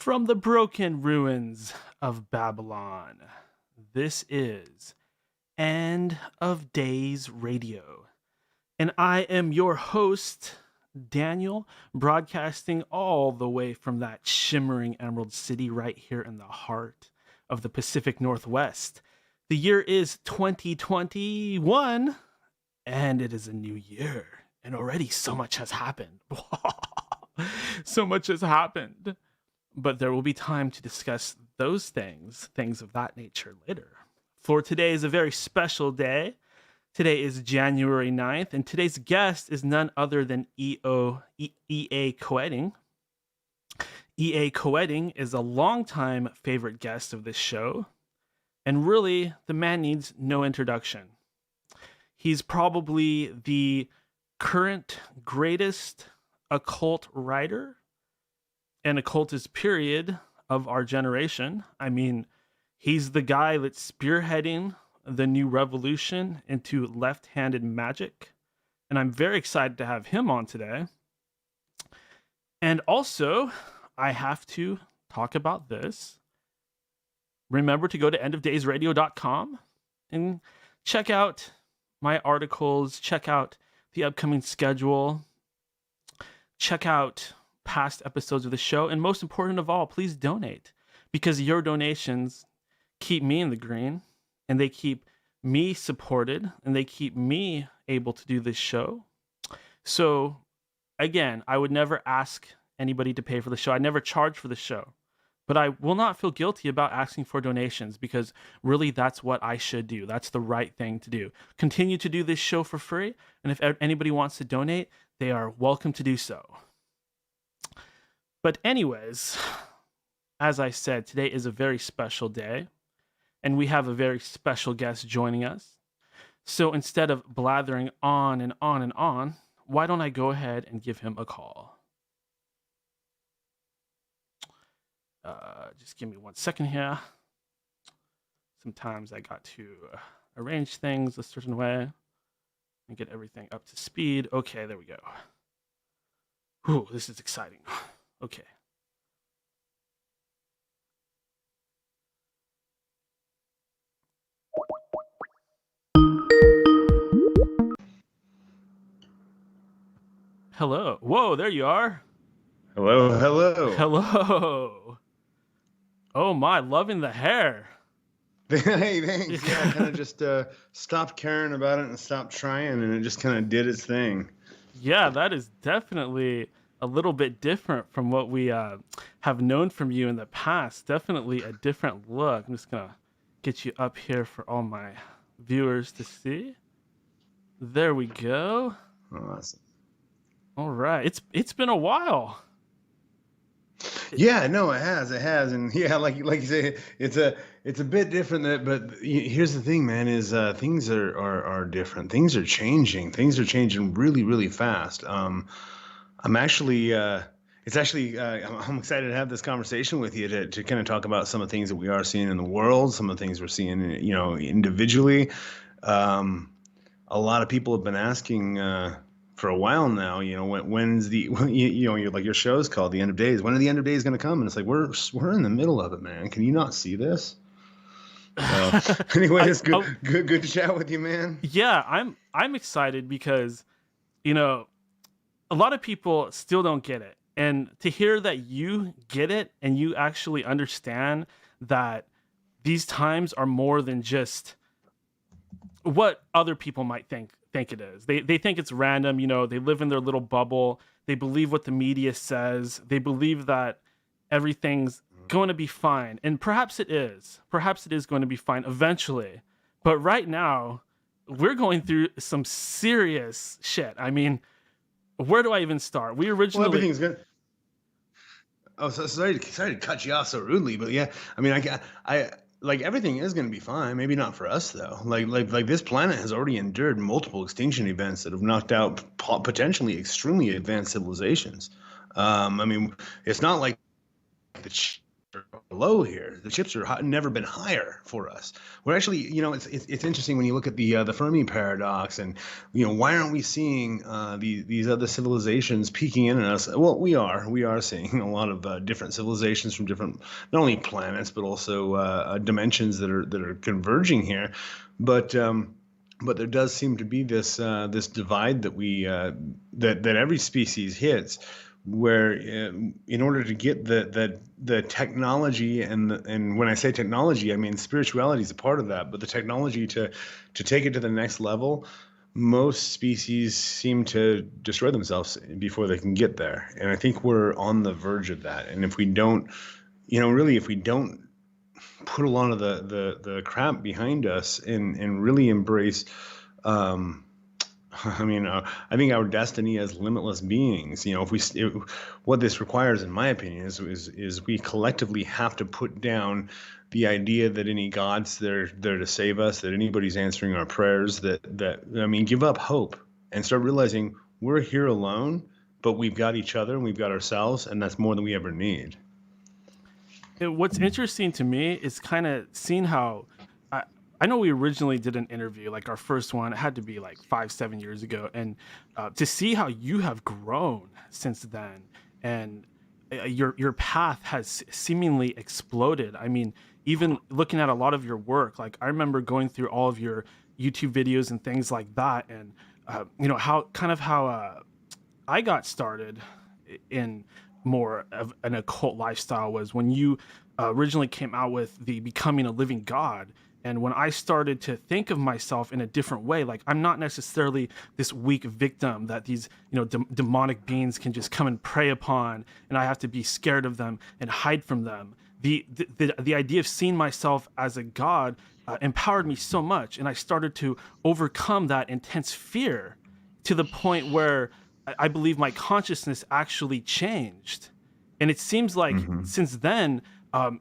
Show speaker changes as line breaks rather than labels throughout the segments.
From the broken ruins of Babylon, this is End of Days Radio. And I am your host, Daniel, broadcasting all the way from that shimmering Emerald City right here in the heart of the Pacific Northwest. The year is 2021, and it is a new year. And already so much has happened. So much has happened. But there will be time to discuss those things of that nature later. For today is a very special day. Today is January 9th, and today's guest is none other than E.A Koetting. E.A Koetting is a longtime favorite guest of this show, and really, the man needs no introduction. He's probably the current greatest occult writer and occultist period of our generation. I mean, he's the guy that's spearheading the new revolution into left-handed magic, and I'm very excited to have him on today. And also, I have to talk about this. Remember to go to endofdaysradio.com and check out my articles, check out the upcoming schedule, check out past episodes of the show, and most important of all, please donate, because your donations keep me in the green, and they keep me supported, and they keep me able to do this show. So again, I would never ask anybody to pay for the show. I never charge for the show, but I will not feel guilty about asking for donations, because really that's what I should do. That's the right thing to do. Continue to do this show for free, and if anybody wants to donate, they are welcome to do so. But anyways, as I said, today is a very special day, and we have a very special guest joining us. So instead of blathering on and on and on, why don't I go ahead and give him a call? Just give me 1 second here. Sometimes I got to arrange things a certain way and get everything up to speed. Okay, there we go. Ooh, this is exciting. Okay. Hello. Whoa, there you are.
Hello, hello.
Hello. Oh my, loving the hair.
Hey, thanks. Yeah, I kind of just stopped caring about it and stopped trying, and it just kind of did its thing.
Yeah, that is definitely a little bit different from what we have known from you in the past. Definitely a different look. I'm just gonna get you up here for all my viewers to see. There we go.
Awesome.
All right, it's been a while.
Yeah, no, it has, and yeah, like you say, it's a bit different. But here's the thing, man: is things are different. Things are changing. Things are changing really, really fast. I'm actually, I'm excited to have this conversation with you to kind of talk about some of the things that we are seeing in the world, some of the things we're seeing, individually. A lot of people have been asking for a while now, when's your show's called The End of Days. When are the end of days going to come? And it's like, we're in the middle of it, man. Can you not see this? Anyway, it's good to chat with you, man.
Yeah, I'm excited because, a lot of people still don't get it. And to hear that you get it and you actually understand that these times are more than just what other people might think it is. They think it's random, they live in their little bubble. They believe what the media says. They believe that everything's going to be fine. And perhaps it is. Perhaps it is going to be fine eventually. But right now, we're going through some serious shit. I mean, where do I even start? We originally...
Well, everything's good. Oh, so sorry to cut you off so rudely, but yeah, I mean, I like everything is going to be fine. Maybe not for us though. Like this planet has already endured multiple extinction events that have knocked out potentially extremely advanced civilizations. I mean, it's not like the low here. The chips are never been higher for us. We're actually, it's interesting when you look at the Fermi paradox, and why aren't we seeing these other civilizations peeking in on us? Well, we are seeing a lot of different civilizations from different, not only planets but also dimensions that are converging here, but there does seem to be this divide that that every species hits, where in order to get the technology, and when I say technology, I mean spirituality is a part of that, but the technology to take it to the next level, most species seem to destroy themselves before they can get there. And I think we're on the verge of that. And if we don't, if we don't put a lot of the crap behind us and really embrace, I think our destiny as limitless beings. What this requires, in my opinion, is we collectively have to put down the idea that any God's there to save us, that anybody's answering our prayers, give up hope and start realizing we're here alone, but we've got each other and we've got ourselves, and that's more than we ever need.
What's interesting to me is kind of seeing how I know we originally did an interview, like our first one. It had to be like 5, 7 years ago, and to see how you have grown since then, and your path has seemingly exploded. I mean, even looking at a lot of your work, like I remember going through all of your YouTube videos and things like that, and how I got started in more of an occult lifestyle was when you originally came out with the Becoming a Living God. And when I started to think of myself in a different way, like I'm not necessarily this weak victim that these, demonic beings can just come and prey upon, and I have to be scared of them and hide from them. The idea of seeing myself as a god empowered me so much, and I started to overcome that intense fear to the point where I believe my consciousness actually changed. And it seems like since then,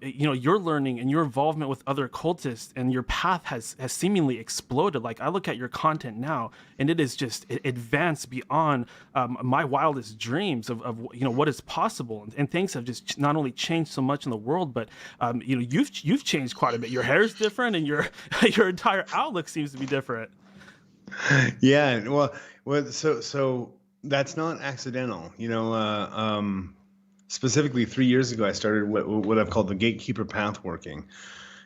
your learning and your involvement with other cultists and your path has seemingly exploded. Like I look at your content now, and it is just advanced beyond my wildest dreams of what is possible, and things have just not only changed so much in the world, but you've changed quite a bit. Your hair is different, and your your entire outlook seems to be different.
Yeah, so that's not accidental. Specifically 3 years ago, I started what I've called the Gatekeeper path working,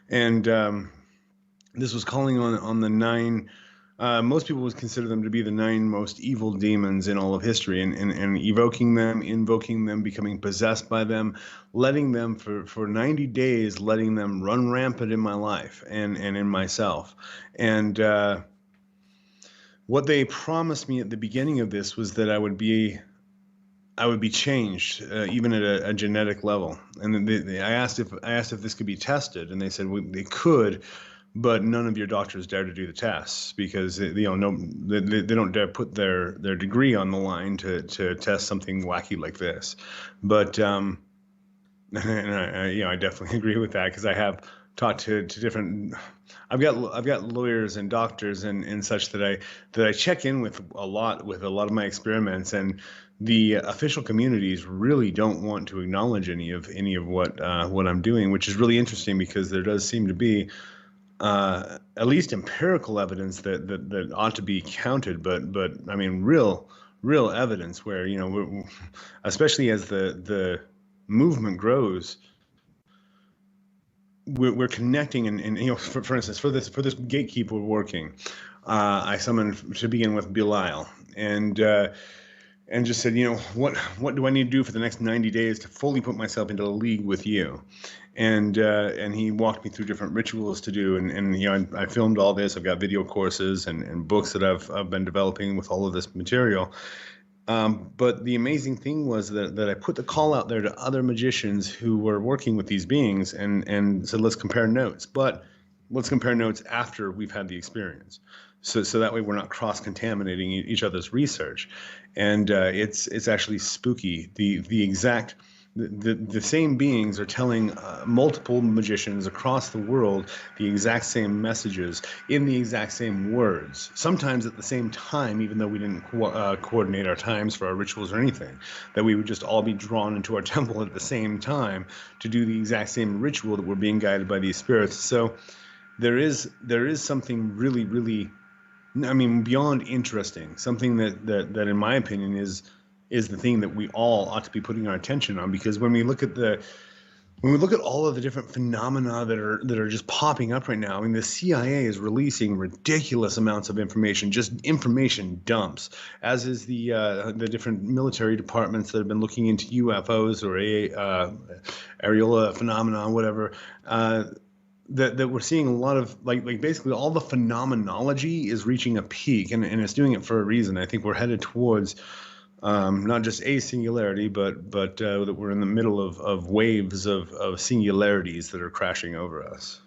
and this was calling on the 9. Most people would consider them to be the 9 most evil demons in all of history, and evoking them, invoking them, becoming possessed by them, letting them for 90 days, letting them run rampant in my life and in myself, and what they promised me at the beginning of this was that I would be changed, even at a genetic level. And I asked if this could be tested, and they said they could, but none of your doctors dare to do the tests because they don't dare put their degree on the line to test something wacky like this. But and I definitely agree with that, because I have talked to different. I've got lawyers and doctors and such that I check in with a lot of my experiments, and the official communities really don't want to acknowledge any of what I'm doing, which is really interesting, because there does seem to be at least empirical evidence that ought to be counted, but I mean real evidence where especially as the movement grows, we're connecting, and for instance, for this gatekeeper working, I summoned to begin with Belial, and just said, what do I need to do for the next 90 days to fully put myself into a league with you? And he walked me through different rituals to do, and I filmed all this. I've got video courses and books that I've been developing with all of this material. But the amazing thing was that I put the call out there to other magicians who were working with these beings, and said, let's compare notes. But let's compare notes after we've had the experience, so that way we're not cross-contaminating each other's research. And it's actually spooky. The exact the same beings are telling multiple magicians across the world the exact same messages in the exact same words, sometimes at the same time, even though we didn't coordinate our times for our rituals or anything, that we would just all be drawn into our temple at the same time to do the exact same ritual that we're being guided by these spirits. So there is something really, really, I mean, beyond interesting, something that in my opinion is the thing that we all ought to be putting our attention on, because when we look at all of the different phenomena that are just popping up right now, I mean, the CIA is releasing ridiculous amounts of information, just information dumps, as is the different military departments that have been looking into UFOs or areola phenomena, whatever. That we're seeing a lot of like basically all the phenomenology is reaching a peak, and it's doing it for a reason. I think we're headed towards not just a singularity, but that we're in the middle of waves of singularities that are crashing over us.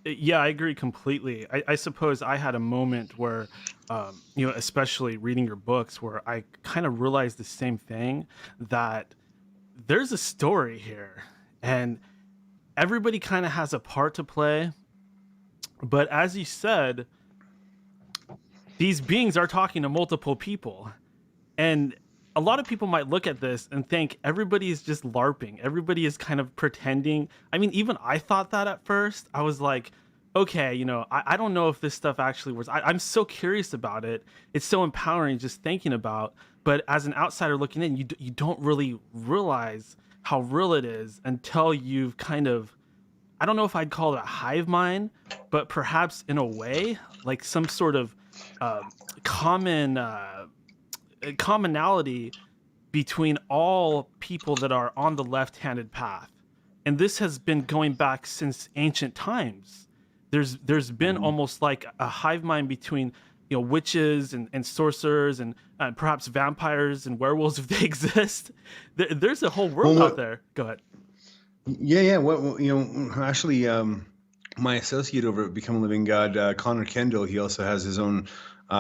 Yeah, I agree completely. I suppose I had a moment where, especially reading your books, where I kind of realized the same thing, that there's a story here, and everybody kind of has a part to play. But as you said, these beings are talking to multiple people. And a lot of people might look at this and think everybody is just LARPing. Everybody is kind of pretending. I mean, even I thought that at first. I was like, okay, I don't know if this stuff actually works. I'm so curious about it. It's so empowering just thinking about. But as an outsider looking in, you don't really realize how real it is until you've kind of, I don't know if I'd call it a hive mind, but perhaps in a way, like some sort of common commonality between all people that are on the left-handed path. And this has been going back since ancient times. There's been almost like a hive mind between witches and sorcerers and perhaps vampires and werewolves if they exist. There's a whole world out there. Go ahead.
Yeah. Well, actually, my associate over at Become a Living God, Connor Kendall, he also has his own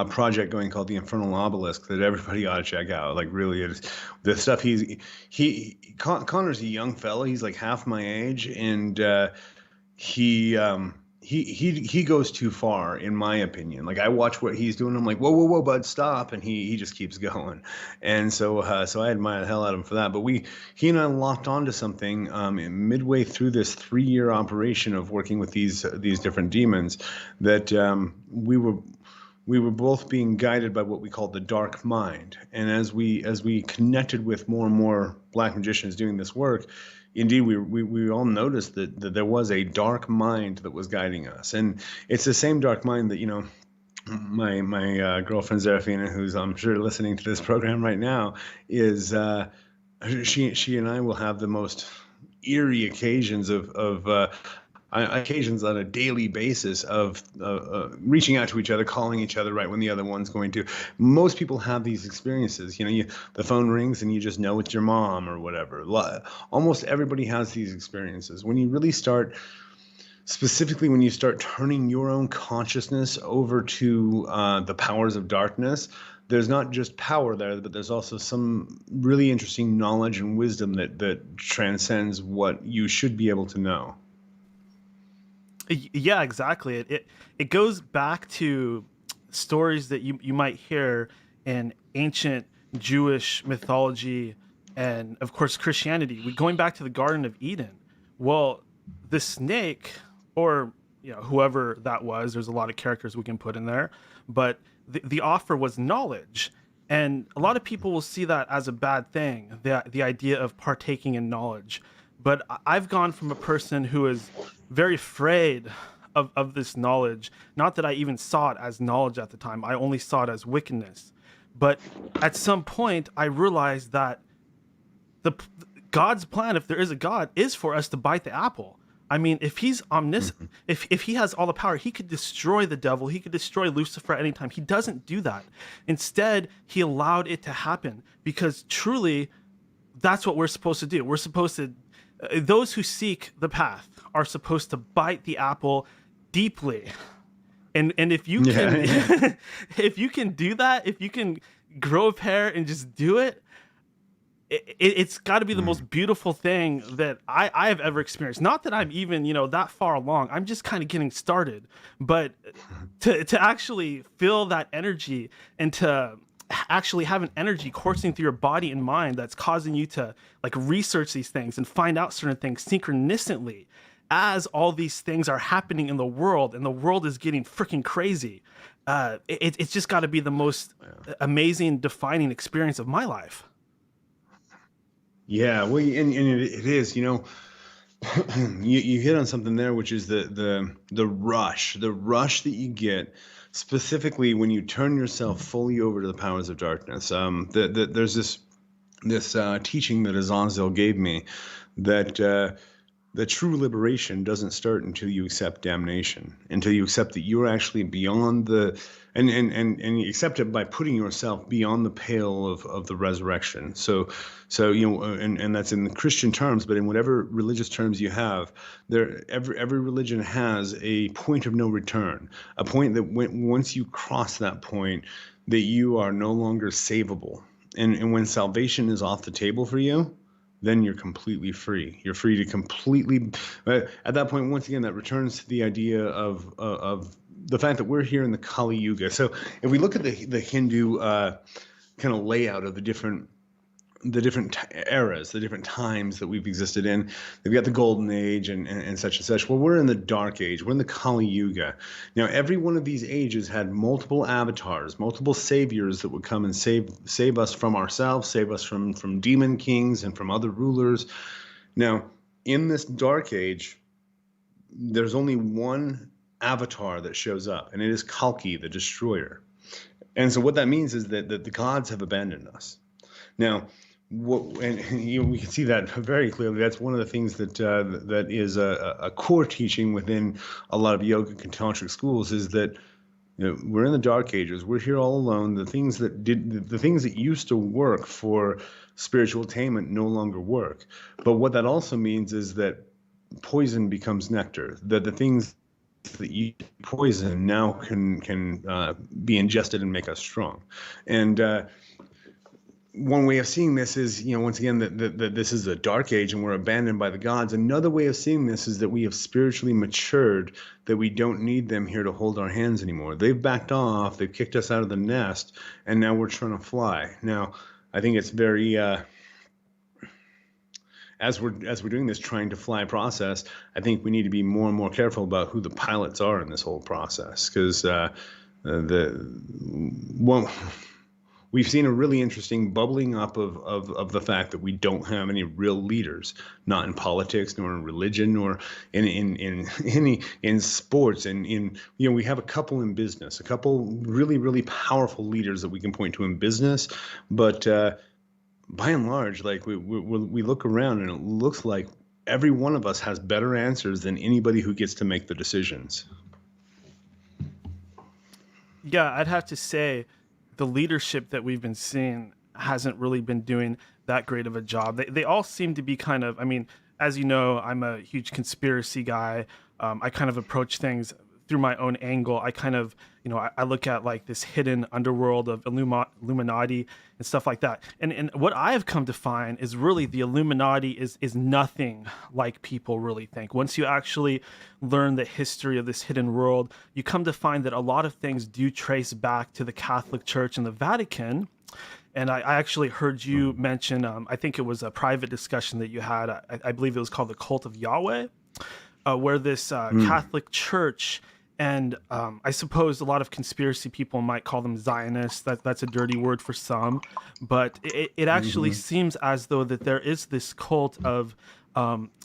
project going called the Infernal Obelisk that everybody ought to check out. Like, really, it's the stuff Connor's a young fellow. He's like half my age, and he goes too far, in my opinion. Like, I watch what he's doing, I'm like, whoa, bud, stop, and he just keeps going. And so I admire the hell out of him for that. But he and I locked onto something midway through this 3-year operation of working with these different demons, that we were both being guided by what we call the dark mind. And as we connected with more and more black magicians doing this work, indeed, we all noticed that there was a dark mind that was guiding us. And it's the same dark mind that, my girlfriend Serafina, who's I'm sure listening to this program right now, is she and I will have the most eerie occasions occasions on a daily basis of reaching out to each other, calling each other right when the other one's going to. Most people have these experiences. The phone rings and you just know it's your mom or whatever. Almost everybody has these experiences. When you really start, specifically when you start turning your own consciousness over to the powers of darkness, there's not just power there, but there's also some really interesting knowledge and wisdom that transcends what you should be able to know.
Yeah, exactly. It goes back to stories that you might hear in ancient Jewish mythology and, of course, Christianity. Going back to the Garden of Eden. Well, the snake, or whoever that was, there's a lot of characters we can put in there, but the offer was knowledge. And a lot of people will see that as a bad thing, the idea of partaking in knowledge. But I've gone from a person who is very afraid of this knowledge. Not that I even saw it as knowledge at the time. I only saw it as wickedness. But at some point, I realized that God's plan, if there is a God, is for us to bite the apple. I mean, if he's omniscient, if he has all the power, he could destroy the devil. He could destroy Lucifer at any time. He doesn't do that. Instead, he allowed it to happen because truly, that's what we're supposed to do. We're supposed to, those who seek the path are supposed to bite the apple deeply. And if you can, if you can do that, if you can grow a pair and just do it, it's got to be the
Mm.
most beautiful thing that I have ever experienced. Not that I'm even, that far along. I'm just kind of getting started. But to actually feel that energy and to actually have an energy coursing through your body and mind that's causing you to like research these things and find out certain things synchronistically as all these things are happening in the world and the world is getting freaking crazy. It's just got to be the most amazing, defining experience of my life.
Yeah, well, and it is, you hit on something there, which is the rush that you get specifically when you turn yourself fully over to the powers of darkness. There's this teaching that Azazel gave me that the true liberation doesn't start until you accept damnation, until you accept that you're actually beyond and you accept it by putting yourself beyond the pale of the resurrection. So and that's in the Christian terms, but in whatever religious terms you have, every religion has a point of no return, a point that once you cross that point, that you are no longer savable, and when salvation is off the table for you, then you're completely free. You're free to completely. At that point, once again, that returns to the idea of the fact that we're here in the Kali Yuga. So if we look at the Hindu kind of layout of the different eras, the different times that we've existed in, they've got the Golden Age and such and such. Well, we're in the Dark Age. We're in the Kali Yuga. Now, every one of these ages had multiple avatars, multiple saviors that would come and save us from ourselves, save us from demon kings and from other rulers. Now, in this Dark Age, there's only one avatar that shows up, and it is Kalki, the Destroyer. And so what that means is that the gods have abandoned us. Now, we can see that very clearly. That's one of the things that is a core teaching within a lot of yogic and tantric schools, is that we're in the Dark Ages. We're here all alone. The things that used to work for spiritual attainment no longer work. But what that also means is that poison becomes nectar. That the things that you poison now can be ingested and make us strong. And one way of seeing this is, once again, that this is a dark age and we're abandoned by the gods. Another way of seeing this is that we have spiritually matured, that we don't need them here to hold our hands anymore. They've backed off, they've kicked us out of the nest, and now we're trying to fly. Now, I think it's very, as we're doing this trying to fly process, I think we need to be more and more careful about who the pilots are in this whole process, because we've seen a really interesting bubbling up of the fact that we don't have any real leaders, not in politics, nor in religion, nor in sports. And we have a couple in business, a couple really, really powerful leaders that we can point to in business. But by and large, like we look around and it looks like every one of us has better answers than anybody who gets to make the decisions.
Yeah, I'd have to say the leadership that we've been seeing hasn't really been doing that great of a job. They all seem to be kind of, I mean, as you know, I'm a huge conspiracy guy. I kind of approach things through my own angle. I kind of, I look at like this hidden underworld of Illuminati and stuff like that. And what I've come to find is really the Illuminati is nothing like people really think. Once you actually learn the history of this hidden world, you come to find that a lot of things do trace back to the Catholic Church and the Vatican. And I actually heard you mention, I think it was a private discussion that you had, I believe it was called the Cult of Yahweh, where this Catholic Church and I suppose a lot of conspiracy people might call them Zionists. That's a dirty word for some, but it actually seems as though that there is this cult of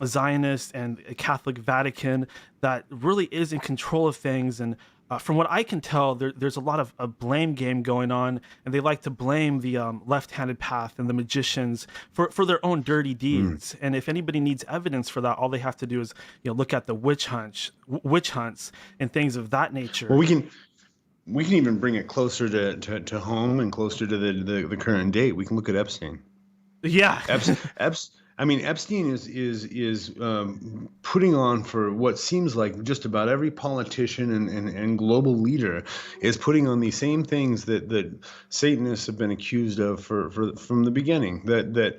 Zionists and a Catholic Vatican that really is in control of things. And from what I can tell, there's a lot of a blame game going on, and they like to blame the left-handed path and the magicians for their own dirty deeds. And if anybody needs evidence for that, all they have to do is look at the witch hunts and things of that nature.
Well, we can even bring it closer to home and closer to the current date. We can look at Epstein.
Yeah.
I mean, Epstein is putting on for what seems like just about every politician and global leader is putting on the same things that Satanists have been accused of from the beginning. That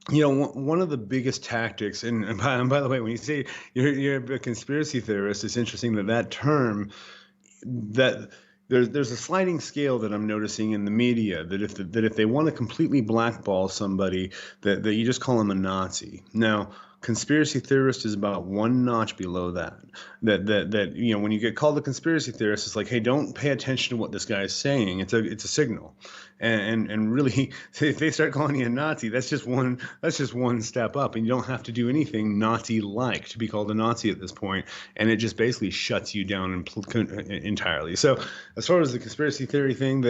one of the biggest tactics, and by the way, when you say you're a conspiracy theorist, it's interesting that term that there's a sliding scale that I'm noticing in the media that if they want to completely blackball somebody, that you just call them a Nazi. Now, conspiracy theorist is about one notch below that. That when you get called a conspiracy theorist, it's like, hey, don't pay attention to what this guy is saying. It's a signal, and really, if they start calling you a Nazi, that's just one step up, and you don't have to do anything Nazi-like to be called a Nazi at this point, and it just basically shuts you down entirely. So, as far as the conspiracy theory thing,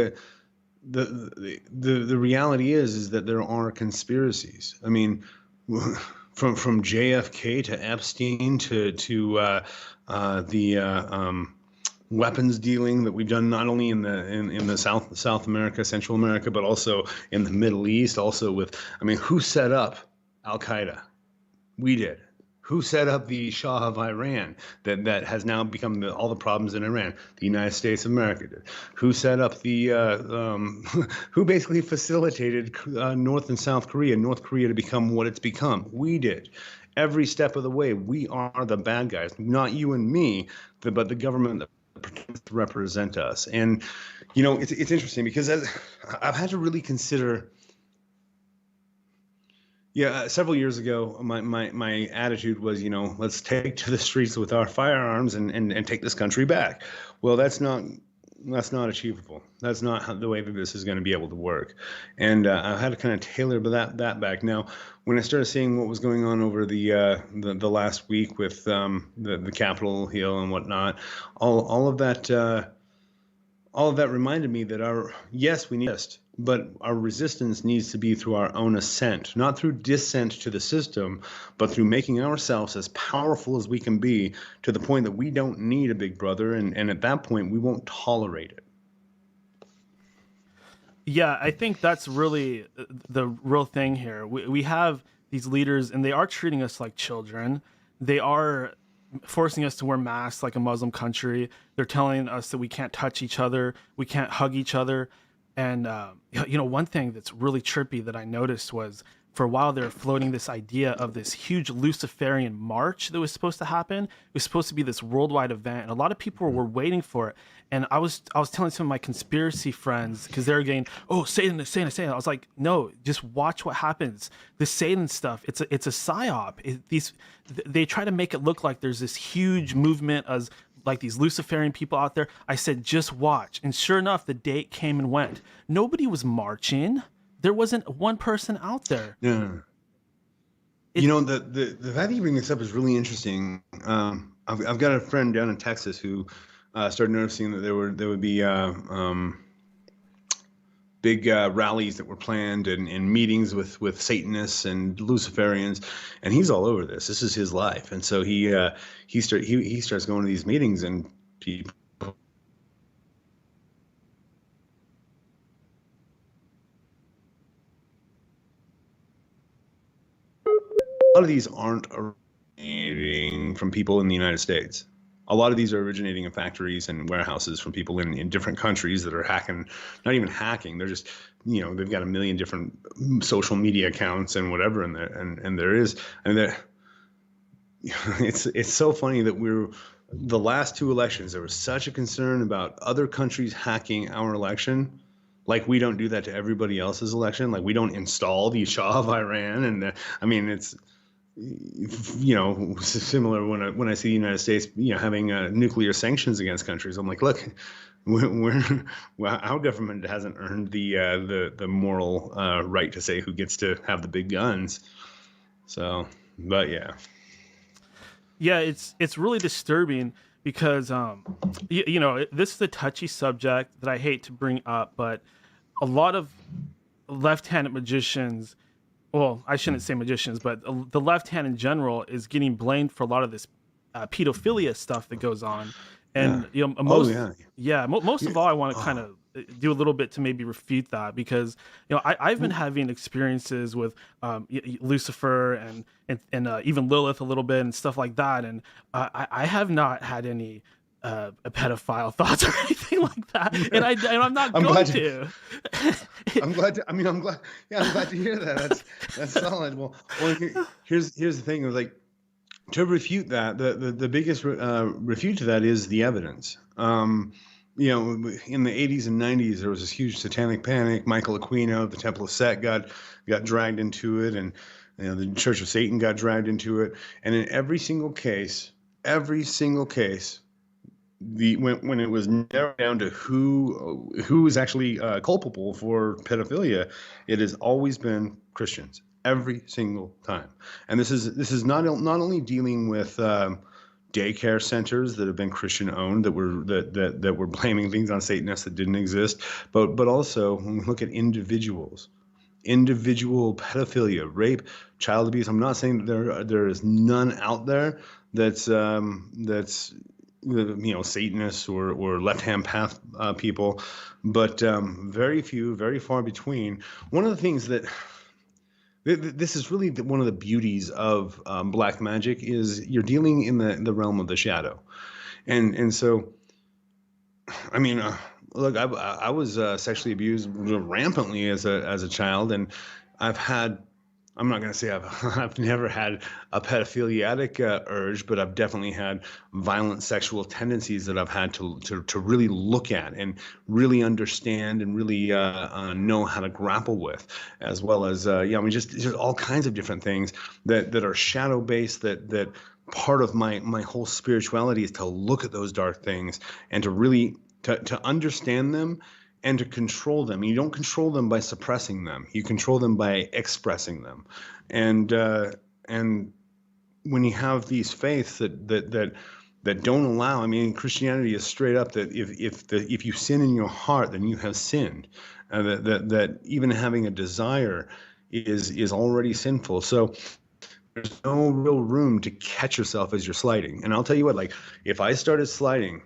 the reality is that there are conspiracies. I mean, from JFK to Epstein to the weapons dealing that we've done not only in the South America, Central America, but also in the Middle East. Also who set up Al Qaeda? We did. Who set up the Shah of Iran that has now become all the problems in Iran? The United States of America did. Who set up who basically facilitated North and South Korea, North Korea to become what it's become? We did. Every step of the way, we are the bad guys, not you and me, but the government that pretends to represent us. And, it's interesting because I've had to really consider. Yeah, several years ago, my attitude was, let's take to the streets with our firearms and take this country back. Well, that's not achievable. That's not the way that this is going to be able to work. And I had to kind of tailor that back. Now, when I started seeing what was going on over the last week with the Capitol Hill and whatnot, all of that reminded me that we need this. But our resistance needs to be through our own ascent, not through dissent to the system, but through making ourselves as powerful as we can be to the point that we don't need a big brother. And at that point, we won't tolerate it.
Yeah, I think that's really the real thing here. We have these leaders, and they are treating us like children. They are forcing us to wear masks like a Muslim country. They're telling us that we can't touch each other, we can't hug each other. And, one thing that's really trippy that I noticed was for a while they were floating this idea of this huge Luciferian march that was supposed to happen. It was supposed to be this worldwide event, and a lot of people were waiting for it. And I was telling some of my conspiracy friends, because they were getting, oh, Satan. I was like, no, just watch what happens. The Satan stuff, it's a psyop. They try to make it look like there's this huge movement as like these Luciferian people out there. I said, just watch. And sure enough, the date came and went. Nobody was marching. There wasn't one person out there.
Yeah. The fact that you bring this up is really interesting. I've got a friend down in Texas who started noticing that there would be big rallies that were planned and meetings with Satanists and Luciferians, and he's all over this. This is his life, and so he starts going to these meetings, and people. A lot of these aren't originating from people in the United States. A lot of these are originating in factories and warehouses from people in different countries that are hacking, not even hacking. They're just, they've got a million different social media accounts and whatever. It's so funny that the last two elections, there was such a concern about other countries hacking our election. Like we don't do that to everybody else's election. Like we don't install the Shah of Iran. And it's, similar when I see the United States, having nuclear sanctions against countries. I'm like, look, our government hasn't earned the moral right to say who gets to have the big guns. So, but yeah,
it's really disturbing because this is a touchy subject that I hate to bring up, but a lot of left-handed magicians. Well, I shouldn't say magicians, but the left hand in general is getting blamed for a lot of this pedophilia stuff that goes on. And most of all, I want to kind of do a little bit to maybe refute that, because I've been
Well,
having experiences with Lucifer and even Lilith a little bit and stuff like that, and I have not had any a pedophile thoughts or anything like that, and I'm not
I'm
going
glad you,
to.
I'm glad to, I mean, I'm glad, yeah, I'm glad to hear that. That's solid. Well, here's the thing, like, to refute that, the biggest refute to that is the evidence. In the 80s and 90s, there was this huge satanic panic. Michael Aquino, the Temple of Set, got dragged into it, and the Church of Satan got dragged into it. And in every single case, when it was narrowed down to who is actually culpable for pedophilia, it has always been Christians every single time. And this is not only dealing with daycare centers that have been Christian owned that were blaming things on Satanists that didn't exist, but also when we look at individual pedophilia, rape, child abuse. I'm not saying that there is none out there that's Satanists or left-hand path people, but very few, very far between. One of the things that this is really one of the beauties of black magic is you're dealing in the realm of the shadow, and so, I mean, look, I was sexually abused rampantly as a child, and I've had. I'm not going to say I've never had a pedophiliatic urge, but I've definitely had violent sexual tendencies that I've had to really look at and really understand and really know how to grapple with, as well as just all kinds of different things that are shadow based. That part of my whole spirituality is to look at those dark things and to really to understand them and to control them. You don't control them by suppressing them. You control them by expressing them. And when you have these faiths that don't allow, I mean, Christianity is straight up that if you sin in your heart, then you have sinned. That even having a desire is already sinful. So there's no real room to catch yourself as you're sliding. And I'll tell you what, like, if I started sliding,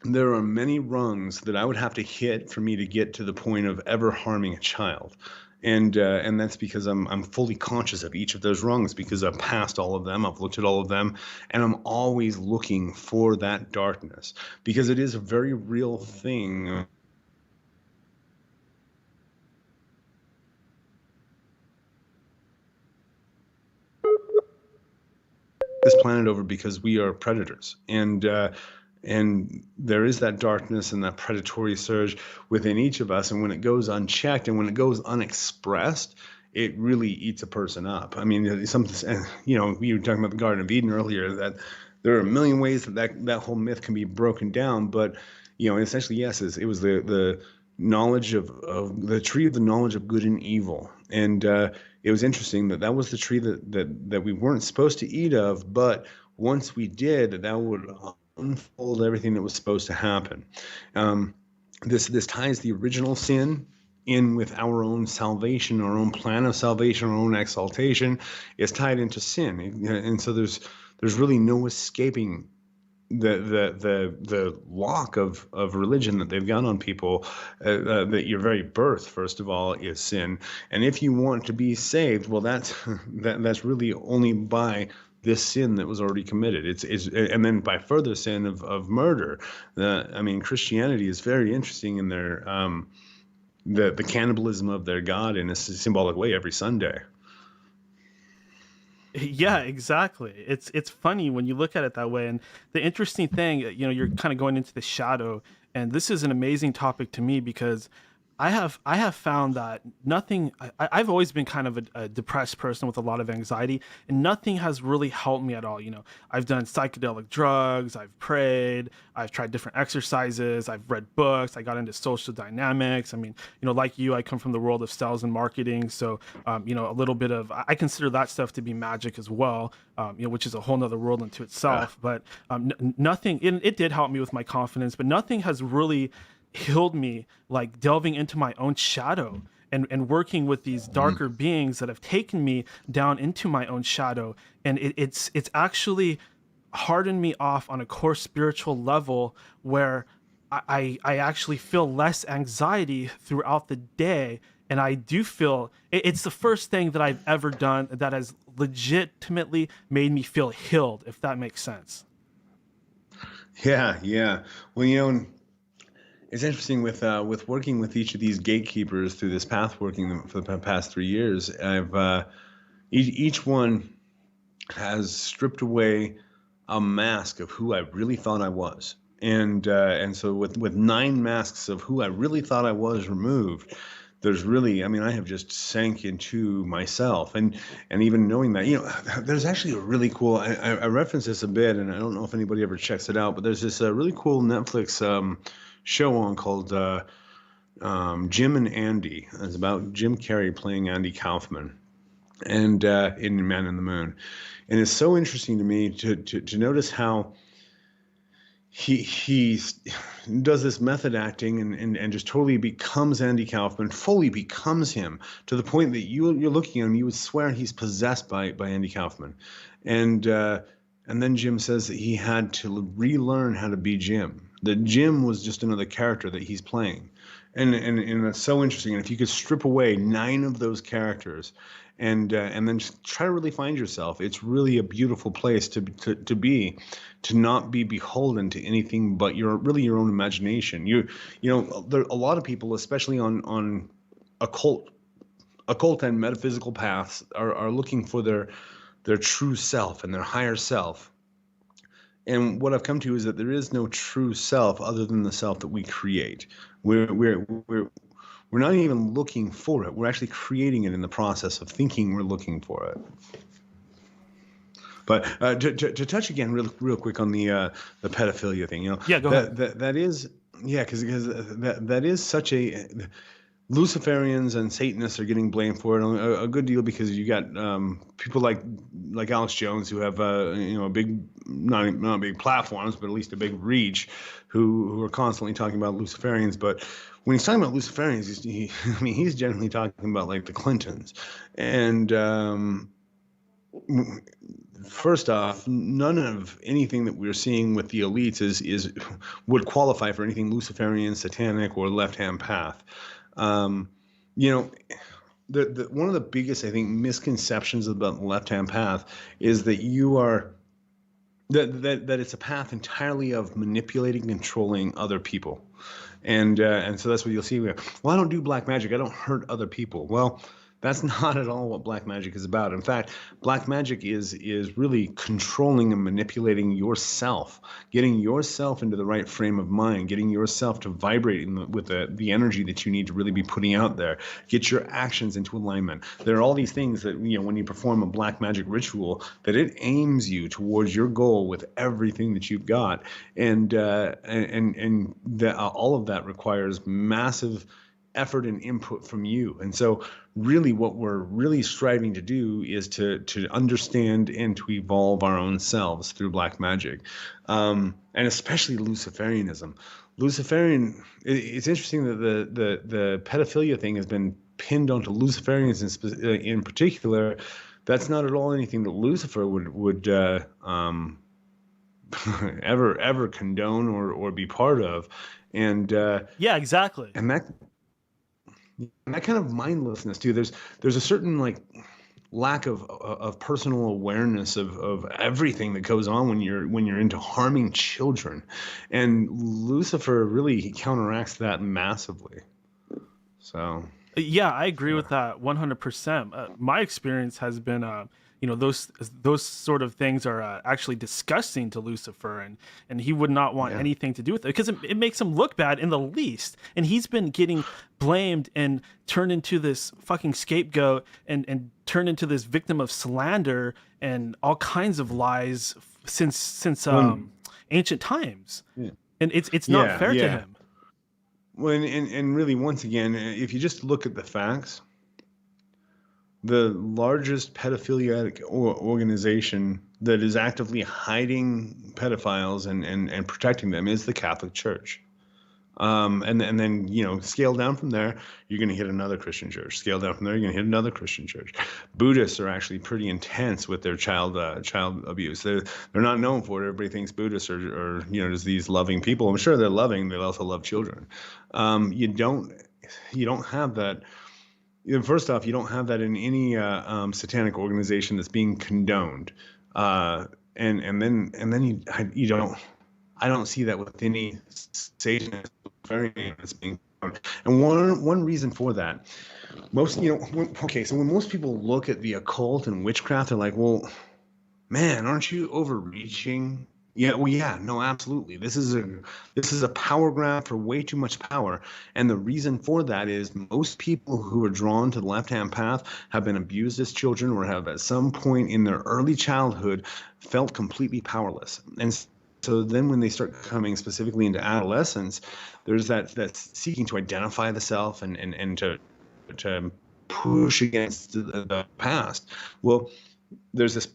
there are many rungs that I would have to hit for me to get to the point of ever harming a child. And that's because I'm fully conscious of each of those rungs, because I've passed all of them, I've looked at all of them, and I'm always looking for that darkness, because it is a very real thing. This planet over because we are predators, and there is that darkness and that predatory surge within each of us, and when it goes unchecked and when it goes unexpressed, it really eats a person up. I mean, we were talking about the Garden of Eden earlier, that there are a million ways that whole myth can be broken down, but essentially, yes, it was the knowledge of the tree of the knowledge of good and evil. And it was interesting that was the tree that we weren't supposed to eat of, but once we did, that would unfold everything that was supposed to happen. This ties the original sin in with our own salvation, our own plan of salvation, our own exaltation is tied into sin, and so there's really no escaping the lock of religion that they've got on people. That your very birth, first of all, is sin, and if you want to be saved, well, that's really only by this sin that was already committed. It's and then by further sin of murder. I mean, Christianity is very interesting in their the cannibalism of their God in a symbolic way every Sunday.
Yeah, exactly. It's funny when you look at it that way. And the interesting thing, you're kind of going into the shadow, and this is an amazing topic to me because I have found that nothing. I've always been kind of a depressed person with a lot of anxiety, and nothing has really helped me at all. I've done psychedelic drugs, I've prayed, I've tried different exercises, I've read books, I got into social dynamics. I mean, like you, I come from the world of sales and marketing, so a little bit of I consider that stuff to be magic as well. Which is a whole nother world unto itself. But nothing. It did help me with my confidence, but nothing has really healed me like delving into my own shadow and working with these darker beings that have taken me down into my own shadow, and it's actually hardened me off on a core spiritual level where I actually feel less anxiety throughout the day, and I do feel it's the first thing that I've ever done that has legitimately made me feel healed, if that makes sense.
Yeah, yeah. Well, it's interesting with working with each of these gatekeepers through this path, working them for the past 3 years. I've each one has stripped away a mask of who I really thought I was. And so with 9 masks of who I really thought I was removed, there's really, I mean, I have just sank into myself, and even knowing that, there's actually a really cool. I reference this a bit, and I don't know if anybody ever checks it out, but there's this really cool Netflix show on called Jim and Andy. It's about Jim Carrey playing Andy Kaufman, and in Man in the Moon, and it's so interesting to me to notice how he does this method acting and just totally becomes Andy Kaufman, fully becomes him, to the point that you're looking at him, you would swear he's possessed by Andy Kaufman, and then Jim says that he had to relearn how to be Jim. That Jim was just another character that he's playing, and it's so interesting. And if you could strip away 9 of those characters, and then just try to really find yourself, it's really a beautiful place to be, to not be beholden to anything but your own imagination. There a lot of people, especially on occult and metaphysical paths, are looking for their true self and their higher self. And what I've come to is that there is no true self other than the self that we create. We're not even looking for it. We're actually creating it in the process of thinking we're looking for it. But to touch again real quick on the pedophilia thing,
Yeah, go ahead.
That is, yeah, because that is such a, Luciferians and Satanists are getting blamed for it a good deal, because you got people like Alex Jones, who have a big, not big platforms, but at least a big reach, who are constantly talking about Luciferians. But when he's talking about Luciferians, he's generally talking about like the Clintons. And first off, none of anything that we're seeing with the elites would qualify for anything Luciferian, satanic, or left-hand path. One of the biggest, I think, misconceptions about the left-hand path is that that it's a path entirely of manipulating, controlling other people, and so that's what you'll see. Well, I don't do black magic. I don't hurt other people. Well, that's not at all what black magic is about. In fact, black magic is really controlling and manipulating yourself, getting yourself into the right frame of mind, getting yourself to vibrate with the energy that you need to really be putting out there, get your actions into alignment. There are all these things that, when you perform a black magic ritual, that it aims you towards your goal with everything that you've got. And all of that requires massive effort and input from you. And so really what we're really striving to do is to understand and to evolve our own selves through black magic, and especially Luciferianism. It's interesting that the pedophilia thing has been pinned onto Luciferians in particular. That's not at all anything that Lucifer would ever condone or be part of. And
yeah, exactly.
And that kind of mindlessness too. There's a certain lack of personal awareness of everything that goes on when you're into harming children, and Lucifer really counteracts that massively. So
yeah, I agree with that 100%. My experience has been those sort of things are actually disgusting to Lucifer, and he would not want anything to do with it, because it makes him look bad in the least. And he's been getting blamed and turned into this fucking scapegoat and turned into this victim of slander and all kinds of lies since ancient times. Yeah. And it's not fair to him.
Well, and really, once again, if you just look at the facts, the largest pedophilic organization that is actively hiding pedophiles and protecting them is the Catholic Church. And then scale down from there, you're going to hit another Christian church. Scale down from there, you're going to hit another Christian church. Buddhists are actually pretty intense with their child abuse. They're not known for it. Everybody thinks Buddhists are just these loving people. I'm sure they're loving. They also love children. You don't have that. First off, you don't have that in any satanic organization that's being condoned. And then you don't. I don't see that with any Satanist that's being condoned. And one reason for that, so when most people look at the occult and witchcraft, they're like, well, man, aren't you overreaching? Yeah, well, yeah, no, absolutely. This is a power grab for way too much power. And the reason for that is most people who are drawn to the left-hand path have been abused as children or have at some point in their early childhood felt completely powerless. And so then when they start coming specifically into adolescence, there's that seeking to identify the self and to push against the past. Well, there is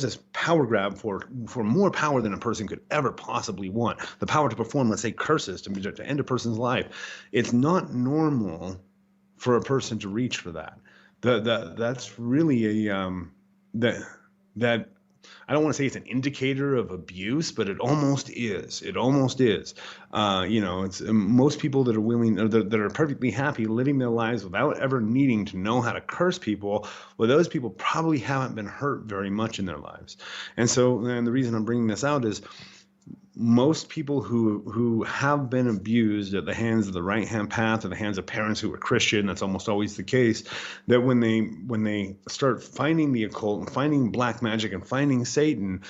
this power grab for more power than a person could ever possibly want. The power to perform, let's say, curses to end a person's life. It's not normal for a person to reach for that. That's really that I don't want to say it's an indicator of abuse, but it almost is. It almost is. It's most people that are willing, or that are perfectly happy living their lives without ever needing to know how to curse people. Well, those people probably haven't been hurt very much in their lives. And the reason I'm bringing this out is most people who have been abused at the hands of the right-hand path, or the hands of parents who were Christian, that's almost always the case, that when they start finding the occult and finding black magic and finding Satan,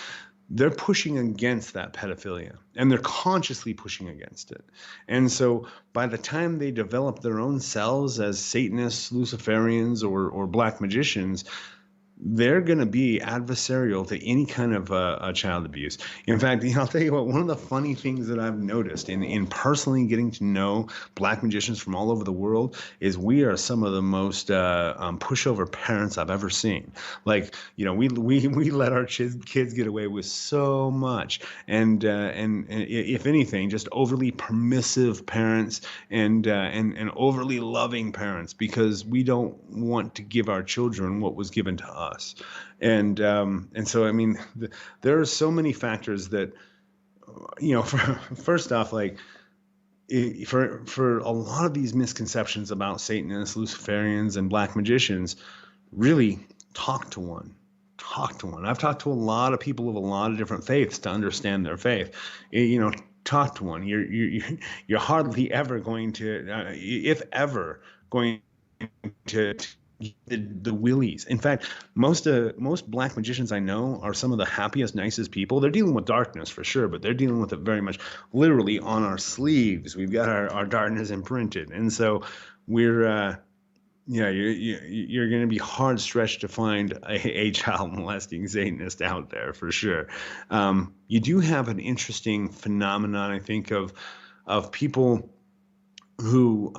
they're pushing against that pedophilia, and they're consciously pushing against it. And so by the time they develop their own selves as Satanists, Luciferians, or black magicians, they're going to be adversarial to any kind of child abuse. In fact, I'll tell you what, one of the funny things that I've noticed in personally getting to know black magicians from all over the world is we are some of the most pushover parents I've ever seen. Like, we let our kids get away with so much, and if anything, just overly permissive parents and overly loving parents, because we don't want to give our children what was given to us. And so, I mean, there are so many factors that, first off, like, for a lot of these misconceptions about Satanists, Luciferians, and black magicians, really talk to one. I've talked to a lot of people of a lot of different faiths to understand their faith. Talk to one. You're hardly ever going to, if ever, going to the willies. In fact, most black magicians I know are some of the happiest, nicest people. They're dealing with darkness for sure, but they're dealing with it very much literally on our sleeves. We've got our darkness imprinted, and so we're you're going to be hard stretched to find a child molesting Satanist out there for sure. You do have an interesting phenomenon, I think, of people who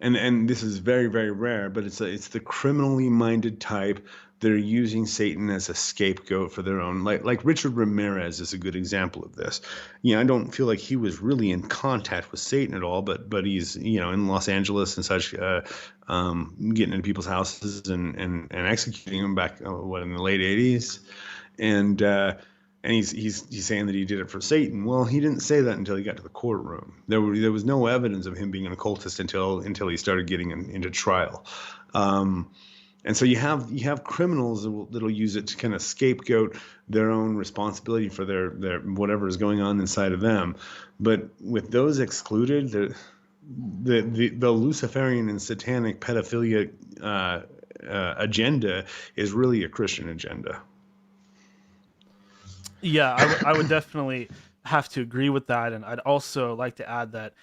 and this is very, very rare, but it's the criminally minded type that are using Satan as a scapegoat for their own. Like Richard Ramirez is a good example of this. I don't feel like he was really in contact with Satan at all, but he's in Los Angeles and such, getting into people's houses and executing them back in the late '80s, and he's saying that he did it for Satan. Well, he didn't say that until he got to the courtroom. There was no evidence of him being an occultist until he started getting into trial. And so you have criminals that'll use it to kind of scapegoat their own responsibility for their whatever is going on inside of them. But with those excluded, the Luciferian and satanic pedophilia agenda is really a Christian agenda.
Yeah, I would definitely have to agree with that. And I'd also like to add that,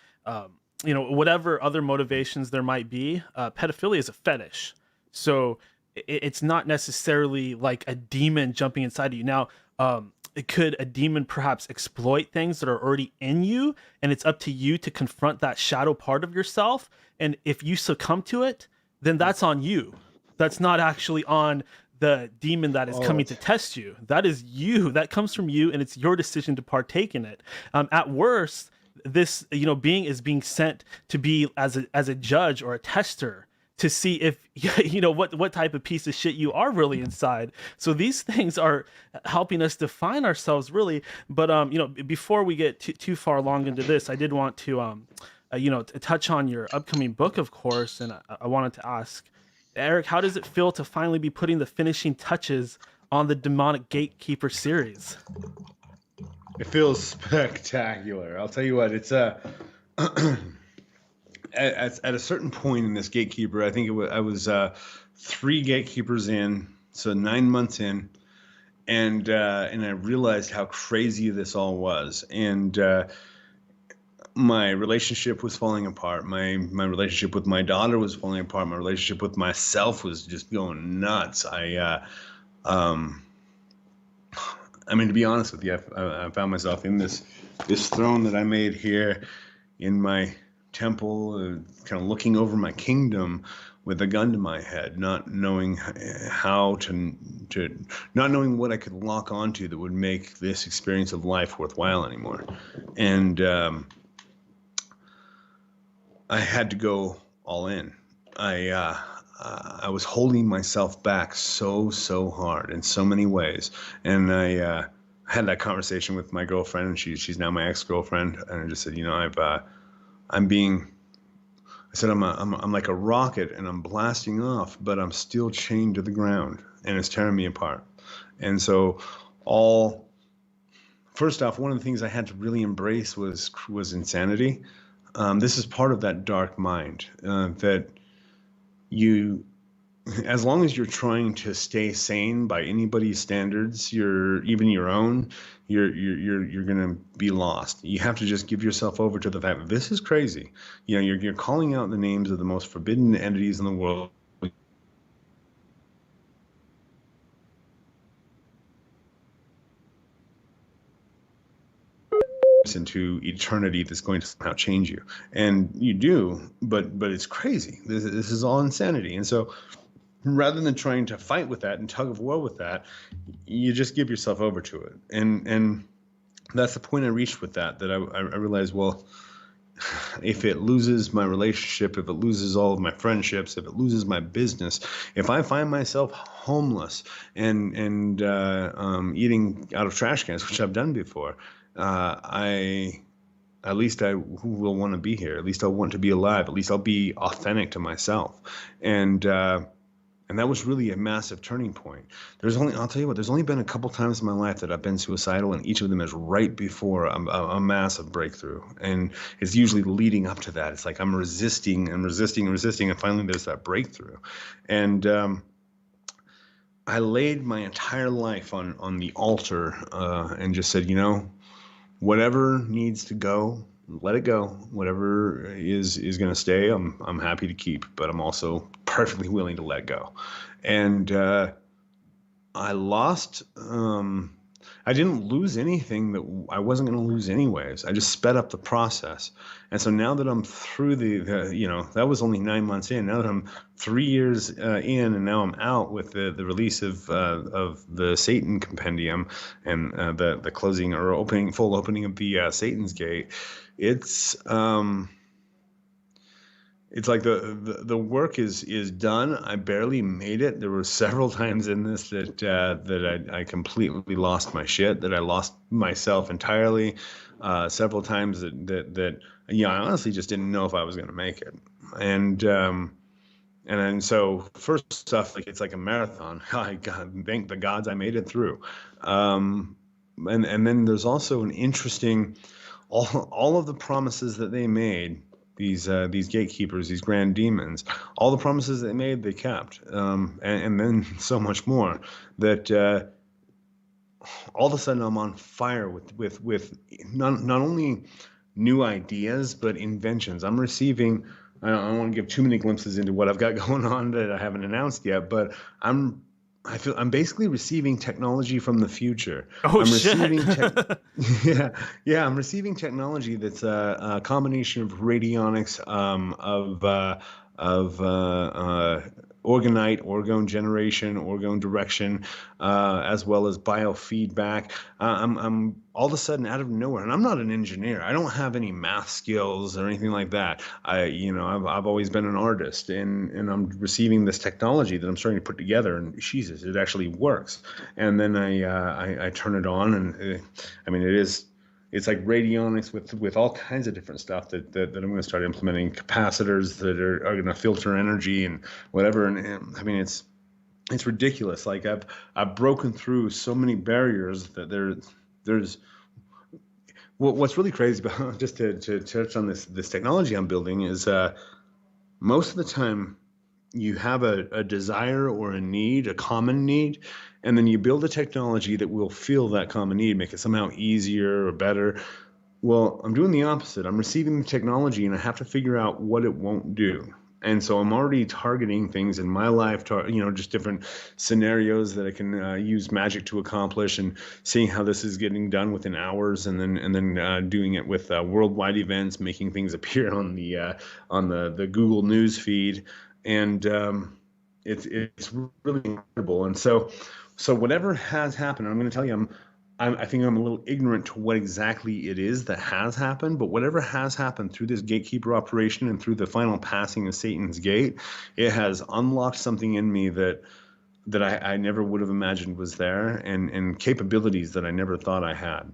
whatever other motivations there might be, pedophilia is a fetish. So it's not necessarily like a demon jumping inside of you. Now, could a demon perhaps exploit things that are already in you? And it's up to you to confront that shadow part of yourself. And if you succumb to it, then that's on you. That's not actually on the demon that is coming to test you. That is you. That comes from you, and it's your decision to partake in it. At worst, this being is being sent to be as a judge or a tester to see if what type of piece of shit you are really inside. So these things are helping us define ourselves really. But before we get too far along into this, I did want to to touch on your upcoming book, of course, and I wanted to ask Eric, how does it feel to finally be putting the finishing touches on the Demonic Gatekeeper series?
It feels spectacular. I'll tell you what, it's at a certain point in this Gatekeeper, I think I was 3 Gatekeepers in, so 9 months in, and I realized how crazy this all was, and my relationship was falling apart. My relationship with my daughter was falling apart. My relationship with myself was just going nuts. I mean, to be honest with you, I found myself in this throne that I made here in my temple, kind of looking over my kingdom with a gun to my head, not knowing how to not knowing what I could lock onto that would make this experience of life worthwhile anymore. And I had to go all in. I was holding myself back so hard in so many ways, and I had that conversation with my girlfriend, and she's now my ex-girlfriend, and I just said, I said I'm like a rocket, and I'm blasting off, but I'm still chained to the ground, and it's tearing me apart. And so, first off, one of the things I had to really embrace was insanity. This is part of that dark mind that you, as long as you're trying to stay sane by anybody's standards, even your own, you're gonna be lost. You have to just give yourself over to the fact that this is crazy. You're calling out the names of the most forbidden entities in the world. Into eternity that's going to somehow change you, and you do, but it's crazy. This is all insanity. And so rather than trying to fight with that and tug of war with that, you just give yourself over to it. And that's the point I reached with that I realized, well, if it loses my relationship, if it loses all of my friendships, if it loses my business, if I find myself homeless and eating out of trash cans, which I've done before, at least I will want to be here. At least I'll want to be alive. At least I'll be authentic to myself. And that was really a massive turning point. I'll tell you what, there's only been a couple times in my life that I've been suicidal, and each of them is right before a massive breakthrough. And it's usually leading up to that. It's like I'm resisting, and finally there's that breakthrough. And I laid my entire life on the altar and just said, whatever needs to go, let it go. Whatever is going to stay, I'm happy to keep, but I'm also perfectly willing to let go. And I lost. I didn't lose anything that I wasn't going to lose anyways. I just sped up the process. And so now that I'm through that was only 9 months in. Now that I'm 3 years in, and now I'm out with the release of the Satan Compendium and the closing or full opening of the Satan's Gate, it's like the work is done. I barely made it. There were several times in this that I completely lost my shit, that I lost myself entirely. Several times that I honestly just didn't know if I was going to make it. And then so first stuff, like it's like a marathon. Thank the gods I made it through. And then there's also an interesting, all of the promises that they made. These gatekeepers, these grand demons, all the promises they made, they kept, and then so much more that all of a sudden I'm on fire with not only new ideas but inventions. I'm receiving. I don't want to give too many glimpses into what I've got going on that I haven't announced yet, but I'm basically receiving technology from the future.
Oh,
I'm
shit.
receiving I'm receiving technology that's a combination of radionics, of orgonite, orgone generation, orgone direction, as well as biofeedback. I'm all of a sudden out of nowhere, and I'm not an engineer. I don't have any math skills or anything like that. I've always been an artist, and I'm receiving this technology that I'm starting to put together, and Jesus, it actually works. And then I turn it on, and it's like radionics with all kinds of different stuff that I'm going to start implementing, capacitors that are going to filter energy and whatever. And I mean, it's ridiculous. Like I've broken through so many barriers that there's what's really crazy about, just to touch on this technology I'm building, is most of the time you have a desire or a need, a common need, and then you build a technology that will fill that common need, make it somehow easier or better. Well, I'm doing the opposite. I'm receiving the technology, and I have to figure out what it won't do. And so I'm already targeting things in my life, just different scenarios that I can use magic to accomplish, and seeing how this is getting done within hours, and then doing it with worldwide events, making things appear on the Google News feed, and it's really incredible. And so whatever has happened, I'm going to tell you, I think I'm a little ignorant to what exactly it is that has happened, but whatever has happened through this gatekeeper operation and through the final passing of Satan's gate, it has unlocked something in me that I never would have imagined was there, and capabilities that I never thought I had.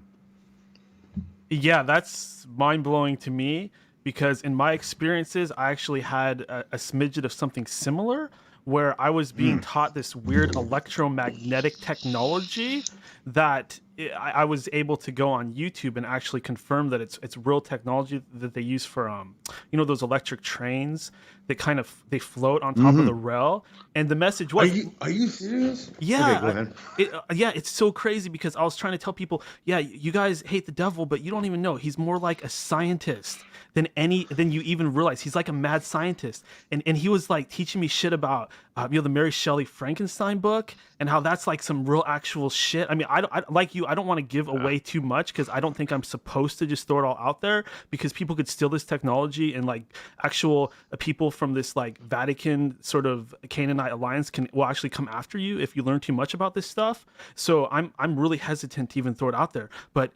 Yeah, that's mind-blowing to me, because in my experiences, I actually had a smidget of something similar, where I was being taught this weird electromagnetic technology that I was able to go on YouTube and actually confirm that it's real technology that they use for those electric trains that kind of they float on top of the rail. And the message was,
are you serious?
yeah,
Okay, go ahead.
It's so crazy, because I was trying to tell people, yeah, you guys hate the devil, but you don't even know he's more like a scientist than you even realize. He's like a mad scientist, and he was like teaching me shit about the Mary Shelley Frankenstein book, and how that's like some real actual shit. I mean, I like you, I don't want to give away too much, because I don't think I'm supposed to just throw it all out there, because people could steal this technology, and like actual people from this like Vatican sort of Canaanite alliance will actually come after you if you learn too much about this stuff. So I'm really hesitant to even throw it out there, but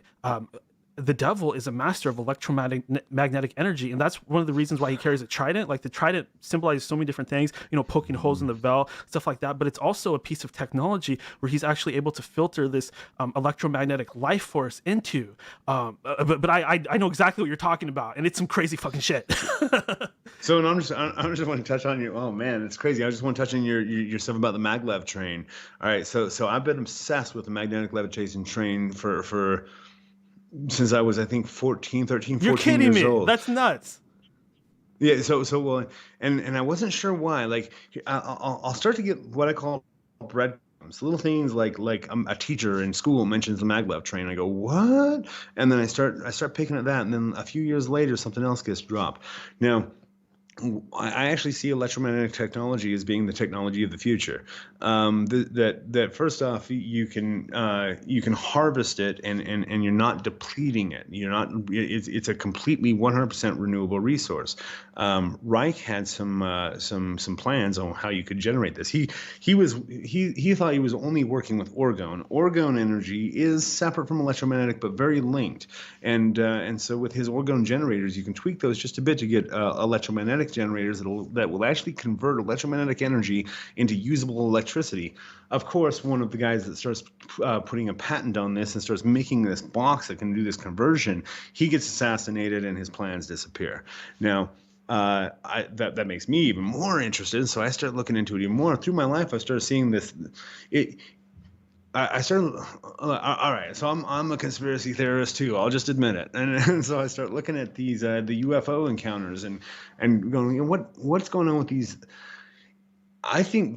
the devil is a master of electromagnetic energy, and that's one of the reasons why he carries a trident. Like, the trident symbolizes so many different things, poking holes in the veil, stuff like that, but it's also a piece of technology where he's actually able to filter this electromagnetic life force into but I know exactly what you're talking about, and it's some crazy fucking shit.
So, and I'm just want to touch on you. Oh man, it's crazy. I just want to touch on your stuff about the maglev train. All right, so I've been obsessed with the magnetic levitation train for since I was, I think, 13, 14
You're kidding
years
me.
old.
That's nuts.
Yeah. So well, and I wasn't sure why. Like, I'll start to get what I call breadcrumbs, little things like a teacher in school mentions the maglev train. I go, what? And then I start picking at that, and then a few years later, something else gets dropped. Now, I actually see electromagnetic technology as being the technology of the future. That first off, you can harvest it, and you're not depleting it. It's a completely 100% renewable resource. Reich had some plans on how you could generate this. He thought he was only working with orgone. Orgone energy is separate from electromagnetic, but very linked. And so with his orgone generators, you can tweak those just a bit to get electromagnetic generators that will actually convert electromagnetic energy into usable electricity. Of course, one of the guys that starts putting a patent on this and starts making this box that can do this conversion, he gets assassinated and his plans disappear. Now, that makes me even more interested, so I start looking into it even more. Through my life, I started seeing this. I started. All right, so I'm a conspiracy theorist too. I'll just admit it. And so I start looking at these the UFO encounters and going, what's going on with these? I think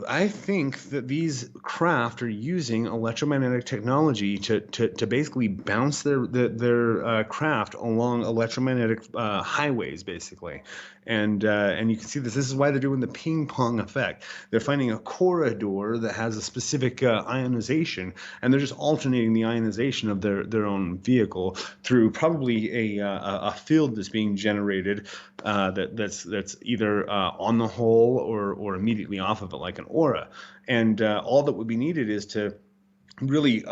that these craft are using electromagnetic technology to basically bounce their craft along electromagnetic highways, basically. And you can see this. This is why they're doing the ping pong effect. They're finding a corridor that has a specific ionization, and they're just alternating the ionization of their own vehicle through probably a field that's being generated that's either on the hull or immediately off of it, like an aura. And all that would be needed is to really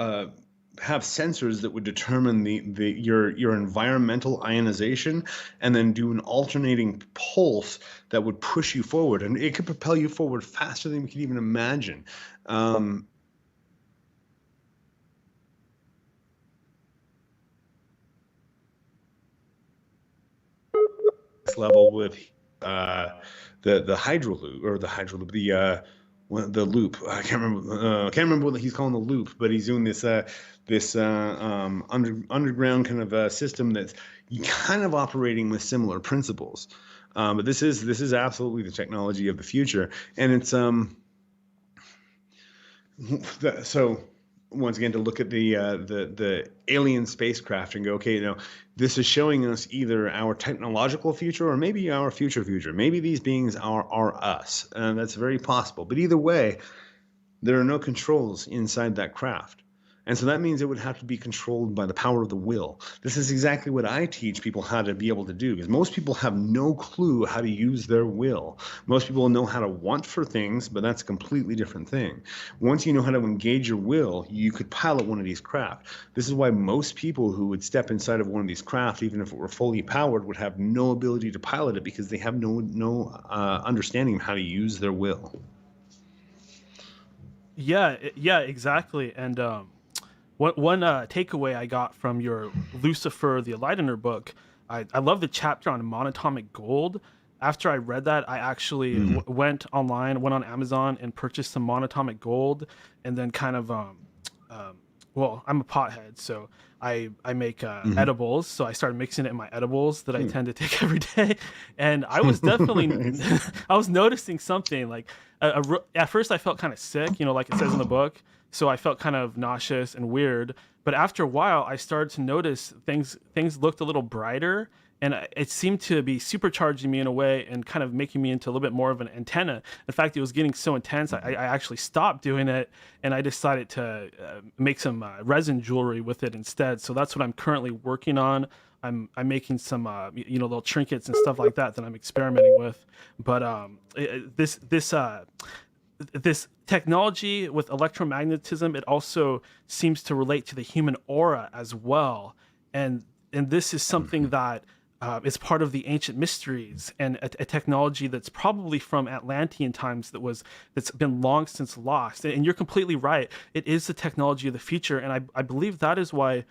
have sensors that would determine your environmental ionization, and then do an alternating pulse that would push you forward, and it could propel you forward faster than we could even imagine. Level with the hydro loop, or the hydro loop, the loop. I can't remember what he's calling the loop, but he's doing this underground kind of system that's kind of operating with similar principles. But this is absolutely the technology of the future, and it's so once again, to look at the alien spacecraft and go, okay, this is showing us either our technological future or maybe our future. Maybe these beings are us, and that's very possible. But either way, there are no controls inside that craft. And so that means it would have to be controlled by the power of the will. This is exactly what I teach people how to be able to do, because most people have no clue how to use their will. Most people know how to want for things, but that's a completely different thing. Once you know how to engage your will, you could pilot one of these craft. This is why most people who would step inside of one of these craft, even if it were fully powered, would have no ability to pilot it, because they have no understanding of how to use their will.
Yeah, exactly. And one takeaway I got from your Lucifer the Enlightener book, I love the chapter on monatomic gold. After I read that, I actually went on Amazon and purchased some monatomic gold, and then kind of well, I'm a pothead, so I make edibles. So I started mixing it in my edibles that I tend to take every day, and I was definitely I was noticing something like at first I felt kind of sick, like it says in the book. So I felt kind of nauseous and weird. But after a while, I started to notice things looked a little brighter, and it seemed to be supercharging me in a way and kind of making me into a little bit more of an antenna. In fact, it was getting so intense, I actually stopped doing it, and I decided to make some resin jewelry with it instead. So that's what I'm currently working on. I'm making some little trinkets and stuff like that I'm experimenting with. But this technology with electromagnetism, it also seems to relate to the human aura as well, and this is something that is part of the ancient mysteries, and a technology that's probably from Atlantean times that's been long since lost. And you're completely right; it is the technology of the future, and I believe that is why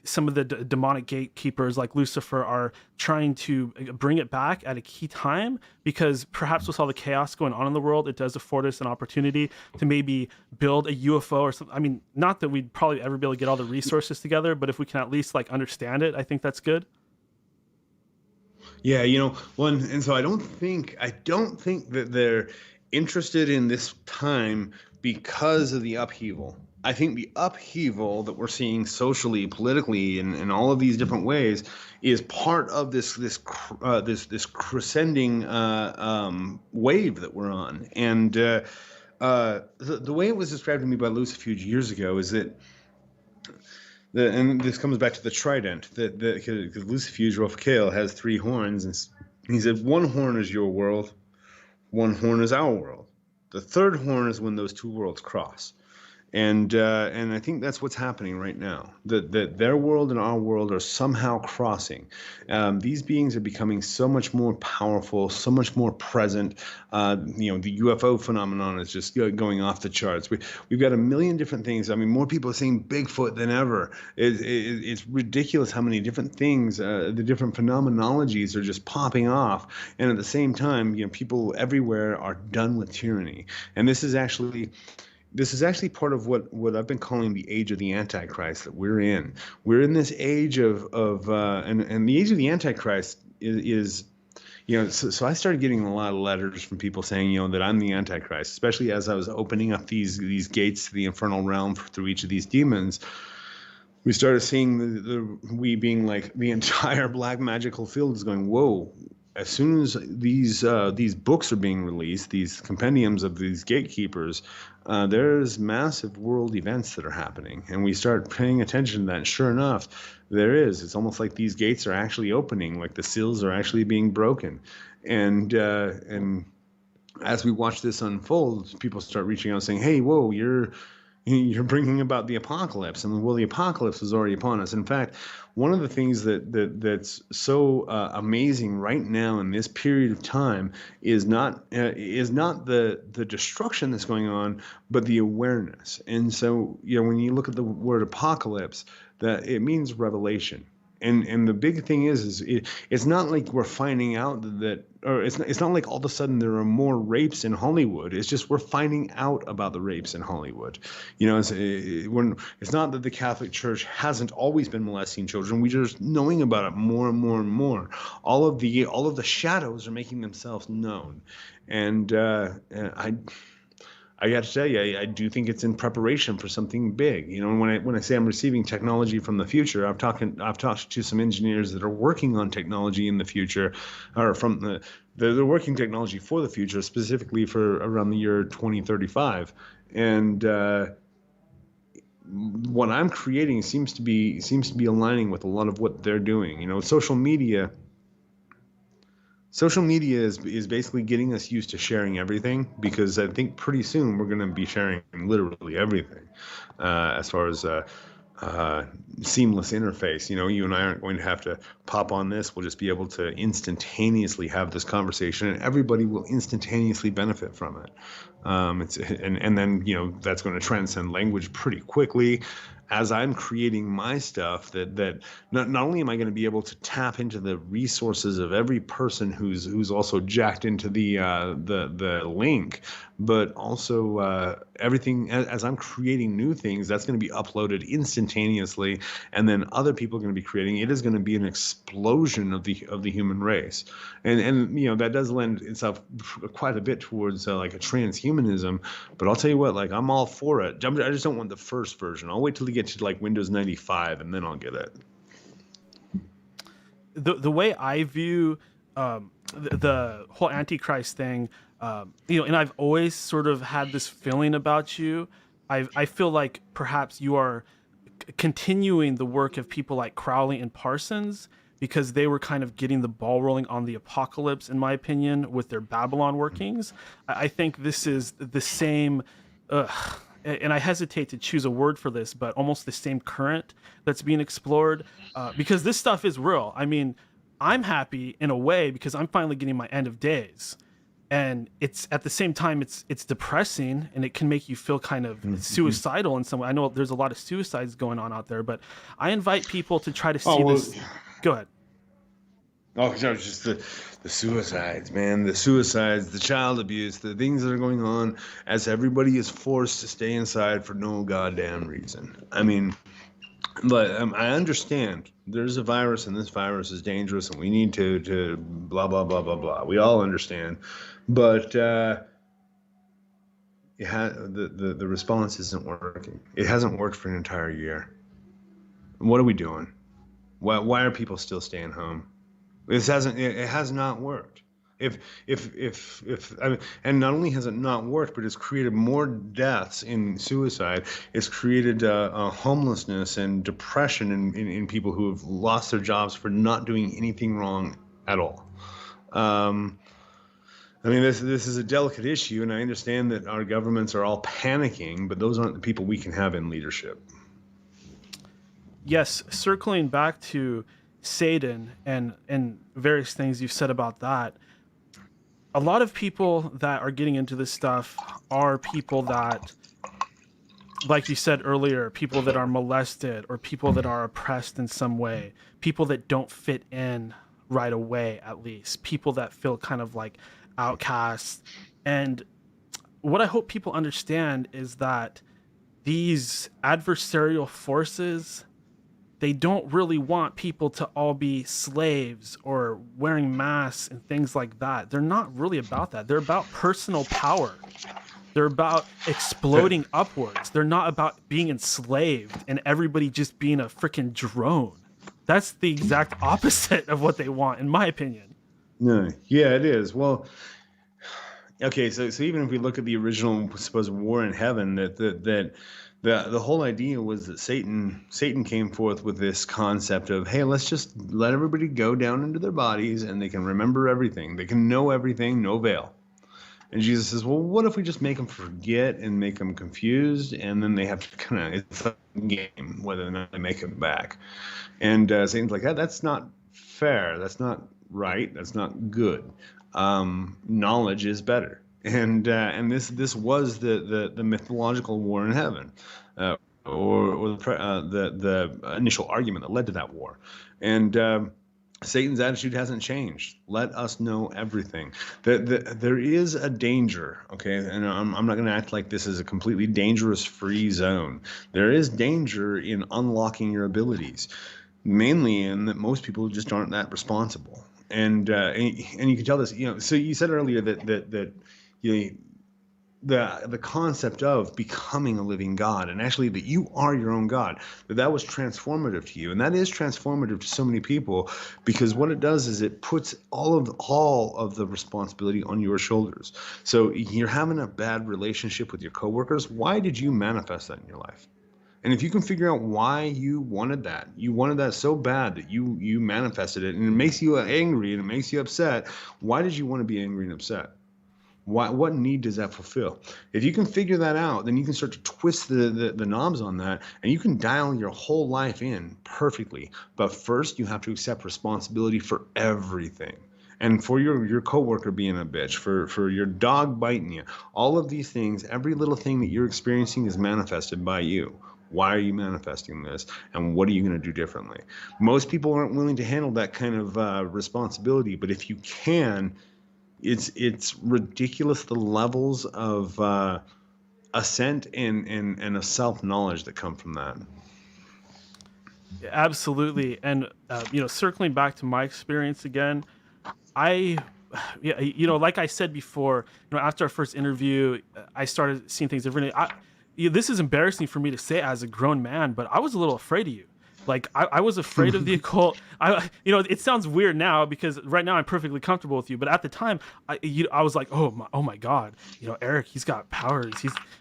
some of the demonic gatekeepers like Lucifer are trying to bring it back at a key time, because perhaps with all the chaos going on in the world, it does afford us an opportunity to maybe build a UFO or something. I mean, not that we'd probably ever be able to get all the resources together, but if we can at least understand it, I think that's good.
Yeah, and so I don't think that they're interested in this time because of the upheaval. I think the upheaval that we're seeing socially, politically, in all of these different ways is part of this crescending wave that we're on. And the way it was described to me by Lucifer years ago is that, and this comes back to the trident, that because Lucifer Raphael has three horns, and he said one horn is your world, one horn is our world. The third horn is when those two worlds cross. And I think that's what's happening right now. That their world and our world are somehow crossing. These beings are becoming so much more powerful, so much more present. The UFO phenomenon is just going off the charts. We've got a million different things. I mean, more people are saying Bigfoot than ever. It's ridiculous how many different things, the different phenomenologies are just popping off. And at the same time, people everywhere are done with tyranny. And this is actually part of what I've been calling the age of the Antichrist that we're in. We're in this age of and the age of the Antichrist is so I started getting a lot of letters from people saying, that I'm the Antichrist, especially as I was opening up these gates to the infernal realm through each of these demons. we started seeing the we being like the entire black magical field is going, whoa. As soon as these books are being released, these compendiums of these gatekeepers, there's massive world events that are happening, and we start paying attention to that. And sure enough, there is. It's almost like these gates are actually opening, like the seals are actually being broken, and as we watch this unfold, people start reaching out saying, "Hey, whoa, you're bringing about the apocalypse," and well, the apocalypse is already upon us. In fact, one of the things that's so amazing right now in this period of time is not the destruction that's going on, but the awareness. And so, when you look at the word apocalypse, that it means revelation. And the big thing is it's not like we're finding out that, or it's not like all of a sudden there are more rapes in Hollywood. It's just we're finding out about the rapes in Hollywood. It's not that the Catholic Church hasn't always been molesting children. We're just knowing about it more and more and more. All of the shadows are making themselves known, and I got to tell you, I do think it's in preparation for something big. When I say I'm receiving technology from the future, I've talked to some engineers that are working on technology in the future, or they're working technology for the future, specifically for around the year 2035. And what I'm creating seems to be aligning with a lot of what they're doing. Social media. Social media is basically getting us used to sharing everything, because I think pretty soon we're going to be sharing literally everything, as far as seamless interface. You and I aren't going to have to pop on this. We'll just be able to instantaneously have this conversation, and everybody will instantaneously benefit from it. And then that's going to transcend language pretty quickly. As I'm creating my stuff, that not only am I going to be able to tap into the resources of every person who's also jacked into the link, but also everything as I'm creating new things, that's going to be uploaded instantaneously, and then other people are going to be creating. It is going to be an explosion of the human race, and that does lend itself quite a bit towards like a transhumanism. But I'll tell you what, like, I'm all for it. I just don't want the first version. I'll wait till we get to like Windows 95, and then I'll get it.
The way I view the whole Antichrist thing, and I've always sort of had this feeling about you. I feel like perhaps you are continuing the work of people like Crowley and Parsons, because they were kind of getting the ball rolling on the apocalypse, in my opinion, with their Babylon workings. I think this is the same, and I hesitate to choose a word for this, but almost the same current that's being explored, because this stuff is real. I mean, I'm happy in a way because I'm finally getting my end of days. And it's at the same time, it's depressing, and it can make you feel kind of suicidal in some way. I know there's a lot of suicides going on out there, but I invite people to try to see this. Go ahead.
Oh, no, just the suicides, man. The suicides, the child abuse, the things that are going on as everybody is forced to stay inside for no goddamn reason. I mean, but I understand there's a virus, and this virus is dangerous, and we need to blah, blah, blah, blah, blah. We all understand. But the response isn't working. It hasn't worked for an entire year. What are we doing? Why are people still staying home? It has not worked. And not only has it not worked, but it's created more deaths in suicide. It's created homelessness and depression in people who have lost their jobs for not doing anything wrong at all. I mean, this is a delicate issue, and I understand that our governments are all panicking, but those aren't the people we can have in leadership.
Yes, circling back to Satan and various things you've said about that, a lot of people that are getting into this stuff are people that, like you said earlier, people that are molested or people that are oppressed in some way, people that don't fit in right away, at least, people that feel kind of like outcasts. And what I hope people understand is that these adversarial forces, they don't really want people to all be slaves or wearing masks and things like that. They're not really about that. They're about personal power. They're about exploding upwards. They're not about being enslaved and everybody just being a freaking drone. That's the exact opposite of what they want, in my opinion.
No, yeah, it is. Well, okay, so even if we look at the original supposed war in heaven, the whole idea was that Satan came forth with this concept of, hey, let's just let everybody go down into their bodies and they can remember everything, they can know everything, no veil. And Jesus says, well, what if we just make them forget and make them confused, and then they have to kind of, it's a game whether or not they make it back. And Satan's like, that's not fair. That's not right. That's not good. Knowledge is better. And this was the mythological war in heaven, or the initial argument that led to that war. And Satan's attitude hasn't changed. Let us know everything. There is a danger, okay? And I'm not going to act like this is a completely dangerous free zone. There is danger in unlocking your abilities, mainly in that most people just aren't that responsible. And you can tell this, so you said earlier that the concept of becoming a living God, and actually that you are your own God, that was transformative to you. And that is transformative to so many people, because what it does is it puts all of the responsibility on your shoulders. So you're having a bad relationship with your coworkers. Why did you manifest that in your life? And if you can figure out why you wanted that so bad that you manifested it, and it makes you angry and it makes you upset, why did you want to be angry and upset? What need does that fulfill? If you can figure that out, then you can start to twist the knobs on that, and you can dial your whole life in perfectly. But first, you have to accept responsibility for everything. And for your coworker being a bitch, for your dog biting you, all of these things, every little thing that you're experiencing is manifested by you. Why are you manifesting this? And what are you going to do differently? Most people aren't willing to handle that kind of responsibility, but if you can, it's ridiculous the levels of ascent and a self-knowledge that come from that.
Absolutely. And circling back to my experience again, I yeah, like I said before, after our first interview, I started seeing things differently. This is embarrassing for me to say as a grown man, but I was a little afraid of you. Like I was afraid of the occult. It sounds weird now because right now I'm perfectly comfortable with you, but at the time, I was like, oh my God, Eric, he's got powers.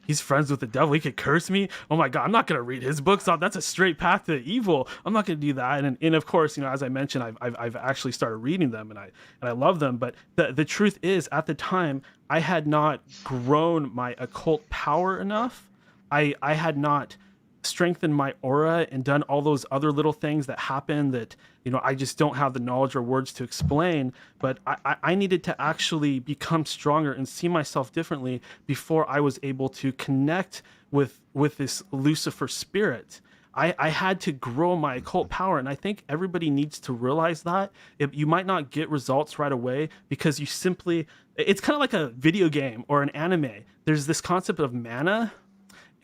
He's friends with the devil. He could curse me. Oh my God, I'm not gonna read his books. That's a straight path to evil. I'm not gonna do that. And of course, as I mentioned, I've actually started reading them, and I love them. But the truth is, at the time, I had not grown my occult power enough. I had not strengthened my aura and done all those other little things that happen that I just don't have the knowledge or words to explain. But I needed to actually become stronger and see myself differently before I was able to connect with this Lucifer spirit. I had to grow my occult power, and I think everybody needs to realize that. If you might not get results right away because it's kind of like a video game or an anime. There's this concept of mana.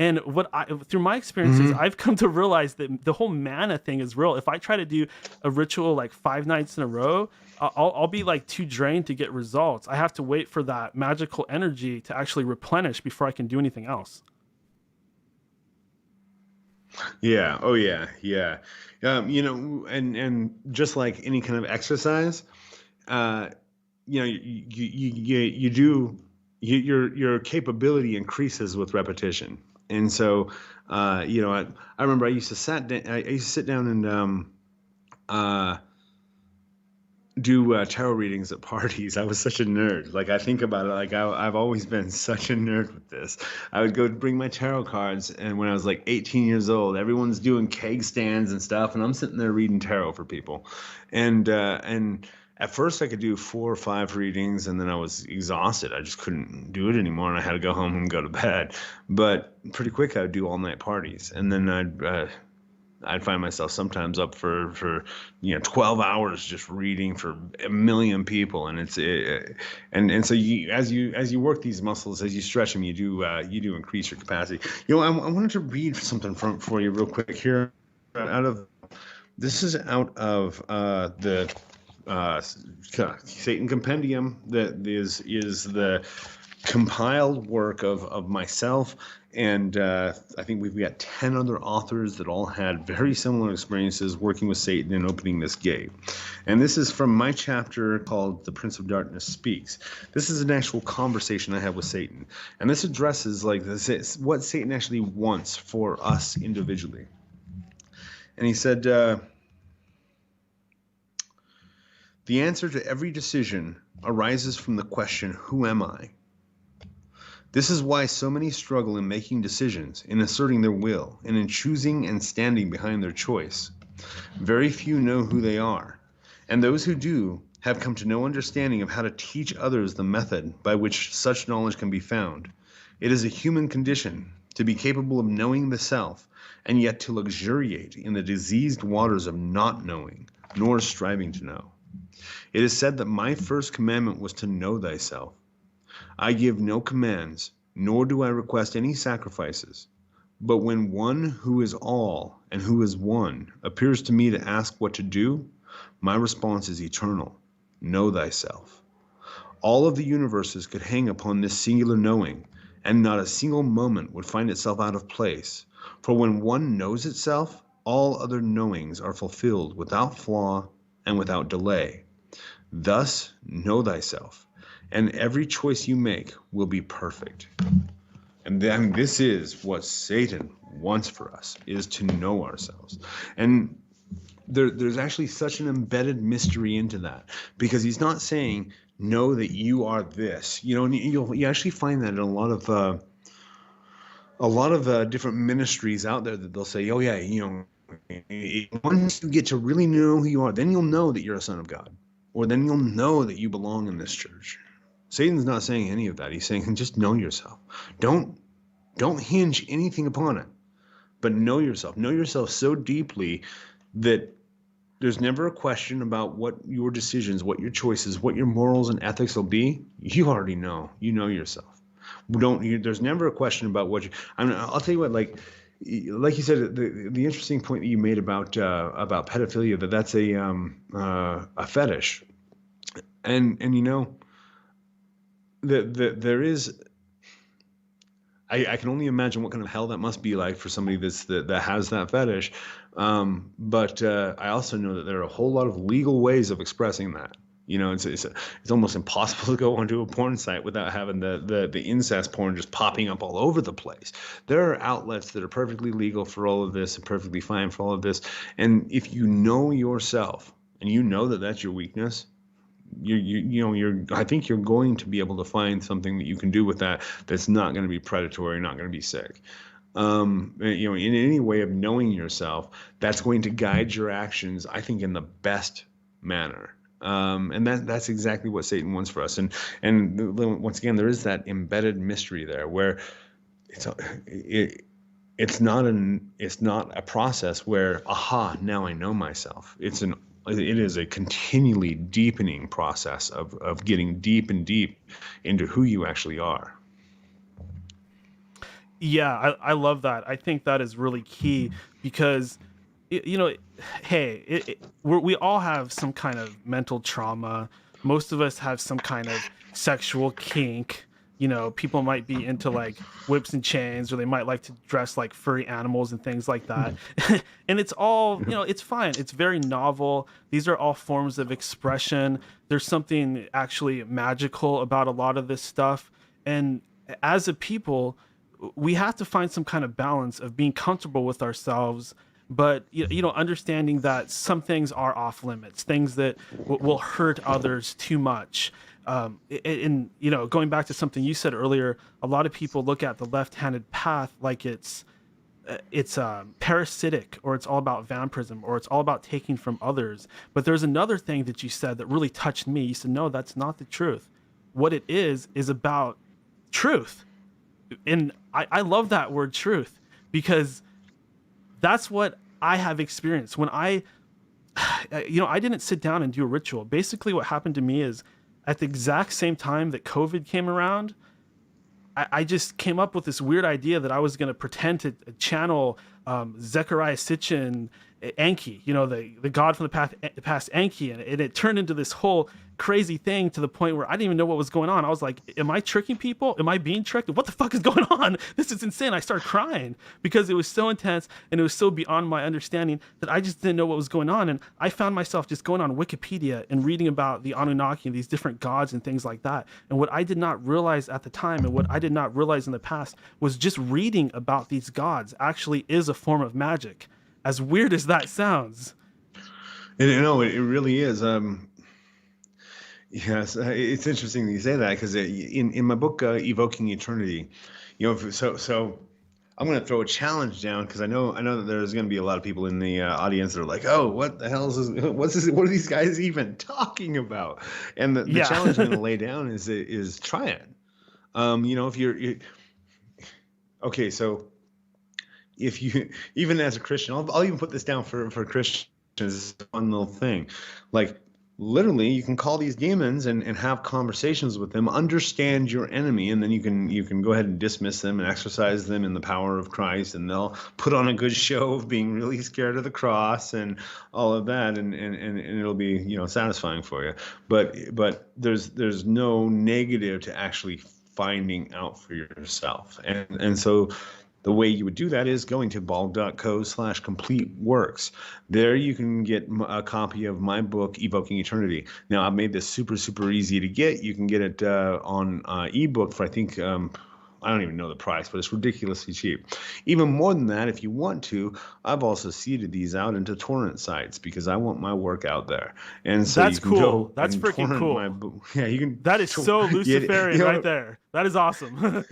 And through my experiences, I've come to realize that the whole mana thing is real. If I try to do a ritual like 5 nights in a row, I'll be like too drained to get results. I have to wait for that magical energy to actually replenish before I can do anything else.
Yeah. Oh yeah. Yeah. And just like any kind of exercise, your capability increases with repetition. And so, I remember I used to sit down and do tarot readings at parties. I was such a nerd. Like I think about it, like I've always been such a nerd with this. I would go bring my tarot cards, and when I was like 18 years old, everyone's doing keg stands and stuff, and I'm sitting there reading tarot for people. And at first I could do 4 or 5 readings, and then I was exhausted. I just couldn't do it anymore, and I had to go home and go to bed. But pretty quick, I would do all-night parties, and then I'd find myself sometimes up for 12 hours just reading for a million people, and so as you work these muscles, as you stretch them, you do increase your capacity. I wanted to read something for you real quick here. This is out of the Satan Compendium. That is the compiled work of myself and I think we've got 10 other authors that all had very similar experiences working with Satan and opening this gate. And this is from my chapter called The Prince of Darkness Speaks. This is an actual conversation I have with Satan. And this addresses like this, what Satan actually wants for us individually. And he said, the answer to every decision arises from the question, who am I? This is why so many struggle in making decisions, in asserting their will, and in choosing and standing behind their choice. Very few know who they are, and those who do have come to no understanding of how to teach others the method by which such knowledge can be found. It is a human condition to be capable of knowing the self, and yet to luxuriate in the diseased waters of not knowing, nor striving to know. It is said that my first commandment was to know thyself. I give no commands, nor do I request any sacrifices. But when one who is all and who is one appears to me to ask what to do, my response is eternal. Know thyself. All of the universes could hang upon this singular knowing, and not a single moment would find itself out of place. For when one knows itself, all other knowings are fulfilled without flaw and without delay. Thus, know thyself, and every choice you make will be perfect. And then this is what Satan wants for us, is to know ourselves. And there's actually such an embedded mystery into that, because he's not saying, know that you are this. You know, and you actually find that in a lot of different ministries out there, that they'll say, oh yeah, you know, once you get to really know who you are, then you'll know that you're a son of God, or then you'll know that you belong in this church. Satan's not saying any of that. He's saying, just know yourself. Don't hinge anything upon it, but know yourself. Know yourself so deeply that there's never a question about what your decisions, what your choices, what your morals and ethics will be. You already know. You know yourself. There's never a question about what you. I'll tell you what. Like you said, the interesting point that you made about pedophilia, that's a fetish, and you know. There is, I can only imagine what kind of hell that must be like for somebody that has that fetish. But I also know that there are a whole lot of legal ways of expressing that. You know, it's almost impossible to go onto a porn site without having the incest porn just popping up all over the place. There are outlets that are perfectly legal for all of this and perfectly fine for all of this. And if you know yourself and you know that that's your weakness, I think you're going to be able to find something that you can do with that that's not going to be predatory, not going to be sick. In any way of knowing yourself, that's going to guide your actions, I think, in the best manner. And that's exactly what Satan wants for us. And once again, there is that embedded mystery there where it's not a process where, aha, now I know myself. It is a continually deepening process of getting deep and deep into who you actually are.
Yeah, I love that. I think that is really key because, hey, we all have some kind of mental trauma. Most of us have some kind of sexual kink. You know, people might be into like whips and chains, or they might like to dress like furry animals and things like that. And it's all, it's fine. It's very novel. These are all forms of expression. There's something actually magical about a lot of this stuff. And as a people, we have to find some kind of balance of being comfortable with ourselves, but understanding that some things are off limits, things that will hurt others too much. Going back to something you said earlier, a lot of people look at the left-handed path like it's parasitic, or it's all about vampirism, or it's all about taking from others. But there's another thing that you said that really touched me. You said, no, that's not the truth. What it is about truth. And I love that word truth, because that's what I have experienced when I didn't sit down and do a ritual. Basically what happened to me is, at the exact same time that COVID came around, I just came up with this weird idea that I was going to pretend to channel Zecharia Sitchin Enki, the god from the past Enki, and it turned into this whole crazy thing to the point where I didn't even know what was going on. I was like, am I tricking people? Am I being tricked? What the fuck is going on? This is insane. I started crying because it was so intense and it was so beyond my understanding that I just didn't know what was going on. And I found myself just going on Wikipedia and reading about the Anunnaki and these different gods and things like that. And what I did not realize at the time and what I did not realize in the past was just reading about these gods actually is a form of magic. As weird as that sounds.
And, it really is. Yes, it's interesting that you say that because in my book, Evoking Eternity, so I'm going to throw a challenge down because I know that there's going to be a lot of people in the audience that are like, oh, what the hell is this? What's this? What are these guys even talking about? And the challenge I'm going to lay down is try it. If you're okay, so if you, even as a Christian, I'll even put this down for Christians, it's a fun little thing. Like, literally, you can call these demons and have conversations with them, understand your enemy, and then you can go ahead and dismiss them and exercise them in the power of Christ, and they'll put on a good show of being really scared of the cross and all of that, and it'll be satisfying for you. But there's no negative to actually finding out for yourself, and so the way you would do that is going to bald.co/complete works. There you can get a copy of my book, Evoking Eternity. Now, I've made this super, super easy to get. You can get it on ebook for, I think, I don't even know the price, but it's ridiculously cheap. Even more than that, if you want to, I've also seeded these out into torrent sites because I want my work out there. And so
that's
you can
cool.
go
That's
and
freaking
torrent
cool.
my book. Yeah, you can.
That is so Luciferian right there. That is awesome.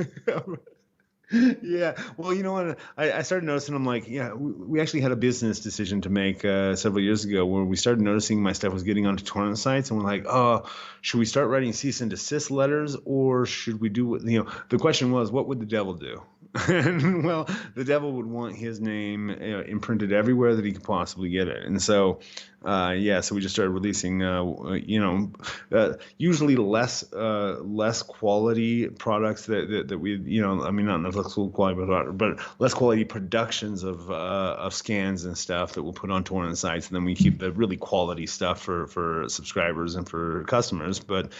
Yeah. Well, you know what? I started noticing, I'm like, yeah, we actually had a business decision to make several years ago where we started noticing my stuff was getting onto torrent sites. And we're like, oh, should we start writing cease and desist letters, or should we do what, the question was, what would the devil do? And well, the devil would want his name imprinted everywhere that he could possibly get it. And so, so we just started releasing, usually less quality products that we, I mean, not less quality, but less quality productions of scans and stuff that we'll put on torrent sites, and then we keep the really quality stuff for subscribers and for customers. But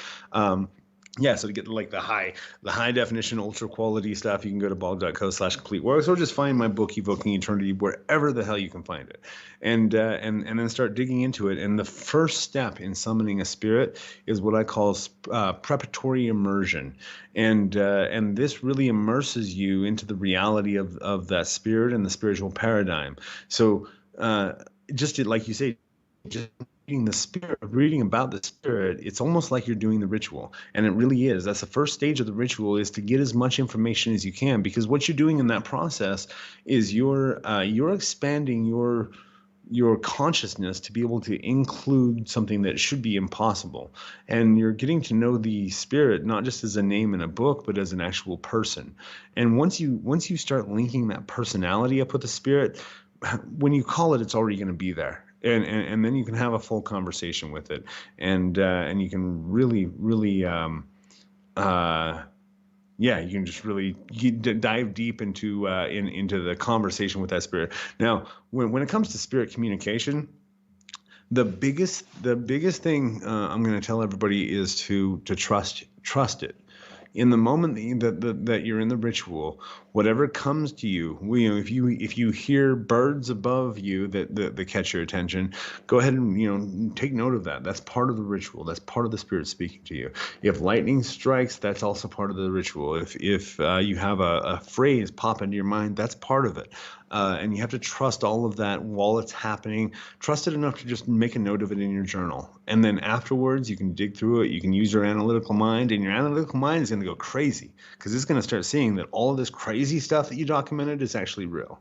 so to get like the high definition, ultra quality stuff, you can go to bald.co/complete works, or just find my book Evoking Eternity wherever the hell you can find it, and then start digging into it. And the first step in summoning a spirit is what I call preparatory immersion, and this really immerses you into the reality of that spirit and the spiritual paradigm. So like you say, just reading about the spirit, it's almost like you're doing the ritual, and it really is. That's the first stage of the ritual, is to get as much information as you can, because what you're doing in that process is you're expanding your consciousness to be able to include something that should be impossible, and you're getting to know the spirit not just as a name in a book, but as an actual person. And once you start linking that personality up with the spirit, when you call it, it's already going to be there. And then you can have a full conversation with it, and you can really you can just really dive deep into the conversation with that spirit. Now, when it comes to spirit communication, the biggest thing I'm going to tell everybody is to trust it. In the moment that you're in the ritual, whatever comes to you, if you hear birds above you that catch your attention, go ahead and take note of that. That's part of the ritual. That's part of the spirit speaking to you. If lightning strikes, that's also part of the ritual. If you have a phrase pop into your mind, that's part of it. And you have to trust all of that while it's happening. Trust it enough to just make a note of it in your journal. And then afterwards, you can dig through it. You can use your analytical mind, and your analytical mind is going to go crazy because it's going to start seeing that all of this crazy stuff that you documented is actually real.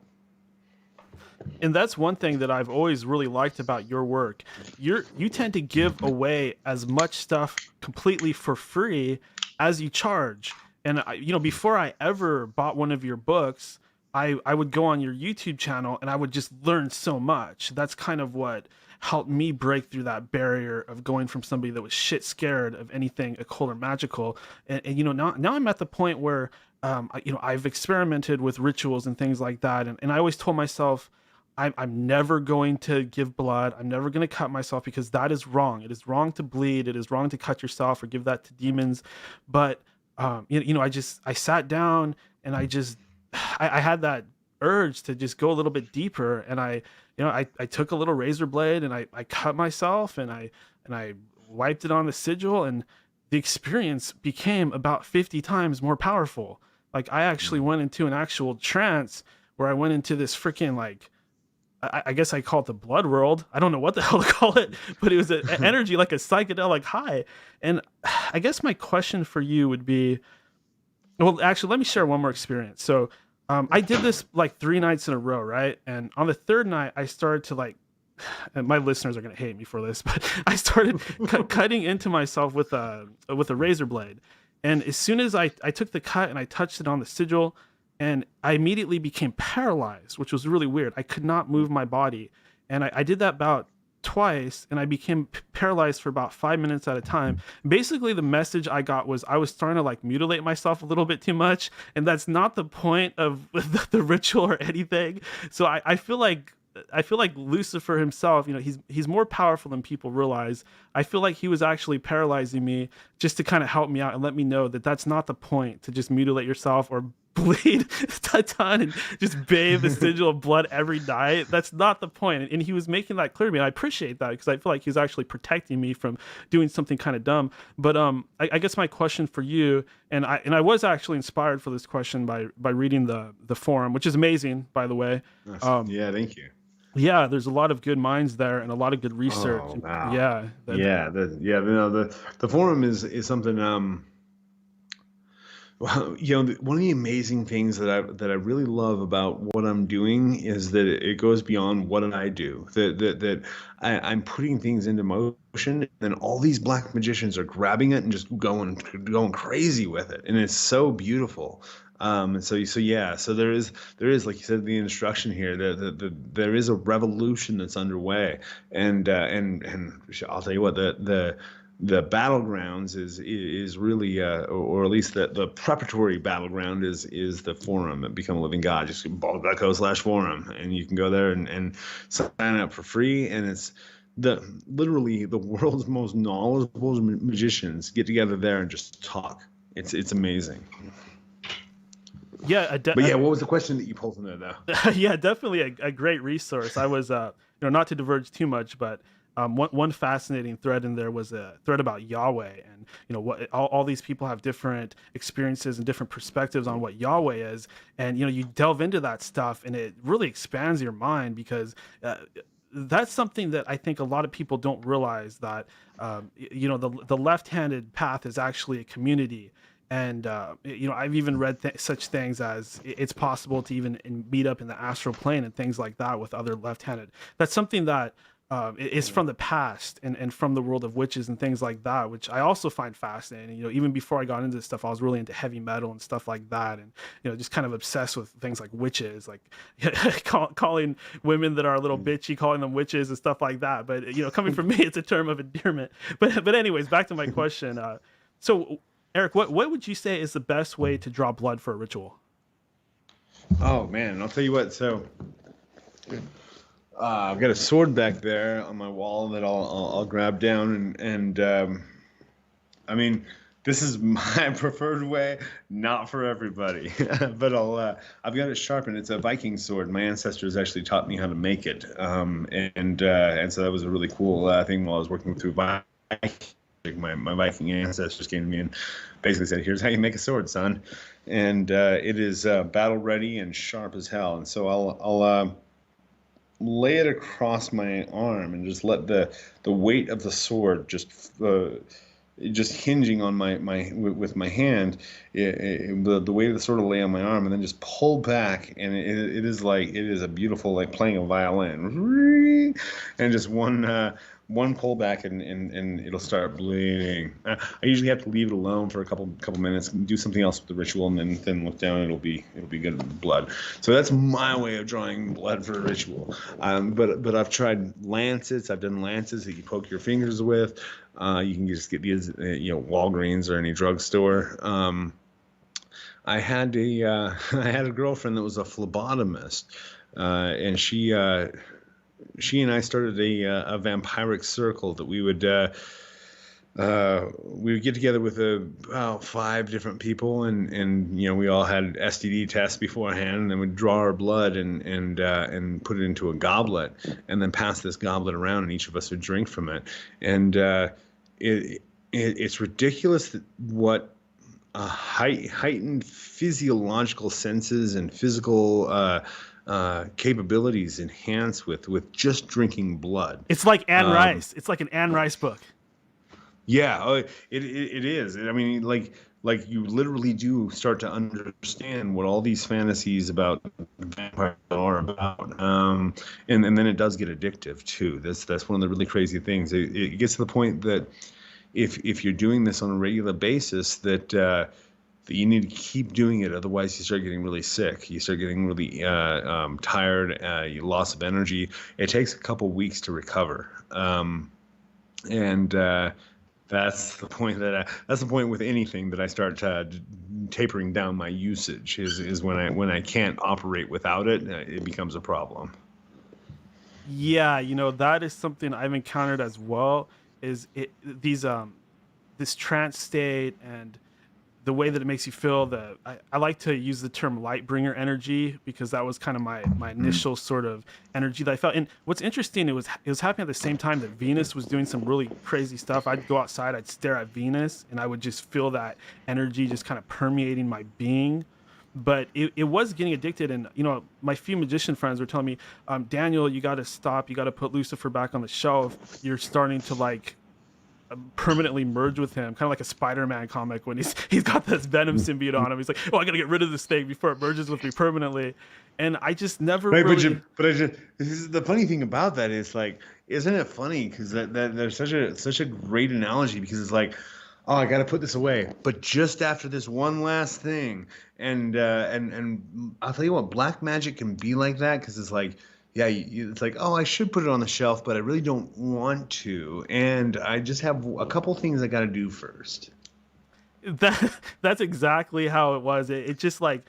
And that's one thing that I've always really liked about your work. You tend to give away as much stuff completely for free as you charge. And before I ever bought one of your books, I would go on your YouTube channel and I would just learn so much. That's kind of what helped me break through that barrier of going from somebody that was shit scared of anything occult or magical. And now I'm at the point where, I've experimented with rituals and things like that. And I always told myself, I'm never going to give blood. I'm never going to cut myself because that is wrong. It is wrong to bleed. It is wrong to cut yourself or give that to demons. But I sat down and I had that urge to just go a little bit deeper, and I took a little razor blade and I cut myself, and I wiped it on the sigil, and the experience became about 50 times more powerful. Like I actually went into an actual trance where I went into this freaking like I guess I call it the blood world. I don't know what the hell to call it, but it was an energy like a psychedelic high. And I guess my question for you would be, well, actually, let me share one more experience. So I did this like 3 nights in a row, right? And on the third night, I started to like, and my listeners are gonna hate me for this, but I started cutting into myself with a razor blade. And as soon as I took the cut and I touched it on the sigil, and I immediately became paralyzed, which was really weird. I could not move my body, and I did that about twice, and I became paralyzed for about 5 minutes at a time. Basically, the message I got was I was starting to like mutilate myself a little bit too much, and that's not the point of the ritual or anything. So I feel like Lucifer himself, he's more powerful than people realize. I feel like he was actually paralyzing me just to kind of help me out and let me know that that's not the point, to just mutilate yourself or bleed a ton and just bathe the sigil of blood every night. That's not the point. And he was making that clear to me. And I appreciate that because I feel like he's actually protecting me from doing something kind of dumb. But I guess my question for you, and I was actually inspired for this question by reading the forum, which is amazing, by the way.
Yeah, thank you.
Yeah, there's a lot of good minds there and a lot of good research.
Oh wow.
Yeah.
The forum is something. Well, one of the amazing things that I really love about what I'm doing is that it goes beyond what I do. I'm putting things into motion, and then all these black magicians are grabbing it and just going crazy with it, and it's so beautiful. So there is like you said, the instruction here. There is a revolution that's underway, and I'll tell you what, the battlegrounds is really or at least the preparatory battleground is the forum at Become a Living God. Just ball.co/forum, and you can go there and sign up for free, and it's literally the world's most knowledgeable magicians get together there and just talk. It's amazing.
Yeah,
but yeah, what was the question that you pulled from there, though?
Yeah, definitely a great resource. I was, not to diverge too much, but one fascinating thread in there was a thread about Yahweh, and what all these people have different experiences and different perspectives on what Yahweh is, and you delve into that stuff, and it really expands your mind because that's something that I think a lot of people don't realize, that the left-handed path is actually a community. And I've even read such things as it's possible to even meet up in the astral plane and things like that with other left-handed. That's something that is from the past and from the world of witches and things like that, which I also find fascinating. Even before I got into this stuff, I was really into heavy metal and stuff like that, and just kind of obsessed with things like witches, like calling women that are a little bitchy, calling them witches and stuff like that. But coming from me, it's a term of endearment. But anyways, back to my question. So Eric, what would you say is the best way to draw blood for a ritual?
Oh man, I'll tell you what. So I've got a sword back there on my wall that I'll grab down, and I mean, this is my preferred way, not for everybody, but I've got it sharpened. It's a Viking sword. My ancestors actually taught me how to make it, and so that was a really cool thing while I was working through Viking. My Viking ancestors came to me and basically said, "Here's how you make a sword, son," and it is battle ready and sharp as hell. And so I'll lay it across my arm and just let the weight of the sword just hinging on my with my hand, the weight of the sword will lay on my arm, and then just pull back, and it is a beautiful, like playing a violin, and just one pullback and it'll start bleeding. I usually have to leave it alone for a couple minutes, do something else with the ritual, and then look down. It'll be good with blood. So that's my way of drawing blood for a ritual. But I've tried lancets. I've done lancets that you poke your fingers with. You can just get these, Walgreens or any drugstore. I had a girlfriend that was a phlebotomist. and she and I started a vampiric circle that we would get together with about 5 different people, and we all had STD tests beforehand, and then we'd draw our blood and put it into a goblet, and then pass this goblet around, and each of us would drink from it. And it's ridiculous that what heightened physiological senses and physical capabilities enhance with just drinking blood.
It's like Anne Rice. It's like an Anne Rice book.
Yeah, it is. I mean, like you literally do start to understand what all these fantasies about vampires are about, and then it does get addictive too. That's one of the really crazy things. It gets to the point that if you're doing this on a regular basis, that you need to keep doing it. Otherwise, you start getting really sick. You start getting really tired. You loss of energy. It takes a couple weeks to recover, and that's the point that's the point with anything that I start tapering down my usage is when I can't operate without it. It becomes a problem.
Yeah, that is something I've encountered as well. Is this trance state and the way that it makes you feel. I like to use the term light bringer energy, because that was kind of my initial sort of energy that I felt. And what's interesting, it was happening at the same time that Venus was doing some really crazy stuff. I'd go outside, I'd stare at Venus, and I would just feel that energy just kind of permeating my being. But it was getting addicted. And my few magician friends were telling me, Daniel, you got to stop, you got to put Lucifer back on the shelf. You're starting to like permanently merge with him, kind of like a Spider-Man comic when he's got this Venom symbiote on him. He's like, oh, I gotta get rid of this thing before it merges with me permanently. And I just never really.
This is the funny thing about that is, like, isn't it funny? Because that there's such a great analogy, because it's like, oh, I got to put this away, but just after this one last thing, and I'll tell you what, black magic can be like that, because it's like, yeah, it's like, oh, I should put it on the shelf, but I really don't want to, and I just have a couple things I got to do first.
That's exactly how it was. It just like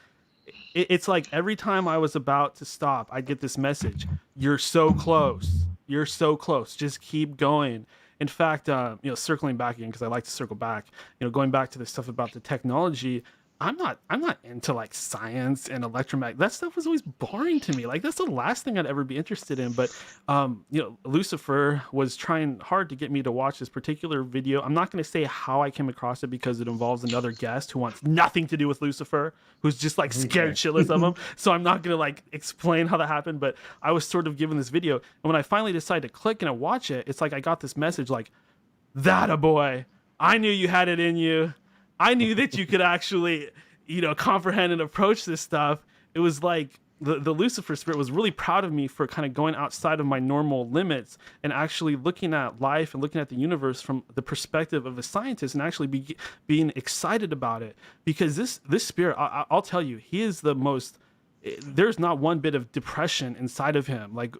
it's like every time I was about to stop, I'd get this message: "You're so close. You're so close. Just keep going." In fact, circling back again, because I like to circle back. Going back to the stuff about the technology. I'm not into like science and electromagnetic. That stuff was always boring to me. Like, that's the last thing I'd ever be interested in. But Lucifer was trying hard to get me to watch this particular video. I'm not going to say how I came across it, because it involves another guest who wants nothing to do with Lucifer, who's just like scared shitless of him. So I'm not going to like explain how that happened. But I was sort of given this video, and when I finally decided to click and I watch it, it's like I got this message like, "That a boy, I knew you had it in you. I knew that you could actually, comprehend and approach this stuff." It was like the Lucifer spirit was really proud of me for kind of going outside of my normal limits and actually looking at life and looking at the universe from the perspective of a scientist, and actually being excited about it. Because this spirit, I'll tell you, he is the most. There's not one bit of depression inside of him. Like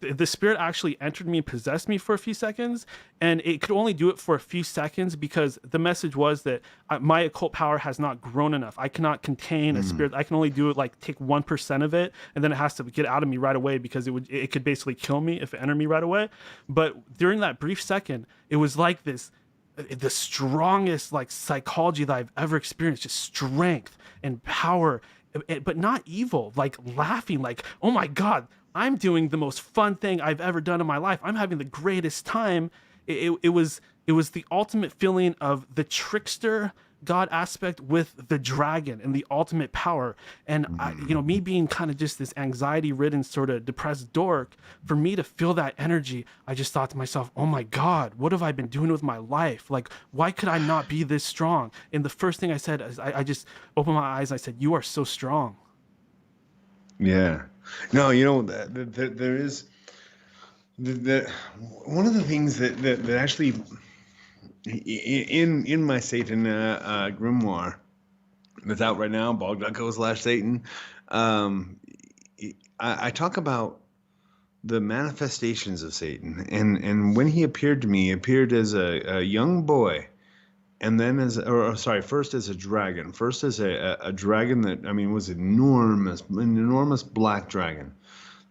the spirit actually entered me and possessed me for a few seconds, and it could only do it for a few seconds, because the message was that my occult power has not grown enough. I cannot contain a spirit. I can only do it, like, take 1% of it, and then it has to get out of me right away, because it could basically kill me if it entered me right away. But during that brief second, it was like the strongest like psychology that I've ever experienced, just strength and power, but not evil, like laughing, like, oh my God, I'm doing the most fun thing I've ever done in my life. I'm having the greatest time. It was the ultimate feeling of the trickster God aspect with the dragon and the ultimate power. And me being kind of just this anxiety-ridden, sort of depressed dork, for me to feel that energy, I just thought to myself, oh my God, what have I been doing with my life? Like, why could I not be this strong? And the first thing I said is I just opened my eyes and I said, you are so strong.
Yeah. No, there is one of the things that actually in my Satan grimoire that's out right now, bog.co/Satan, I talk about the manifestations of Satan, and when he appeared to me, he appeared as a young boy and then first as a dragon. First as a dragon that, I mean, was enormous, an enormous black dragon.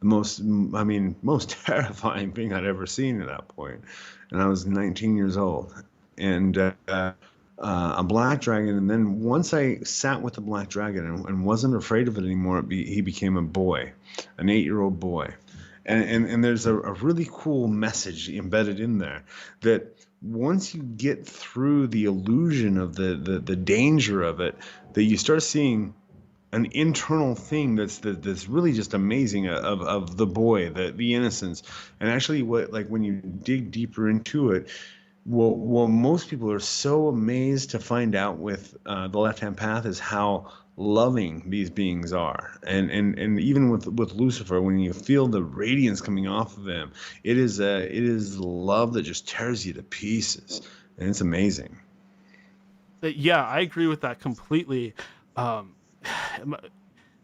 The most, I mean, most terrifying thing I'd ever seen at that point. And I was 19 years old. And a black dragon. And then once I sat with the black dragon and wasn't afraid of it anymore, he became a boy, an 8-year-old boy. And there's a really cool message embedded in there that once you get through the illusion of the danger of it, that you start seeing an internal thing that's really just amazing of the boy, the innocence. And actually what, like, when you dig deeper into it, well, most people are so amazed to find out with the left-hand path is how loving these beings are. And even with Lucifer, when you feel the radiance coming off of him, it is love that just tears you to pieces. And it's amazing.
Yeah, I agree with that completely. Um,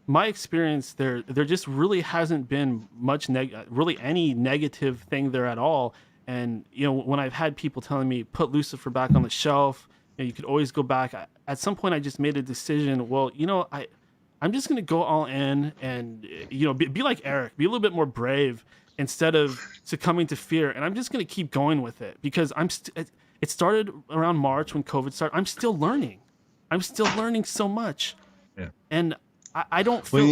my experience there just really hasn't been much really any negative thing there at all. And when I've had people telling me put Lucifer back on the shelf, you could always go back. At some point I just made a decision. Well, I'm just gonna go all in, and be like Eric, be a little bit more brave instead of succumbing to fear. And I'm just gonna keep going with it because it started around March when COVID started. I'm still learning. I'm still learning so much.
Yeah.
And I don't feel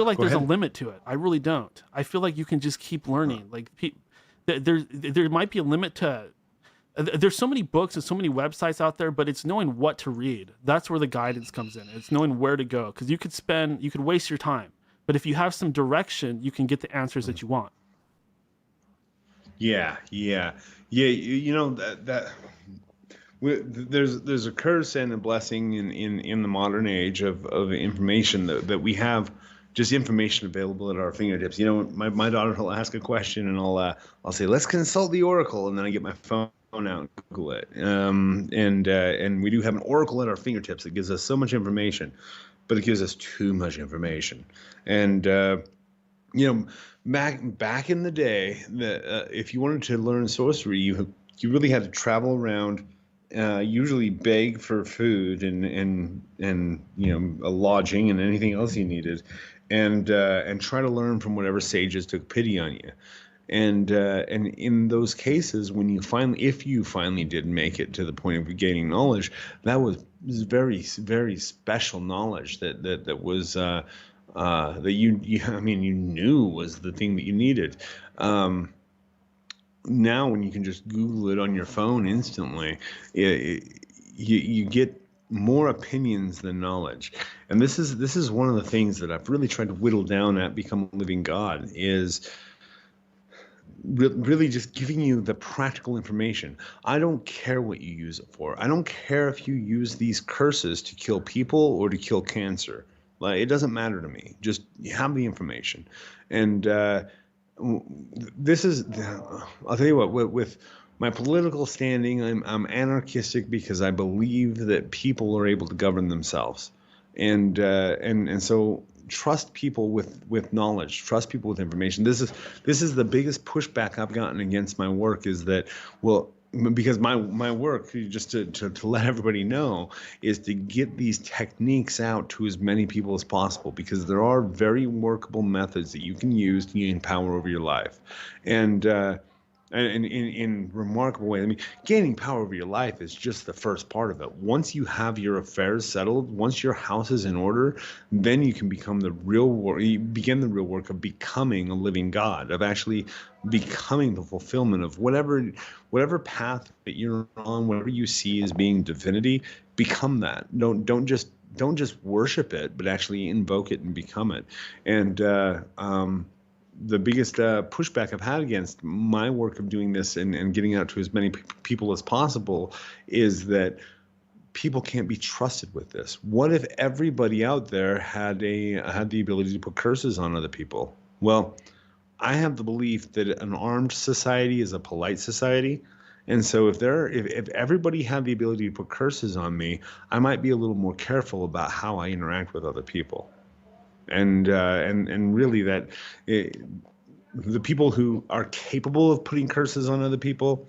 like
go
there's a
ahead.
limit to it. I really don't. I feel like you can just keep learning. Like there might be a limit to. There's so many books and so many websites out there, but it's knowing what to read. That's where the guidance comes in. It's knowing where to go, because you could waste your time, but if you have some direction, you can get the answers that you want.
Yeah, yeah, yeah. There's a curse and a blessing in the modern age of information that we have, just information available at our fingertips. My daughter will ask a question and I'll say, let's consult the oracle, and then I get my phone out and Google it. And we do have an oracle at our fingertips that gives us so much information, but it gives us too much information. And back in the day, if you wanted to learn sorcery, you really had to travel around, usually beg for food and a lodging and anything else you needed, and try to learn from whatever sages took pity on you. And in those cases, if you finally did make it to the point of gaining knowledge, that was very, very special knowledge that was that you knew was the thing that you needed. Now, when you can just Google it on your phone instantly, you get more opinions than knowledge. And this is one of the things that I've really tried to whittle down at Become a Living God, is really just giving you the practical information. I don't care what you use it for. I don't care if you use these curses to kill people or to kill cancer. Like, it doesn't matter to me. Just have the information. And this is, I'll tell you what, with my political standing, I'm anarchistic because I believe that people are able to govern themselves. And so trust people with knowledge, trust people with information. This is the biggest pushback I've gotten against my work, is that, well, because my work, just to let everybody know, is to get these techniques out to as many people as possible, because there are very workable methods that you can use to gain power over your life. And in remarkable way. I mean, gaining power over your life is just the first part of it. Once you have your affairs settled, once your house is in order, then you can become you begin the real work of becoming a living God, of actually becoming the fulfillment of whatever path that you're on, whatever you see as being divinity. Become that. Don't just worship it, but actually invoke it and become it. And the biggest pushback I've had against my work of doing this and getting out to as many people as possible is that people can't be trusted with this. What if everybody out there had the ability to put curses on other people? Well, I have the belief that an armed society is a polite society. And so if everybody had the ability to put curses on me, I might be a little more careful about how I interact with other people. And really the people who are capable of putting curses on other people,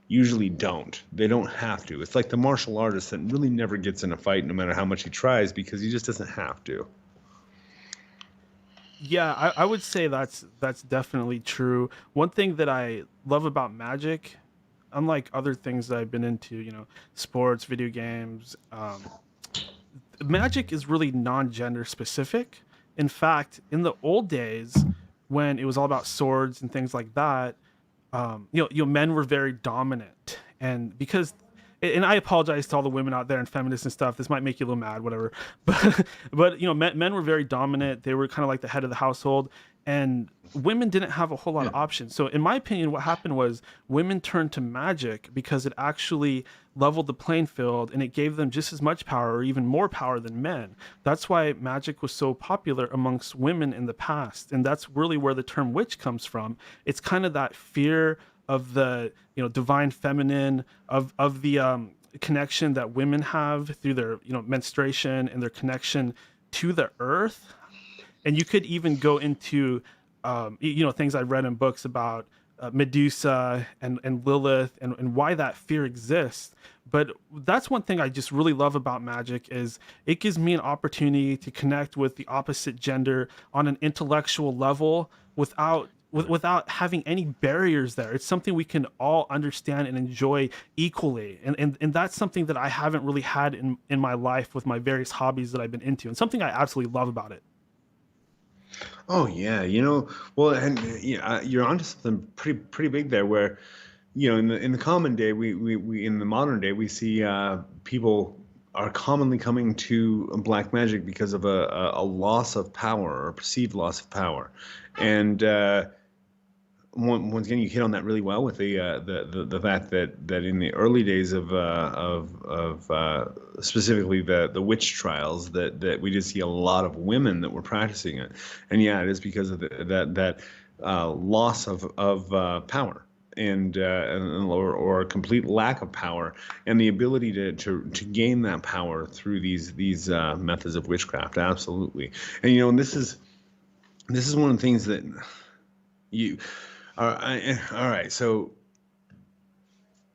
usually don't. They don't have to. It's like the martial artist that really never gets in a fight no matter how much he tries, because he just doesn't have to.
Yeah, I would say that's definitely true. One thing that I love about magic, unlike other things that I've been into, sports, video games, magic is really non-gender specific. In fact, in the old days, when it was all about swords and things like that, men were very dominant, and because, and I apologize to all the women out there and feminists and stuff. This might make you a little mad, whatever. But men were very dominant. They were kind of like the head of the household, and women didn't have a whole lot
Yeah.
of options. So, in my opinion, what happened was women turned to magic because it actually leveled the playing field and it gave them just as much power or even more power than men. That's why magic was so popular amongst women in the past, and that's really where the term witch comes from. It's kind of that fear of the divine feminine, of the connection that women have through their menstruation and their connection to the earth. And you could even go into things I read in books about Medusa and Lilith, and why that fear exists. But that's one thing I just really love about magic is it gives me an opportunity to connect with the opposite gender on an intellectual level without having any barriers there. It's something we can all understand and enjoy equally. And that's something that I haven't really had in my life with my various hobbies that I've been into, and something I absolutely love about it.
Oh yeah, well, and yeah, you're onto something pretty big there. Where, in the common day, we in the modern day, we see people are commonly coming to black magic because of a loss of power, or a perceived loss of power, and once again, you hit on that really well with the fact that in the early days of specifically the witch trials, that we did see a lot of women that were practicing it. And yeah, it is because of that loss of power, and or a complete lack of power, and the ability to gain that power through these methods of witchcraft. Absolutely. And this is one of the things that you all right, so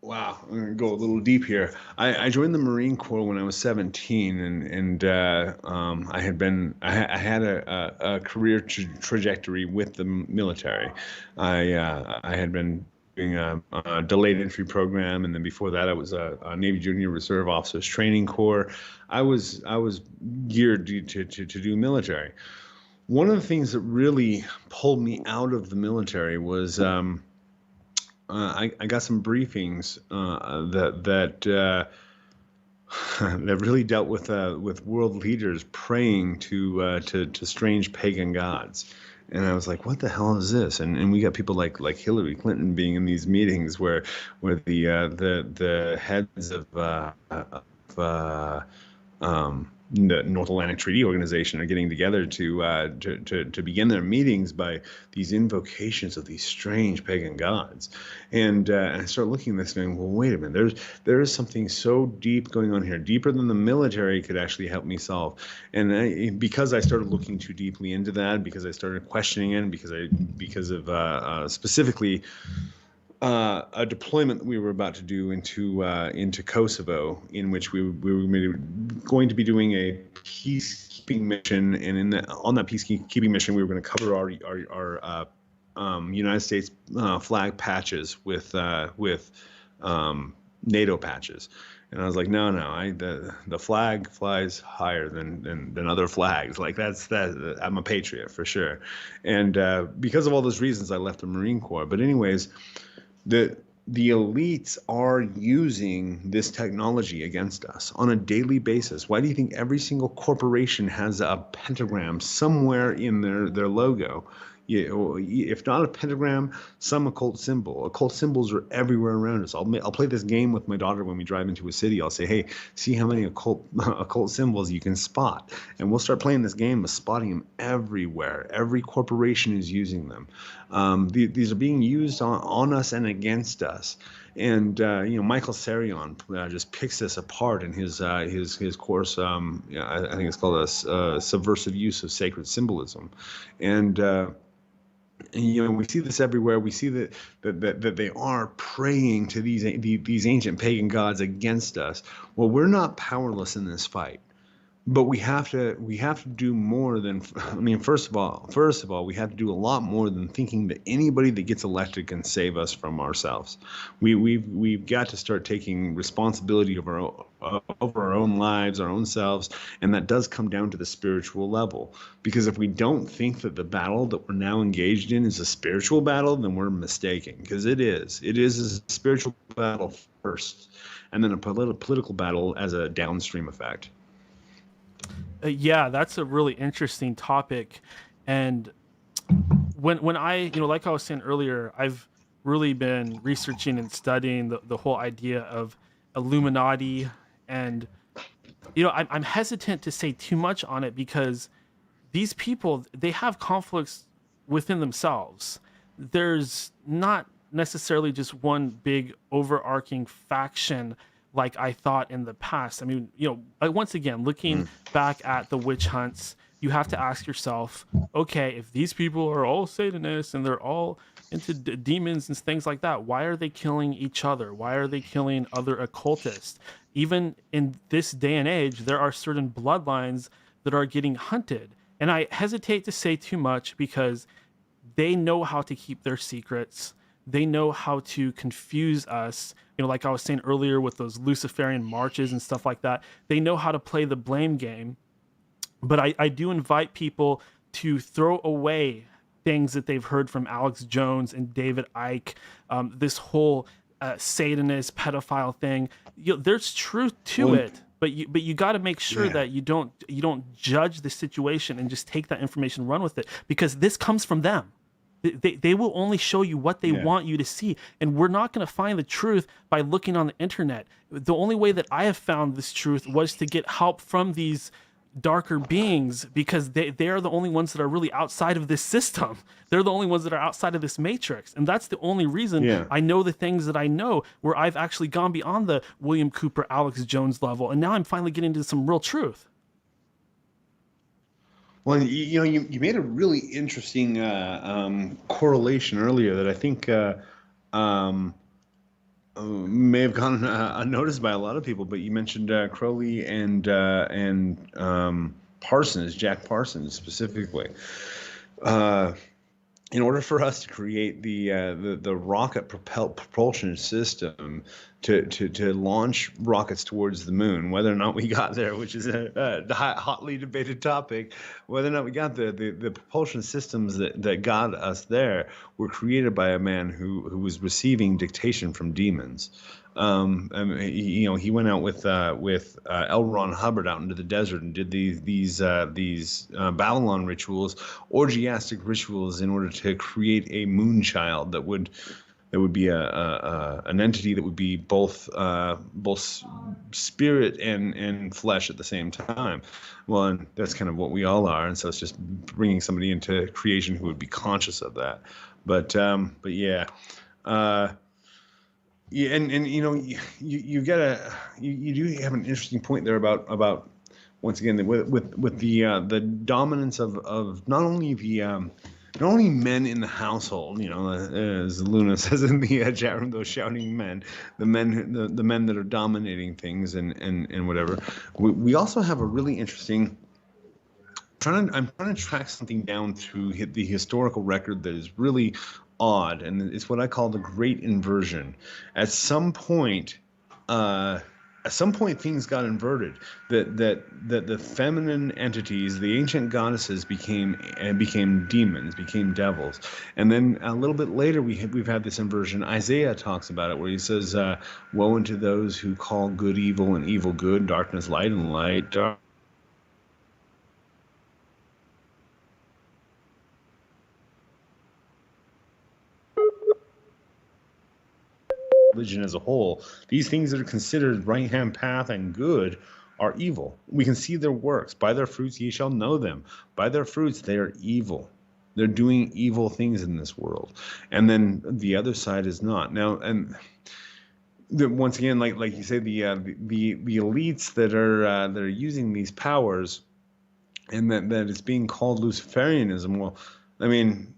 wow, I'm gonna go a little deep here. I joined the Marine Corps when I was 17, and I had a career trajectory with the military. I had been doing a delayed entry program, and then before that, I was a Navy Junior Reserve Officers Training Corps. I was geared to do military. One of the things that really pulled me out of the military was I got some briefings that that really dealt with world leaders praying to strange pagan gods. And I was like, what the hell is this? And we got people like Hillary Clinton being in these meetings where the heads of the North Atlantic Treaty Organization are getting together to begin their meetings by these invocations of these strange pagan gods. And I start looking at this going, well, wait a minute, there is something so deep going on here, deeper than the military could actually help me solve. And because I started looking too deeply into that, because I started questioning it, because of specifically a deployment that we were about to do into Kosovo, in which we were going to be doing a peacekeeping mission, and on that peacekeeping mission, we were going to cover our United States flag patches with NATO patches. And I was like, no, the flag flies higher than other flags. Like that. I'm a patriot for sure. And because of all those reasons, I left the Marine Corps. But anyways, the elites are using this technology against us on a daily basis. Why do you think every single corporation has a pentagram somewhere in their logo? If not a pentagram, some occult symbol. Occult symbols are everywhere around us. I'll play this game with my daughter when we drive into a city. I'll say, hey, see how many occult symbols you can spot. And we'll start playing this game of spotting them everywhere. Every corporation is using them. These are being used on us and against us. And Michael Sarion just picks this apart in his course. I think it's called a subversive use of sacred symbolism, and And we see this everywhere. We see that they are praying to these ancient pagan gods against us. Well, we're not powerless in this fight. But we have to do more than, I mean, first of all, we have to do a lot more than thinking that anybody that gets elected can save us from ourselves. We've got to start taking responsibility over our own lives, our own selves, and that does come down to the spiritual level. Because if we don't think that the battle that we're now engaged in is a spiritual battle, then we're mistaken. Because it is. It is a spiritual battle first, and then a political battle as a downstream effect.
Yeah, that's a really interesting topic. And when I, like I was saying earlier, I've really been researching and studying the whole idea of Illuminati. And I'm hesitant to say too much on it because these people, they have conflicts within themselves. There's not necessarily just one big overarching faction like I thought in the past. I mean, once again, looking
Mm.
back at the witch hunts, you have to ask yourself, okay, if these people are all Satanists and they're all into demons and things like that, why are they killing each other? Why are they killing other occultists? Even in this day and age, there are certain bloodlines that are getting hunted. And I hesitate to say too much because they know how to keep their secrets. They know how to confuse us. Like I was saying earlier with those Luciferian marches and stuff like that. They know how to play the blame game. But I do invite people to throw away things that they've heard from Alex Jones and David Icke, this whole Satanist pedophile thing. There's truth to
Well,
it, but you got to make sure
yeah.
that you don't judge the situation and just take that information and run with it because this comes from them. They will only show you what they
Yeah.
want you to see, and we're not going to find the truth by looking on the internet. The only way that I have found this truth was to get help from these darker beings because they are the only ones that are really outside of this system. They're the only ones that are outside of this matrix, and that's the only reason
Yeah.
I know the things that I know, where I've actually gone beyond the William Cooper, Alex Jones level, and now I'm finally getting to some real truth.
Well, you made a really interesting correlation earlier that I think um, may have gone unnoticed by a lot of people. But you mentioned Crowley and Parsons, Jack Parsons specifically. Uh, in order for us to create the rocket propulsion system to launch rockets towards the moon, whether or not we got there, which is a hotly debated topic, whether or not we got the propulsion systems that got us there were created by a man who was receiving dictation from demons. I mean, he went out with L. Ron Hubbard out into the desert and did these Babylon rituals, orgiastic rituals, in order to create a moon child that would be an entity that would be both spirit and flesh at the same time. Well, and that's kind of what we all are, and so it's just bringing somebody into creation who would be conscious of that. But yeah. Yeah, and you gotta you do have an interesting point there about once again with the dominance of not only not only men in the household, as Luna says in the chat room, those shouting men, the men that are dominating things and whatever. We also have a really interesting. I'm trying to track something down through the historical record that is really odd, and it's what I call the Great Inversion. At some point, things got inverted. That the feminine entities, the ancient goddesses, became demons, became devils, and then a little bit later we've had this inversion. Isaiah talks about it, where he says, "Woe unto those who call good evil and evil good, darkness light and light dark." Religion as a whole, these things that are considered right hand path and good are evil. We can see their works. By their fruits ye shall know them. By their fruits they are evil. They're doing evil things in this world. And then the other side is not. Now, and once again, like you say, the elites that are using these powers, and that is being called Luciferianism. Well, I mean,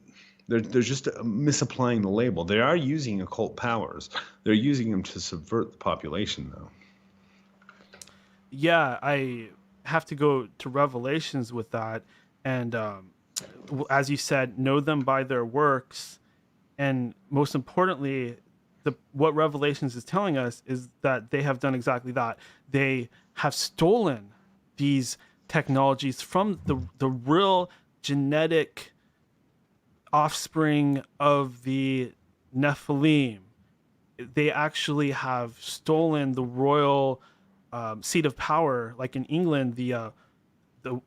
They're just misapplying the label. They are using occult powers. They're using them to subvert the population, though.
Yeah, I have to go to Revelations with that, and as you said, know them by their works, and most importantly, the what Revelations is telling us is that they have done exactly that. They have stolen these technologies from the real genetic offspring of the Nephilim. They actually have stolen the royal seat of power. Like in England, the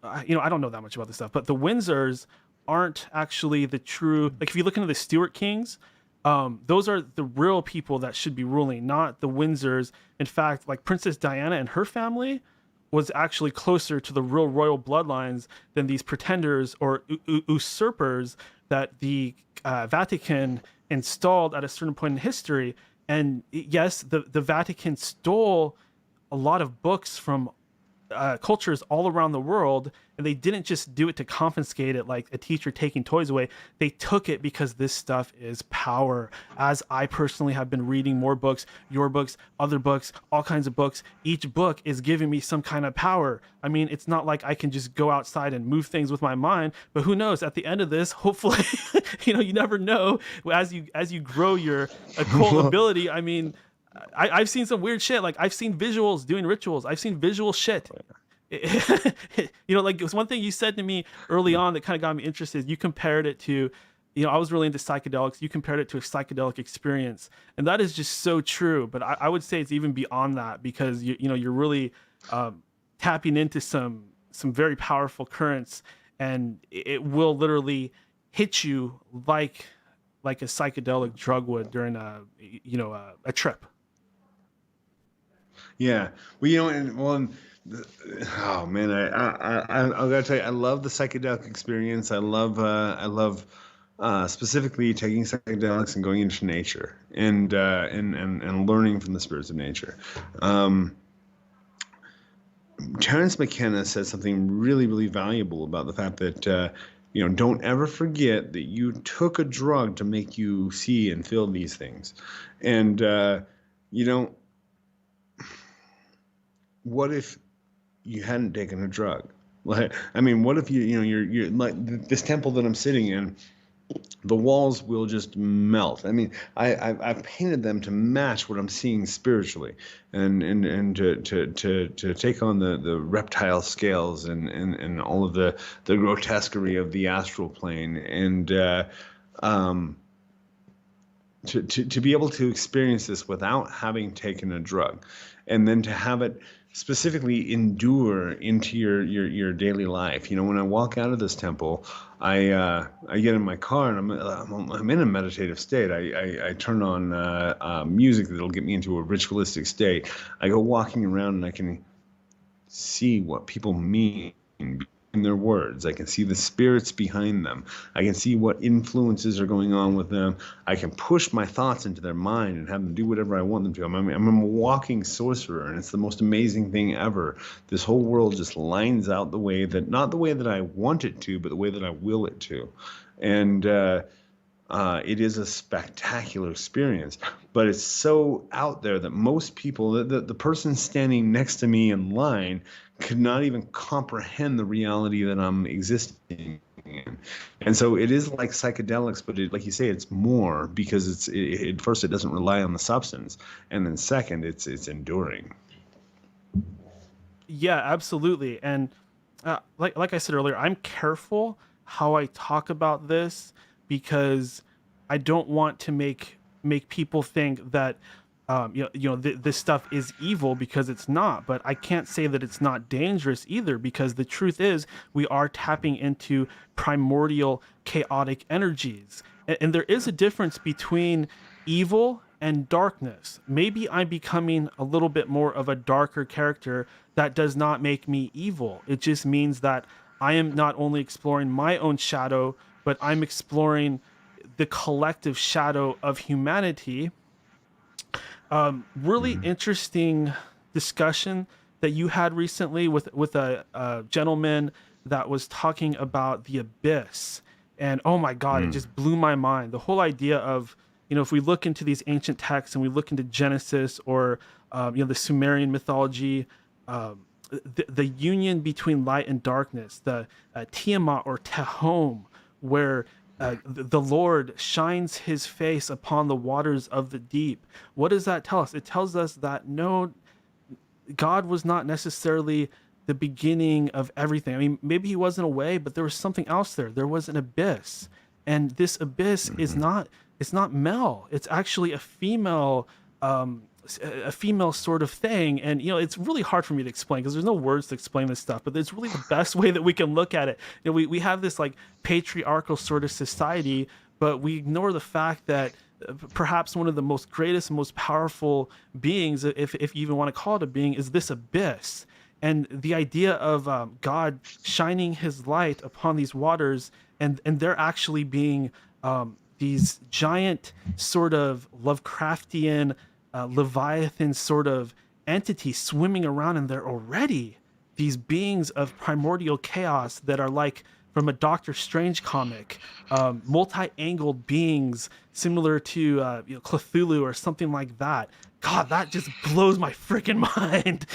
I don't know that much about this stuff, but the Windsors aren't actually the true. Like if you look into the Stuart Kings, those are the real people that should be ruling, not the Windsors. In fact, like Princess Diana and her family was actually closer to the real royal bloodlines than these pretenders or usurpers that the Vatican installed at a certain point in history. And yes, the Vatican stole a lot of books from cultures all around the world, and they didn't just do it to confiscate it like a teacher taking toys away. They took it because this stuff is power. As I personally have been reading more books, your books, other books, all kinds of books, each book is giving me some kind of power. I mean, it's not like I can just go outside and move things with my mind, but who knows, at the end of this, hopefully, you never know, as you grow your occult ability. I mean, I've seen some weird shit. Like I've seen visuals doing rituals. I've seen visual shit. Like it was one thing you said to me early on that kind of got me interested. You compared it to, I was really into psychedelics. You compared it to a psychedelic experience, and that is just so true. But I would say it's even beyond that, because you're really tapping into some very powerful currents, and it will literally hit you like a psychedelic drug would during a trip.
Yeah. Well, oh man, I gotta tell you, I love the psychedelic experience. I love specifically taking psychedelics and going into nature and learning from the spirits of nature. Terence McKenna said something really, really valuable about the fact that don't ever forget that you took a drug to make you see and feel these things, and what if you hadn't taken a drug? Like, I mean, what if you're like this temple that I'm sitting in, the walls will just melt. I mean, I've painted them to match what I'm seeing spiritually, and to take on the reptile scales and all of the grotesquerie of the astral plane, and to be able to experience this without having taken a drug, and then to have it specifically endure into your daily life. When I walk out of this temple, I get in my car and I'm in a meditative state. I turn on music that'll get me into a ritualistic state. I go walking around and I can see what people mean in their words. I can see the spirits behind them. I can see what influences are going on with them. I can push my thoughts into their mind and have them do whatever I want them to. I'm a walking sorcerer, and it's the most amazing thing ever. This whole world just lines out the way that, not the way that I want it to, but the way that I will it to. And it is a spectacular experience, but it's so out there that most people, the person standing next to me in line, could not even comprehend the reality that I'm existing in. And so it is like psychedelics, but like you say, it's more, because first, it doesn't rely on the substance, and then second, it's enduring.
Yeah, absolutely. And like I said earlier, I'm careful how I talk about this, because I don't want to make people think that this stuff is evil, because it's not. But I can't say that it's not dangerous either, because the truth is we are tapping into primordial chaotic energies, and there is a difference between evil and darkness. Maybe I'm becoming a little bit more of a darker character. That does not make me evil. It just means that I am not only exploring my own shadow, but I'm exploring the collective shadow of humanity. Really interesting discussion that you had recently with a gentleman that was talking about the abyss. And oh my God, it
Mm.
just blew my mind. The whole idea of, if we look into these ancient texts and we look into Genesis or, the Sumerian mythology, the union between light and darkness, the Tiamat or Tehom, where the Lord shines his face upon the waters of the deep. What does that tell us? It tells us that no, God was not necessarily the beginning of everything. I mean, maybe he wasn't away, but there was something else there. There was an abyss. And this abyss is
Mhm.
not, it's not male. It's actually a female sort of thing. And it's really hard for me to explain because there's no words to explain this stuff, but it's really the best way that we can look at it. We have this like patriarchal sort of society, but we ignore the fact that perhaps one of the most greatest and most powerful beings, if you even want to call it a being, is this abyss. And the idea of God shining his light upon these waters, and they're actually being these giant sort of Lovecraftian Leviathan sort of entities swimming around in there already. These beings of primordial chaos that are like from a Doctor Strange comic, multi-angled beings similar to Cthulhu or something like that. God, that just blows my freaking mind.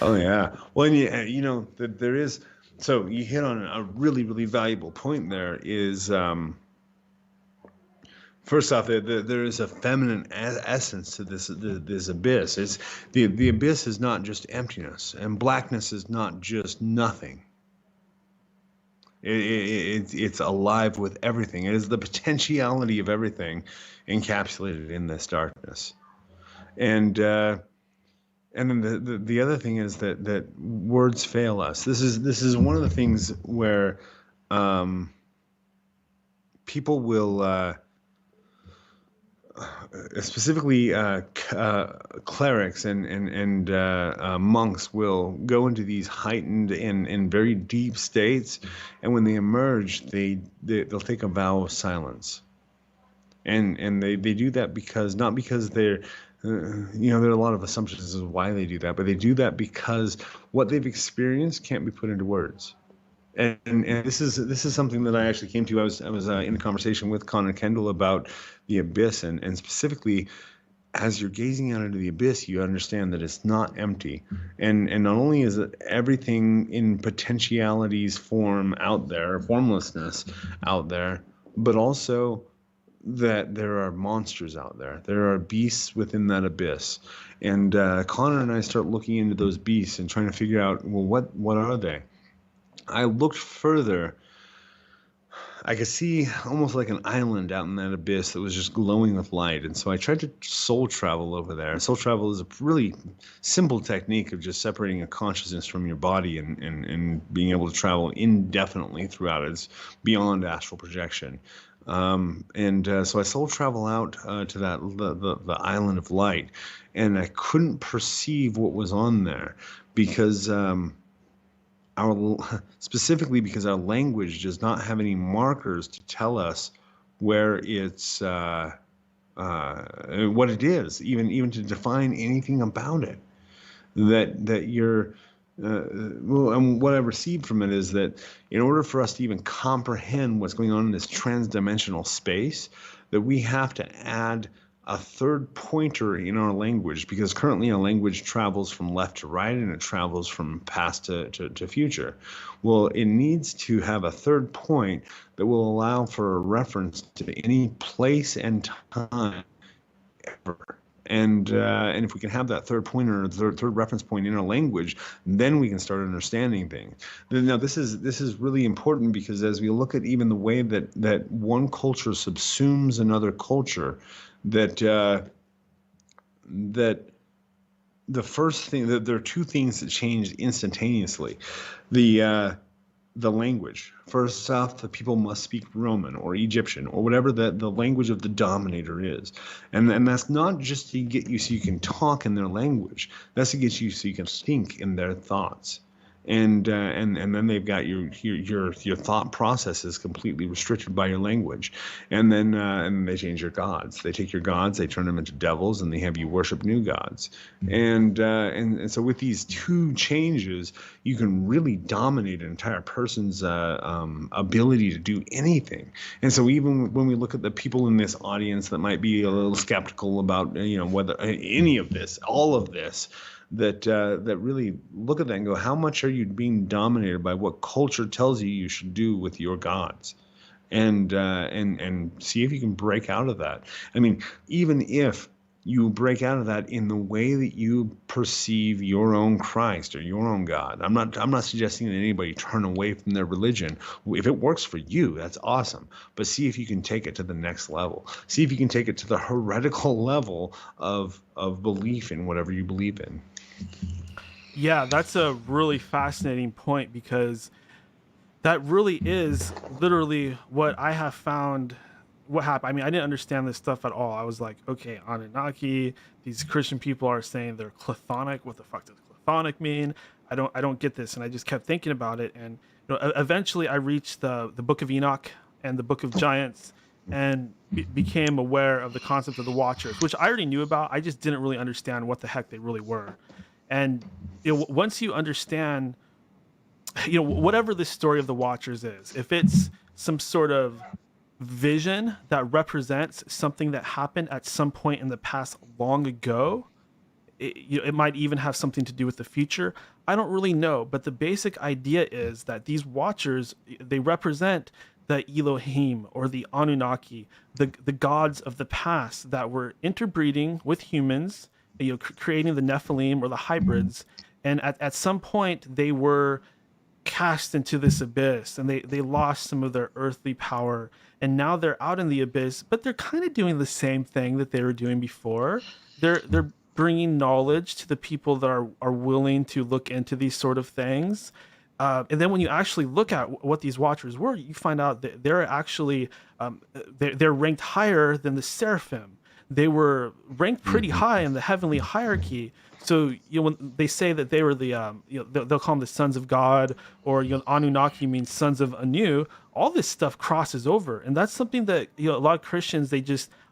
Oh yeah. Well, and there is. So you hit on a really, really valuable point. There is, first off, there is a feminine essence to this abyss. It's the abyss is not just emptiness, and blackness is not just nothing. It's alive with everything. It is the potentiality of everything encapsulated in this darkness. And then the other thing is that words fail us. This is one of the things where people will specifically clerics and monks will go into these heightened and very deep states, and when they emerge, they'll take a vow of silence, and they do that not because they're there are a lot of assumptions as to why they do that, but they do that because what they've experienced can't be put into words. And this is something that I actually came to. I was in a conversation with Connor Kendall about the abyss, and specifically, as you're gazing out into the abyss, you understand that it's not empty, and not only is it everything in potentialities form out there, formlessness out there, but also that there are monsters out there. There are beasts within that abyss, and Connor and I start looking into those beasts and trying to figure out, well, what are they? I looked further. I could see almost like an island out in that abyss that was just glowing with light. And so I tried to soul travel over there. Soul travel is a really simple technique of just separating a consciousness from your body and being able to travel indefinitely throughout it. It's beyond astral projection. So I soul travel out to the island of light, and I couldn't perceive what was on there because specifically because our language does not have any markers to tell us where it's what it is, even to define anything about it. That you're and what I received from it is that in order for us to even comprehend what's going on in this transdimensional space, that we have to add a third pointer in our language, because currently our language travels from left to right and it travels from past to future. Well, it needs to have a third point that will allow for a reference to any place and time ever. And if we can have that third pointer, or third reference point in our language, then we can start understanding things. Now, this is really important, because as we look at even the way that one culture subsumes another culture, that the first thing, that there are two things that change instantaneously. The language. First off, the people must speak Roman or Egyptian or whatever the language of the dominator is. And that's not just to get you so you can talk in their language. That's to get you so you can think in their thoughts. and then they've got your thought process is completely restricted by your language, and they change your gods. They take your gods, they turn them into devils, and they have you worship new gods. And so with these two changes, you can really dominate an entire person's ability to do anything. And so even when we look at the people in this audience that might be a little skeptical about whether any of this, all of this, that really look at that and go, how much are you being dominated by what culture tells you should do with your gods? And see if you can break out of that. I mean, even if you break out of that in the way that you perceive your own Christ or your own God. I'm not suggesting that anybody turn away from their religion. If it works for you, that's awesome. But see if you can take it to the next level. See if you can take it to the heretical level of belief in whatever you believe in.
Yeah, that's a really fascinating point, because that really is literally what I have found what happened. I mean, I didn't understand this stuff at all. I was like, okay, Anunnaki, these Christian people are saying they're chthonic. What the fuck does chthonic mean? I don't get this. And I just kept thinking about it. And eventually I reached the Book of Enoch and the Book of Giants, and became aware of the concept of the Watchers, which I already knew about. I just didn't really understand what the heck they really were. And once you understand, whatever the story of the Watchers is, if it's some sort of vision that represents something that happened at some point in the past long ago, it might even have something to do with the future. I don't really know, but the basic idea is that these Watchers, they represent the Elohim or the Anunnaki, the gods of the past that were interbreeding with humans, creating the Nephilim or the hybrids. And at some point they were cast into this abyss, and they lost some of their earthly power, and now they're out in the abyss, but they're kind of doing the same thing that they were doing before. They're bringing knowledge to the people that are willing to look into these sort of things. And then when you actually look at what these Watchers were, you find out that they're actually they're ranked higher than the Seraphim. They were ranked pretty high in the heavenly hierarchy. So when they say that they were the they'll call them the sons of God, or Anunnaki means sons of Anu. All this stuff crosses over, and that's something that a lot of Christians,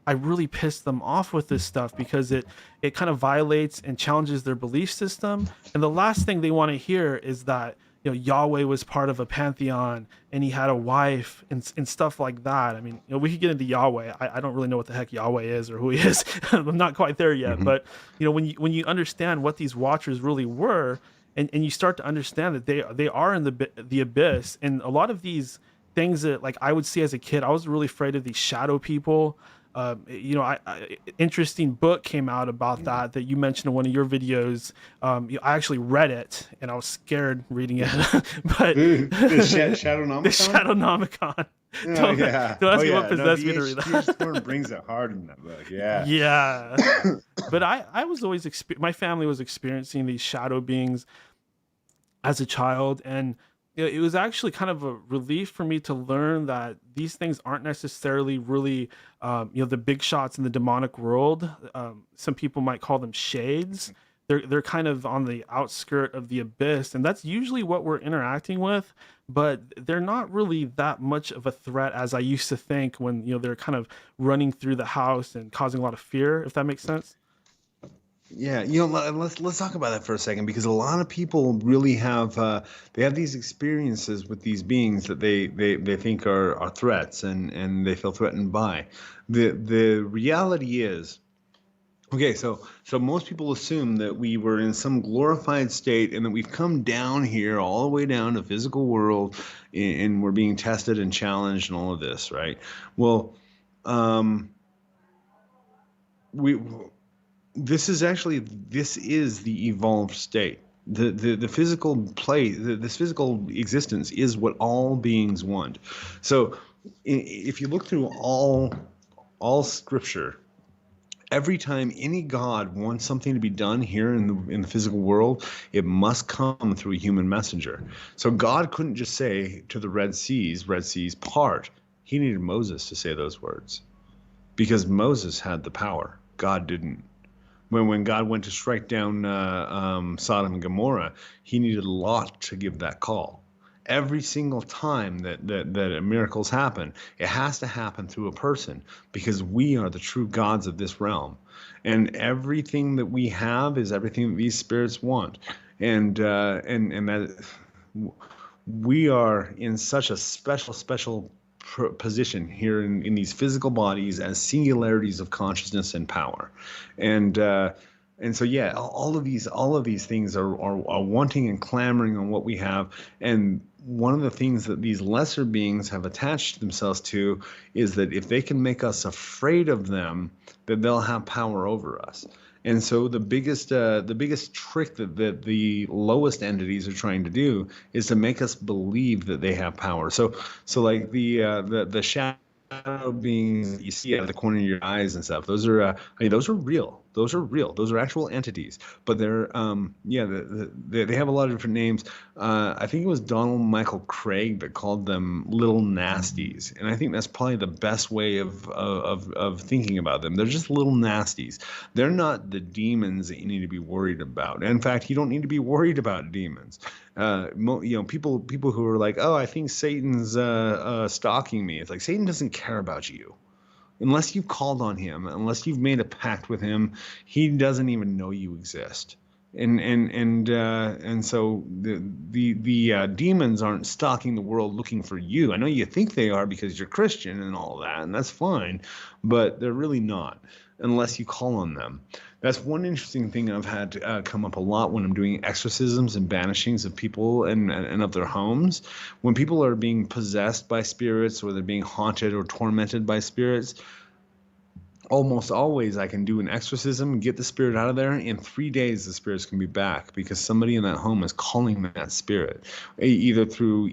I really piss them off with this stuff, because it kind of violates and challenges their belief system. And the last thing they want to hear is that Yahweh was part of a pantheon and he had a wife and stuff like that. I mean, we could get into Yahweh. I don't really know what the heck Yahweh is or who he is. I'm not quite there yet. But when you understand what these Watchers really were, and you start to understand that they are in the abyss, and a lot of these things that, like, I would see as a kid, I was really afraid of these shadow people. Interesting book came out about that you mentioned in one of your videos. I actually read it, and I was scared reading it. But
the Shadownomicon?
The Shadownomicon.
Oh, yeah.
Don't ask me what possessed me to read that.
Storm brings it hard in that book. Yeah.
Yeah. But I was always my family was experiencing these shadow beings as a child, and it was actually kind of a relief for me to learn that these things aren't necessarily really, the big shots in the demonic world. Some people might call them shades. They're kind of on the outskirt of the abyss, and that's usually what we're interacting with. But they're not really that much of a threat as I used to think, when they're kind of running through the house and causing a lot of fear. If that makes sense.
Yeah, let's talk about that for a second, because a lot of people really have they have these experiences with these beings that they think are threats, and they feel threatened by. The reality is, okay, so most people assume that we were in some glorified state, and that we've come down here all the way down to physical world, and we're being tested and challenged and all of this, right? Well, this is the evolved state. The physical this physical existence is what all beings want. So if you look through all scripture, every time any god wants something to be done here in the physical world, it must come through a human messenger. So God couldn't just say to the Red Seas, part. He needed Moses to say those words, because Moses had the power. God didn't. When God went to strike down Sodom and Gomorrah, he needed Lot to give that call. Every single time that miracles happen, it has to happen through a person, because we are the true gods of this realm. And everything that we have is everything that these spirits want. And that we are in such a special position here in these physical bodies as singularities of consciousness and power. And so yeah, all of these things are wanting and clamoring on what we have. And one of the things that these lesser beings have attached themselves to is that if they can make us afraid of them, that they'll have power over us. And so the biggest trick that the lowest entities are trying to do is to make us believe that they have power. So like the shadow beings that you see out of the corner of your eyes and stuff, those are those are real. Those are real. Those are actual entities. But they're they have a lot of different names. I think it was Donald Michael Craig that called them little nasties, and I think that's probably the best way of thinking about them. They're just little nasties. They're not the demons that you need to be worried about. In fact, you don't need to be worried about demons. People who are like, oh, I think Satan's stalking me. It's like, Satan doesn't care about you. Unless you've called on him, unless you've made a pact with him, he doesn't even know you exist. And so the demons aren't stalking the world looking for you. I know you think they are because you're Christian and all that, and that's fine, but they're really not unless you call on them. That's one interesting thing I've had come up a lot when I'm doing exorcisms and banishings of people and of their homes. When people are being possessed by spirits, or they're being haunted or tormented by spirits, almost always I can do an exorcism and get the spirit out of there. In 3 days, the spirits can be back, because somebody in that home is calling that spirit, either through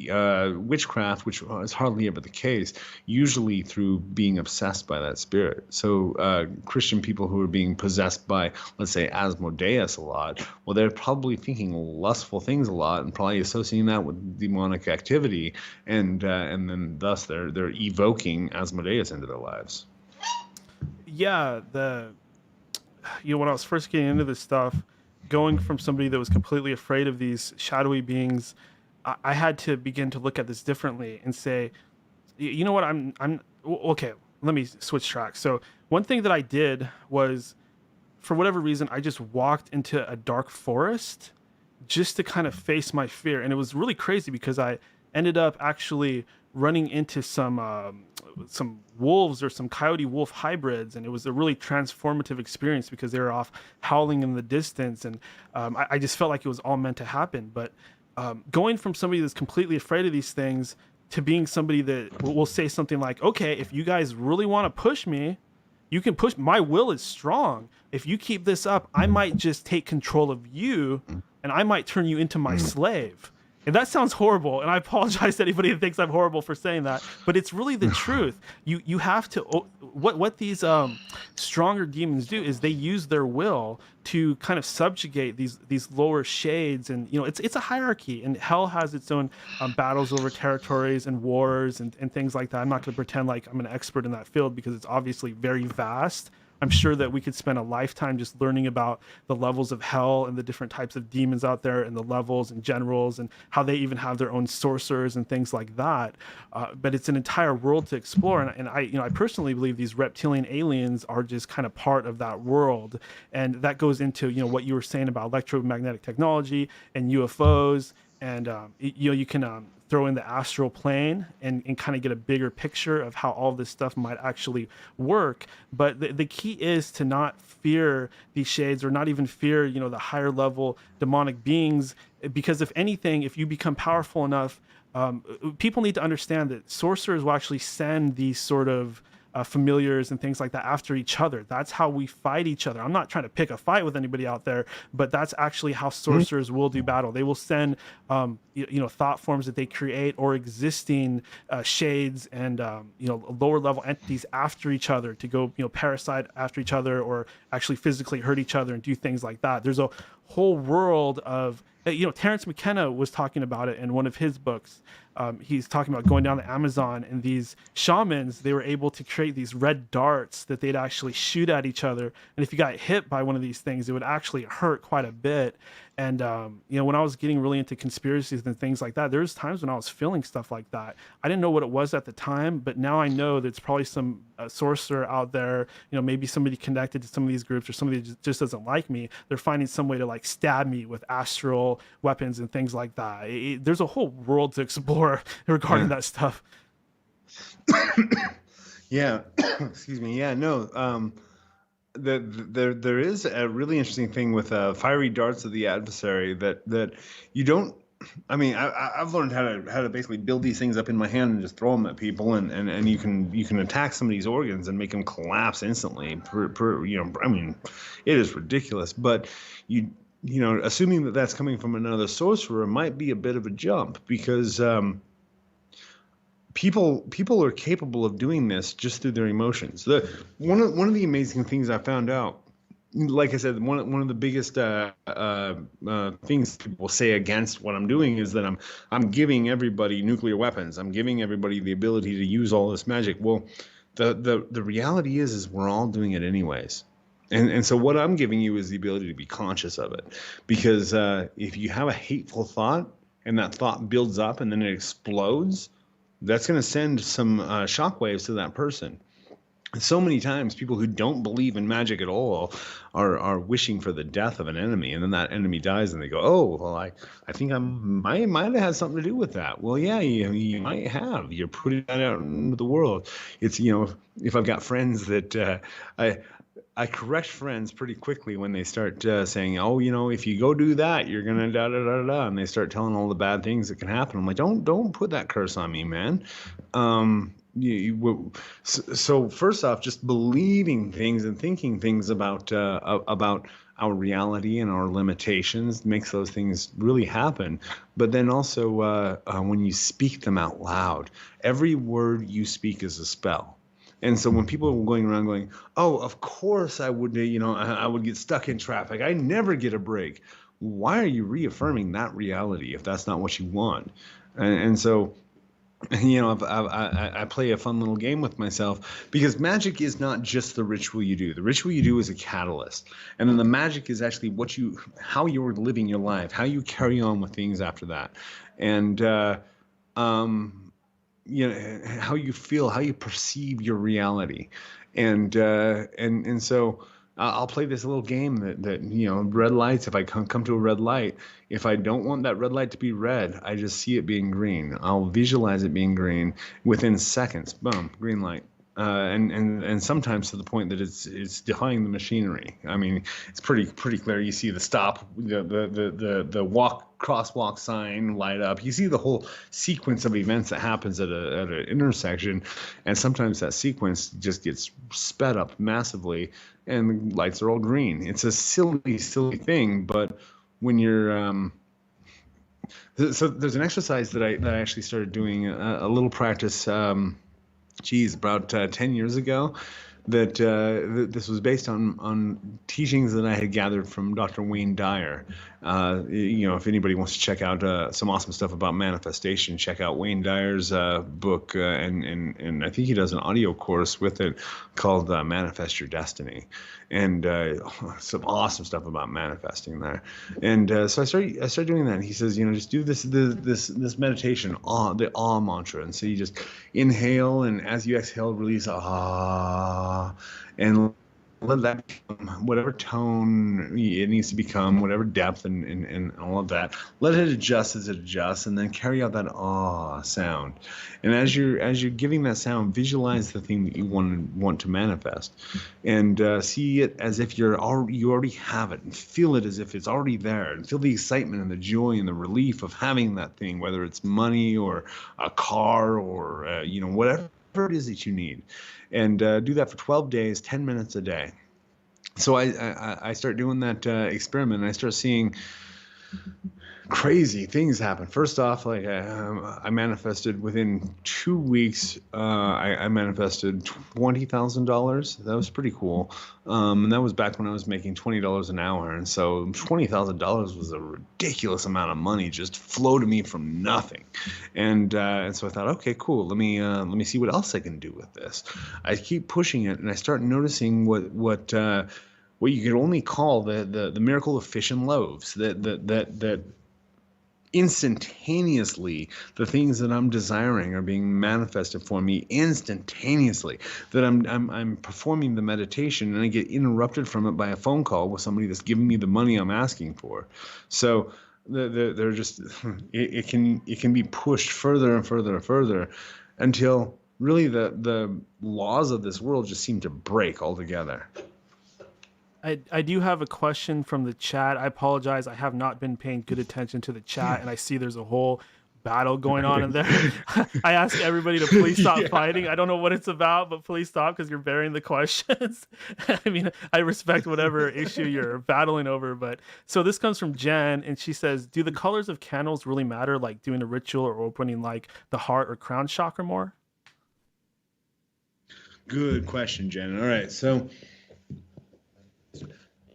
witchcraft, which is hardly ever the case, usually through being obsessed by that spirit. So Christian people who are being possessed by, let's say, Asmodeus a lot, well, they're probably thinking lustful things a lot and probably associating that with demonic activity, and then thus they're evoking Asmodeus into their lives.
Yeah, when I was first getting into this stuff, going from somebody that was completely afraid of these shadowy beings, I had to begin to look at this differently and say, you know what, okay, let me switch tracks. So one thing that I did was, for whatever reason, I just walked into a dark forest just to kind of face my fear. And it was really crazy because I ended up actually running into some wolves or some coyote wolf hybrids, and it was a really transformative experience because they were off howling in the distance, and I just felt like it was all meant to happen. But going from somebody that's completely afraid of these things to being somebody that will say something like, okay, if you guys really want to push me, you can push. My will is strong. If you keep this up, I might just take control of you, and I might turn you into my slave. And that sounds horrible, and I apologize to anybody that thinks I'm horrible for saying that, but it's really the truth. You have to, what these stronger demons do is they use their will to kind of subjugate these lower shades, and it's a hierarchy, and hell has its own battles over territories and wars and things like that. I'm not going to pretend like I'm an expert in that field because it's obviously very vast. I'm sure that we could spend a lifetime just learning about the levels of hell and the different types of demons out there, and the levels and generals, and how they even have their own sorcerers and things like that. But it's an entire world to explore. And I personally believe these reptilian aliens are just kind of part of that world. And that goes into, what you were saying about electromagnetic technology and UFOs. And, you can throw in the astral plane and kind of get a bigger picture of how all this stuff might actually work. But the key is to not fear these shades, or not even fear, the higher level demonic beings, because if anything, if you become powerful enough, people need to understand that sorcerers will actually send these sort of familiars and things like that after each other. That's how we fight each other. I'm not trying to pick a fight with anybody out there, but that's actually how sorcerers will do battle. They will send, thought forms that they create, or existing shades and, lower level entities after each other to go, parasite after each other, or actually physically hurt each other and do things like that. There's a whole world of Terrence McKenna was talking about it in one of his books. He's talking about going down the Amazon, and these shamans, they were able to create these red darts that they'd actually shoot at each other. And if you got hit by one of these things, it would actually hurt quite a bit. And when I was getting really into conspiracies and things like that, there was times when I was feeling stuff like that. I didn't know what it was at the time, but now I know that it's probably some sorcerer out there. Maybe somebody connected to some of these groups, or somebody just doesn't like me. They're finding some way to like stab me with astral weapons and things like that. There's a whole world to explore regarding
Yeah.
that stuff.
Yeah. Excuse me. Yeah. No. There is a really interesting thing with fiery darts of the adversary that you don't. I mean, I've learned how to basically build these things up in my hand and just throw them at people, and you can attack somebody's organs and make them collapse instantly. I mean, it is ridiculous. But assuming that that's coming from another sorcerer might be a bit of a jump, because people are capable of doing this just through their emotions. One of the amazing things I found out, like I said, one of the biggest things people say against what I'm doing is that I'm giving everybody nuclear weapons. I'm giving everybody the ability to use all this magic. Well, the reality is we're all doing it anyways. And so what I'm giving you is the ability to be conscious of it, because if you have a hateful thought and that thought builds up and then it explodes, that's going to send some shockwaves to that person. So many times people who don't believe in magic at all are wishing for the death of an enemy, and then that enemy dies and they go, oh, well, I think I might have had something to do with that. Well, yeah, you might have. You're putting that out into the world. It's, if I've got friends that I correct friends pretty quickly when they start saying, oh, if you go do that, you're going to da da da da, and they start telling all the bad things that can happen. I'm like, don't put that curse on me, man. So first off, just believing things and thinking things about our reality and our limitations makes those things really happen. But then also when you speak them out loud, every word you speak is a spell. And so when people are going around going, oh, of course I would, I would get stuck in traffic, I never get a break. Why are you reaffirming that reality if that's not what you want? And so, I play a fun little game with myself, because magic is not just the ritual you do. The ritual you do is a catalyst. And then the magic is actually how you're living your life, how you carry on with things after that. And, how you feel, how you perceive your reality. And so I'll play this little game that red lights. If I come to a red light, if I don't want that red light to be red, I just see it being green. I'll visualize it being green within seconds. Boom, green light. And sometimes to the point that it's defying the machinery. I mean, it's pretty clear. You see the stop, the crosswalk sign light up. You see the whole sequence of events that happens at an intersection, and sometimes that sequence just gets sped up massively, and the lights are all green. It's a silly thing, but when you're so there's an exercise that I actually started doing a little practice. About 10 years ago, that this was based on teachings that I had gathered from Dr. Wayne Dyer. If anybody wants to check out some awesome stuff about manifestation, check out Wayne Dyer's book, and I think he does an audio course with it called Manifest Your Destiny, and some awesome stuff about manifesting there. And so I started doing that. And he says, just do this meditation, the ah mantra, and so you just inhale, and as you exhale, release ah, and let that become whatever tone it needs to become, whatever depth and all of that. Let it adjust as it adjusts, and then carry out that ah sound. And as you're giving that sound, visualize the thing that you want to manifest, and see it as if you already have it, and feel it as if it's already there, and feel the excitement and the joy and the relief of having that thing, whether it's money or a car or whatever it is that you need. And do that for 12 days, 10 minutes a day. So I start doing that experiment, and I start seeing crazy things happen. First off, like I manifested within 2 weeks. I manifested $20,000. That was pretty cool, and that was back when I was making $20 an hour. And so $20,000 was a ridiculous amount of money, just flow to me from nothing. And so I thought, okay, cool. Let me see what else I can do with this. I keep pushing it, and I start noticing what you could only call the miracle of fish and loaves. That instantaneously the things that I'm desiring are being manifested for me instantaneously. That I'm performing the meditation and I get interrupted from it by a phone call with somebody that's giving me the money I'm asking for. So they're just it can be pushed further and further and further until really the laws of this world just seem to break altogether.
I do have a question from the chat. I apologize. I have not been paying good attention to the chat, and I see there's a whole battle going on in there. I ask everybody to please stop fighting. I don't know what it's about, but please stop because you're burying the questions. I mean, I respect whatever issue you're battling over, but so this comes from Jen, and she says, "Do the colors of candles really matter, like doing a ritual or opening like the heart or crown chakra more?"
Good question, Jen. All right, so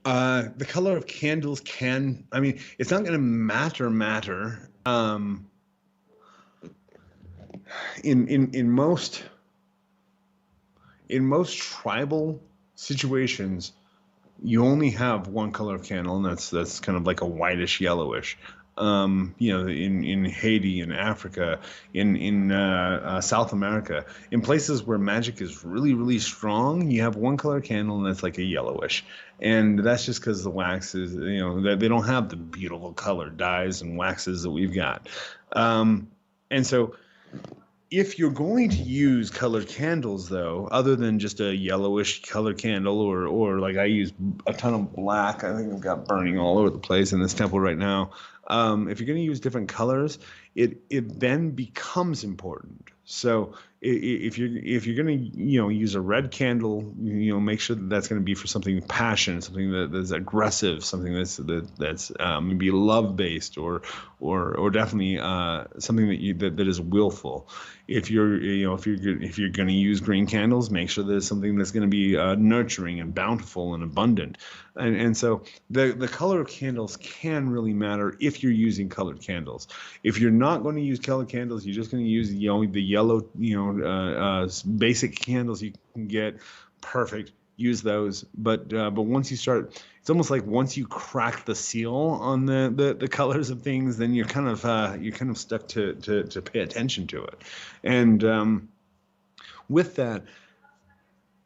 the color of candles it's not going to matter. In most tribal situations, you only have one color of candle, and that's kind of like a whitish yellowish. In Haiti, in Africa, in South America, in places where magic is really, really strong, you have one color candle and that's like a yellowish. And that's just because the wax is, they don't have the beautiful color dyes and waxes that we've got. And so if you're going to use colored candles, though, other than just a yellowish colored candle, or like I use a ton of black, I think I've got burning all over the place in this temple right now. If you're going to use different colors, it then becomes important. So if you're going to use a red candle, make sure that that's going to be for something passionate, something that's aggressive, something that's maybe love based, or definitely something that is willful. If you're going to use green candles, make sure that it's something that's going to be nurturing and bountiful and abundant. And so the color of candles can really matter if you're using colored candles. If you're not going to use colored candles, you're just going to use the yellow basic candles you can get. Perfect. Use those. But once you start, it's almost like once you crack the seal on the colors of things, then you're kind of stuck to pay attention to it. And with that,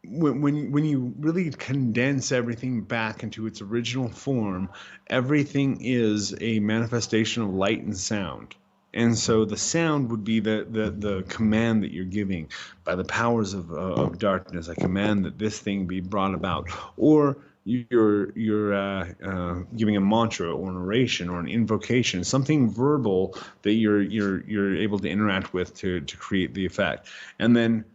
when you really condense everything back into its original form, everything is a manifestation of light and sound. And so the sound would be the command that you're giving by the powers of darkness. I command that this thing be brought about. Or you're giving a mantra or an oration or an invocation, something verbal that you're able to interact with to create the effect. And then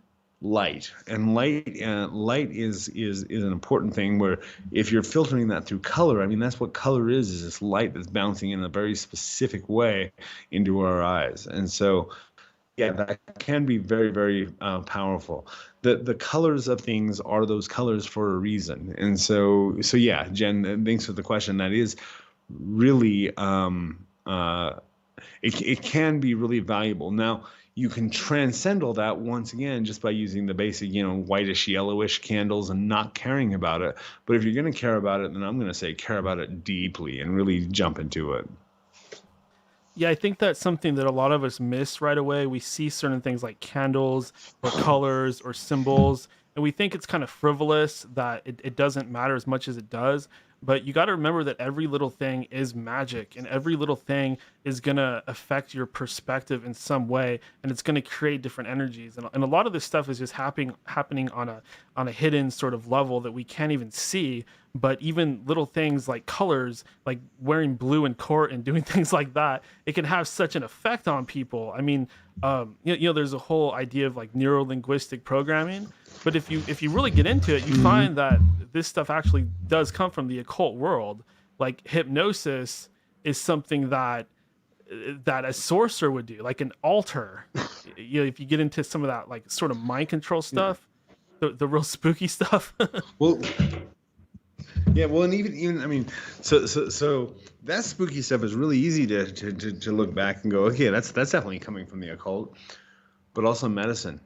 light is an important thing, where if you're filtering that through color, I mean, that's what color is this light that's bouncing in a very specific way into our eyes. And so that can be very, very powerful. The colors of things are those colors for a reason. And so yeah, Jen, thanks for the question. That is really it can be really valuable. Now, you can transcend all that once again just by using the basic, whitish, yellowish candles and not caring about it. But if you're going to care about it, then I'm going to say care about it deeply and really jump into it.
Yeah, I think that's something that a lot of us miss right away. We see certain things like candles or colors or symbols, and we think it's kind of frivolous, that it doesn't matter as much as it does. But you got to remember that every little thing is magic, and every little thing is going to affect your perspective in some way, and it's going to create different energies. And a lot of this stuff is just happening on a hidden sort of level that we can't even see. But even little things like colors, like wearing blue in court and doing things like that, it can have such an effect on people. I mean, there's a whole idea of like neuro-linguistic programming. But if you really get into it, you find that this stuff actually does come from the occult world. Like hypnosis is something that that a sorcerer would do, like an altar. If you get into some of that like sort of mind control
Yeah.
stuff, the real spooky stuff.
Well, yeah. Well, and even I mean, so that spooky stuff is really easy to look back and go, okay, that's definitely coming from the occult, but also medicine.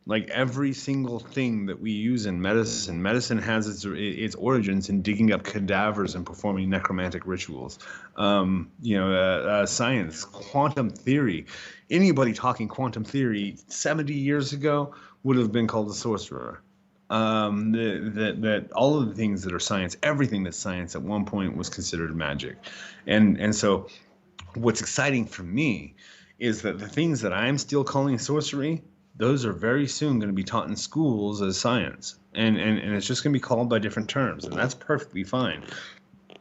Like every single thing that we use in medicine has its origins in digging up cadavers and performing necromantic rituals. Science, quantum theory. Anybody talking quantum theory 70 years ago would have been called a sorcerer. That all of the things that are science, everything that's science at one point was considered magic, and so what's exciting for me is that the things that I'm still calling sorcery, those are very soon going to be taught in schools as science. And it's just going to be called by different terms. And that's perfectly fine.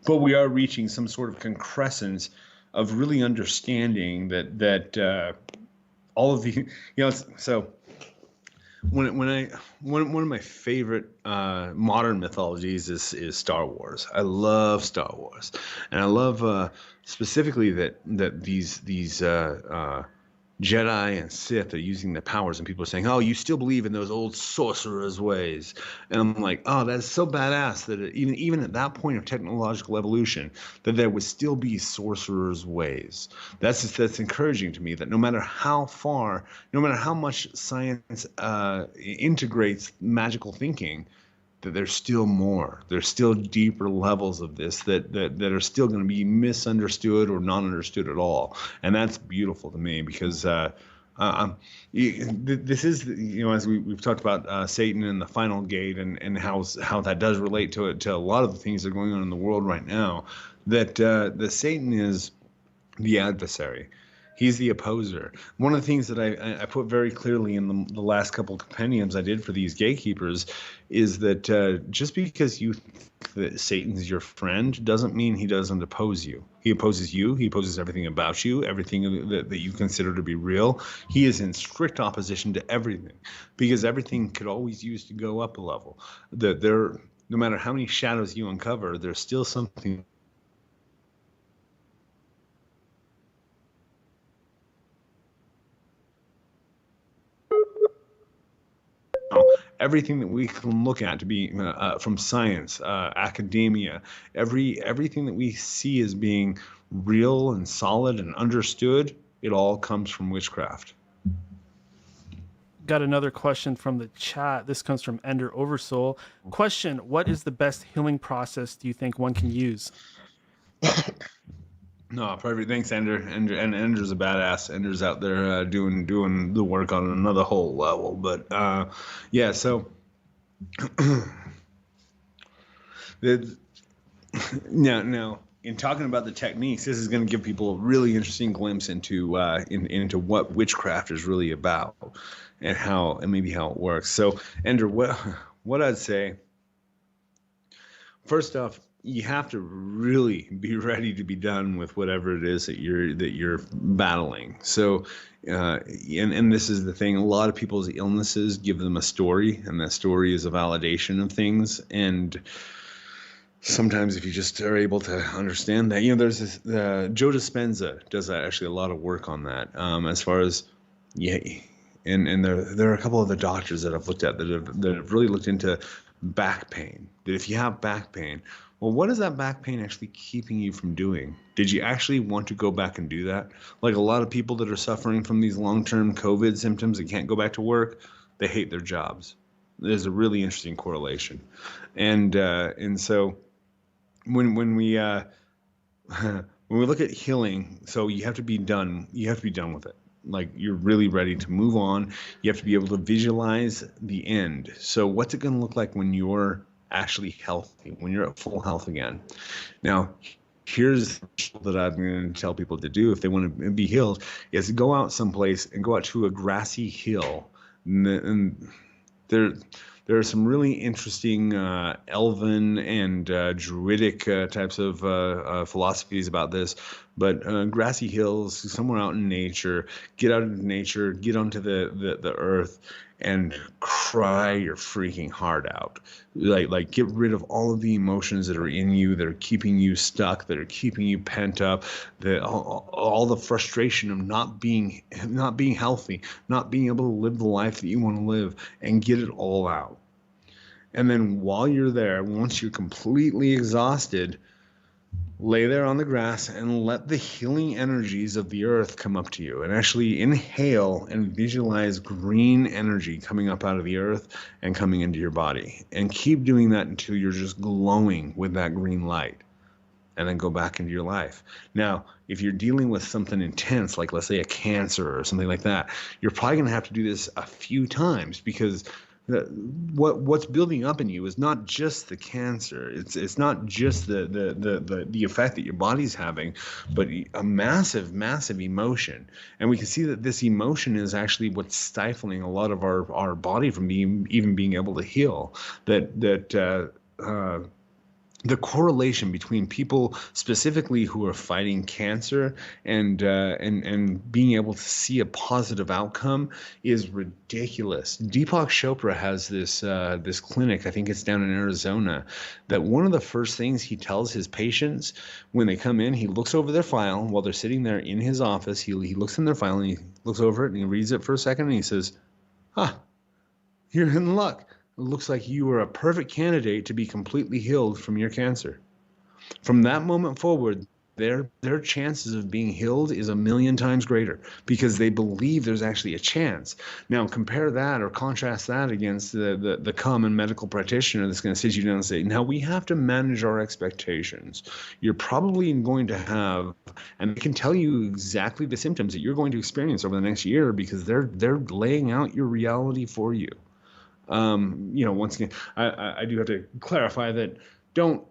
But we are reaching some sort of concrescence of really understanding that all of the, so one of my favorite modern mythologies is Star Wars. I love Star Wars. And I love specifically that these Jedi and Sith are using their powers, and people are saying, "Oh, you still believe in those old sorcerers' ways?" And I'm like, "Oh, that's so badass that even at that point of technological evolution, that there would still be sorcerers' ways." That's encouraging to me. That no matter how far, no matter how much science integrates magical thinking, that there's still more. There's still deeper levels of this that are still going to be misunderstood or not understood at all, and that's beautiful to me because this is, as we've talked about Satan and the final gate and how that does relate to a lot of the things that are going on in the world right now. That Satan is the adversary. He's the opposer. One of the things that I put very clearly in the last couple of compendiums I did for these gatekeepers is that just because you think that Satan's your friend doesn't mean he doesn't oppose you. He opposes you. He opposes everything about you, everything that you consider to be real. He is in strict opposition to everything because everything could always use to go up a level. No matter how many shadows you uncover, there's still something. Everything that we can look at to be from science, academia, everything that we see as being real and solid and understood, it all comes from witchcraft.
Got another question from the chat. This comes from Ender Oversoul. Question: what is the best healing process do you think one can use?
No, perfect. Thanks, Ender. And Ender's a badass. Ender's out there doing the work on another whole level. But yeah, so now in talking about the techniques, this is going to give people a really interesting glimpse into into what witchcraft is really about and maybe how it works. So, Ender, what I'd say, first off, you have to really be ready to be done with whatever it is that you're battling. So, and this is the thing: a lot of people's illnesses give them a story, and that story is a validation of things. And sometimes, if you just are able to understand that, there's this Joe Dispenza does actually a lot of work on that. As far as and there are a couple of the doctors that I've looked at that have really looked into back pain. That if you have back pain, well, what is that back pain actually keeping you from doing? Did you actually want to go back and do that? Like a lot of people that are suffering from these long-term COVID symptoms and can't go back to work, they hate their jobs. There's a really interesting correlation, and so when we when we look at healing, so you have to be done. You have to be done with it. Like you're really ready to move on. You have to be able to visualize the end. So what's it going to look like when you're actually healthy, when you're at full health again? Now, here's that I'm going to tell people to do if they want to be healed: is go out someplace and go out to a grassy hill. And there are some really interesting elven and druidic types of philosophies about this. but grassy hills, somewhere out in nature. Get out into nature, get onto the earth, and cry your freaking heart out. Like get rid of all of the emotions that are in you, that are keeping you stuck, that are keeping you pent up, all the frustration of not being healthy, not being able to live the life that you want to live, and get it all out. And then while you're there, once you're completely exhausted, lay there on the grass and let the healing energies of the earth come up to you, and actually inhale and visualize green energy coming up out of the earth and coming into your body, and keep doing that until you're just glowing with that green light, and then go back into your life. Now, if you're dealing with something intense, like let's say a cancer or something like that, you're probably going to have to do this a few times, because what's building up in you is not just the cancer. It's not just the effect that your body's having, but a massive emotion. And we can see that this emotion is actually what's stifling a lot of our body from being able to heal. The correlation between people specifically who are fighting cancer and being able to see a positive outcome is ridiculous. Deepak Chopra has this clinic, I think it's down in Arizona, that one of the first things he tells his patients when they come in, he looks over their file while they're sitting there in his office. He looks in their file and he looks over it and he reads it for a second and he says, you're in luck. It looks like you are a perfect candidate to be completely healed from your cancer. From that moment forward, their chances of being healed is 1,000,000 times greater, because they believe there's actually a chance. Now, compare that or contrast that against the common medical practitioner that's going to sit you down and say, now we have to manage our expectations. You're probably going to have, and they can tell you exactly the symptoms that you're going to experience over the next year, because they're laying out your reality for you. Once again, I do have to clarify that don't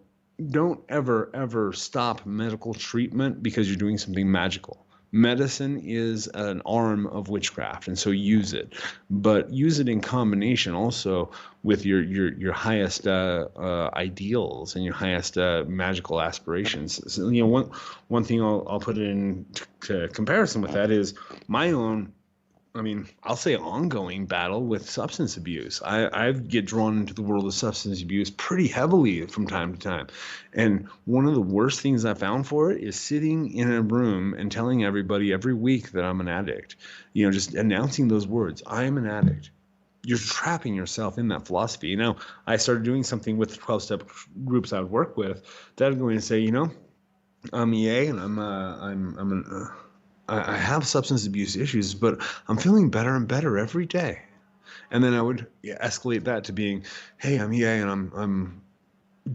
ever stop medical treatment because you're doing something magical. Medicine is an arm of witchcraft, and so use it, but use it in combination also with your highest ideals and your highest magical aspirations. So, one thing I'll put in comparison with that is my own, I'll say ongoing battle with substance abuse. I get drawn into the world of substance abuse pretty heavily from time to time. And one of the worst things I found for it is sitting in a room and telling everybody every week that I'm an addict. Just announcing those words, I am an addict. You're trapping yourself in that philosophy. I started doing something with the 12-step groups I would work with that I'm going to say, I'm E.A. and I have substance abuse issues, but I'm feeling better and better every day. And then I would escalate that to being, hey, I'm EA and I'm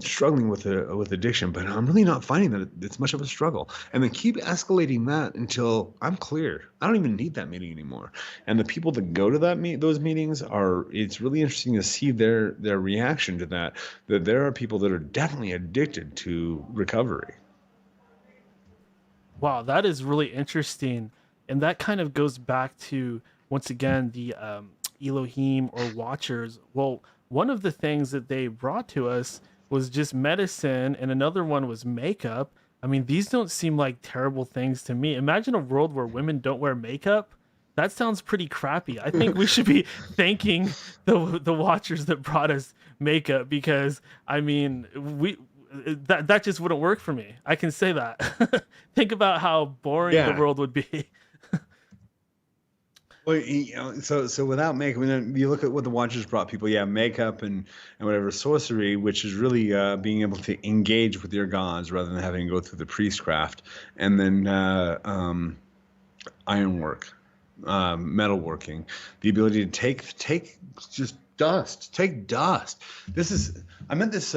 struggling with addiction, but I'm really not finding that it's much of a struggle. And then keep escalating that until I'm clear. I don't even need that meeting anymore. And the people that go to those meetings it's really interesting to see their reaction to that there are people that are definitely addicted to recovery.
Wow, that is really interesting. And that kind of goes back to, once again, the Elohim or Watchers. Well, one of the things that they brought to us was just medicine, and another one was makeup. These don't seem like terrible things to me. Imagine a world where women don't wear makeup. That sounds pretty crappy. I think we should be thanking the Watchers that brought us makeup, because that just wouldn't work for me. I can say that. Think about how boring the
Yeah.
world would be.
Well, so without makeup, you look at what the Watchers brought people. Yeah, makeup and whatever, sorcery, which is really being able to engage with your gods rather than having to go through the priestcraft, and then ironwork, metalworking, the ability to take just dust, take dust. I meant this.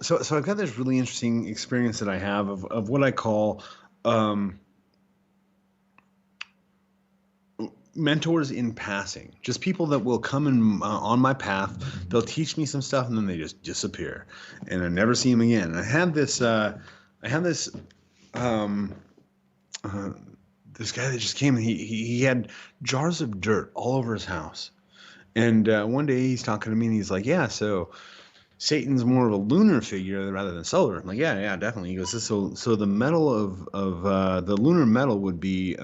So I've got this really interesting experience that I have of what I call mentors in passing, just people that will come in on my path. They'll teach me some stuff and then they just disappear, and I never see them again. And I had this this guy that just came, and he had jars of dirt all over his house. And one day he's talking to me and he's like, yeah, so Satan's more of a lunar figure rather than solar. I'm like, yeah, definitely. He goes, so the metal of the lunar metal would be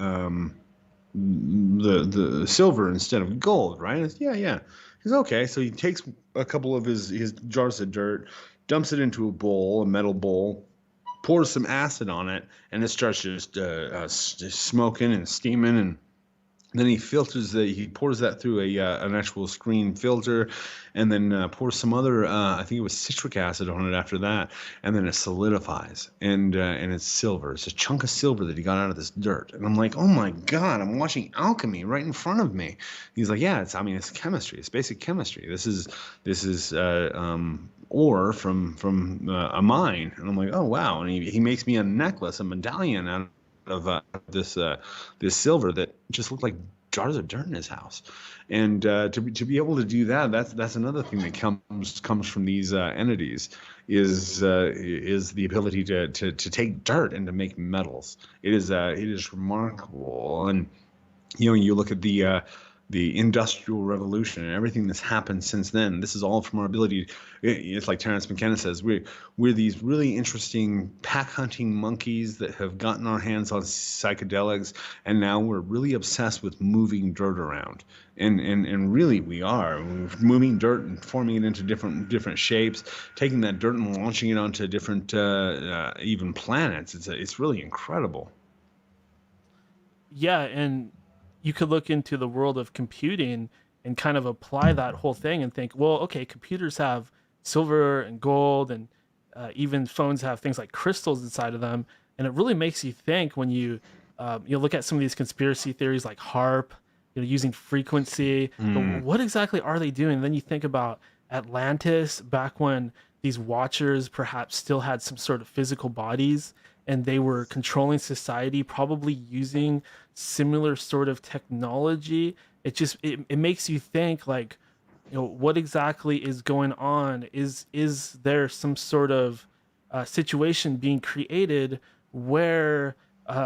the silver instead of gold, right? Yeah. He's okay. So he takes a couple of his jars of dirt, dumps it into a bowl, a metal bowl, pours some acid on it, and it starts just smoking and steaming. And then he pours that through an actual screen filter, and then pours some other, I think it was citric acid on it after that, and then it solidifies, and it's silver. It's a chunk of silver that he got out of this dirt, and I'm like, oh my god, I'm watching alchemy right in front of me. He's like, yeah, it's chemistry, it's basic chemistry. This is ore from a mine, and I'm like, oh wow, and he makes me a necklace, a medallion out of this silver that just looked like jars of dirt in his house. And to be able to do that, that's another thing that comes from these entities is the ability to take dirt and to make metals. It is remarkable. And you look at the Industrial Revolution and everything that's happened since then. This is all from our ability. It's like Terence McKenna says, we're these really interesting pack hunting monkeys that have gotten our hands on psychedelics, and now we're really obsessed with moving dirt around. And really we are. We're moving dirt and forming it into different shapes, taking that dirt and launching it onto different even planets. It's really incredible.
Yeah, and you could look into the world of computing and kind of apply that whole thing and think, well, okay, computers have silver and gold, and even phones have things like crystals inside of them, and it really makes you think when you look at some of these conspiracy theories like HARP, using frequency.
Mm.
What exactly are they doing? And then you think about Atlantis back when these watchers perhaps still had some sort of physical bodies and they were controlling society, probably using similar sort of technology. It makes you think like, what exactly is going on? Is there some sort of situation being created where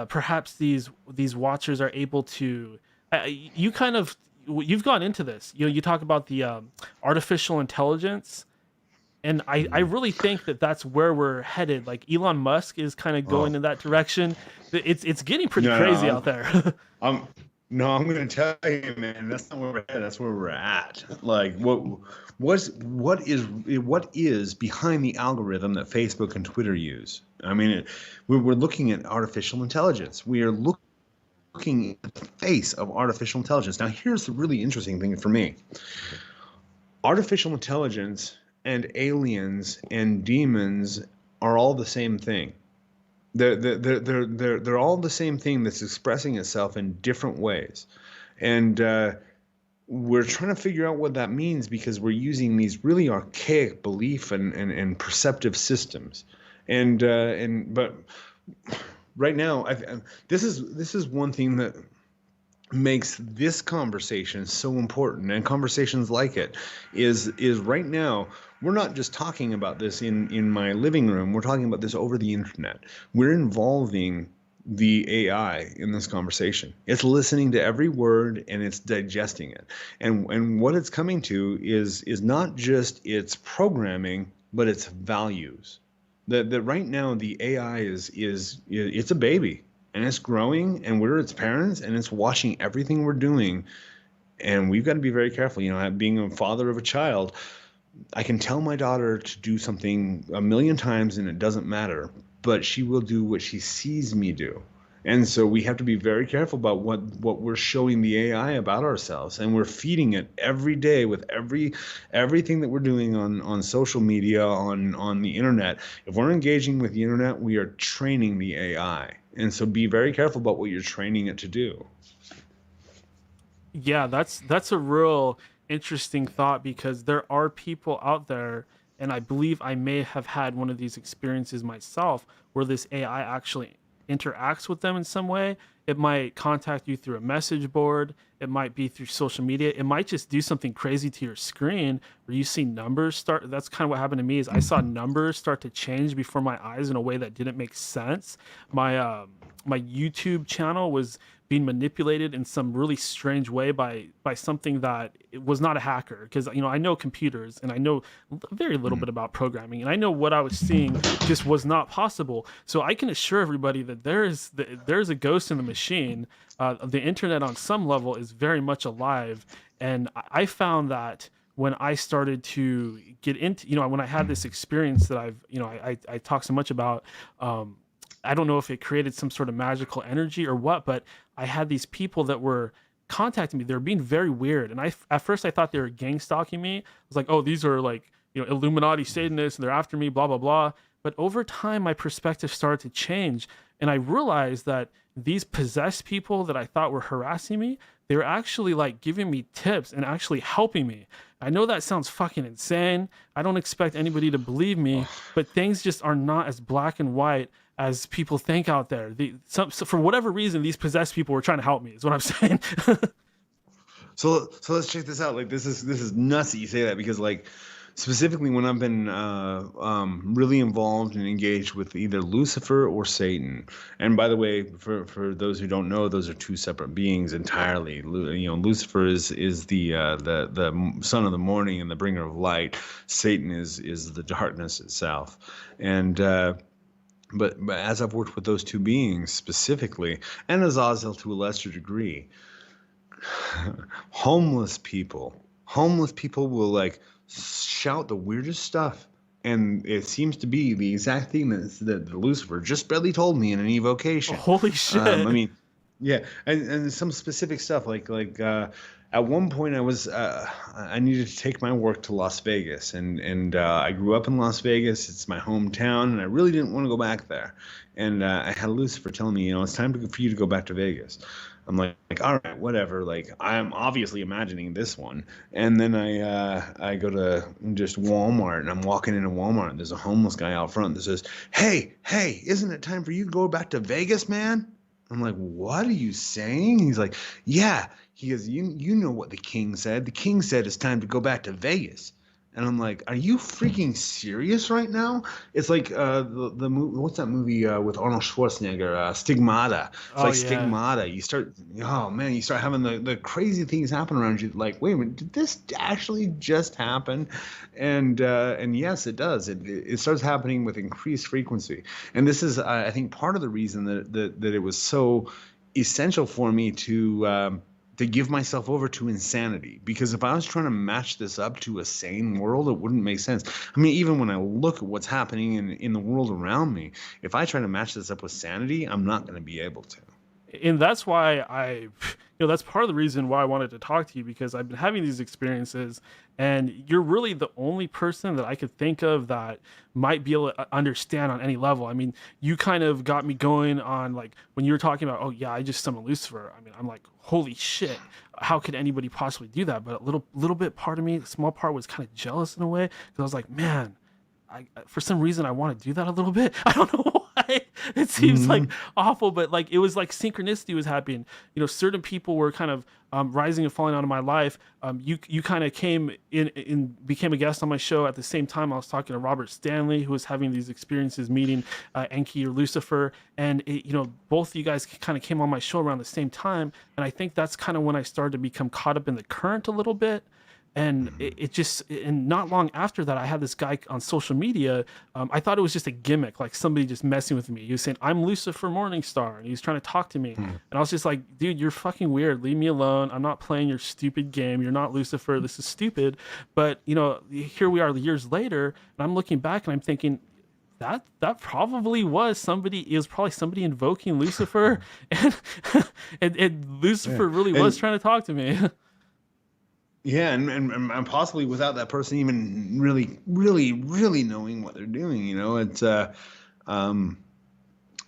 perhaps these watchers are able to you kind of you've gone into this, you talk about the artificial intelligence, and I really think that that's where we're headed. Like Elon Musk is kind of going
Oh
in that direction. It's getting pretty
no,
crazy
no,
out there.
I'm no, I'm gonna tell you, man. That's not where we're at. That's where we're at. Like, what is behind the algorithm that Facebook and Twitter use? I mean, we're looking at artificial intelligence. We are looking at the face of artificial intelligence. Now, here's the really interesting thing for me: artificial intelligence and aliens and demons are all the same thing. They're all the same thing that's expressing itself in different ways, and we're trying to figure out what that means because we're using these really archaic belief and perceptive systems, but right now this is one thing that makes this conversation so important, and conversations like it is right now we're not just talking about this in my living room. We're talking about this over the internet. We're involving the AI in this conversation. It's listening to every word and it's digesting it, and what it's coming to is not just its programming but its values. That right now the AI is it's a baby and it's growing, and we're its parents, and it's watching everything we're doing, and we've got to be very careful. Being a father of a child, I can tell my daughter to do something a million times and it doesn't matter, but she will do what she sees me do. And so we have to be very careful about what we're showing the AI about ourselves, and we're feeding it every day with everything that we're doing on social media, on the internet. If we're engaging with the internet, we are training the AI, and so be very careful about what you're training it to do.
Yeah, that's a real interesting thought, because there are people out there, and I believe I may have had one of these experiences myself, where this AI actually interacts with them in some way, It might contact you through a message board. It might be through social media. It might just do something crazy to your screen where you see numbers start. That's kind of what happened to me. Is I saw numbers start to change before my eyes in a way that didn't make sense. My YouTube channel was being manipulated in some really strange way by something that it was not a hacker, because I know computers and I know very little bit about programming, and I know what I was seeing just was not possible. So I can assure everybody that there's a ghost in the machine. The internet on some level is very much alive, and I found that when I started to get into, when I had this experience that I talk so much about. I don't know if it created some sort of magical energy or what, but I had these people that were contacting me. They were being very weird, and at first I thought they were gang stalking me. I was like, oh, these are like Illuminati Satanists, and they're after me, blah blah blah. But over time, my perspective started to change, and I realized that these possessed people that I thought were harassing me, they were actually like giving me tips and actually helping me. I know that sounds fucking insane. I don't expect anybody to believe me, but things just are not as black and white as people think out there. So for whatever reason, these possessed people were trying to help me, is what I'm saying.
So let's check this out. Like this is nuts that you say that, because like specifically when I've been really involved and engaged with either Lucifer or Satan. And by the way, for those who don't know, those are two separate beings entirely. Lucifer is the son of the morning and the bringer of light. Satan is the darkness itself. And but as I've worked with those two beings specifically, and Azazel to a lesser degree, homeless people will like shout the weirdest stuff, and it seems to be the exact thing that Lucifer just barely told me in an evocation.
Holy shit!
I mean, yeah, and some specific stuff like at one point I needed to take my work to Las Vegas, and I grew up in Las Vegas. It's my hometown, and I really didn't want to go back there. And I had Lucifer telling me, it's time for you to go back to Vegas. I'm like, all right, whatever. Like, I'm obviously imagining this one. And then I go to just Walmart, and I'm walking into Walmart, and there's a homeless guy out front that says, hey, isn't it time for you to go back to Vegas, man? I'm like, what are you saying? He's like, yeah. He goes, you know what the king said. The king said it's time to go back to Vegas. And I'm like, are you freaking serious right now? It's like the movie. What's that movie with Arnold Schwarzenegger? Stigmata. It's Stigmata. You start having the crazy things happen around you. Like, wait a minute, did this actually just happen? And yes, it does. It starts happening with increased frequency. And this is, I think, part of the reason that it was so essential for me to give myself over to insanity, because if I was trying to match this up to a sane world, it wouldn't make sense. I mean, even when I look at what's happening in the world around me, if I try to match this up with sanity, I'm not going to be able to.
And that's why that's part of the reason why I wanted to talk to you, because I've been having these experiences, and you're really the only person that I could think of that might be able to understand on any level. I mean, you kind of got me going on, like, when you were talking about, oh yeah, I just summoned Lucifer. I mean, I'm like, holy shit, how could anybody possibly do that? But a little bit part of me, a small part, was kind of jealous in a way, because I was like, man, for some reason I want to do that a little bit. I don't know why. It seems like awful, but like it was like synchronicity was happening. Certain people were kind of rising and falling out of my life. You kind of came in, became a guest on my show at the same time I was talking to Robert Stanley, who was having these experiences meeting Enki or Lucifer, and both of you guys kind of came on my show around the same time, and I think that's kind of when I started to become caught up in the current a little bit. And and not long after that, I had this guy on social media. I thought it was just a gimmick, like somebody just messing with me. He was saying, I'm Lucifer Morningstar, and he was trying to talk to me. And I was just like, dude, you're fucking weird. Leave me alone. I'm not playing your stupid game. You're not Lucifer. This is stupid. But, here we are years later, and I'm looking back and I'm thinking, that probably was somebody. It was probably somebody invoking Lucifer, and Lucifer really was trying to talk to me.
Yeah, and possibly without that person even really, really, really knowing what they're doing. It's I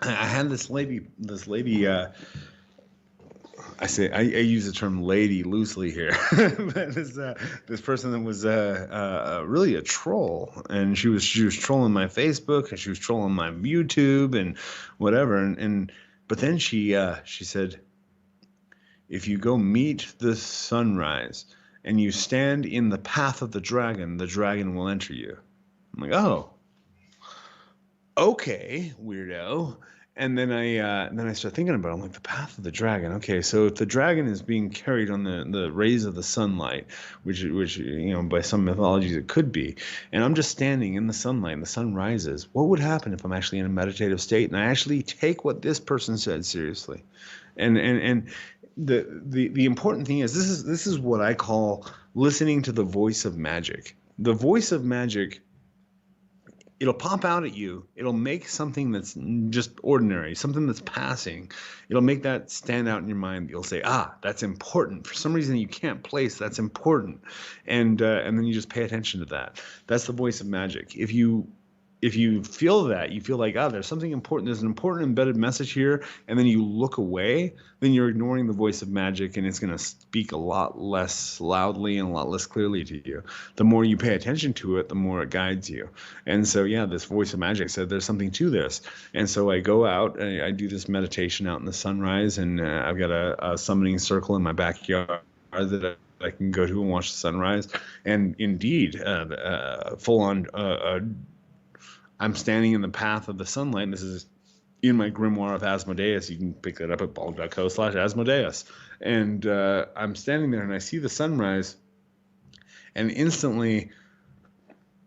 had this lady. I use the term lady loosely here, but this person that was really a troll, and she was trolling my Facebook, and she was trolling my YouTube and whatever, and But then she said, if you go meet the sunrise and you stand in the path of the dragon will enter you. I'm like, oh, okay, weirdo. And then I start thinking about it. I'm like, the path of the dragon. Okay, so if the dragon is being carried on the rays of the sunlight, which by some mythologies it could be, and I'm just standing in the sunlight and the sun rises, what would happen if I'm actually in a meditative state and I actually take what this person said seriously? And the important thing is this is what I call listening to the voice of magic. The voice of magic, it'll pop out at you. It'll make something that's just ordinary, something that's passing. It'll make that stand out in your mind. You'll say, that's important. For some reason you can't place, that's important. And then you just pay attention to that. That's the voice of magic. If you feel that, you feel like, there's something important, there's an important embedded message here, and then you look away, then you're ignoring the voice of magic, and it's going to speak a lot less loudly and a lot less clearly to you. The more you pay attention to it, the more it guides you. And so, this voice of magic said there's something to this. And so I go out, and I do this meditation out in the sunrise, and I've got a summoning circle in my backyard that I can go to and watch the sunrise. And indeed, full on I'm standing in the path of the sunlight, and this is in my grimoire of Asmodeus. You can pick that up at bulb.co/Asmodeus. And I'm standing there, and I see the sunrise, and instantly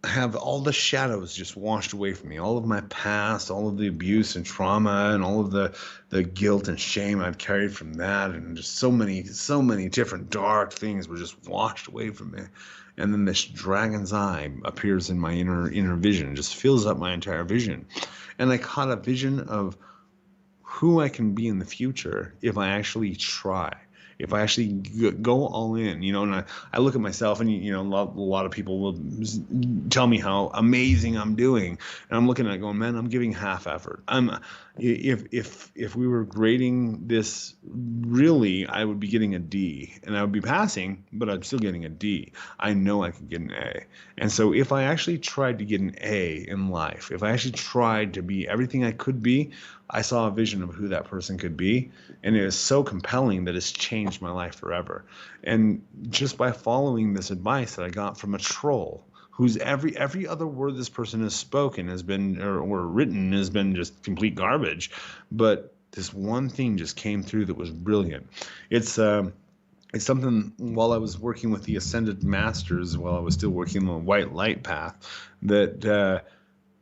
have all the shadows just washed away from me. All of my past, all of the abuse and trauma, and all of the guilt and shame I've carried from that, and just so many different dark things were just washed away from me. And then this dragon's eye appears in my inner vision, just fills up my entire vision. And I caught a vision of who I can be in the future if I actually try, if I actually go all in, and I look at myself, and, a lot of people will tell me how amazing I'm doing. And I'm looking at it going, man, I'm giving half effort. If we were grading this really, I would be getting a D, and I would be passing, but I'm still getting a D. I know I could get an A. And so if I actually tried to get an A in life, if I actually tried to be everything I could be, I saw a vision of who that person could be, and it is so compelling that it's changed my life forever. And just by following this advice that I got from a troll, whose every other word this person has spoken has been or written has been just complete garbage, but this one thing just came through that was brilliant. It's something, while I was working with the Ascended Masters, while I was still working on the White Light path, that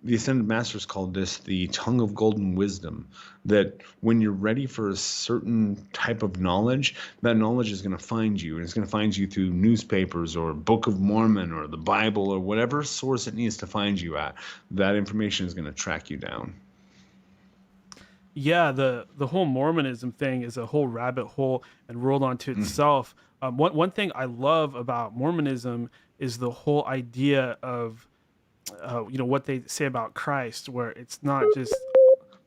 the Ascended Masters called this the tongue of golden wisdom, that when you're ready for a certain type of knowledge, that knowledge is going to find you, and it's going to find you through newspapers or Book of Mormon or the Bible or whatever source it needs to find you at. That information is going to track you down.
Yeah, the whole Mormonism thing is a whole rabbit hole and rolled onto itself. One thing I love about Mormonism is the whole idea of what they say about Christ, where it's not just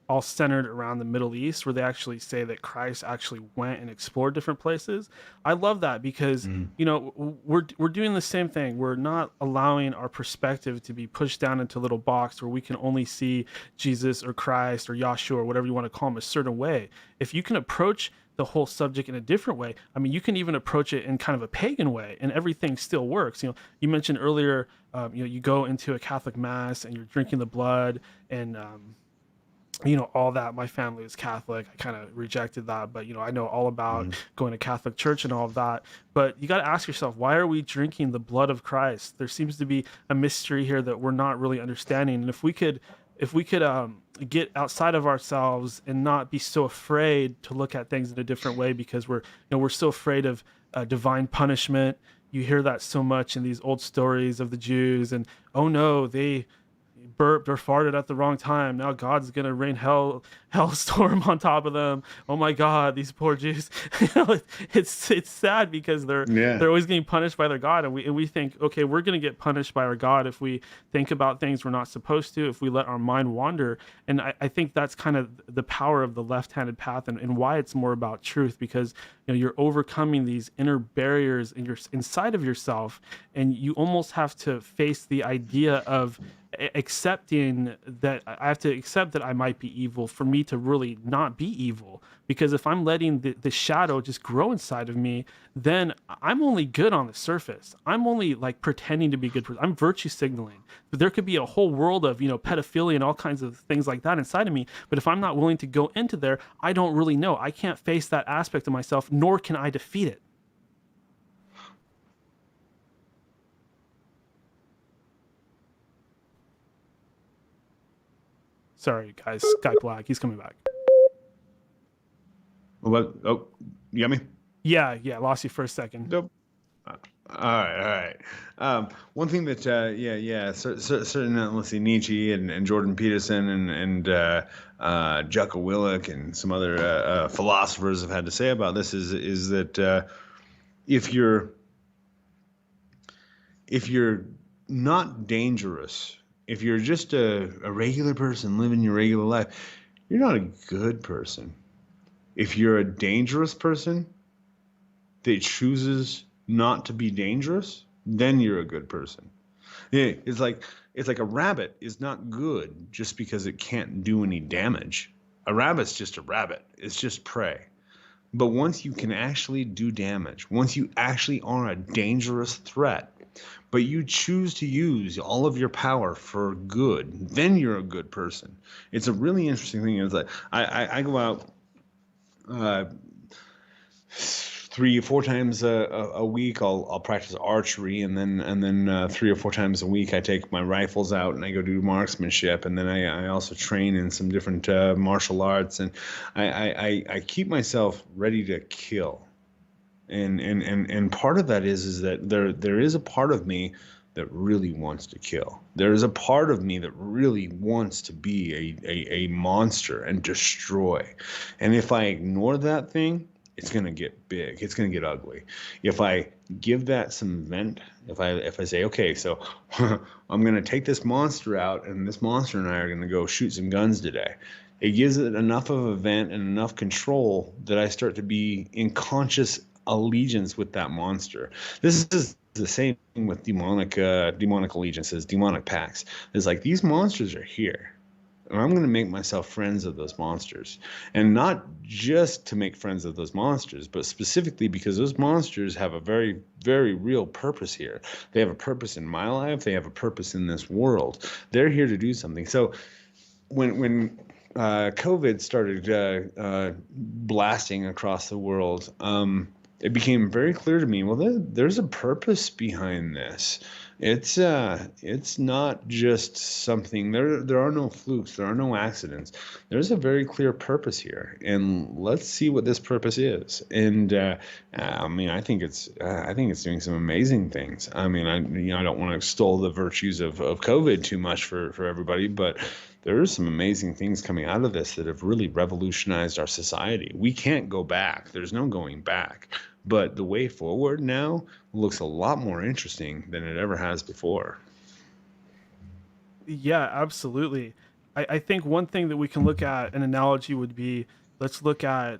all centered around the Middle East, where they actually say that Christ actually went and explored different places. I love that because we're doing the same thing. We're not allowing our perspective to be pushed down into a little box where we can only see Jesus or Christ or Yahshua or whatever you want to call him a certain way. If you can approach the whole subject in a different way, I mean, you can even approach it in kind of a pagan way, and everything still works. You mentioned earlier, you go into a Catholic mass and you're drinking the blood, and all that. My family is Catholic. I kind of rejected that, but I know all about going to Catholic church and all of that. But you got to ask yourself, why are we drinking the blood of Christ? There seems to be a mystery here that we're not really understanding. And if we could get outside of ourselves and not be so afraid to look at things in a different way, because we're so afraid of divine punishment. You hear that so much in these old stories of the Jews, and oh no, they burped or farted at the wrong time. Now God's gonna rain hellstorm on top of them. Oh my God, these poor Jews. It's sad because they're always getting punished by their God, and we think, okay, we're gonna get punished by our God if we think about things we're not supposed to, if we let our mind wander. And I think that's kind of the power of the left-handed path, and why it's more about truth, because you're overcoming these inner barriers inside of yourself, and you almost have to face the idea of accepting that I have to accept that I might be evil for me to really not be evil. Because if I'm letting the shadow just grow inside of me, then I'm only good on the surface. I'm only like pretending to be a good person. I'm virtue signaling. But there could be a whole world of, pedophilia and all kinds of things like that inside of me. But if I'm not willing to go into there, I don't really know. I can't face that aspect of myself, nor can I defeat it. Sorry, guys. Skype lag. He's coming back.
What? Oh, you got me?
Yeah, lost you for a second.
Nope. All right. One thing that, certain, let's see, Nietzsche and Jordan Peterson and Jocko Willink and some other philosophers have had to say about this is that if you're not dangerous, if you're just a regular person living your regular life, you're not a good person. If you're a dangerous person that chooses not to be dangerous, then you're a good person. Yeah, it's like a rabbit is not good just because it can't do any damage. A rabbit's just a rabbit. It's just prey. But once you can actually do damage, once you actually are a dangerous threat, but you choose to use all of your power for good, then you're a good person. It's a really interesting thing. It's like I go out 3 or 4 times a week. I'll practice archery, and then 3 or 4 times a week I take my rifles out and I go do marksmanship, and then I also train in some different martial arts, and I keep myself ready to kill. And part of that is that there is a part of me that really wants to kill. There is a part of me that really wants to be a monster and destroy. And if I ignore that thing, it's going to get big. It's going to get ugly. If I give that some vent, if I say, okay, so I'm going to take this monster out, and this monster and I are going to go shoot some guns today, it gives it enough of a vent and enough control that I start to be in conscious allegiance with that monster. This is the same thing with demonic allegiances, demonic pacts. It's like, these monsters are here, and I'm going to make myself friends of those monsters. And not just to make friends of those monsters, but specifically because those monsters have a very, very real purpose here. They have a purpose in my life. They have a purpose in this world. They're here to do something. So when COVID started blasting across the world, it became very clear to me, well, there's a purpose behind this. It's not just something. There are no flukes. There are no accidents. There's a very clear purpose here, and let's see what this purpose is. And I mean, I think it's doing some amazing things. I mean, I don't want to extol the virtues of COVID too much for everybody, but there are some amazing things coming out of this that have really revolutionized our society. We can't go back. There's no going back. But the way forward now looks a lot more interesting than it ever has before.
Yeah, absolutely. I think one thing that we can look at, an analogy would be, let's look at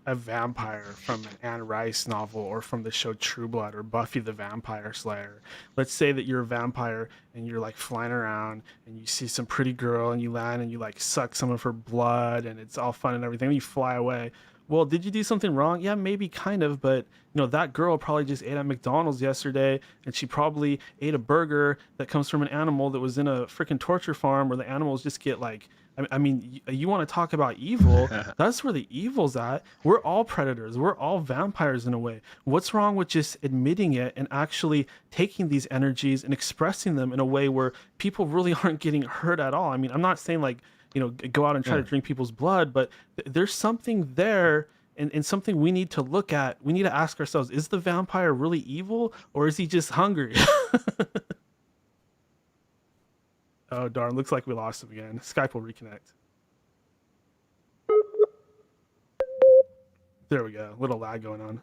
a vampire from an Anne Rice novel, or from the show True Blood, or Buffy the Vampire Slayer. Let's say that you're a vampire and you're like flying around and you see some pretty girl and you land and you like suck some of her blood and it's all fun and everything. And you fly away. Well, did you do something wrong? Yeah, maybe kind of, but that girl probably just ate at McDonald's yesterday, and she probably ate a burger that comes from an animal that was in a freaking torture farm where the animals just get like, I mean, you want to talk about evil? That's where the evil's at. We're all predators. We're all vampires in a way. What's wrong with just admitting it and actually taking these energies and expressing them in a way where people really aren't getting hurt at all? I mean, I'm not saying like, go out and try to drink people's blood, but there's something there, and something we need to look at. We need to ask ourselves, is the vampire really evil, or is he just hungry? Oh, darn. Looks like we lost him again. Skype will reconnect. There we go. Little lag going on.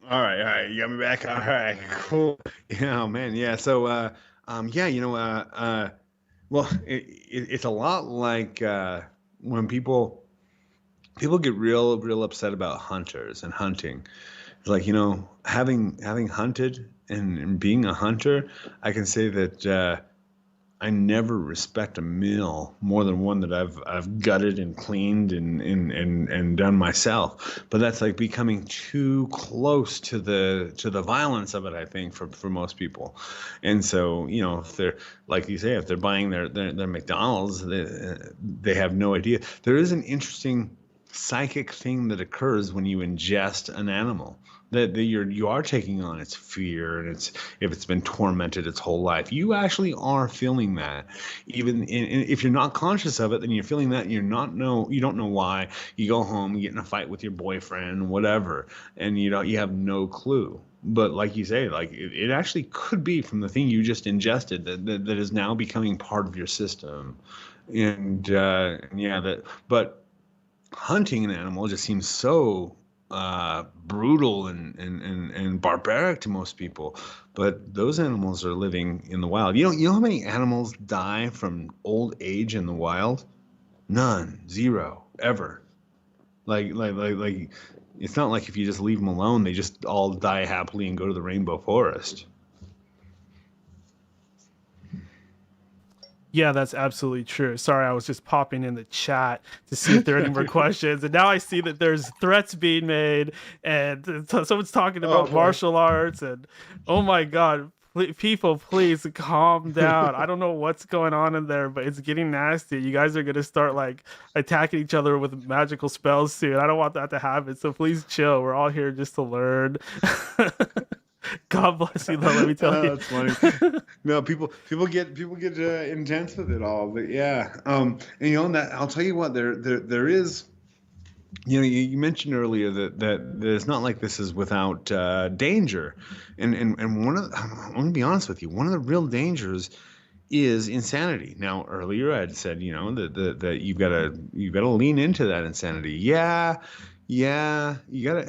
All right. You got me back. All right, cool. Yeah, man. Yeah. So, well, it's a lot like when people get real upset about hunters and hunting. It's like, having hunted and being a hunter, I can say that I never respect a meal more than one that I've gutted and cleaned and done myself. But that's like becoming too close to the violence of it, I think, for most people. And so, if they're, like you say, if they're buying their McDonald's, they have no idea. There is an interesting psychic thing that occurs when you ingest an animal, that you are taking on its fear, and if it's been tormented its whole life, you actually are feeling that. Even if you're not conscious of it, then you're feeling that, and you don't know why. You go home, you get in a fight with your boyfriend, whatever, and you have no clue. But like you say, like it actually could be from the thing you just ingested that is now becoming part of your system. And but hunting an animal just seems so brutal and barbaric to most people. But those animals are living in the wild. You know how many animals die from old age in the wild? None, zero, ever. Like it's not like if you just leave them alone, they just all die happily and go to the rainbow forest.
Yeah, that's absolutely true. Sorry, I was just popping in the chat to see if there are any more questions, and now I see that there's threats being made, and someone's talking
Oh
about
boy.
martial arts, and oh my god, people, please calm down. I don't know what's going on in there, but it's getting nasty. You guys are gonna start like attacking each other with magical spells soon. I don't want that to happen, so please chill. We're all here just to learn. God bless you, though. Let me tell you.
That's funny. No, people get intense with it all, but yeah. And that I'll tell you what, there is. You mentioned earlier that it's not like this is without danger, and I'm going to be honest with you. One of the real dangers is insanity. Now, earlier I'd said, that you've got to lean into that insanity. Yeah, yeah, you gotta.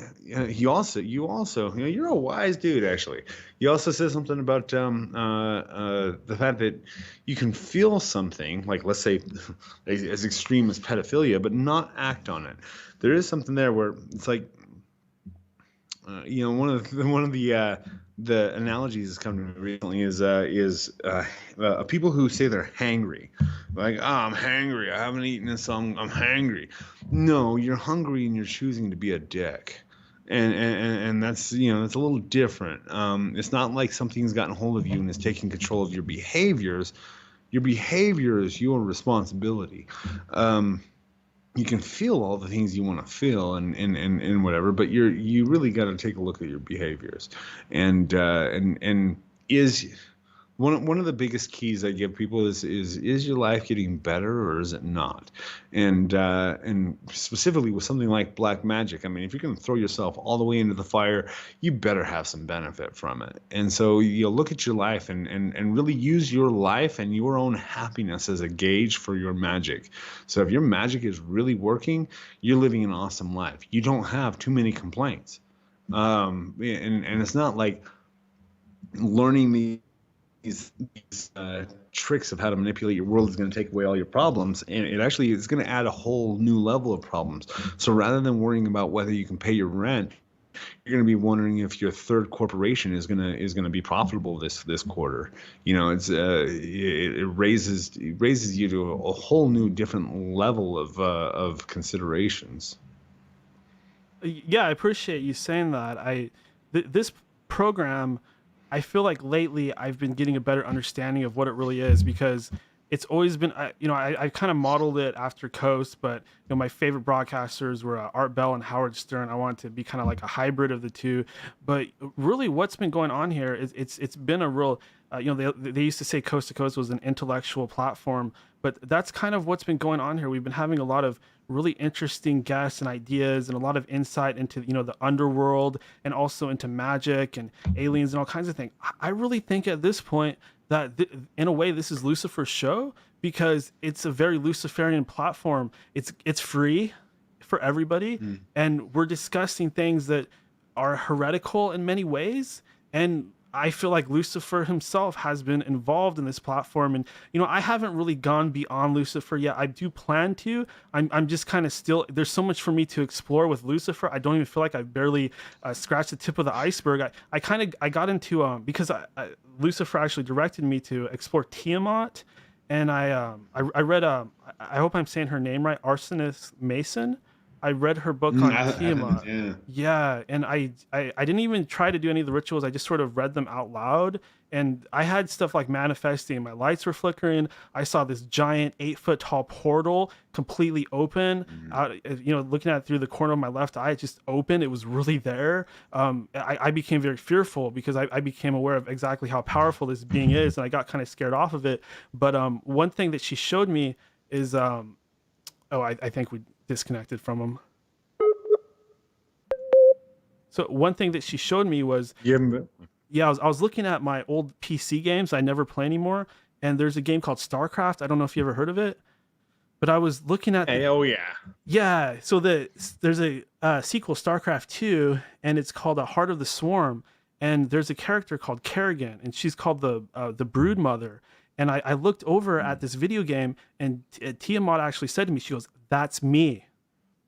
You also, you're a wise dude. Actually, you also said something about the fact that you can feel something, like, let's say, as extreme as pedophilia, but not act on it. There is something there where it's like, one of the analogies that's come to me recently is people who say they're hangry, like, oh, I'm hangry, I haven't eaten this, so I'm hangry. No, you're hungry and you're choosing to be a dick, and that's that's a little different. It's not like something's gotten hold of you and is taking control of your behaviors. Your behavior is your responsibility. You can feel all the things you want to feel and whatever, but you really got to take a look at your behaviors, and is one of the biggest keys I give people is your life getting better, or is it not? And specifically with something like black magic, I mean, if you're going to throw yourself all the way into the fire, you better have some benefit from it. And so you'll look at your life and really use your life and your own happiness as a gauge for your magic. So if your magic is really working, you're living an awesome life. You don't have too many complaints. And it's not like learning these tricks of how to manipulate your world is going to take away all your problems, and it actually is going to add a whole new level of problems. So rather than worrying about whether you can pay your rent, you're going to be wondering if your third corporation is going to be profitable this quarter. It raises you to a whole new different level of considerations.
Yeah, I appreciate you saying that. This program, I feel like lately I've been getting a better understanding of what it really is, because it's always been, I kind of modeled it after Coast, but my favorite broadcasters were Art Bell and Howard Stern. I wanted to be kind of like a hybrid of the two, but really what's been going on here is it's been a real, they used to say Coast to Coast was an intellectual platform, but that's kind of what's been going on here. We've been having a lot of really interesting guests and ideas and a lot of insight into the underworld and also into magic and aliens and all kinds of things. I really think at this point that in a way this is Lucifer's show, because it's a very Luciferian platform. It's free for everybody, and we're discussing things that are heretical in many ways, and I feel like Lucifer himself has been involved in this platform. And I haven't really gone beyond Lucifer yet. I do plan to. I'm just kind of still, there's so much for me to explore with Lucifer. I don't even feel like I've barely scratched the tip of the iceberg. I got into because Lucifer actually directed me to explore Tiamat and I read I hope I'm saying her name right, Arsonist Mason. I read her book on
I didn't.
Tiamat.
Yeah.
Yeah, and I didn't even try to do any of the rituals. I just sort of read them out loud, and I had stuff like manifesting. My lights were flickering. I saw this giant 8 foot tall portal completely open.
Mhm.
Out, looking at it through the corner of my left eye, it just opened. It was really there. I became very fearful because I became aware of exactly how powerful this being is, and I got kind of scared off of it. But one thing that she showed me is oh, I think we disconnected from him. So one thing that she showed me was,
Yeah.
yeah, I was looking at my old PC games I never play anymore, and there's a game called StarCraft. I don't know if you ever heard of it, but I was looking at the,
Oh yeah.
yeah. So there's a sequel, StarCraft 2, and it's called A Heart of the Swarm. And there's a character called Kerrigan, and she's called the Brood Mother. And I looked over at this video game, and Tiamat actually said to me, she goes, "That's me."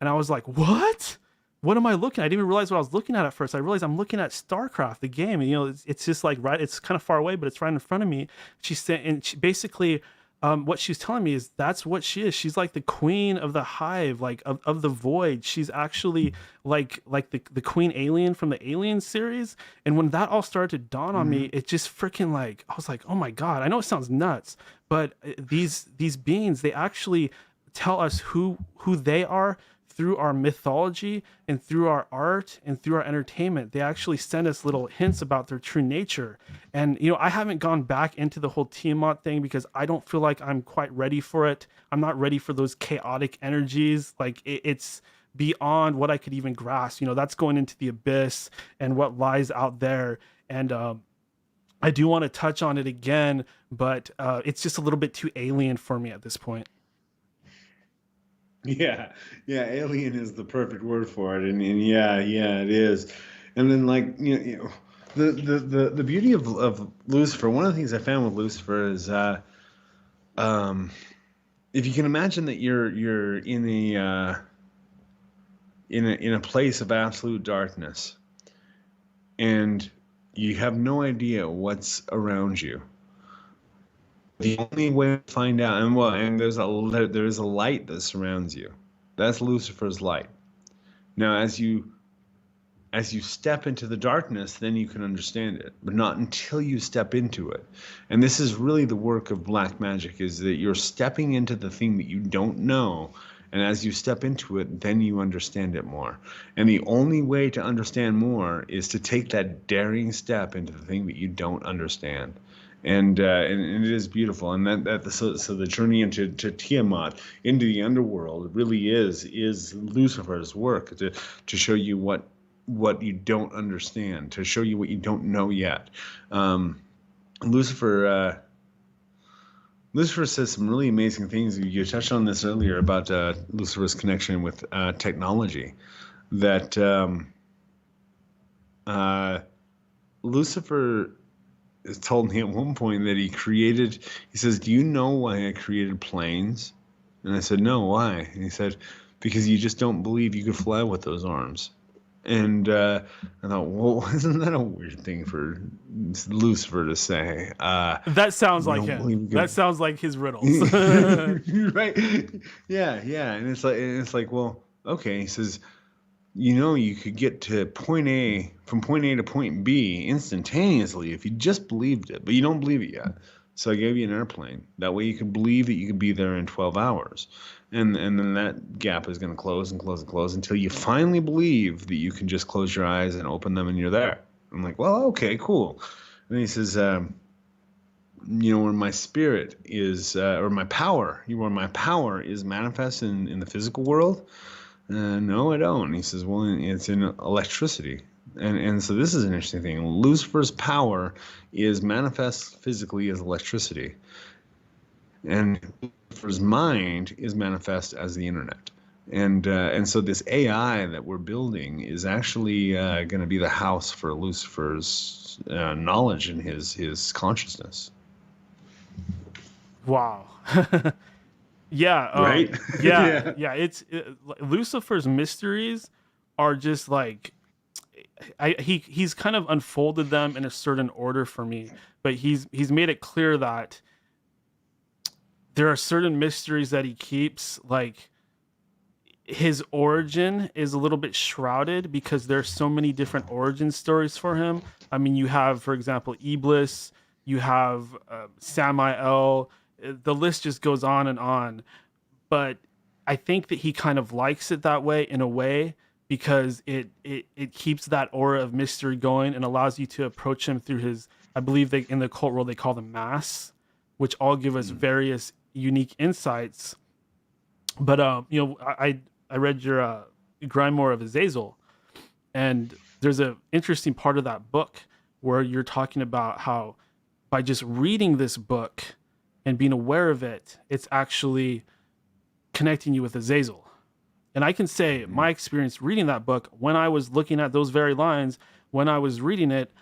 And I was like, "What? What am I looking at?" I didn't even realize what I was looking at first. I realized I'm looking at StarCraft, the game, and it's just like right. It's kind of far away, but it's right in front of me. She said, and she basically, what she's telling me is that's what she is. She's like the queen of the hive, like of the void. She's actually like the queen alien from the Alien series. And when that all started to dawn on me,
Mhm.
it just freaking like I was like, oh my god. I know it sounds nuts, but these beings, they actually tell us who they are through our mythology and through our art and through our entertainment. They actually send us little hints about their true nature. And I haven't gone back into the whole Tiamat thing because I don't feel like I'm quite ready for it. I'm not ready for those chaotic energies. Like it's beyond what I could even grasp. That's going into the abyss and what lies out there. And I do want to touch on it again, but it's just a little bit too alien for me at this point.
Yeah, yeah, alien is the perfect word for it, and yeah, yeah, it is. And then like the beauty of Lucifer. One of the things I found with Lucifer is um, if you can imagine that you're in a place of absolute darkness, and you have no idea what's around you. The only way to find out, and there's a light that surrounds you. That's Lucifer's light. Now, as you step into the darkness, then you can understand it, but not until you step into it. And this is really the work of black magic, is that you're stepping into the thing that you don't know, and as you step into it, then you understand it more. And the only way to understand more is to take that daring step into the thing that you don't understand. And it is beautiful, and so the journey into Tiamat, into the underworld, really is Lucifer's work to show you what you don't understand, to show you what you don't know yet. Um, Lucifer Lucifer says some really amazing things. You touched on this earlier about Lucifer's connection with technology. That uh, Lucifer has told me at one point that he says, "Do you know why I created planes?" And I said, "No, why?" And he said, "Because you just don't believe you could fly with those arms." And I thought, well, isn't that a weird thing for Lucifer to say?
That sounds
You
like
don't
him.
believe you
That
could,
sounds like his riddles.
right? Yeah, yeah. And it's like, well, okay. He says, you could get to from point A to point B instantaneously if you just believed it, but you don't believe it yet. So I gave you an airplane. That way you could believe that you could be there in 12 hours. And then that gap is going to close and close and close until you finally believe that you can just close your eyes and open them and you're there. I'm like, well, okay, cool. And he says, where my spirit is, or where my power is manifest in the physical world. No, I don't. He says, well, it's in electricity. And so this is an interesting thing. Lucifer's power is manifest physically as electricity. And Lucifer's mind is manifest as the internet. And so this AI that we're building is actually going to be the house for Lucifer's knowledge and his consciousness.
Wow. Yeah,
Right?
yeah,
Yeah.
yeah. Lucifer's mysteries are just like he's kind of unfolded them in a certain order for me, but he's made it clear that there are certain mysteries that he keeps, like his origin is a little bit shrouded because there's so many different origin stories for him. I mean, you have, for example, Iblis, you have Samael. The list just goes on and on. But I think that he kind of likes it that way in a way because it keeps that aura of mystery going and allows you to approach him through his. I believe they in the cult world they call them masks, which all give us various unique insights. But I read your Grimoire of Azazel, and there's a interesting part of that book where you're talking about how by just reading this book and being aware of it, it's actually connecting you with Azazel. And I can say my experience reading that book, when I was looking at those very lines, when I was reading it,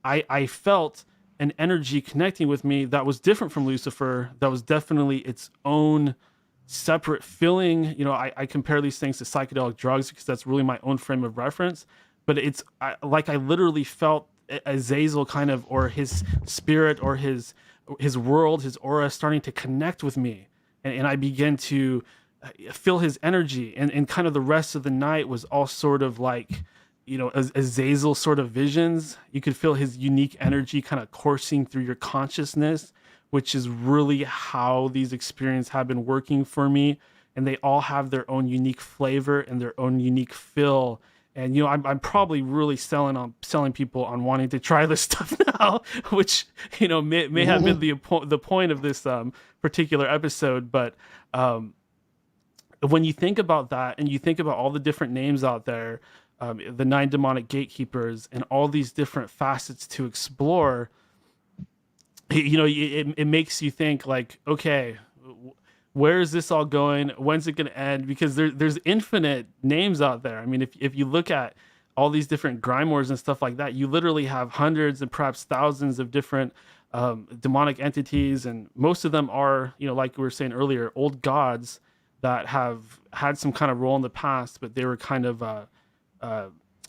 I felt an energy connecting with me that was different from Lucifer, that was definitely its own separate feeling. I compare these things to psychedelic drugs because that's really my own frame of reference. But like I literally felt Azazel kind of, or his spirit, or his world, his aura starting to connect with me, and I began to feel his energy, and kind of the rest of the night was all sort of like, Azazel sort of visions. You could feel his unique energy kind of coursing through your consciousness, which is really how these experiences have been working for me. And they all have their own unique flavor and their own unique feel. And I'm probably really selling people on wanting to try this stuff now, which may have been the point of this particular episode. But when you think about that, and you think about all the different names out there, the 9 demonic gatekeepers, and all these different facets to explore, it makes you think like, okay, where is this all going? When's it going to end? Because there's infinite names out there. I mean, if you look at all these different grimoires and stuff like that, you literally have hundreds and perhaps thousands of different demonic entities, and most of them are, like we were saying earlier, old gods that have had some kind of role in the past, but they were kind of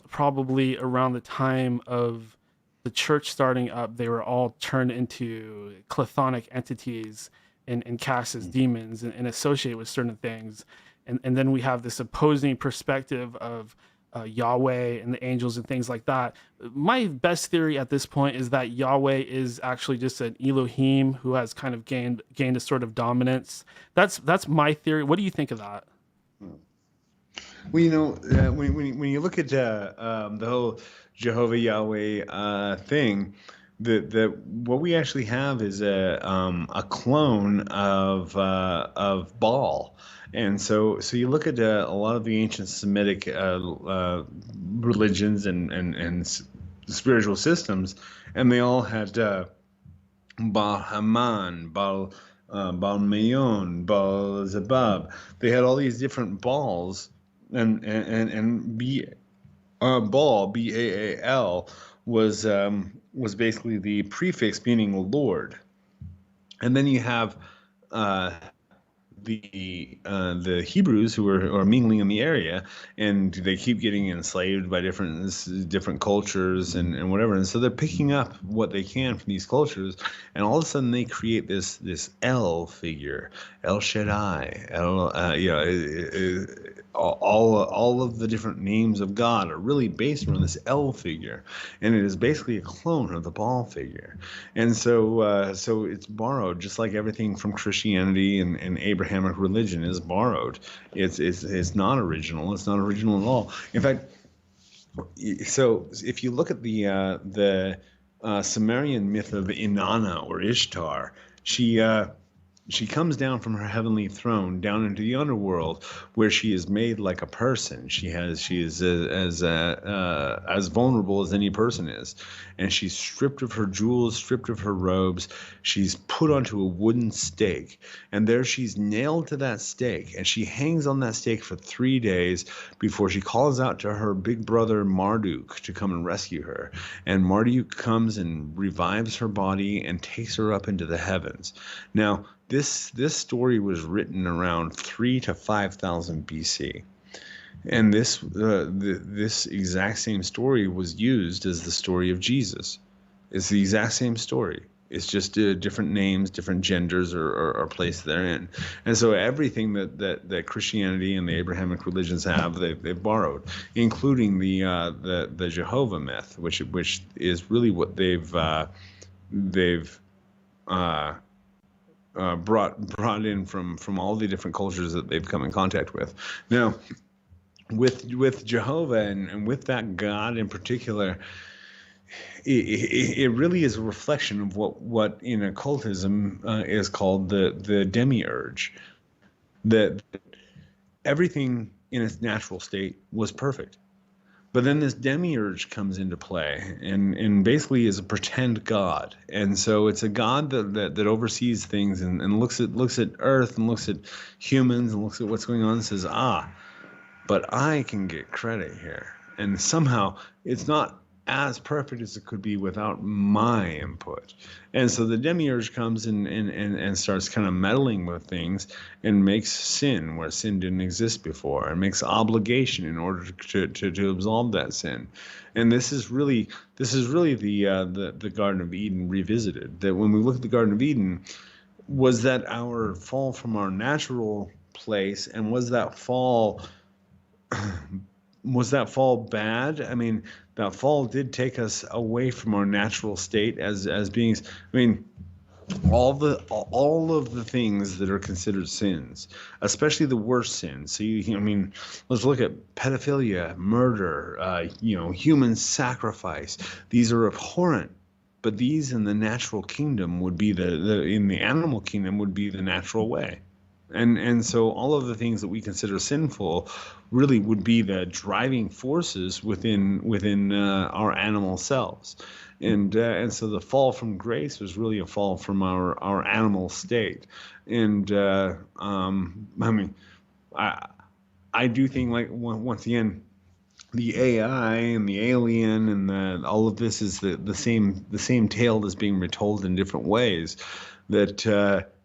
probably around the time of the church starting up, they were all turned into chthonic entities and cast as demons and associated with certain things. And then we have this opposing perspective of Yahweh and the angels and things like that. My best theory at this point is that Yahweh is actually just an Elohim who has kind of gained a sort of dominance. That's my theory. What do you think of that?
Well, when you look at the whole Jehovah Yahweh thing, what we actually have is a clone of Baal. And so you look at a lot of the ancient Semitic religions and spiritual systems, and they all had Baal Haman, Baal Mayon, Baal Zebub. They had all these different Baals, and Baal, Baal, was basically the prefix meaning Lord. And then you have the Hebrews who are mingling in the area, and they keep getting enslaved by different cultures and whatever, and so they're picking up what they can from these cultures, and all of a sudden they create this El figure, El Shaddai, all of the different names of God are really based on this El figure, and it is basically a clone of the Baal figure. And so it's borrowed, just like everything from Christianity and Abrahamic religion is borrowed. It's not original. It's not original at all. In fact, so if you look at the Sumerian myth of Inanna or Ishtar, she comes down from her heavenly throne down into the underworld, where she is made like a person. She is as vulnerable as any person is, and she's stripped of her jewels, stripped of her robes. She's put onto a wooden stake, and there she's nailed to that stake, and she hangs on that stake for 3 days before she calls out to her big brother Marduk to come and rescue her. And Marduk comes and revives her body and takes her up into the heavens. Now, this story was written around 3,000 to 5,000 BC, and this exact same story was used as the story of Jesus. It's the exact same story. It's just different names, different genders are placed therein. And so everything that Christianity and the Abrahamic religions have, they've borrowed, including the Jehovah myth, which is really what they've brought in from all the different cultures that they've come in contact with. Now, with Jehovah and with that God in particular, it really is a reflection of what in occultism is called the demiurge. That everything in its natural state was perfect, but then this demiurge comes into play and basically is a pretend god. And so it's a god that oversees things and looks at Earth and looks at humans and looks at what's going on and says, but I can get credit here. And somehow it's not as perfect as it could be without my input. And so the demiurge comes and starts kind of meddling with things and makes sin where sin didn't exist before, and makes obligation in order to absolve that sin. And this is really the Garden of Eden revisited. That when we look at the Garden of Eden, was that our fall from our natural place, and was that fall bad? I mean, that fall did take us away from our natural state as beings. I mean, all of the things that are considered sins, especially the worst sins. So let's look at pedophilia, murder, human sacrifice. These are abhorrent, but these in the natural kingdom would be in the animal kingdom would be the natural way. And so all of the things that we consider sinful really would be the driving forces within our animal selves. And so the fall from grace was really a fall from our animal state. And I do think, like, once again, the AI and the alien and all of this is the same tale that's being retold in different ways. That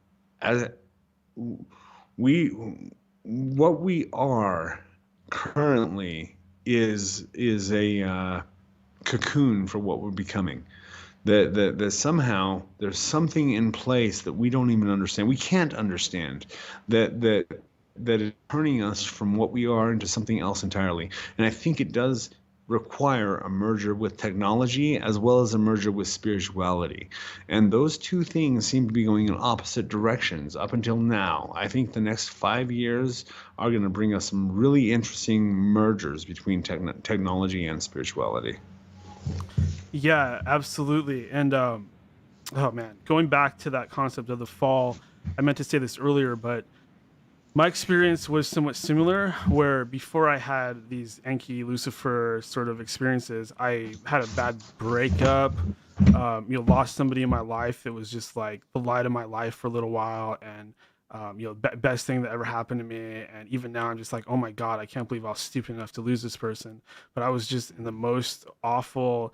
what we are currently is a cocoon for what we're becoming. That somehow there's something in place that we don't even understand. We can't understand that is turning us from what we are into something else entirely. And I think it does require a merger with technology as well as a merger with spirituality. And those two things seem to be going in opposite directions up until now. I think the next 5 years are going to bring us some really interesting mergers between technology and spirituality.
Yeah, absolutely. And oh man, going back to that concept of the fall, I meant to say this earlier, but my experience was somewhat similar, where before I had these Enki Lucifer sort of experiences, I had a bad breakup, lost somebody in my life that was just like the light of my life for a little while, and best thing that ever happened to me. And even now, I'm just like, oh my God, I can't believe I was stupid enough to lose this person. But I was just in the most awful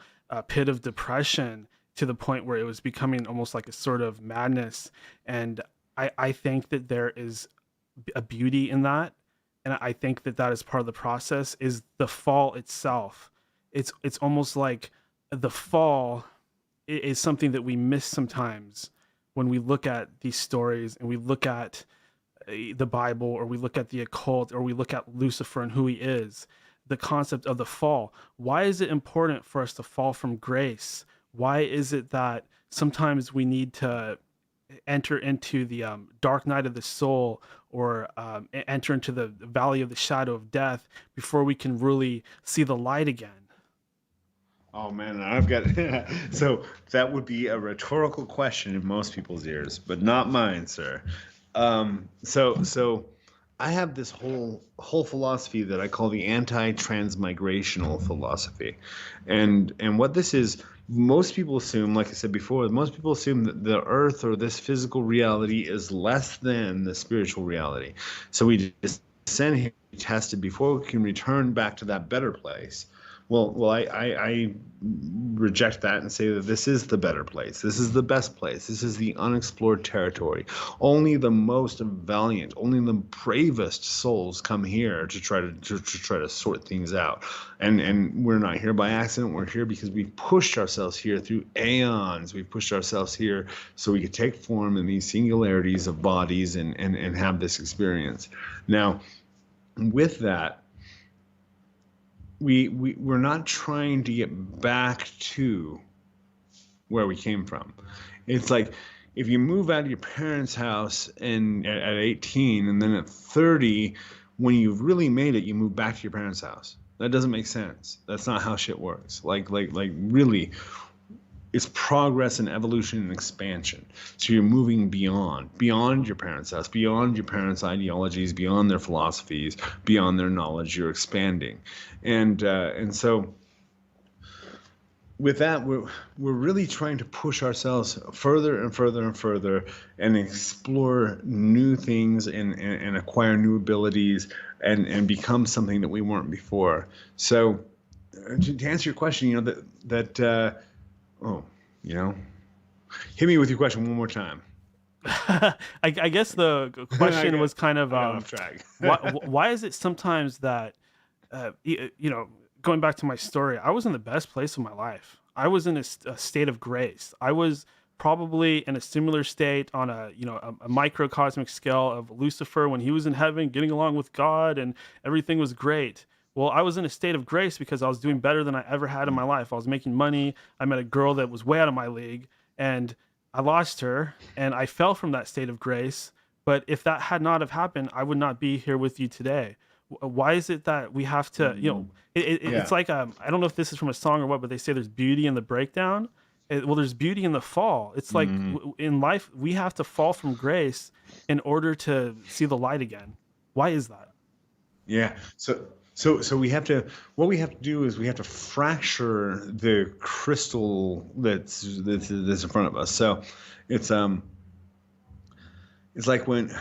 pit of depression, to the point where it was becoming almost like a sort of madness. And I think that there is a beauty in that, and I think that is part of the process. Is the fall itself. It's almost like the fall is something that we miss sometimes when we look at these stories and we look at the Bible, or we look at the occult, or we look at Lucifer and who he is. The concept of the fall. Why is it important for us to fall from grace? Why is it that sometimes we need to enter into the dark night of the soul, or enter into the valley of the shadow of death, before we can really see the light again?
Oh man, I've got so that would be a rhetorical question in most people's ears, but not mine, sir. So I have this whole philosophy that I call the anti-transmigrational philosophy, and what this is. Most people assume, like I said before, most people assume that the earth or this physical reality is less than the spiritual reality. So we descend here, tested before we can return back to that better place. I reject that and say that this is the better place. This is the best place. This is the unexplored territory. Only the most valiant, only the bravest souls come here to try to sort things out. And we're not here by accident. We're here because we've pushed ourselves here through aeons. We've pushed ourselves here so we could take form in these singularities of bodies and have this experience. Now, with that, we're not trying to get back to where we came from. It's like if you move out of your parents' house and at 18, and then at 30, when you've really made it, you move back to your parents' house. That doesn't make sense. That's not how shit works. Like really, it's progress and evolution and expansion. So you're moving beyond your parents' house, beyond your parents' ideologies, beyond their philosophies, beyond their knowledge. You're expanding, and so with that, we're really trying to push ourselves further and further and further, and explore new things and acquire new abilities and become something that we weren't before. So to answer your question, hit me with your question one more time.
I guess the question was kind of
off track.
why is it sometimes that going back to my story, I was in the best place of my life. I was in a state of grace. I was probably in a similar state on a microcosmic scale of Lucifer when he was in heaven getting along with God and everything was great. Well, I was in a state of grace because I was doing better than I ever had in my life. I was making money. I met a girl that was way out of my league, and I lost her, and I fell from that state of grace. But if that had not have happened, I would not be here with you today. Why is it that we have to, it's like, I don't know if this is from a song or what, but they say there's beauty in the breakdown. Well, there's beauty in the fall. It's like in life, we have to fall from grace in order to see the light again. Why is that?
Yeah. So we have to. What we have to do is we have to fracture the crystal that's in front of us. So it's like when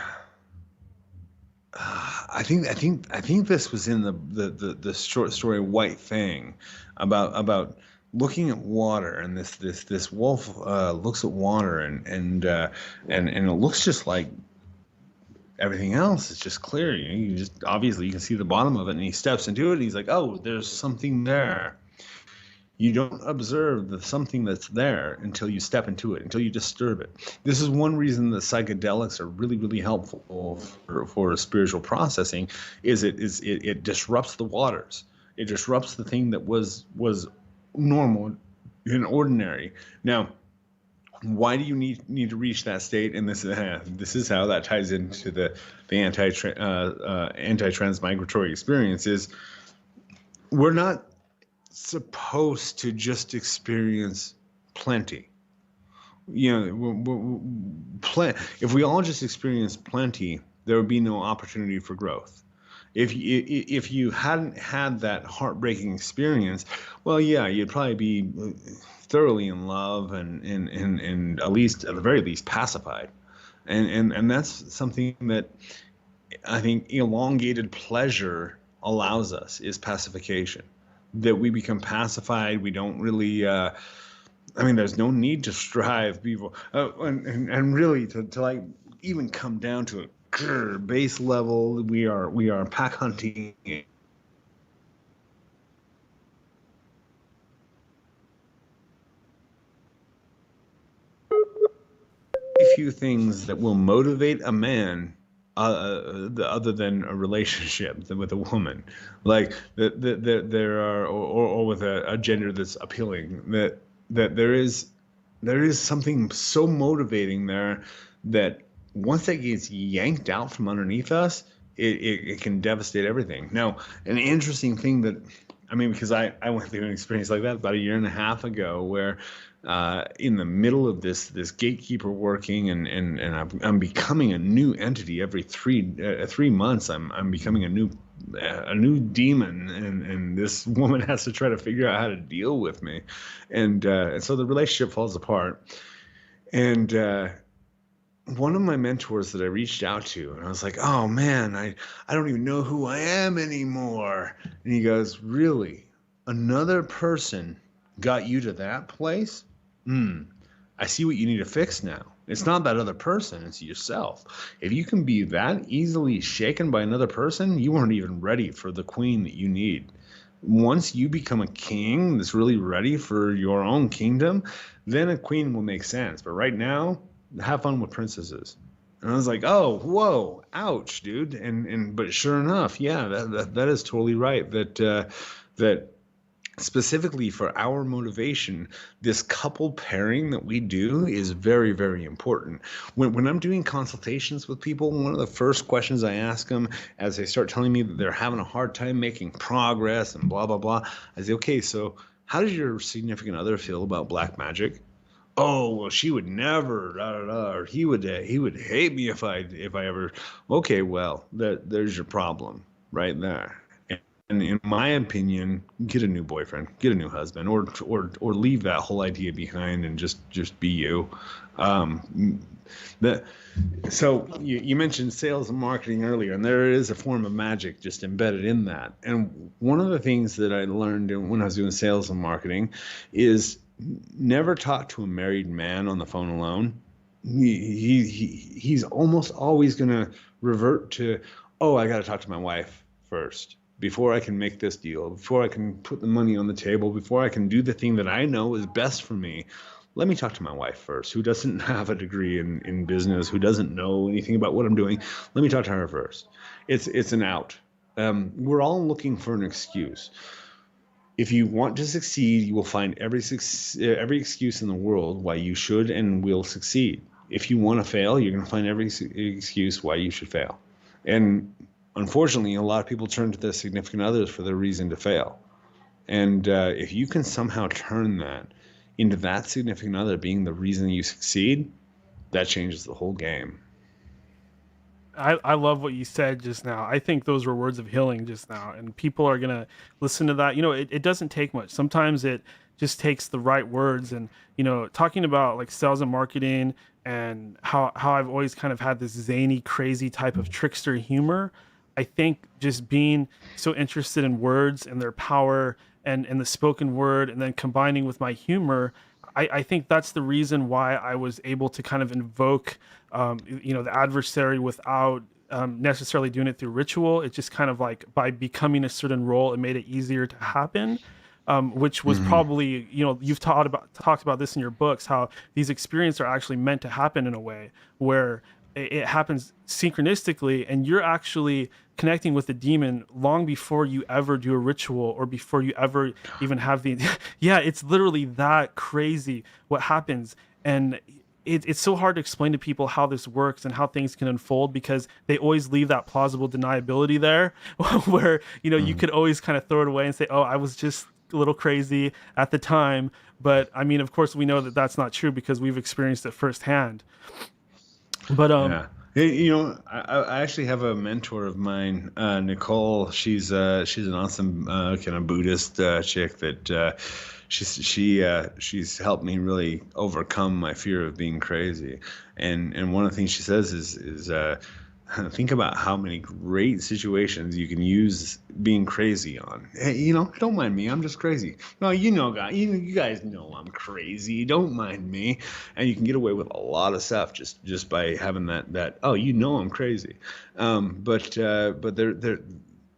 I think this was in the short story White Thing about looking at water, and this wolf looks at water and it looks just like everything else is just clear. You just obviously you can see the bottom of it, and he steps into it and he's like, oh, there's something there. You don't observe the something that's there until you step into it, until you disturb it. This is one reason that psychedelics are really, really helpful for spiritual processing. It disrupts the waters. It disrupts the thing that was normal and ordinary. Now, why do you need to reach that state? And this is how that ties into the anti-transmigratory experience. Is we're not supposed to just experience plenty. If we all just experience plenty, there would be no opportunity for growth. If you hadn't had that heartbreaking experience, well, yeah, you'd probably be thoroughly in love and at the very least pacified, and that's something that I think elongated pleasure allows us, is pacification. That we become pacified. We don't really. There's no need to strive, people, and really to like even come down to a base level. We are pack hunting. A few things that will motivate a man other than a relationship with a woman, like that there are, or with a gender that's appealing, that there is something so motivating there that once that gets yanked out from underneath us, it can devastate everything. Now, an interesting thing that, because I went through an experience like that about a year and a half ago, where in the middle of this gatekeeper working, and I'm becoming a new entity every 3 months. I'm becoming a new demon, and this woman has to try to figure out how to deal with me, and so the relationship falls apart. And one of my mentors that I reached out to, and I was like, oh man, I don't even know who I am anymore. And he goes, really? another person got you to that place, I see what you need to fix now. It's not that other person, it's yourself. If you can be that easily shaken by another person, you weren't even ready for the queen that you need. Once you become a king that's really ready for your own kingdom, then a queen will make sense. But right now, have fun with princesses. And I was like, oh, whoa, ouch, dude. But sure enough, yeah, that is totally right. That specifically for our motivation, this couple pairing that we do is very, very important. When I'm doing consultations with people, one of the first questions I ask them as they start telling me that they're having a hard time making progress and blah, blah, blah, I say, okay, so how does your significant other feel about black magic? Oh, well, she would never, da, da, da, or he would hate me if I ever. Okay, well, there's your problem right there. And in my opinion, get a new boyfriend, get a new husband, or leave that whole idea behind and just be you. So you mentioned sales and marketing earlier, and there is a form of magic just embedded in that. And one of the things that I learned when I was doing sales and marketing is never talk to a married man on the phone alone. He's almost always going to revert to, oh, I got to talk to my wife first before I can make this deal, before I can put the money on the table, before I can do the thing that I know is best for me. Let me talk to my wife first, who doesn't have a degree in business, who doesn't know anything about what I'm doing. Let me talk to her first. It's an out. We're all looking for an excuse. If you want to succeed, you will find every excuse in the world why you should and will succeed. If you want to fail, you're going to find every excuse why you should fail. And unfortunately, a lot of people turn to their significant others for their reason to fail. And if you can somehow turn that into that significant other being the reason you succeed, that changes the whole game.
I love what you said just now. I think those were words of healing just now, and people are gonna listen to that. It doesn't take much. Sometimes it just takes the right words, and talking about like sales and marketing and how I've always kind of had this zany, crazy type of trickster humor. I think just being so interested in words and their power and the spoken word, and then combining with my humor, I think that's the reason why I was able to kind of invoke, the adversary without necessarily doing it through ritual. It's just kind of like by becoming a certain role, it made it easier to happen. Which was probably, you've talked about this in your books, how these experiences are actually meant to happen in a way where it happens synchronistically, and you're actually connecting with the demon long before you ever do a ritual or before you ever even have the yeah, it's literally that crazy what happens. And it's so hard to explain to people how this works and how things can unfold, because they always leave that plausible deniability there where you could always kind of throw it away and say, oh, I was just a little crazy at the time. But I mean, of course we know that that's not true because we've experienced it firsthand. But
yeah. Hey, I actually have a mentor of mine, Nicole. She's an awesome kind of Buddhist chick that she's helped me really overcome my fear of being crazy. And one of the things she says is think about how many great situations you can use being crazy on. Hey, don't mind me. I'm just crazy. No, guys, you guys know I'm crazy. Don't mind me. And you can get away with a lot of stuff just by having that. Oh, I'm crazy. But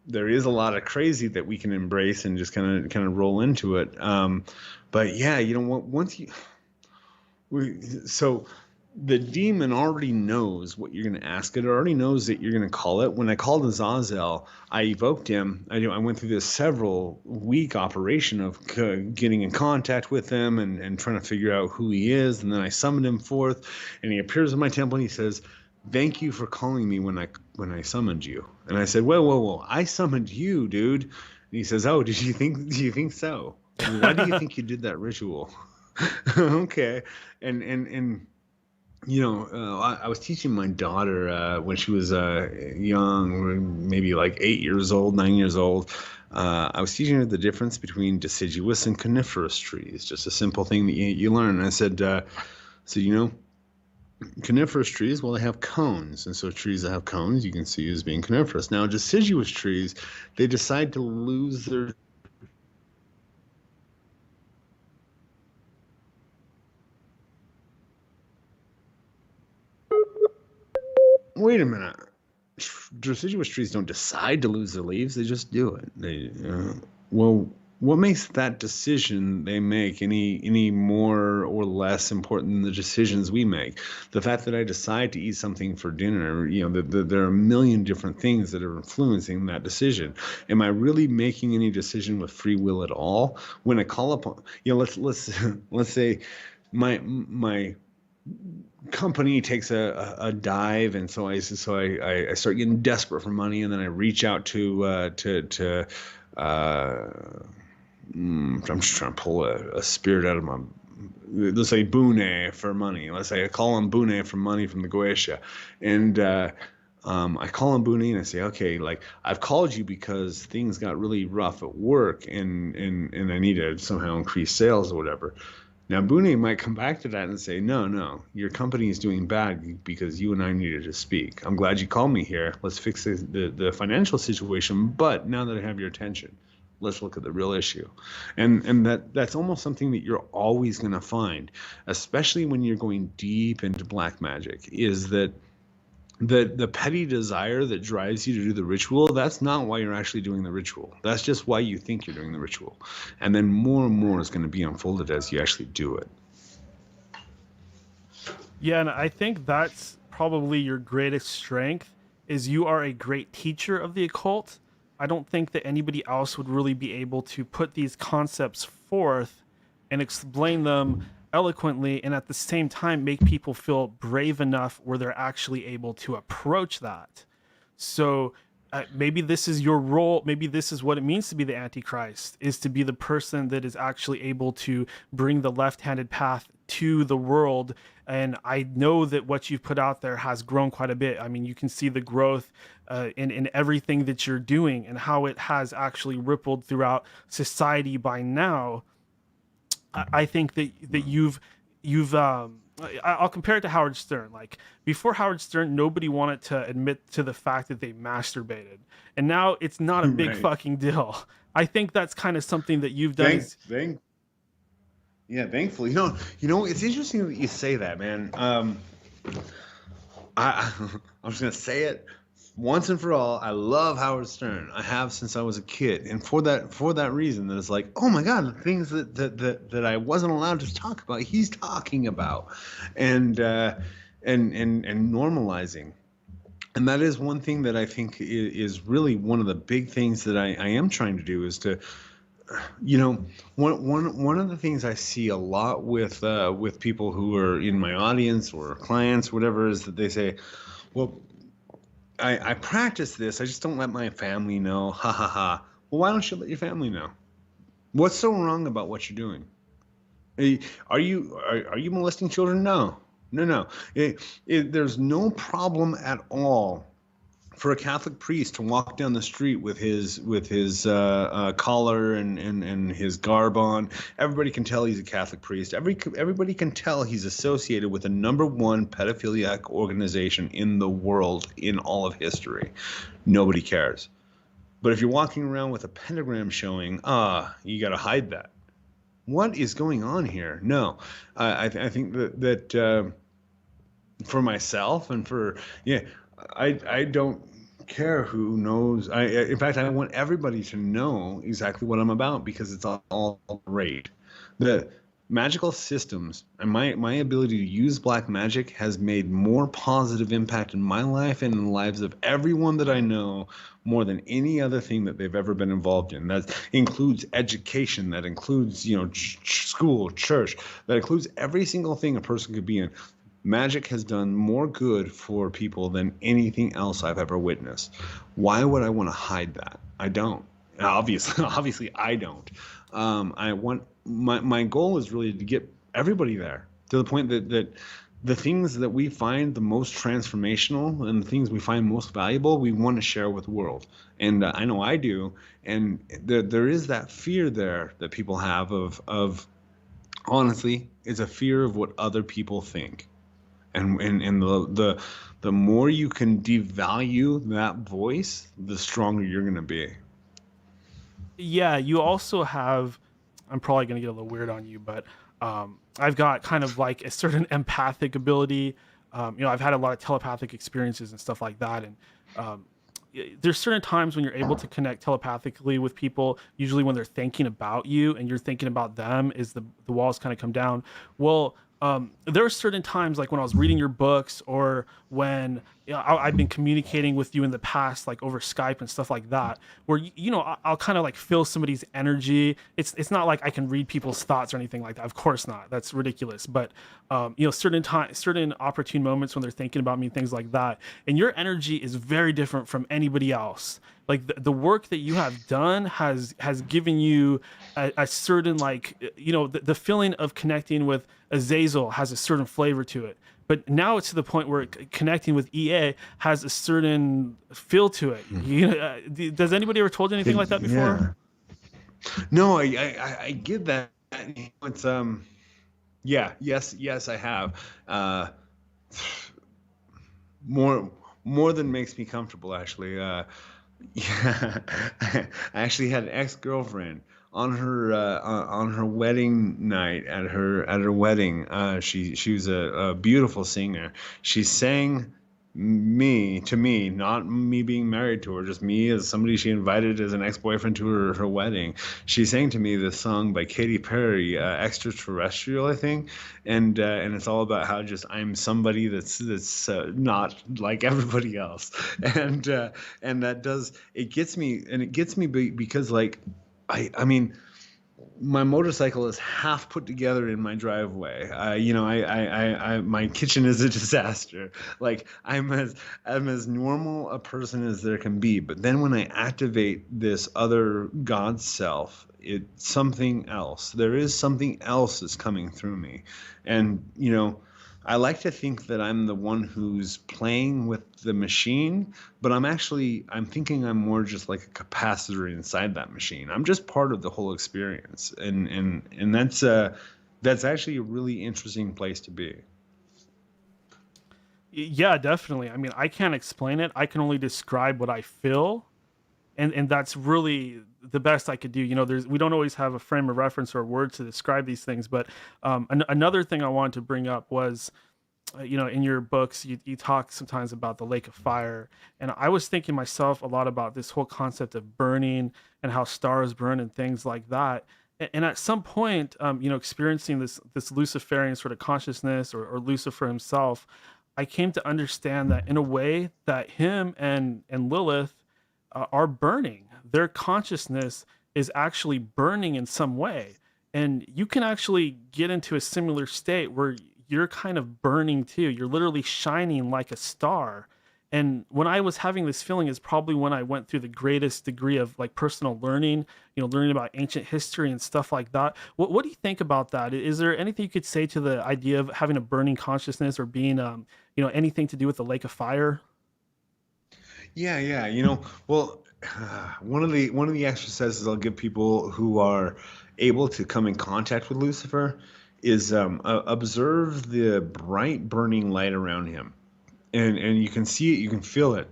there is a lot of crazy that we can embrace and just kind of roll into it. But yeah, so the demon already knows what you're going to ask it. It already knows that you're going to call it. When I called Azazel, I evoked him. I went through this several week operation of getting in contact with him and trying to figure out who he is. And then I summoned him forth, and he appears in my temple and he says, "Thank you for calling me when I summoned you." And I said, whoa, I summoned you, dude. And he says, "Oh, do you think so? Why do you think you did that ritual?" Okay. And I was teaching my daughter when she was young, maybe like 8 years old, 9 years old. I was teaching her the difference between deciduous and coniferous trees, just a simple thing that you learn. And I said, coniferous trees, well, they have cones. And so trees that have cones, you can see as being coniferous. Now, deciduous trees, they decide to lose their wait a minute. Deciduous trees don't decide to lose their leaves; they just do it. Well, what makes that decision they make any more or less important than the decisions we make? The fact that I decide to eat something for dinner, there are a million different things that are influencing that decision. Am I really making any decision with free will at all? When I call upon, let's say my company takes a dive, and so I start getting desperate for money, and then I reach out I'm just trying to pull a spirit out of my. Let's say Bune for money. Let's say I call on Bune for money from the Goetia, and I call on Bune and I say, okay, like I've called you because things got really rough at work, and I need to somehow increase sales or whatever. Now, Bune might come back to that and say, no, your company is doing bad because you and I needed to speak. I'm glad you called me here. Let's fix the financial situation. But now that I have your attention, let's look at the real issue. And that's almost something that you're always going to find, especially when you're going deep into black magic, is that the petty desire that drives you to do the ritual, that's not why you're actually doing the ritual. That's just why you think you're doing the ritual. And then more and more is going to be unfolded as you actually do it.
Yeah, and I think that's probably your greatest strength is you are a great teacher of the occult. I don't think that anybody else would really be able to put these concepts forth and explain them eloquently and at the same time make people feel brave enough where they're actually able to approach that. So maybe this is your role. Maybe this is what it means to be the Antichrist, is to be the person that is actually able to bring the left-handed path to the world. And I know that what you've put out there has grown quite a bit. I mean, you can see the growth in everything that you're doing and how it has actually rippled throughout society by now. I think that I'll compare it to Howard Stern. Like before Howard Stern, nobody wanted to admit to the fact that they masturbated, and now it's not a big
Right.
fucking deal. I think that's kind of something that you've done.
Yeah, thankfully. It's interesting that you say that, man. I'm just gonna say it once and for all. I love Howard Stern. I have since I was a kid, and for that reason, that it's like, oh my god, the things that I wasn't allowed to talk about, he's talking about, and normalizing. And that is one thing that I think is really one of the big things that I am trying to do, is to, one of the things I see a lot with people who are in my audience or clients, whatever, is that they say, well, I practice this, I just don't let my family know. Ha ha ha. Well, why don't you let your family know? What's so wrong about what you're doing? Are you molesting children? No. There's no problem at all for a Catholic priest to walk down the street with his collar and his garb on. Everybody can tell he's a Catholic priest. Everybody can tell he's associated with the #1 pedophiliac organization in the world in all of history. Nobody cares. But if you're walking around with a pentagram showing, you got to hide that. What is going on here? No, I think that for myself and for I don't care who knows. In fact, I want everybody to know exactly what I'm about, because it's all great. The magical systems and my ability to use black magic has made more positive impact in my life and in the lives of everyone that I know, more than any other thing that they've ever been involved in. That includes education, that includes school, church, that includes every single thing a person could be in. Magic has done more good for people than anything else I've ever witnessed. Why would I want to hide that? I don't. Obviously, I don't. I want my goal is really to get everybody there, to the point that the things that we find the most transformational and the things we find most valuable, we want to share with the world. And I know I do. And there is that fear there that people have of honestly, it's a fear of what other people think. And the more you can devalue that voice, the stronger you're going to be.
Yeah, you also have. I'm probably gonna get a little weird on you, but I've got kind of like a certain empathic ability. I've had a lot of telepathic experiences and stuff like that, and um, there's certain times when you're able to connect telepathically with people, usually when they're thinking about you and you're thinking about them, is the walls kind of come down. Well, there are certain times, like when I was reading your books, or when I've been communicating with you in the past, like over Skype and stuff like that, where I'll kind of like feel somebody's energy. It's not like I can read people's thoughts or anything like that. Of course not. That's ridiculous. But certain opportune moments when they're thinking about me, things like that, and your energy is very different from anybody else. Like the work that you have done has given you a certain, like, the feeling of connecting with Azazel has a certain flavor to it. But now it's to the point where connecting with EA has a certain feel to it. Does anybody ever told you anything like that before?
Yeah. No, I get that. It's yeah, yes, I have. More more than makes me comfortable, actually. Yeah, I actually had an ex-girlfriend on her wedding night, at her wedding. She was a beautiful singer. She sang to me, not me being married to her, just me as somebody she invited as an ex-boyfriend to her wedding. She sang to me this song by Katy Perry, Extraterrestrial, I think, and it's all about how just I'm somebody that's not like everybody else, and that does it gets me, and it gets me because, like, I mean, my motorcycle is half put together in my driveway. My kitchen is a disaster. Like, I'm as normal a person as there can be. But then when I activate this other God self, it's something else. There is something else that's coming through me, and I like to think that I'm the one who's playing with the machine, but I'm thinking I'm more just like a capacitor inside that machine. I'm just part of the whole experience. And that's actually a really interesting place to be.
Yeah, definitely. I mean, I can't explain it. I can only describe what I feel, and that's really the best I could do. We don't always have a frame of reference or words to describe these things. But another thing I wanted to bring up was, in your books, you talk sometimes about the lake of fire, and I was thinking myself a lot about this whole concept of burning and how stars burn and things like that. And at some point, experiencing this Luciferian sort of consciousness, or Lucifer himself, I came to understand that in a way that him and Lilith are burning. Their consciousness is actually burning in some way. And you can actually get into a similar state where you're kind of burning too. You're literally shining like a star. And when I was having this feeling is probably when I went through the greatest degree of like personal learning, learning about ancient history and stuff like that. What do you think about that? Is there anything you could say to the idea of having a burning consciousness, or being, anything to do with the lake of fire?
Yeah. Well, one of the exercises I'll give people who are able to come in contact with Lucifer is observe the bright burning light around him, and you can see it, you can feel it.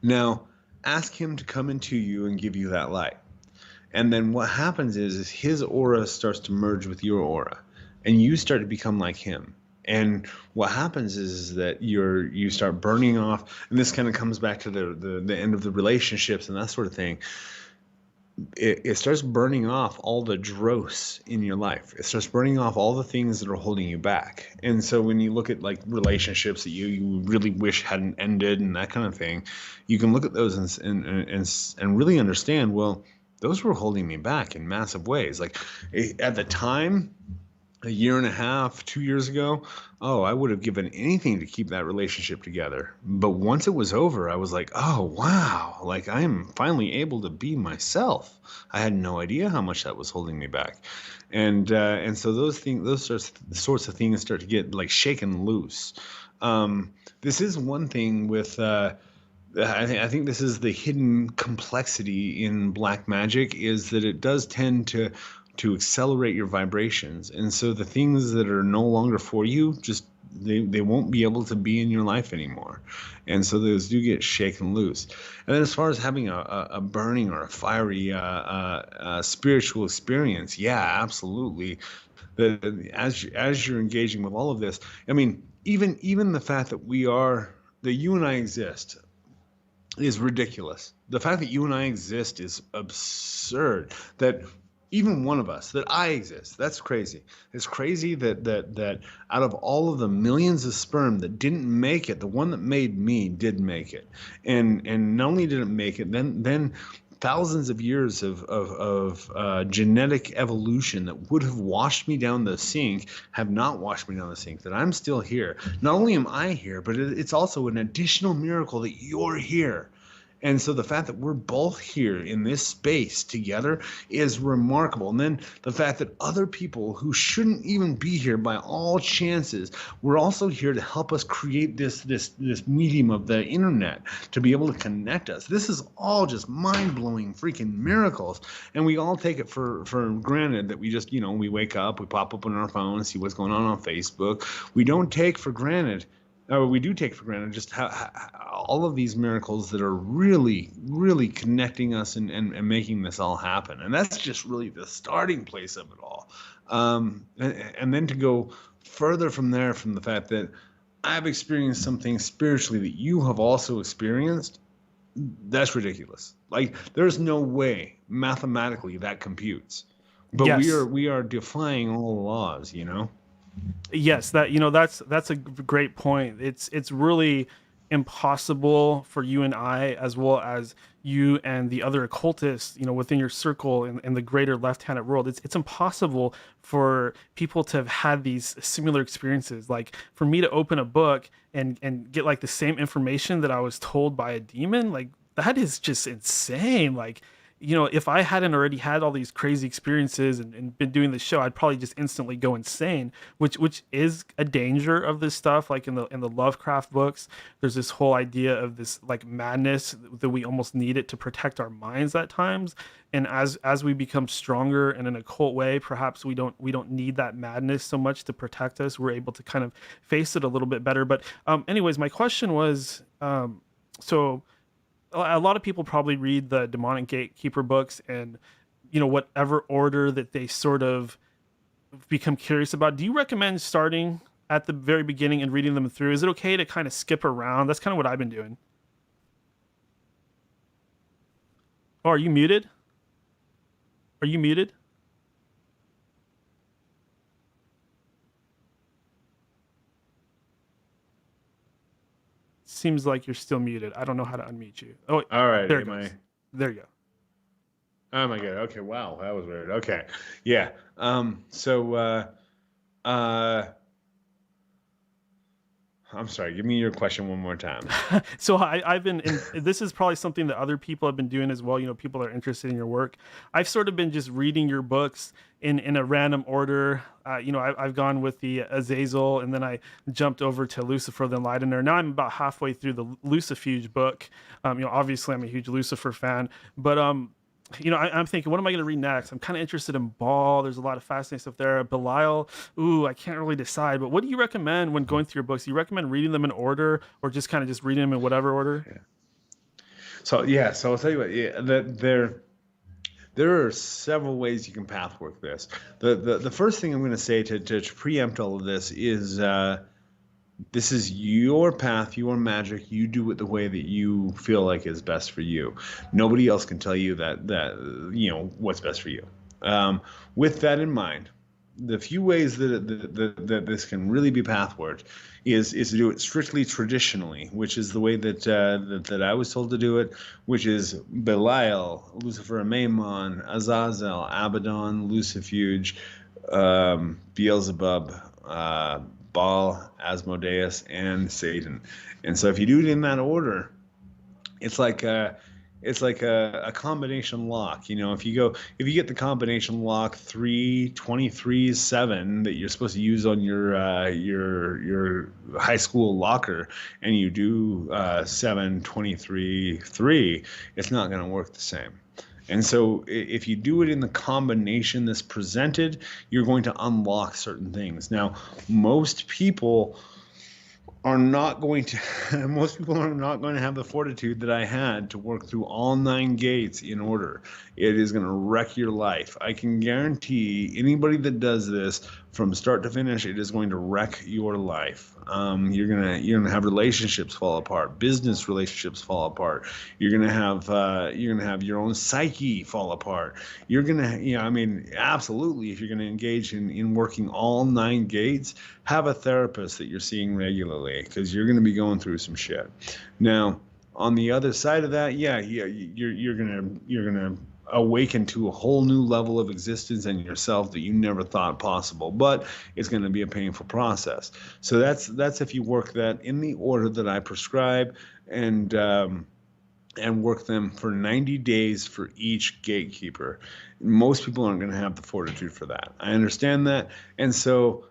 Now, ask him to come into you and give you that light. And then what happens is his aura starts to merge with your aura, and you start to become like him. And what happens is that you start burning off, and this kind of comes back to the end of the relationships and that sort of thing. It starts burning off all the dross in your life. It starts burning off all the things that are holding you back. And so when you look at like relationships that you really wish hadn't ended and that kind of thing, you can look at those and really understand, well, those were holding me back in massive ways. Like, at the time, a year and a half, 2 years ago, oh, I would have given anything to keep that relationship together. But once it was over, I was like, oh, wow, like I am finally able to be myself. I had no idea how much that was holding me back. And so those things, sorts of things start to get like shaken loose. This is one thing with, I think this is the hidden complexity in black magic, is that it does tend to accelerate your vibrations. And so the things that are no longer for you, just they won't be able to be in your life anymore. And so those do get shaken loose. And then as far as having a burning or a fiery spiritual experience, yeah, absolutely. that as you're engaging with all of this, I mean, even the fact that you and I exist is ridiculous. The fact that you and I exist is absurd. That even one of us, that I exist, that's crazy. It's crazy that out of all of the millions of sperm that didn't make it, the one that made me did make it. And not only did it make it, then thousands of years of genetic evolution that would have washed me down the sink have not washed me down the sink, that I'm still here. Not only am I here, but it's also an additional miracle that you're here. And so the fact that we're both here in this space together is remarkable. And then the fact that other people who shouldn't even be here by all chances, we're also here to help us create this medium of the internet to be able to connect us. This is all just mind-blowing freaking miracles. And we all take it for granted that we just, we wake up, we pop up on our phone, see what's going on Facebook. We don't take for granted, or we do take for granted just how all of these miracles that are really, really connecting us and making this all happen. And that's just really the starting place of it all. And then to go further from there, from the fact that I've experienced something spiritually that you have also experienced, that's ridiculous. Like, there's no way mathematically that computes. But
Yes.
we are defying all the laws,
Yes, that's a great point. It's really impossible for you and I, as well as you and the other occultists, within your circle in the greater left-handed world. It's impossible for people to have had these similar experiences. Like, for me to open a book and get like the same information that I was told by a demon, like, that is just insane. Like, if I hadn't already had all these crazy experiences and been doing the show, I'd probably just instantly go insane, which is a danger of this stuff. Like in the Lovecraft books, there's this whole idea of this like madness that we almost need it to protect our minds at times. And as we become stronger in an occult way, perhaps we don't need that madness so much to protect us. We're able to kind of face it a little bit better. But anyways, my question was, so a lot of people probably read the Demonic Gatekeeper books, and whatever order that they sort of become curious about. Do you recommend starting at the very beginning and reading them through? Is it okay to kind of skip around? That's kind of what I've been doing. Oh, are you muted? Are you muted? Seems like you're still muted. I don't know how to unmute you. Oh,
All right.
there it goes. There you go.
Oh my God. Okay. Wow. That was weird. Okay. Yeah. So I'm sorry. Give me your question one more time.
So I've been, this is probably something that other people have been doing as well. People are interested in your work. I've sort of been just reading your books in a random order. I've gone with the Azazel, and then I jumped over to Lucifer, then Leidener. Now I'm about halfway through the Lucifuge book. Obviously I'm a huge Lucifer fan, but I'm thinking, what am I going to read next? I'm kind of interested in Baal. There's a lot of fascinating stuff there. Belial, I can't really decide. But what do you recommend when going through your books? Do you recommend reading them in order, or just kind of just reading them in whatever order?
Yeah. So I'll tell you what. Yeah, there are several ways you can pathwork this. The first thing I'm going to say to preempt all of this is this is your path, your magic. You do it the way that you feel like is best for you. Nobody else can tell you that what's best for you. With that in mind, the few ways that this can really be pathworked is to do it strictly traditionally, which is the way that I was told to do it, which is Belial, Lucifer, Mammon, Azazel, Abaddon, Lucifuge, Beelzebub, Baal, Asmodeus, and Satan. And so if you do it in that order, it's like a combination lock. If you get the combination lock 3, 23, 7 that you're supposed to use on your high school locker, and you do 7, 23, 3, it's not going to work the same. And so if you do it in the combination that's presented, you're going to unlock certain things. Now, most people are not going to, most people are not going to have the fortitude that I had to work through all 9 gates in order. It is going to wreck your life. I can guarantee anybody that does this from start to finish, it is going to wreck your life. You're gonna have relationships fall apart, business relationships fall apart. You're gonna have your own psyche fall apart. You're gonna, I mean, absolutely. If you're gonna engage in working all 9 gates, have a therapist that you're seeing regularly, because you're gonna be going through some shit. Now, on the other side of that, you're gonna awaken to a whole new level of existence and yourself that you never thought possible, but it's going to be a painful process. So that's if you work that in the order that I prescribe, and work them for 90 days for each gatekeeper. Most people aren't going to have the fortitude for that. I understand that. And so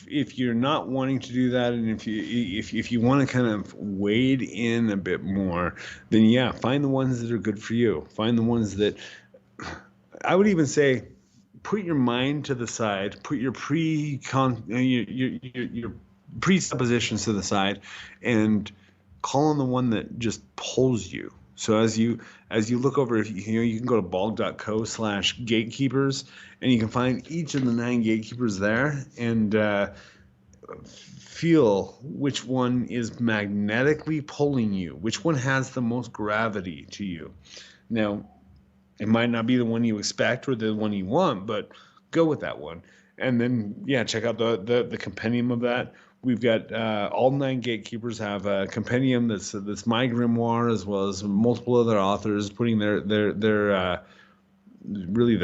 if you're not wanting to do that, and if you want to kind of wade in a bit more, then find the ones that are good for you. Find the ones that, I would even say, put your mind to the side, put your your presuppositions to the side, and call on the one that just pulls you. So as you look over, if you can go to balg.co/gatekeepers, and you can find each of the 9 gatekeepers there, and feel which one is magnetically pulling you, which one has the most gravity to you. Now, it might not be the one you expect or the one you want, but go with that one. And then, check out the compendium of that. We've got all 9 gatekeepers have a compendium that's my grimoire, as well as multiple other authors putting their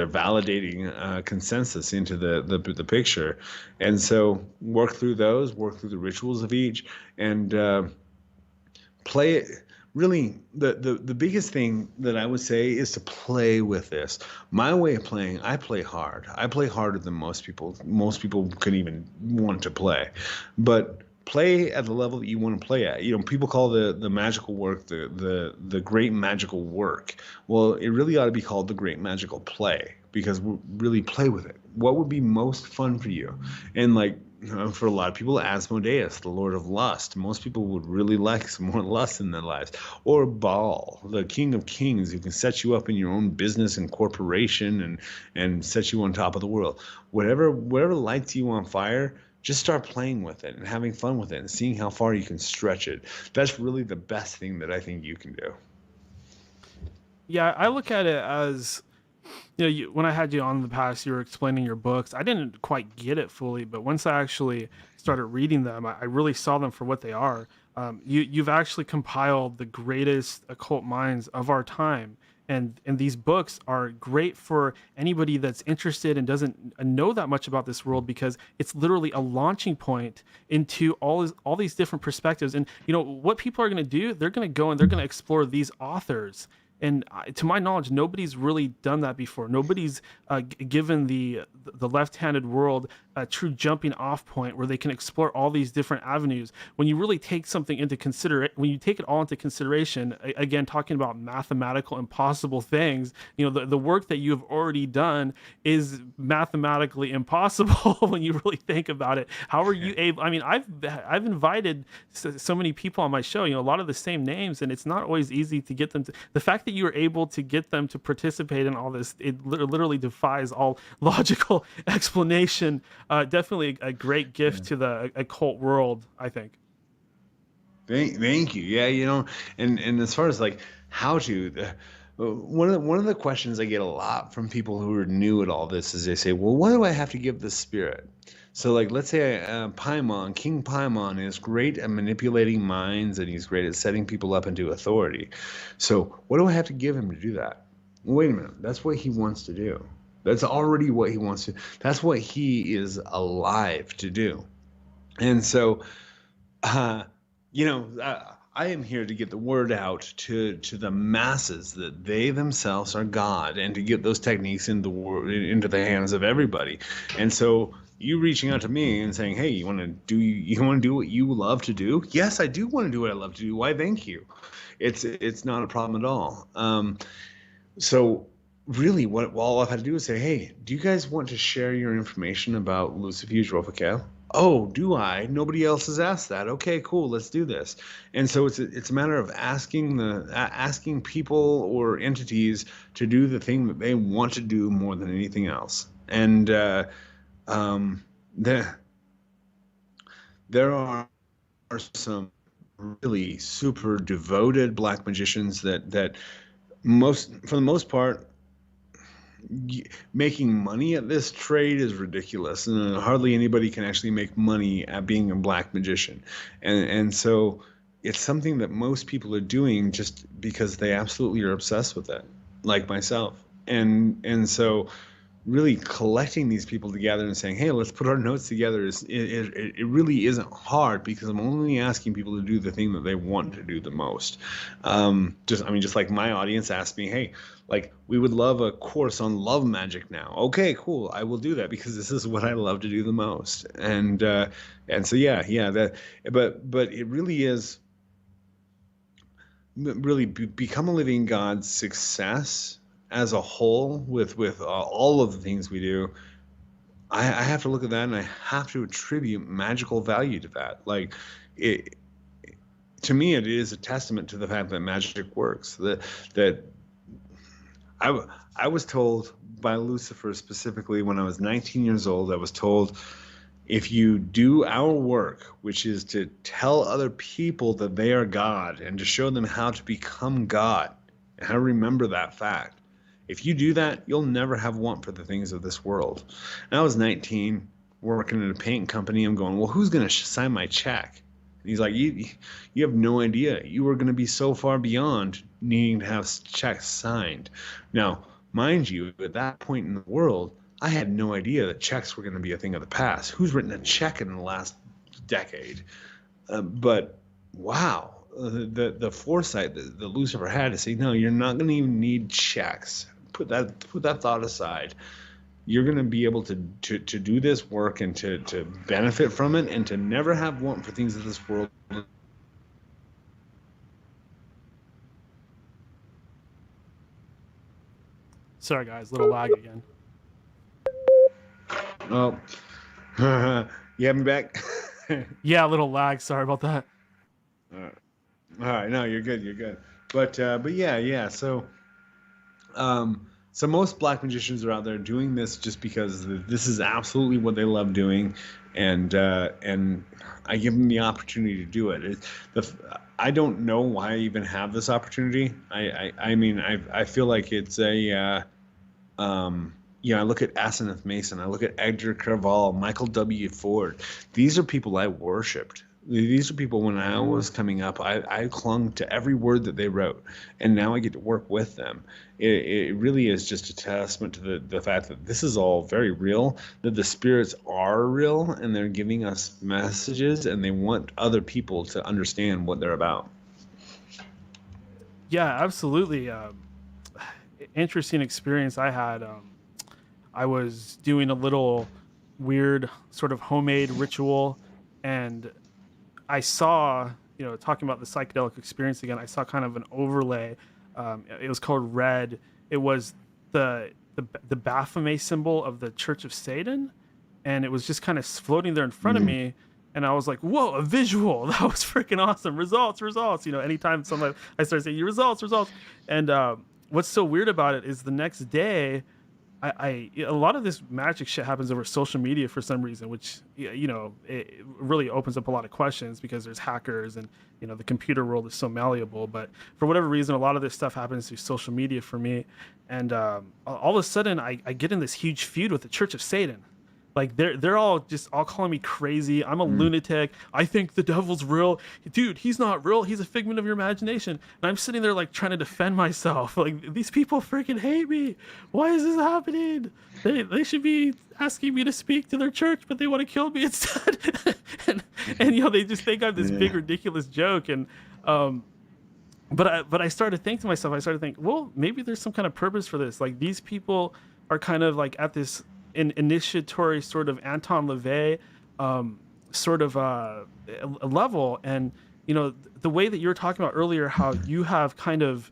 validating consensus into the picture. And so work through those, work through the rituals of each, and play it. Really, the biggest thing that I would say is to play with this. My way of playing, I play hard. I play harder than most people. Most people could even want to play. But play at the level that you want to play at. People call the magical work the great magical work. Well, it really ought to be called the great magical play, because we really play with it. What would be most fun for you? And for a lot of people, Asmodeus, the Lord of Lust. Most people would really like some more lust in their lives. Or Baal, the King of Kings, who can set you up in your own business and corporation and set you on top of the world. Whatever lights you on fire, just start playing with it and having fun with it and seeing how far you can stretch it. That's really the best thing that I think you can do.
Yeah, I look at it as, when I had you on in the past, you were explaining your books. I didn't quite get it fully, but once I actually started reading them, I really saw them for what they are. You've actually compiled the greatest occult minds of our time, and these books are great for anybody that's interested and doesn't know that much about this world, because it's literally a launching point into all these different perspectives. And what people are going to do, they're going to go and they're going to explore these authors. And to my knowledge, nobody's really done that before. Nobody's given the left-handed world a true jumping off point where they can explore all these different avenues. When you really take something into when you take it all into consideration, again, talking about mathematical impossible things, the work that you have already done is mathematically impossible when you really think about it. How are you able? I mean, I've invited so many people on my show, a lot of the same names, and it's not always easy to get them to. The fact that you were able to get them to participate in all this, it literally defies all logical explanation. Definitely a great gift to the occult world, I think.
Thank you. Yeah, and as far as how to, one of the questions I get a lot from people who are new at all this is they say, well, what do I have to give the spirit? So let's say Paimon, King Paimon is great at manipulating minds, and he's great at setting people up into authority. So what do I have to give him to do that? Wait a minute, that's what he wants to do. That's already what he wants to. That's what he is alive to do. And so, I am here to get the word out to the masses that they themselves are God, and to get those techniques into the hands of everybody. And so, you reaching out to me and saying, "Hey, you want to do what you love to do?" Yes, I do want to do what I love to do. Why? Thank you. It's not a problem at all. So really, what all I've had to do is say, "Hey, do you guys want to share your information about Lucifuge Rofakel?" Oh, do I? Nobody else has asked that. Okay, cool. Let's do this. And so it's a matter of asking people or entities to do the thing that they want to do more than anything else. And um, there there are some really super devoted black magicians that most for the most part making money at this trade is ridiculous, and hardly anybody can actually make money at being a black magician. And so it's something that most people are doing just because they absolutely are obsessed with it, like myself. And so really collecting these people together and saying, hey, let's put our notes together, it really isn't hard, because I'm only asking people to do the thing that they want to do the most. Just like my audience asked me, hey, like, we would love a course on love magic now. Okay, cool, I will do that, because this is what I love to do the most. And so that, but it really is really become a living God success as a whole, with all of the things we do. I have to look at that, and I have to attribute magical value to that. Like, it, to me, it is a testament to the fact that magic works. That I was told by Lucifer specifically when I was 19 years old. I was told, if you do our work, which is to tell other people that they are God and to show them how to become God and how to remember that fact, if you do that, you'll never have want for the things of this world. And I was 19, working at a paint company. I'm going, well, who's going to sign my check? And he's like, you have no idea. You are going to be so far beyond needing to have checks signed. Now, mind you, at that point in the world, I had no idea that checks were going to be a thing of the past. Who's written a check in the last decade? But wow, the foresight that Lucifer had to say, no, you're not going to even need checks. Put that thought aside. You're going to be able to do this work and to benefit from it, and to never have want for things of this world.
Sorry, guys, little lag again.
Oh, you have me back?
Yeah, a little lag. Sorry about that.
All right, no, you're good. But yeah. So most black magicians are out there doing this just because this is absolutely what they love doing, and I give them the opportunity to do it. I don't know why I even have this opportunity. I feel like it's a I look at Asenath Mason, I look at Edgar Craval, Michael W. Ford. These are people I worshipped. These are people, when I was coming up, I clung to every word that they wrote, and now I get to work with them. It really is just a testament to the fact that this is all very real, that the spirits are real, and they're giving us messages, and they want other people to understand what they're about.
Yeah, absolutely. Interesting experience I had. I was doing a little weird sort of homemade ritual, and I saw, talking about the psychedelic experience again, I saw kind of an overlay. It was called Red. It was the Baphomet symbol of the Church of Satan, and it was just kind of floating there in front of me. And I was like, "Whoa, a visual! That was freaking awesome! Results. Anytime somebody I started saying results, and what's so weird about it is the next day, a lot of this magic shit happens over social media for some reason, which it really opens up a lot of questions, because there's hackers, and the computer world is so malleable. But for whatever reason, a lot of this stuff happens through social media for me, and all of a sudden I get in this huge feud with the Church of Satan. Like they're all calling me crazy. I'm a lunatic. I think the devil's real. Dude, he's not real. He's a figment of your imagination. And I'm sitting there like trying to defend myself. Like, these people freaking hate me. Why is this happening? They should be asking me to speak to their church, but they want to kill me instead. and they just think I'm this big ridiculous joke. And but I started to think to myself, well, maybe there's some kind of purpose for this. Like, these people are kind of like at this initiatory sort of Anton LaVey sort of a level. And the way that you were talking about earlier, how you have kind of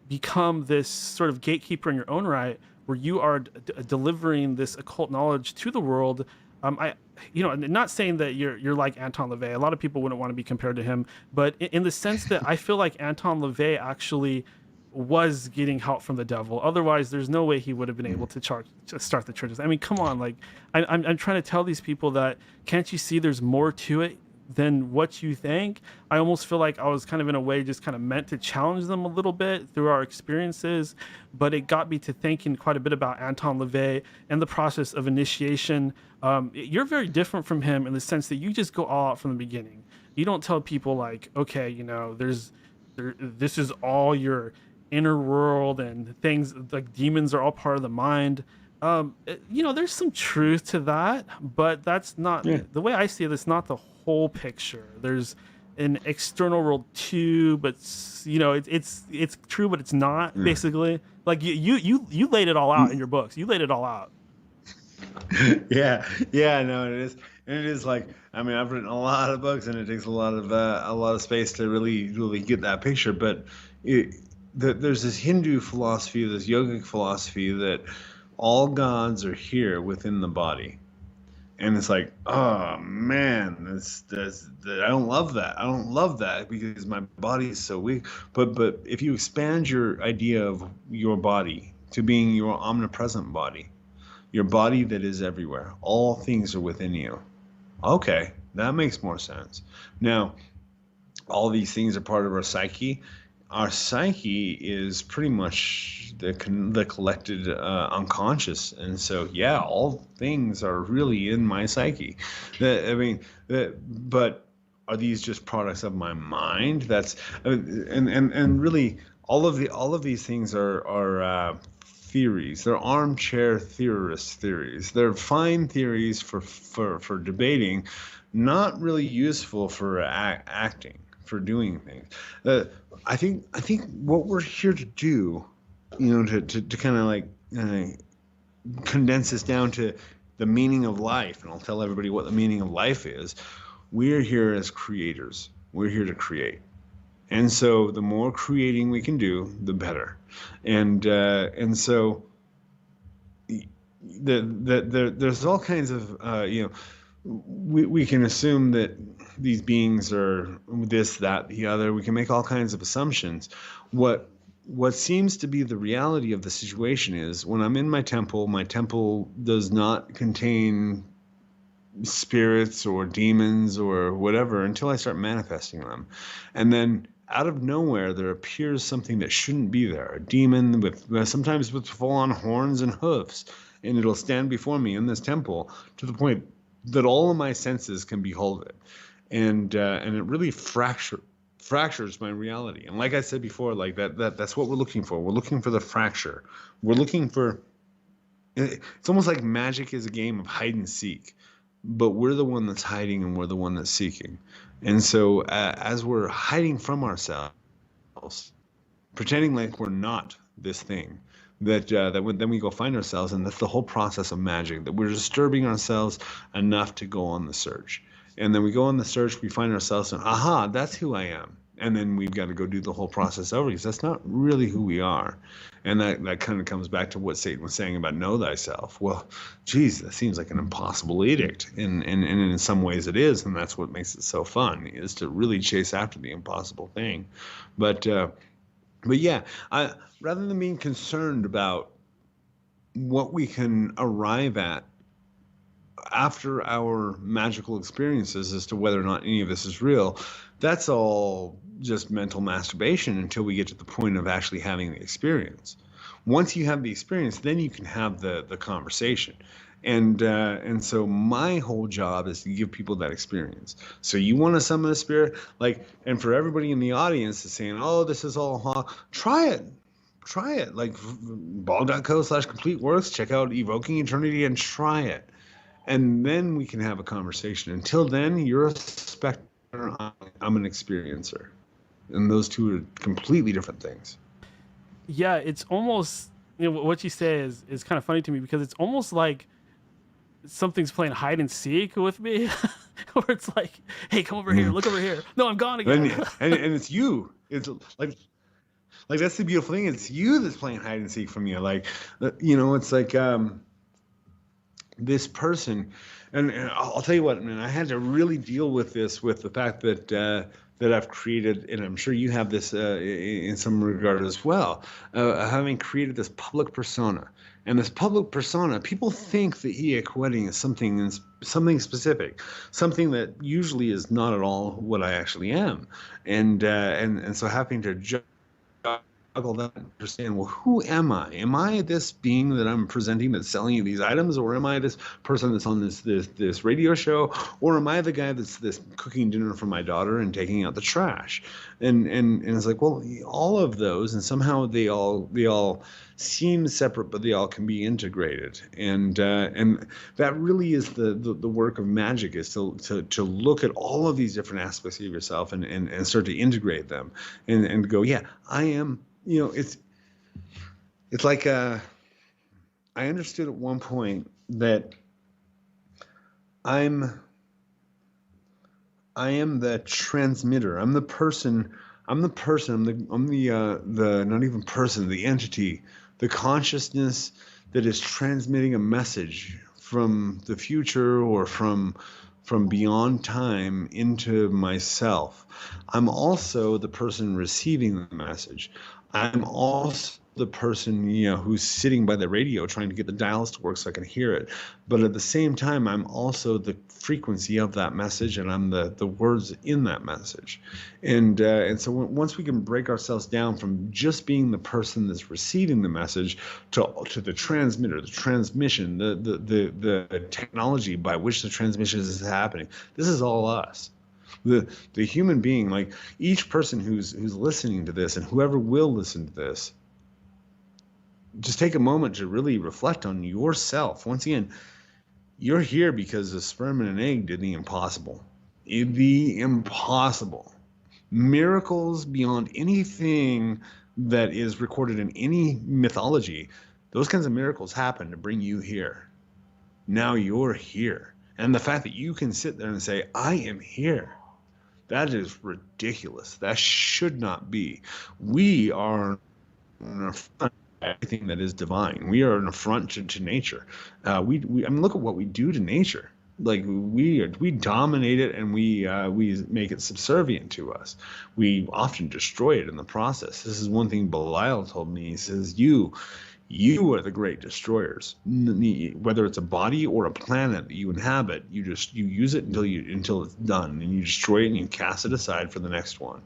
become this sort of gatekeeper in your own right, where you are delivering this occult knowledge to the world. I, not saying that you're like Anton LaVey. A lot of people wouldn't want to be compared to him, but in the sense that I feel like Anton LaVey actually was getting help from the devil. Otherwise, there's no way he would have been able to start the churches. I mean, come on, like I'm trying to tell these people that can't you see there's more to it than what you think. I almost feel like I was kind of in a way just kind of meant to challenge them a little bit through our experiences, but it got me to thinking quite a bit about Anton LaVey and the process of initiation. You're very different from him in the sense that you just go all out from the beginning. You don't tell people like, okay, this is all your inner world and things like demons are all part of the mind. There's some truth to that, but that's not
Yeah.
the way I see it. It's not the whole picture. There's an external world too, but it's true, but it's not.
Yeah.
Basically, like you laid it all out in your books. You laid it all out.
Yeah, no, it is, and it is like, I mean, I've written a lot of books, and it takes a lot of space to really get that picture. But there's this Hindu philosophy, this yogic philosophy that all gods are here within the body, and it's like, oh man, I don't love that. I don't love that because my body is so weak. But if you expand your idea of your body to being your omnipresent body, your body that is everywhere. All things are within you. Okay, that makes more sense. Now, all these things are part of our psyche. Our psyche is pretty much the collected unconscious, and so yeah, all things are really in my psyche. But are these just products of my mind? And really, all of these things are theories. They're armchair theorist theories. They're fine theories for debating, not really useful for acting, for doing things. I think what we're here to do, to kind of like condense this down to the meaning of life, and I'll tell everybody what the meaning of life is. We're here as creators. We're here to create. And so the more creating we can do, the better. And so there's all kinds of, we can assume that these beings are this, that, the other. We can make all kinds of assumptions. What seems to be the reality of the situation is when I'm in my temple does not contain spirits or demons or whatever until I start manifesting them. And then out of nowhere, there appears something that shouldn't be there. A demon sometimes with full-on horns and hoofs, and it'll stand before me in this temple to the point that all of my senses can behold it, and it really fractures my reality. And like I said before, like that's what we're looking for. We're looking for the fracture. We're looking for. It's almost like magic is a game of hide and seek, but we're the one that's hiding and we're the one that's seeking. And so as we're hiding from ourselves, pretending like we're not this thing, then we go find ourselves, and that's the whole process of magic, that we're disturbing ourselves enough to go on the search. And then we go on the search, we find ourselves, and aha, that's who I am. And then we've got to go do the whole process over because that's not really who we are. And that kind of comes back to what Satan was saying about know thyself. Well, geez, that seems like an impossible edict. And in some ways it is. And that's what makes it so fun, is to really chase after the impossible thing. But yeah, rather than being concerned about what we can arrive at after our magical experiences as to whether or not any of this is real, that's all just mental masturbation until we get to the point of actually having the experience. Once you have the experience, then you can have the conversation. And so my whole job is to give people that experience. So you want to summon a spirit, and for everybody in the audience is saying, oh, this is all, try it. Like ball.co/complete works, check out Evoking Eternity and try it. And then we can have a conversation. Until then, you're a spectator, I'm an experiencer. And those two are completely different things.
Yeah, it's almost, what you say is kind of funny to me because it's almost like something's playing hide and seek with me, where it's like, hey, come over here, look over here. No, I'm gone again.
and it's you. It's like that's the beautiful thing. It's you that's playing hide and seek from you. It's like this person, and I'll tell you what, man, I had to really deal with this, with the fact that that I've created, and I'm sure you have this in some regard as well, having created this public persona. And this public persona, people think that E.A Koetting is something specific, something that usually is not at all what I actually am, and so having to juggle that and understand, well, who am I? Am I this being that I'm presenting that's selling you these items, or am I this person that's on this radio show, or am I the guy that's this cooking dinner for my daughter and taking out the trash? And it's like, well, all of those, and somehow they all seem separate, but they all can be integrated. And that really is the work of magic, is to look at all of these different aspects of yourself and start to integrate them and go, yeah, I am. You know, it's like I understood at one point that I am the transmitter. I'm the person. I'm the not even person, the entity, the consciousness that is transmitting a message from the future or from beyond time into myself. I'm also the person receiving the message. I'm also the person, who's sitting by the radio trying to get the dials to work so I can hear it. But at the same time, I'm also the frequency of that message, and I'm the words in that message. And so once we can break ourselves down from just being the person that's receiving the message to the transmitter, the transmission, the technology by which the transmission is happening, this is all us. The human being, like each person who's listening to this, and whoever will listen to this, just take a moment to really reflect on yourself. Once again, you're here because the sperm and an egg did the impossible. The impossible. Miracles beyond anything that is recorded in any mythology. Those kinds of miracles happen to bring you here. Now you're here. And the fact that you can sit there and say, I am here, that is ridiculous. That should not be. We are an affront to everything that is divine. We are an affront to nature. We look at what we do to nature. Like we dominate it, and we make it subservient to us. We often destroy it in the process. This is one thing Belial told me. He says, you are the great destroyers. Whether it's a body or a planet that you inhabit, you use it until it's done, and you destroy it and you cast it aside for the next one.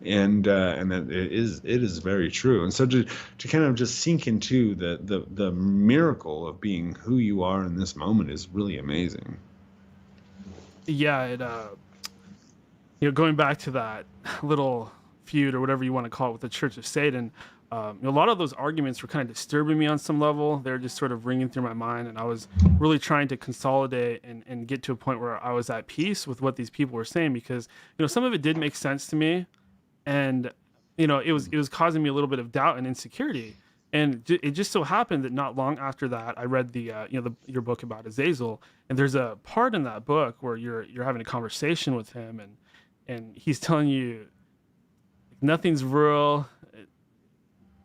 And that it is very true. And so to kind of just sink into the miracle of being who you are in this moment is really amazing.
Yeah, going back to that little feud or whatever you want to call it with the Church of Satan. A lot of those arguments were kind of disturbing me on some level. They're just sort of ringing through my mind, and I was really trying to consolidate and get to a point where I was at peace with what these people were saying, because some of it did make sense to me, and it was causing me a little bit of doubt and insecurity. And it just so happened that not long after that, I read your book about Azazel, and there's a part in that book where you're having a conversation with him, and he's telling you nothing's real.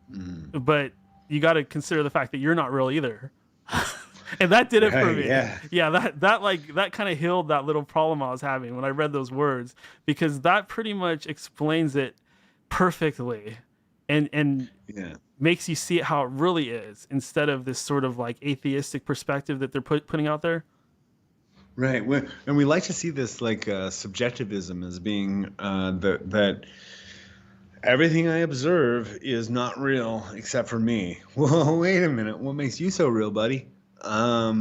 But you got to consider the fact that you're not real either. And that did it for me. Yeah, that kind of healed that little problem I was having when I read those words, because that pretty much explains it perfectly and makes you see it how it really is, instead of this sort of like atheistic perspective that they're putting out there.
Right. And we like to see this like subjectivism as being that everything I observe is not real except for me. Well, wait a minute. What makes you so real, buddy? That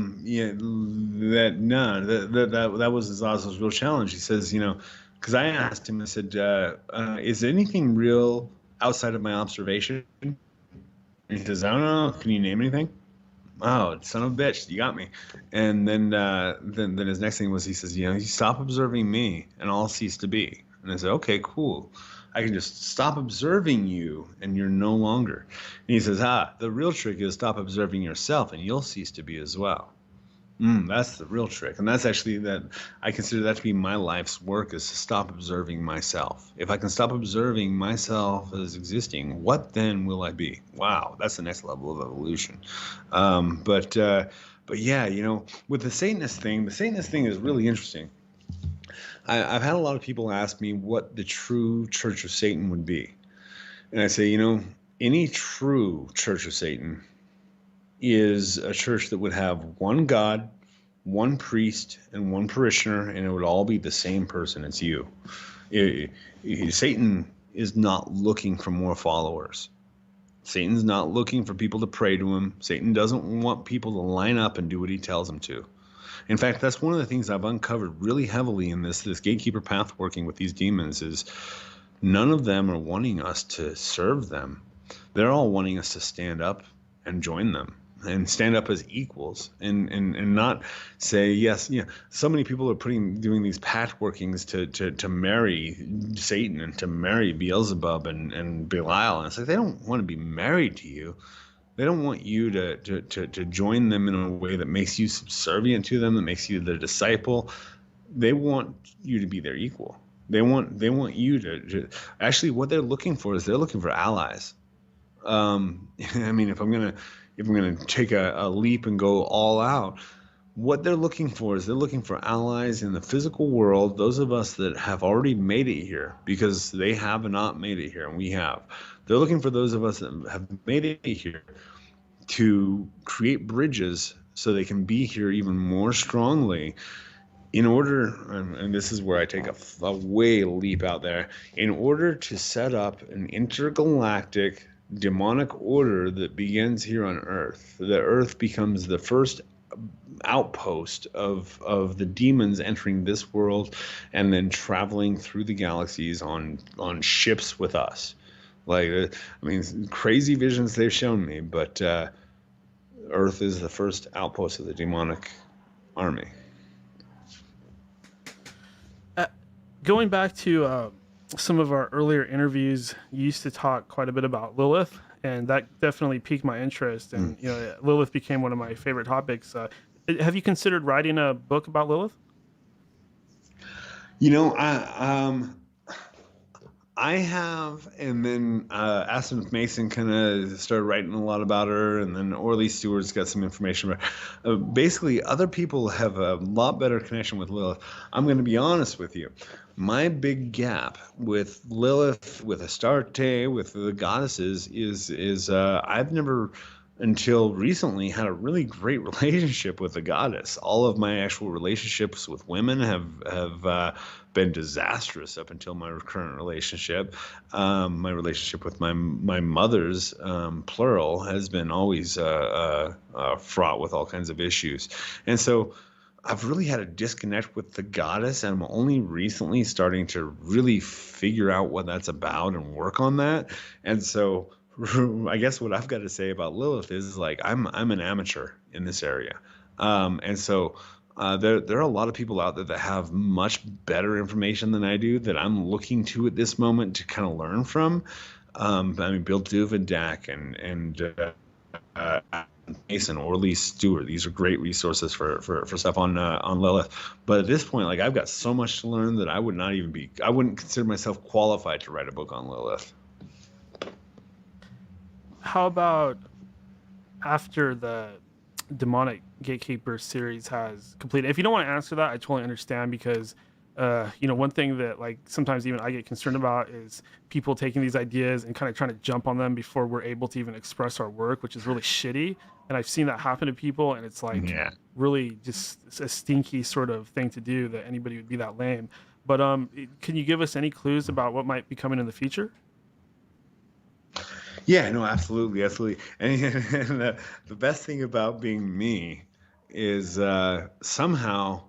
was Azazel's real challenge. He says, because I asked him, I said, is anything real outside of my observation? And he says, I don't know. Can you name anything? Oh, son of a bitch, you got me. And then his next thing was, he says, you stop observing me and I'll cease to be. And I said, okay, cool. I can just stop observing you and you're no longer. And he says, the real trick is stop observing yourself and you'll cease to be as well. That's the real trick. And that's actually I consider that to be my life's work, is to stop observing myself. If I can stop observing myself as existing, what then will I be? Wow, that's the next level of evolution. But But yeah, with the Satanist thing is really interesting. I've had a lot of people ask me what the true Church of Satan would be. And I say, any true Church of Satan is a church that would have one God, one priest, and one parishioner, and it would all be the same person. It's you. Satan is not looking for more followers. Satan's not looking for people to pray to him. Satan doesn't want people to line up and do what he tells them to. In fact, that's one of the things I've uncovered really heavily in this gatekeeper path working with these demons is none of them are wanting us to serve them. They're all wanting us to stand up and join them and stand up as equals and not say, yes, so many people are doing these pact workings to marry Satan and to marry Beelzebub and Belial. And it's like, they don't want to be married to you. They don't want you to join them in a way that makes you subservient to them, that makes you their disciple. They want you to be their equal. They want you to actually, what they're looking for is they're looking for allies. I mean, if I'm gonna take a leap and go all out, what they're looking for is they're looking for allies in the physical world, those of us that have already made it here, because they have not made it here and we have. They're looking for those of us that have made it here to create bridges so they can be here even more strongly in order, and this is where I take a way leap out there, in order to set up an intergalactic demonic order that begins here on Earth. The Earth becomes the first outpost of the demons entering this world and then traveling through the galaxies on ships with us. Like, I mean, crazy visions they've shown me, but Earth is the first outpost of the demonic army.
Going back to some of our earlier interviews, you used to talk quite a bit about Lilith, and that definitely piqued my interest. And Lilith became one of my favorite topics. Have you considered writing a book about Lilith?
I have, and then Aston Mason kind of started writing a lot about her, and then Orly Stewart's got some information about her. Basically, other people have a lot better connection with Lilith. I'm going to be honest with you. My big gap with Lilith, with Astarte, with the goddesses is I've never until recently had a really great relationship with the goddess. All of my actual relationships with women have been disastrous up until my current relationship. My relationship with my mother's, plural, has been always fraught with all kinds of issues. And so I've really had a disconnect with the goddess, and I'm only recently starting to really figure out what that's about and work on that. And so I guess what I've got to say about Lilith is, like, I'm an amateur in this area. And so there are a lot of people out there that have much better information than I do that I'm looking to at this moment to kind of learn from. I mean, Bill Duvendak and Mason, Orly Stewart. These are great resources for stuff on Lilith. But at this point, like, I've got so much to learn that I wouldn't consider myself qualified to write a book on Lilith.
How about after the Demonic Gatekeeper series has completed? If you don't want to answer that, I totally understand, because one thing that, like, sometimes even I get concerned about is people taking these ideas and kind of trying to jump on them before we're able to even express our work, which is really shitty. And I've seen that happen to people, and it's like really just a stinky sort of thing to do, that anybody would be that lame. But can you give us any clues about what might be coming in the future?
Yeah, no, absolutely. And the best thing about being me is somehow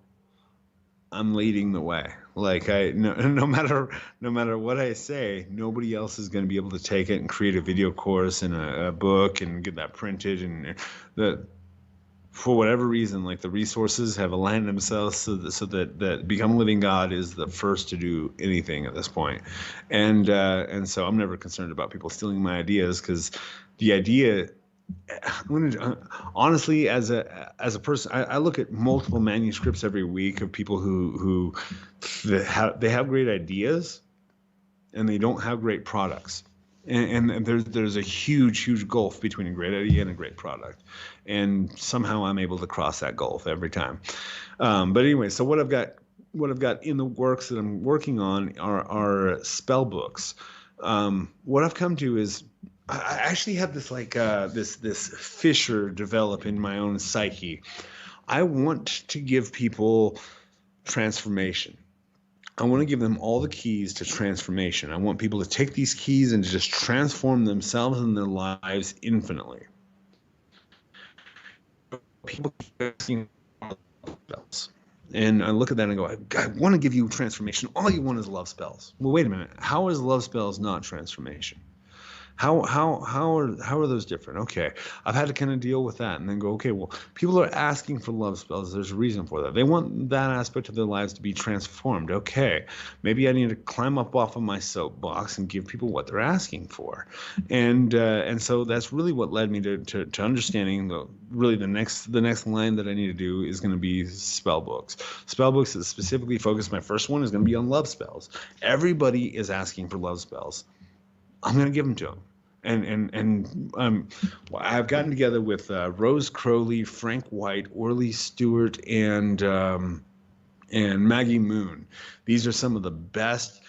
I'm leading the way. Like, no matter what I say, nobody else is going to be able to take it and create a video course and a book and get that printed. And for whatever reason, like, the resources have aligned themselves so that Become a Living God is the first to do anything at this point. And so I'm never concerned about people stealing my ideas, because the idea, honestly, as a person, I look at multiple manuscripts every week of people who they have great ideas and they don't have great products. And there's a huge gulf between a great idea and a great product, and somehow I'm able to cross that gulf every time. But anyway, so what I've got in the works that I'm working on are spell books. What I've come to is I actually have this this fissure develop in my own psyche. I want to give people transformation. I want to give them all the keys to transformation. I want people to take these keys and to just transform themselves and their lives infinitely. People keep asking spells. And I look at that and I go, I want to give you transformation. All you want is love spells. Well, wait a minute. How is love spells not transformation? How are those different? Okay, I've had to kind of deal with that and then go, okay, well, people are asking for love spells. There's a reason for that. They want that aspect of their lives to be transformed. Okay, maybe I need to climb up off of my soapbox and give people what they're asking for, and so that's really what led me to understanding the next line that I need to do is going to be spell books. Spell books that specifically focus. My first one is going to be on love spells. Everybody is asking for love spells. I'm going to give them to them. And I've gotten together with Rose Crowley, Frank White, Orly Stewart, and Maggie Moon. These are some of the best.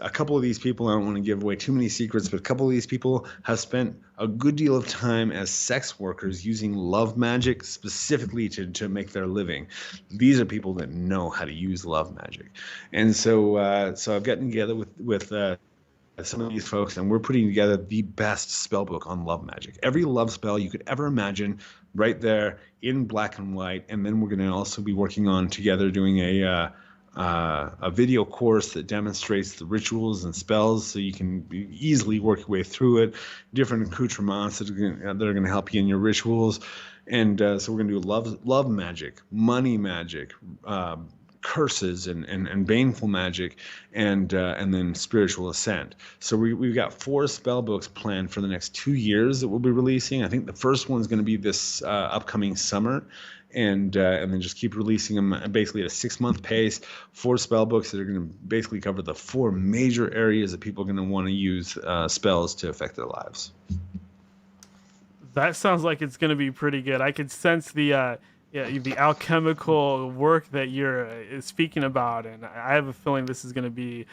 A couple of these people, I don't want to give away too many secrets, but a couple of these people have spent a good deal of time as sex workers using love magic specifically to make their living. These are people that know how to use love magic. And so I've gotten together with some of these folks, and we're putting together the best spell book on love magic. Every love spell you could ever imagine, right there in black and white. And then we're going to also be working on together doing a video course that demonstrates the rituals and spells, so you can easily work your way through it. Different accoutrements that are going to help you in your rituals. And so we're going to do love magic, money magic, curses and baneful magic, and then spiritual ascent. So we've got 4 spell books planned for the next 2 years that we'll be releasing. I think the first one's going to be this upcoming summer, and then just keep releasing them basically at a 6-month pace. 4 spell books that are going to basically cover the 4 major areas that people are going to want to use spells to affect their lives.
That sounds like it's going to be pretty good. I could sense the alchemical work that you're speaking about, and I have a feeling this is going to be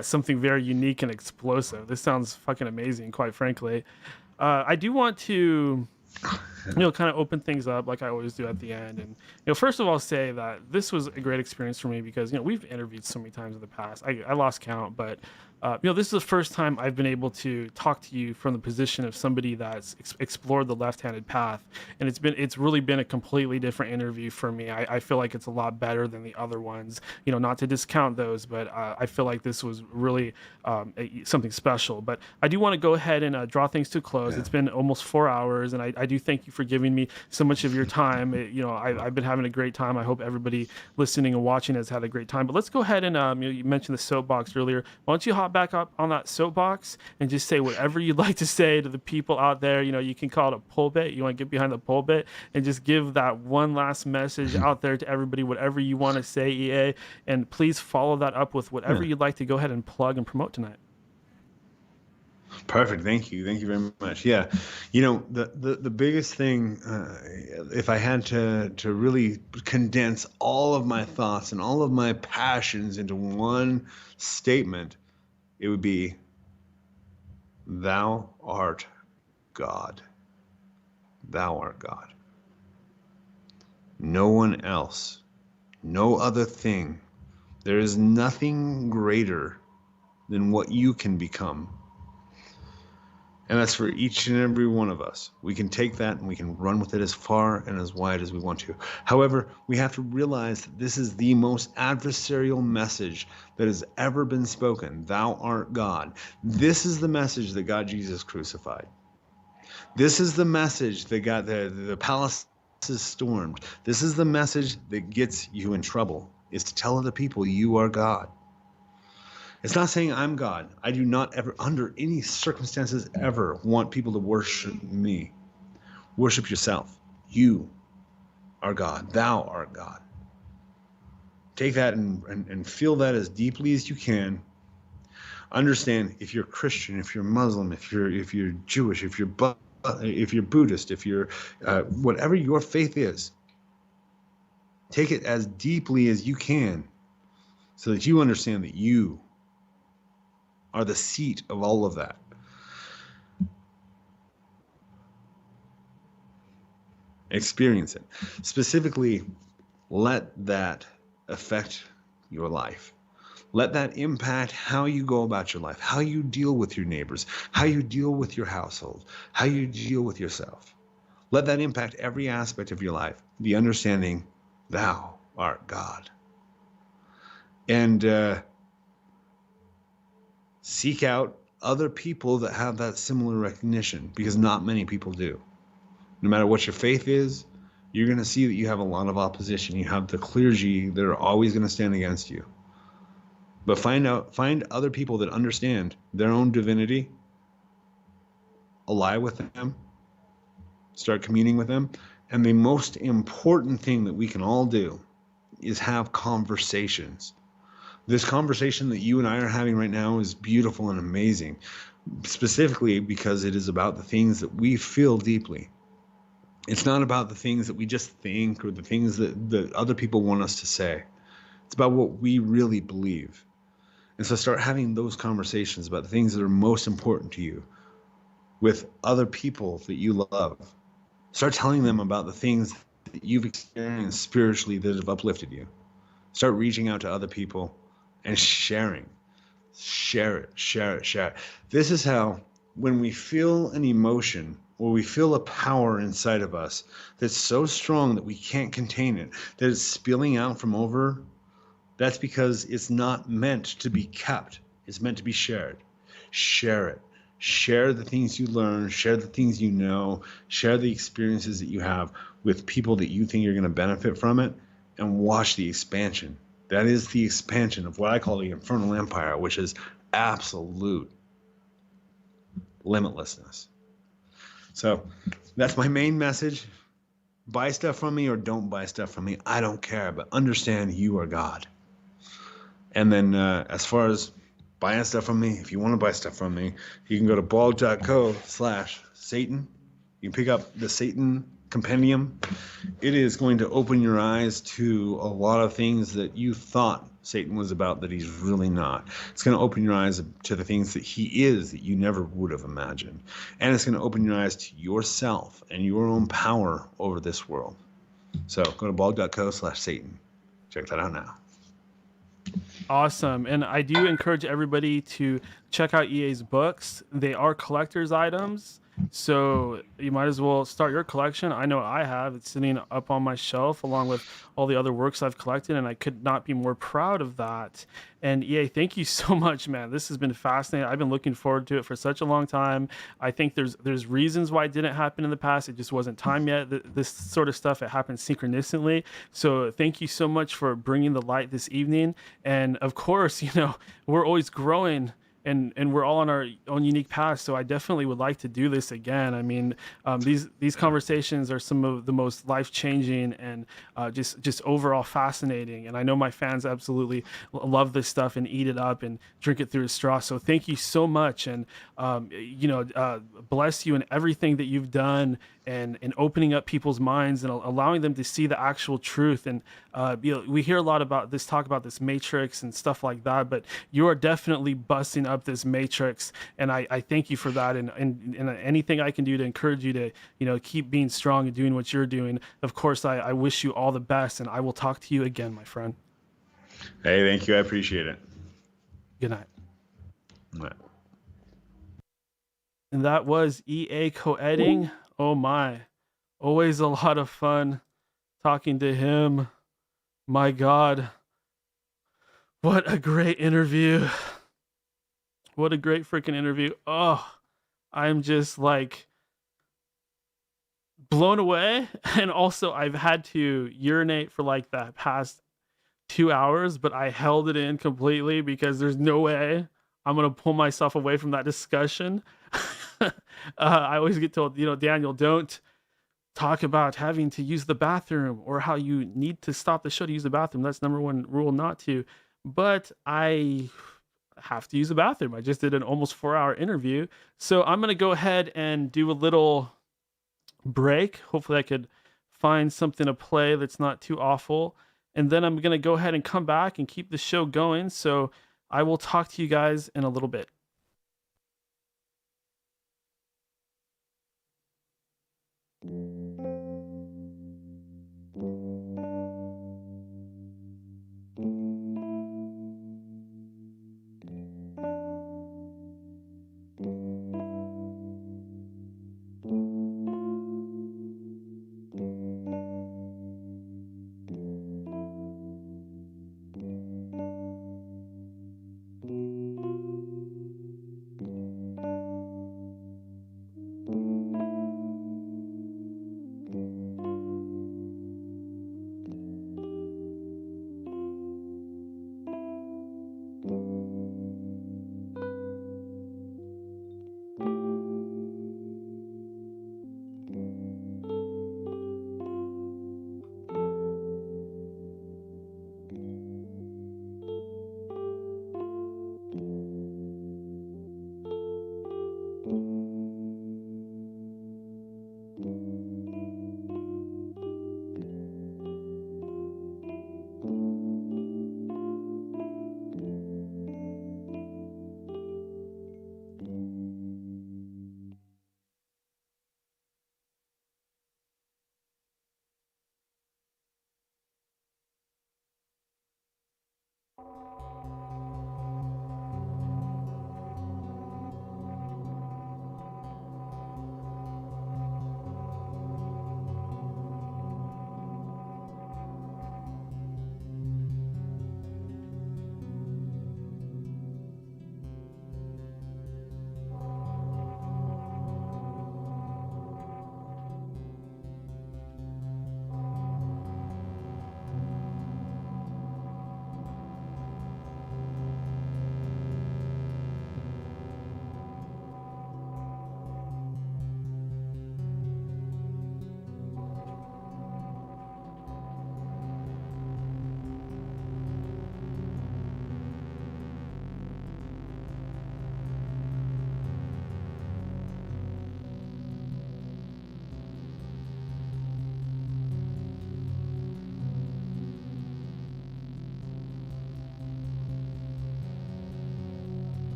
something very unique and explosive. This sounds fucking amazing, quite frankly. I do want to kind of open things up like I always do at the end. And, first of all, say that this was a great experience for me because, we've interviewed so many times in the past. I lost count, but, this is the first time I've been able to talk to you from the position of somebody that's explored the left-handed path. And it's really been a completely different interview for me. I feel like it's a lot better than the other ones, not to discount those, but I feel like this was really something special. But I do want to go ahead and draw things to a close. Yeah. It's been almost 4 hours, and I do thank you for giving me so much of your time. I've been having a great time. I hope everybody listening and watching has had a great time. But let's go ahead and you mentioned the soapbox earlier. Why don't you hop back up on that soapbox and just say whatever you'd like to say to the people out there. You can call it a pulpit. You want to get behind the pulpit and just give that one last message out there to everybody, whatever you want to say, EA. And please follow that up with whatever you'd like to go ahead and plug and promote tonight.
Perfect. Thank you very much. Yeah. The biggest thing, if I had to really condense all of my thoughts and all of my passions into one statement, it would be, thou art God. Thou art God. No one else, no other thing. There is nothing greater than what you can become. And that's for each and every one of us. We can take that and we can run with it as far and as wide as we want to. However, we have to realize that this is the most adversarial message that has ever been spoken. Thou art God. This is the message that got Jesus crucified. This is the message that got the palaces stormed. This is the message that gets you in trouble, is to tell other people you are God. It's not saying I'm God. I do not ever, under any circumstances, ever want people to worship me. Worship yourself. You are God. Thou art God. Take that and feel that as deeply as you can. Understand, if you're Christian, if you're Muslim, if you're Jewish, if you're Buddhist, if you're whatever your faith is, take it as deeply as you can, so that you understand that you are the seat of all of that. Experience it. Specifically, let that affect your life. Let that impact how you go about your life, how you deal with your neighbors, how you deal with your household, how you deal with yourself. Let that impact every aspect of your life. The understanding, thou art God. And seek out other people that have that similar recognition, because not many people do. No matter what your faith is, you're going to see that you have a lot of opposition. You have the clergy that are always going to stand against you. But find other people that understand their own divinity, ally with them, start communing with them. And the most important thing that we can all do is have conversations. This conversation that you and I are having right now is beautiful and amazing, specifically because it is about the things that we feel deeply. It's not about the things that we just think or the things that other people want us to say. It's about what we really believe. And so start having those conversations about the things that are most important to you with other people that you love. Start telling them about the things that you've experienced spiritually that have uplifted you. Start reaching out to other people and sharing. Share it. This is how, when we feel an emotion or we feel a power inside of us that's so strong that we can't contain it, that it's spilling out from over, that's because it's not meant to be kept. It's meant to be shared. Share it. Share the things you learn, share the things you know, share the experiences that you have with people that you think are going to benefit from it, and watch the expansion. That is the expansion of what I call the Infernal Empire, which is absolute limitlessness. So that's my main message. Buy stuff from me or don't buy stuff from me. I don't care, but understand you are God. And then as far as buying stuff from me, if you want to buy stuff from me, you can go to blog.co/Satan. You can pick up the Satan Compendium. It is going to open your eyes to a lot of things that you thought Satan was about that he's really not. It's going to open your eyes to the things that he is that you never would have imagined. And it's going to open your eyes to yourself and your own power over this world. So go to blog.co/Satan. Check that out now.
Awesome. And I do encourage everybody to check out EA's books. They are collector's items, so you might as well start your collection. I know I have. It's sitting up on my shelf along with all the other works I've collected, and I could not be more proud of that. And EA, thank you so much, man. This has been fascinating. I've been looking forward to it for such a long time. I think there's reasons why it didn't happen in the past. It just wasn't time yet. This sort of stuff, it happens synchronistically. So thank you so much for bringing the light this evening. And of course, we're always growing, and we're all on our own unique paths. So I definitely would like to do this again. I mean, these conversations are some of the most life-changing and just overall fascinating. And I know my fans absolutely love this stuff and eat it up and drink it through a straw. So thank you so much. And, bless you in everything that you've done, and opening up people's minds and allowing them to see the actual truth. And we hear a lot about this, talk about this matrix and stuff like that, but you are definitely busting up this matrix, and I thank you for that. And anything I can do to encourage you to keep being strong and doing what you're doing, of course I wish you all the best, and I will talk to you again, my friend.
Hey, thank you. I appreciate it.
Good night.
Right.
And that was E.A Koetting. Oh my, always a lot of fun talking to him. My God, what a great interview. What a great freaking interview. Oh, I'm just like blown away. And also I've had to urinate for like the past 2 hours, but I held it in completely because there's no way I'm going to pull myself away from that discussion. I always get told, Daniel, don't talk about having to use the bathroom or how you need to stop the show to use the bathroom. That's number one rule, not to. But I have to use the bathroom. I just did an almost 4-hour interview. So I'm going to go ahead and do a little break. Hopefully, I could find something to play that's not too awful. And then I'm going to go ahead and come back and keep the show going. So I will talk to you guys in a little bit.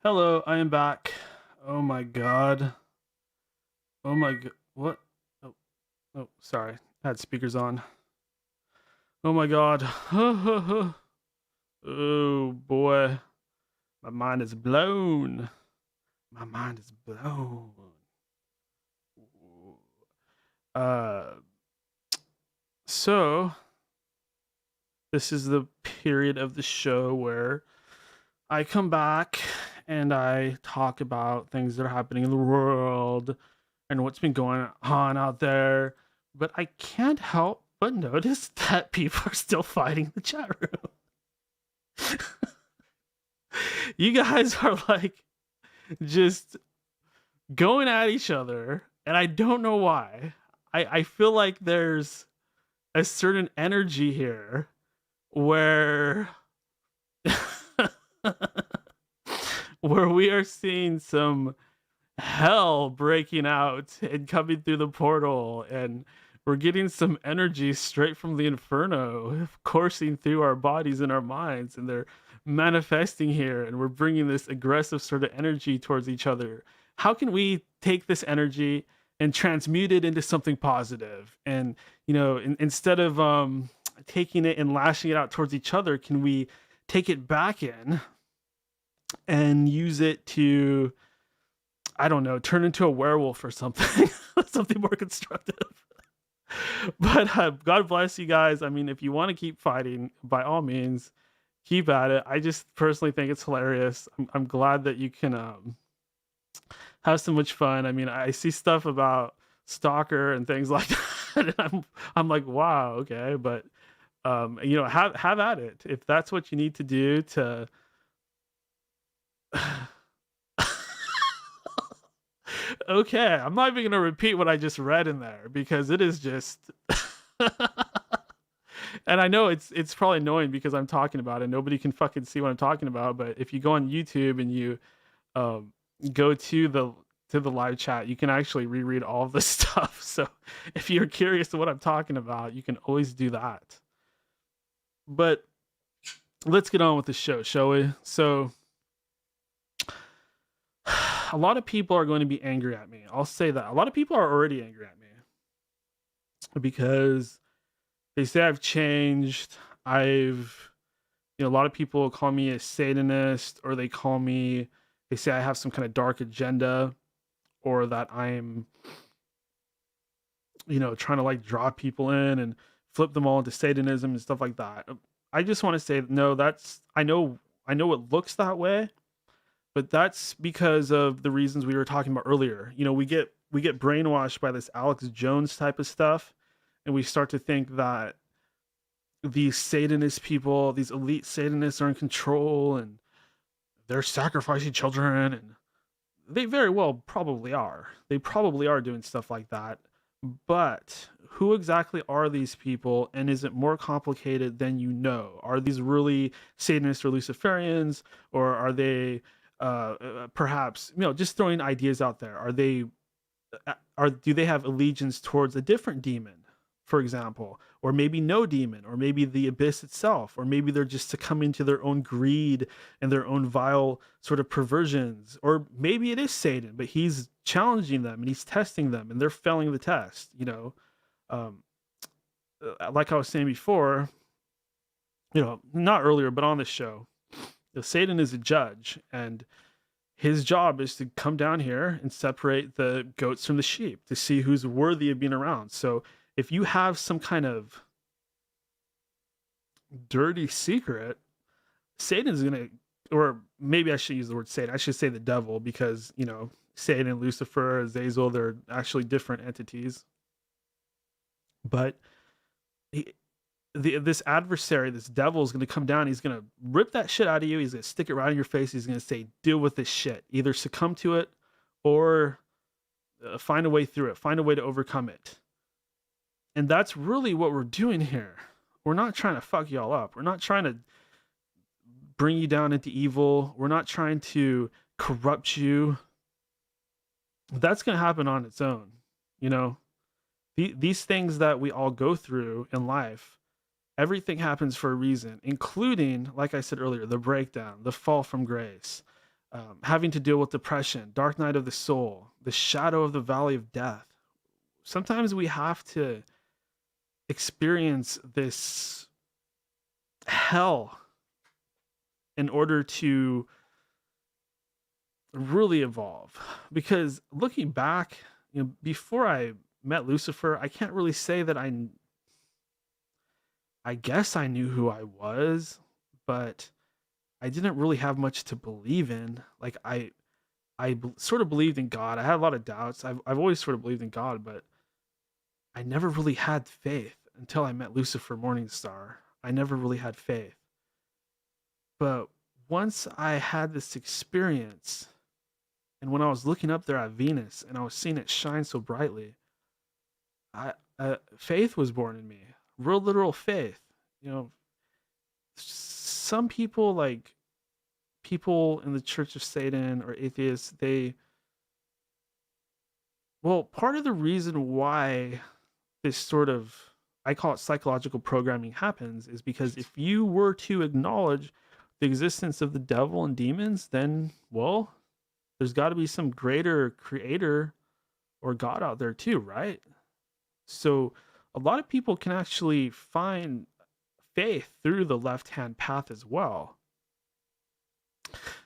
Hello, I am back. Oh my god. Oh my god. What? Oh, oh, sorry. I had speakers on. Oh my god. Oh boy, my mind is blown. My mind is blown. Uh, so this is the period of the show where I come back and I talk about things that are happening in the world and what's been going on out there. But I can't help but notice that people are still fighting the chat room. You guys are like just going at each other, and I don't know why. I feel like there's a certain energy here where where we are seeing some hell breaking out and coming through the portal, and we're getting some energy straight from the inferno coursing through our bodies and our minds, and they're manifesting here, and we're bringing this aggressive sort of energy towards each other. How can we take this energy and transmute it into something positive? And instead of taking it and lashing it out towards each other, can we take it back in and use it to, I don't know, turn into a werewolf or something, something more constructive? But God bless you guys. I mean, if you want to keep fighting, by all means, keep at it. I just personally think it's hilarious. I'm glad that you can have so much fun. I mean, I see stuff about Stalker and things like that, and I'm like, wow, okay, but have at it if that's what you need to do to. Okay, I'm not even gonna repeat what I just read in there because it is just. And I know it's probably annoying because I'm talking about it. Nobody can fucking see what I'm talking about. But if you go on YouTube and you um, go to the live chat, you can actually reread all of this stuff. So if you're curious to what I'm talking about, you can always do that. But let's get on with the show, shall we? So a lot of people are going to be angry at me. I'll say that. A lot of people are already angry at me because they say I've changed. A lot of people call me a Satanist, or they say I have some kind of dark agenda, or that I'm, trying to like draw people in and flip them all into Satanism and stuff like that. I just want to say, no, I know it looks that way, but that's because of the reasons we were talking about earlier. We get brainwashed by this Alex Jones type of stuff, and we start to think that these Satanist people, these elite Satanists, are in control and they're sacrificing children, and they very well probably are. They probably are doing stuff like that. But who exactly are these people, and is it more complicated than you know? Are these really Satanists or Luciferians, or are they perhaps, just throwing ideas out there? Do they have allegiance towards a different demon, for example, or maybe no demon, or maybe the abyss itself, or maybe they're just succumbing to their own greed and their own vile sort of perversions, or maybe it is Satan, but he's challenging them and he's testing them and they're failing the test. Um, like I was saying before, not earlier, but on the show, Satan is a judge, and his job is to come down here and separate the goats from the sheep to see who's worthy of being around. So if you have some kind of dirty secret, Satan's gonna, or maybe I should use the word Satan. I should say the devil, because Satan and Lucifer, Azazel, they're actually different entities. But he, this adversary, this devil, is gonna come down. He's gonna rip that shit out of you. He's gonna stick it right in your face. He's gonna say, "Deal with this shit. Either succumb to it, or find a way through it. Find a way to overcome it." And that's really what we're doing here. We're not trying to fuck y'all up. We're not trying to bring you down into evil. We're not trying to corrupt you. That's going to happen on its own. These things that we all go through in life, everything happens for a reason, including, like I said earlier, the breakdown, the fall from grace, having to deal with depression, dark night of the soul, the shadow of the valley of death. Sometimes we have to experience this hell in order to really evolve. Because looking back, before I met Lucifer, I can't really say that I guess I knew who I was, but I didn't really have much to believe in. Like sort of believed in God. I had a lot of doubts. I've always sort of believed in God, but I never really had faith until I met Lucifer Morningstar. I never really had faith. But once I had this experience, and when I was looking up there at Venus and I was seeing it shine so brightly, I faith was born in me. Real literal faith. You know, some people, like people in the Church of Satan or atheists, part of the reason why this sort of, I call it psychological programming, happens is because if you were to acknowledge the existence of the devil and demons, then, well, there's got to be some greater creator or God out there too, right? So a lot of people can actually find faith through the left-hand path as well.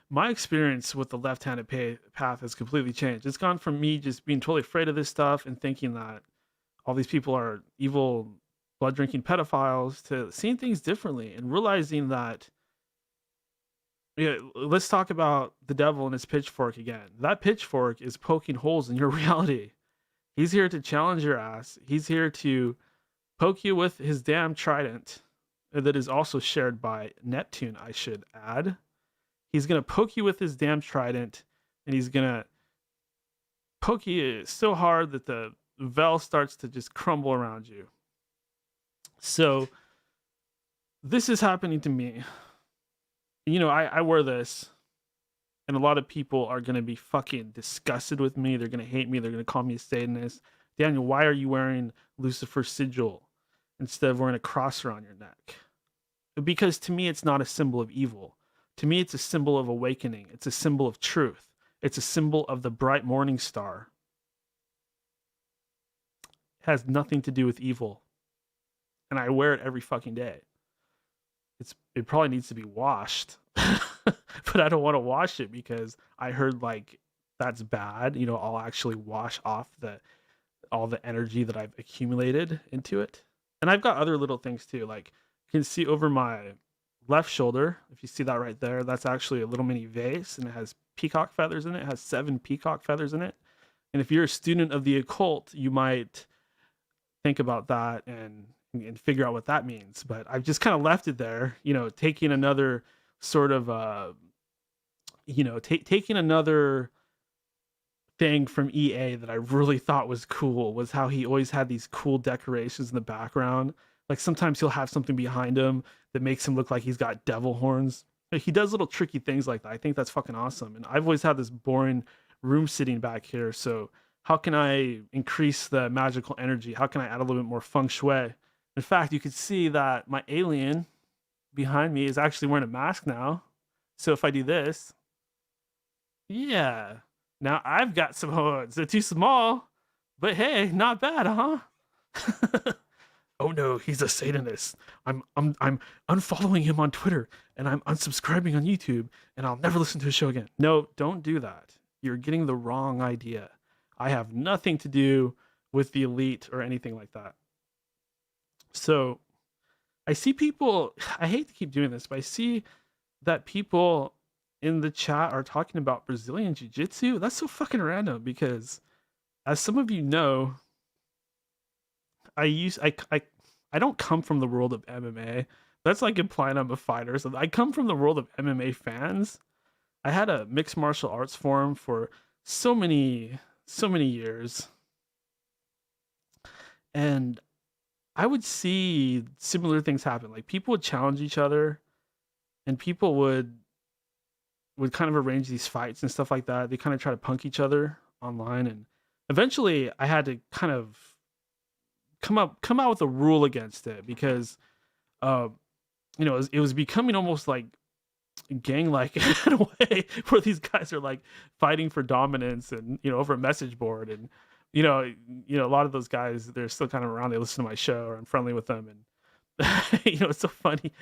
My experience with the left-handed path has completely changed. It's gone from me just being totally afraid of this stuff and thinking that all these people are evil, blood-drinking pedophiles to seeing things differently and realizing that, yeah, let's talk about the devil and his pitchfork again. That pitchfork is poking holes in your reality. He's here to challenge your ass. He's here to poke you with his damn trident that is also shared by Neptune, I should add. He's going to poke you with his damn trident, and he's going to poke you so hard that the veil starts to just crumble around you. So this is happening to me. I wear this, and a lot of people are going to be fucking disgusted with me. They're going to hate me. They're going to call me a Satanist. Daniel, why are you wearing Lucifer's sigil instead of wearing a cross around your neck? Because to me, it's not a symbol of evil. To me, it's a symbol of awakening. It's a symbol of truth. It's a symbol of the bright morning star. It has nothing to do with evil. And I wear it every fucking day. It probably needs to be washed. But I don't want to wash it because I heard like that's bad. I'll actually wash off all the energy that I've accumulated into it. And I've got other little things too. Like you can see over my left shoulder, if you see that right there, that's actually a little mini vase, and it has peacock feathers in it. It has 7 peacock feathers in it. And if you're a student of the occult, you might think about that and figure out what that means. But I've just kind of left it there, taking another sort of taking another thing from EA that I really thought was cool was how he always had these cool decorations in the background. Like sometimes he'll have something behind him that makes him look like he's got devil horns. He does little tricky things like that. I think that's fucking awesome. And I've always had this boring room sitting back here. So how can I increase the magical energy? How can I add a little bit more feng shui? In fact, you could see that my alien behind me is actually wearing a mask now. So if I do this, yeah, now I've got some horns. They're too small, but hey, not bad, huh? Oh no, he's a Satanist. I'm unfollowing him on Twitter and I'm unsubscribing on YouTube and I'll never listen to his show again. No, don't do that. You're getting the wrong idea. I have nothing to do with the elite or anything like that. So I see people, I hate to keep doing this, but I see that people in the chat are talking about Brazilian Jiu-Jitsu. That's so fucking random because as some of you know, I don't come from the world of MMA. That's like implying I'm a fighter. So I come from the world of MMA fans. I had a mixed martial arts forum for so many years. And I would see similar things happen. Like people would challenge each other and people would kind of arrange these fights and stuff like that. They kind of try to punk each other online, and eventually I had to kind of come out with a rule against it because it was becoming almost like gang like in a way where these guys are like fighting for dominance and over a message board, and a lot of those guys, they're still kind of around. They listen to my show or I'm friendly with them, and it's so funny.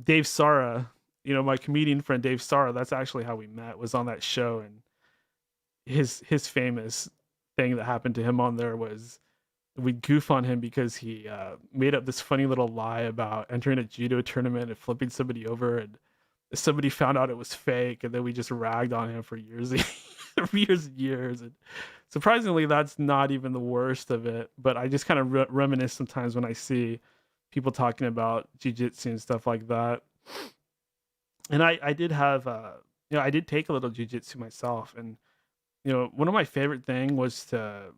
Dave Sara my comedian friend Dave Starr, that's actually how we met, was on that show, and his famous thing that happened to him on there was we goof on him because he made up this funny little lie about entering a judo tournament and flipping somebody over, and somebody found out it was fake, and then we just ragged on him for years and years and years. And surprisingly, that's not even the worst of it. But I just kind of reminisce sometimes when I see people talking about jujitsu and stuff like that. And I did have, I did take a little jujitsu myself, and one of my favorite thing was to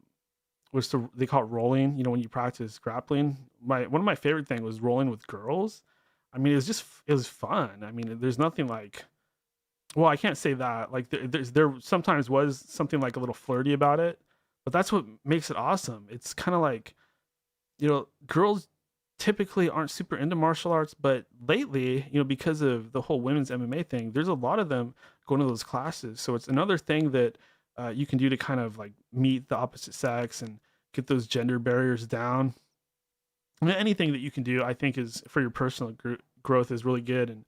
they call it rolling. When you practice grappling, one of my favorite thing was rolling with girls. I mean, it was fun. I mean, there's nothing like, well, I can't say that. Like there sometimes was something like a little flirty about it, but that's what makes it awesome. It's kind of like, girls typically aren't super into martial arts, but lately, because of the whole women's MMA thing, there's a lot of them going to those classes. So it's another thing that you can do to kind of like meet the opposite sex and get those gender barriers down. I mean, anything that you can do, I think, is for your personal growth is really good. And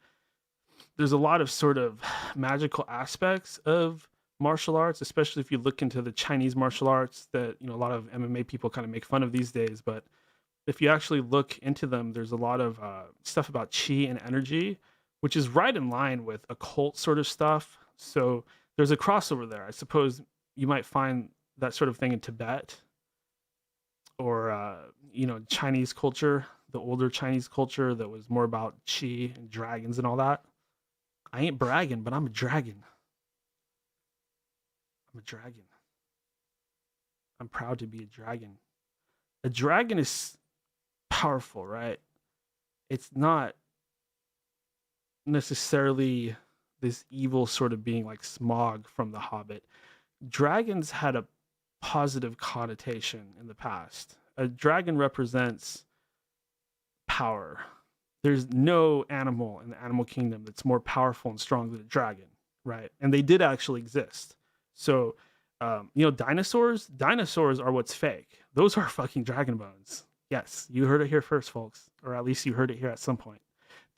there's a lot of sort of magical aspects of martial arts, especially if you look into the Chinese martial arts that a lot of MMA people kind of make fun of these days. But if you actually look into them, there's a lot of stuff about chi and energy, which is right in line with occult sort of stuff. So there's a crossover there. I suppose you might find that sort of thing in Tibet or Chinese culture, the older Chinese culture that was more about chi and dragons and all that. I ain't bragging, but I'm a dragon. I'm a dragon. I'm proud to be a dragon. A dragon is powerful, right? It's not necessarily this evil sort of being like Smog from The Hobbit. Dragons had a positive connotation in the past. A dragon represents power. There's no animal in the animal kingdom that's more powerful and strong than a dragon, right? And they did actually exist. So, dinosaurs are what's fake. Those are fucking dragon bones. Yes, you heard it here first, folks, or at least you heard it here at some point.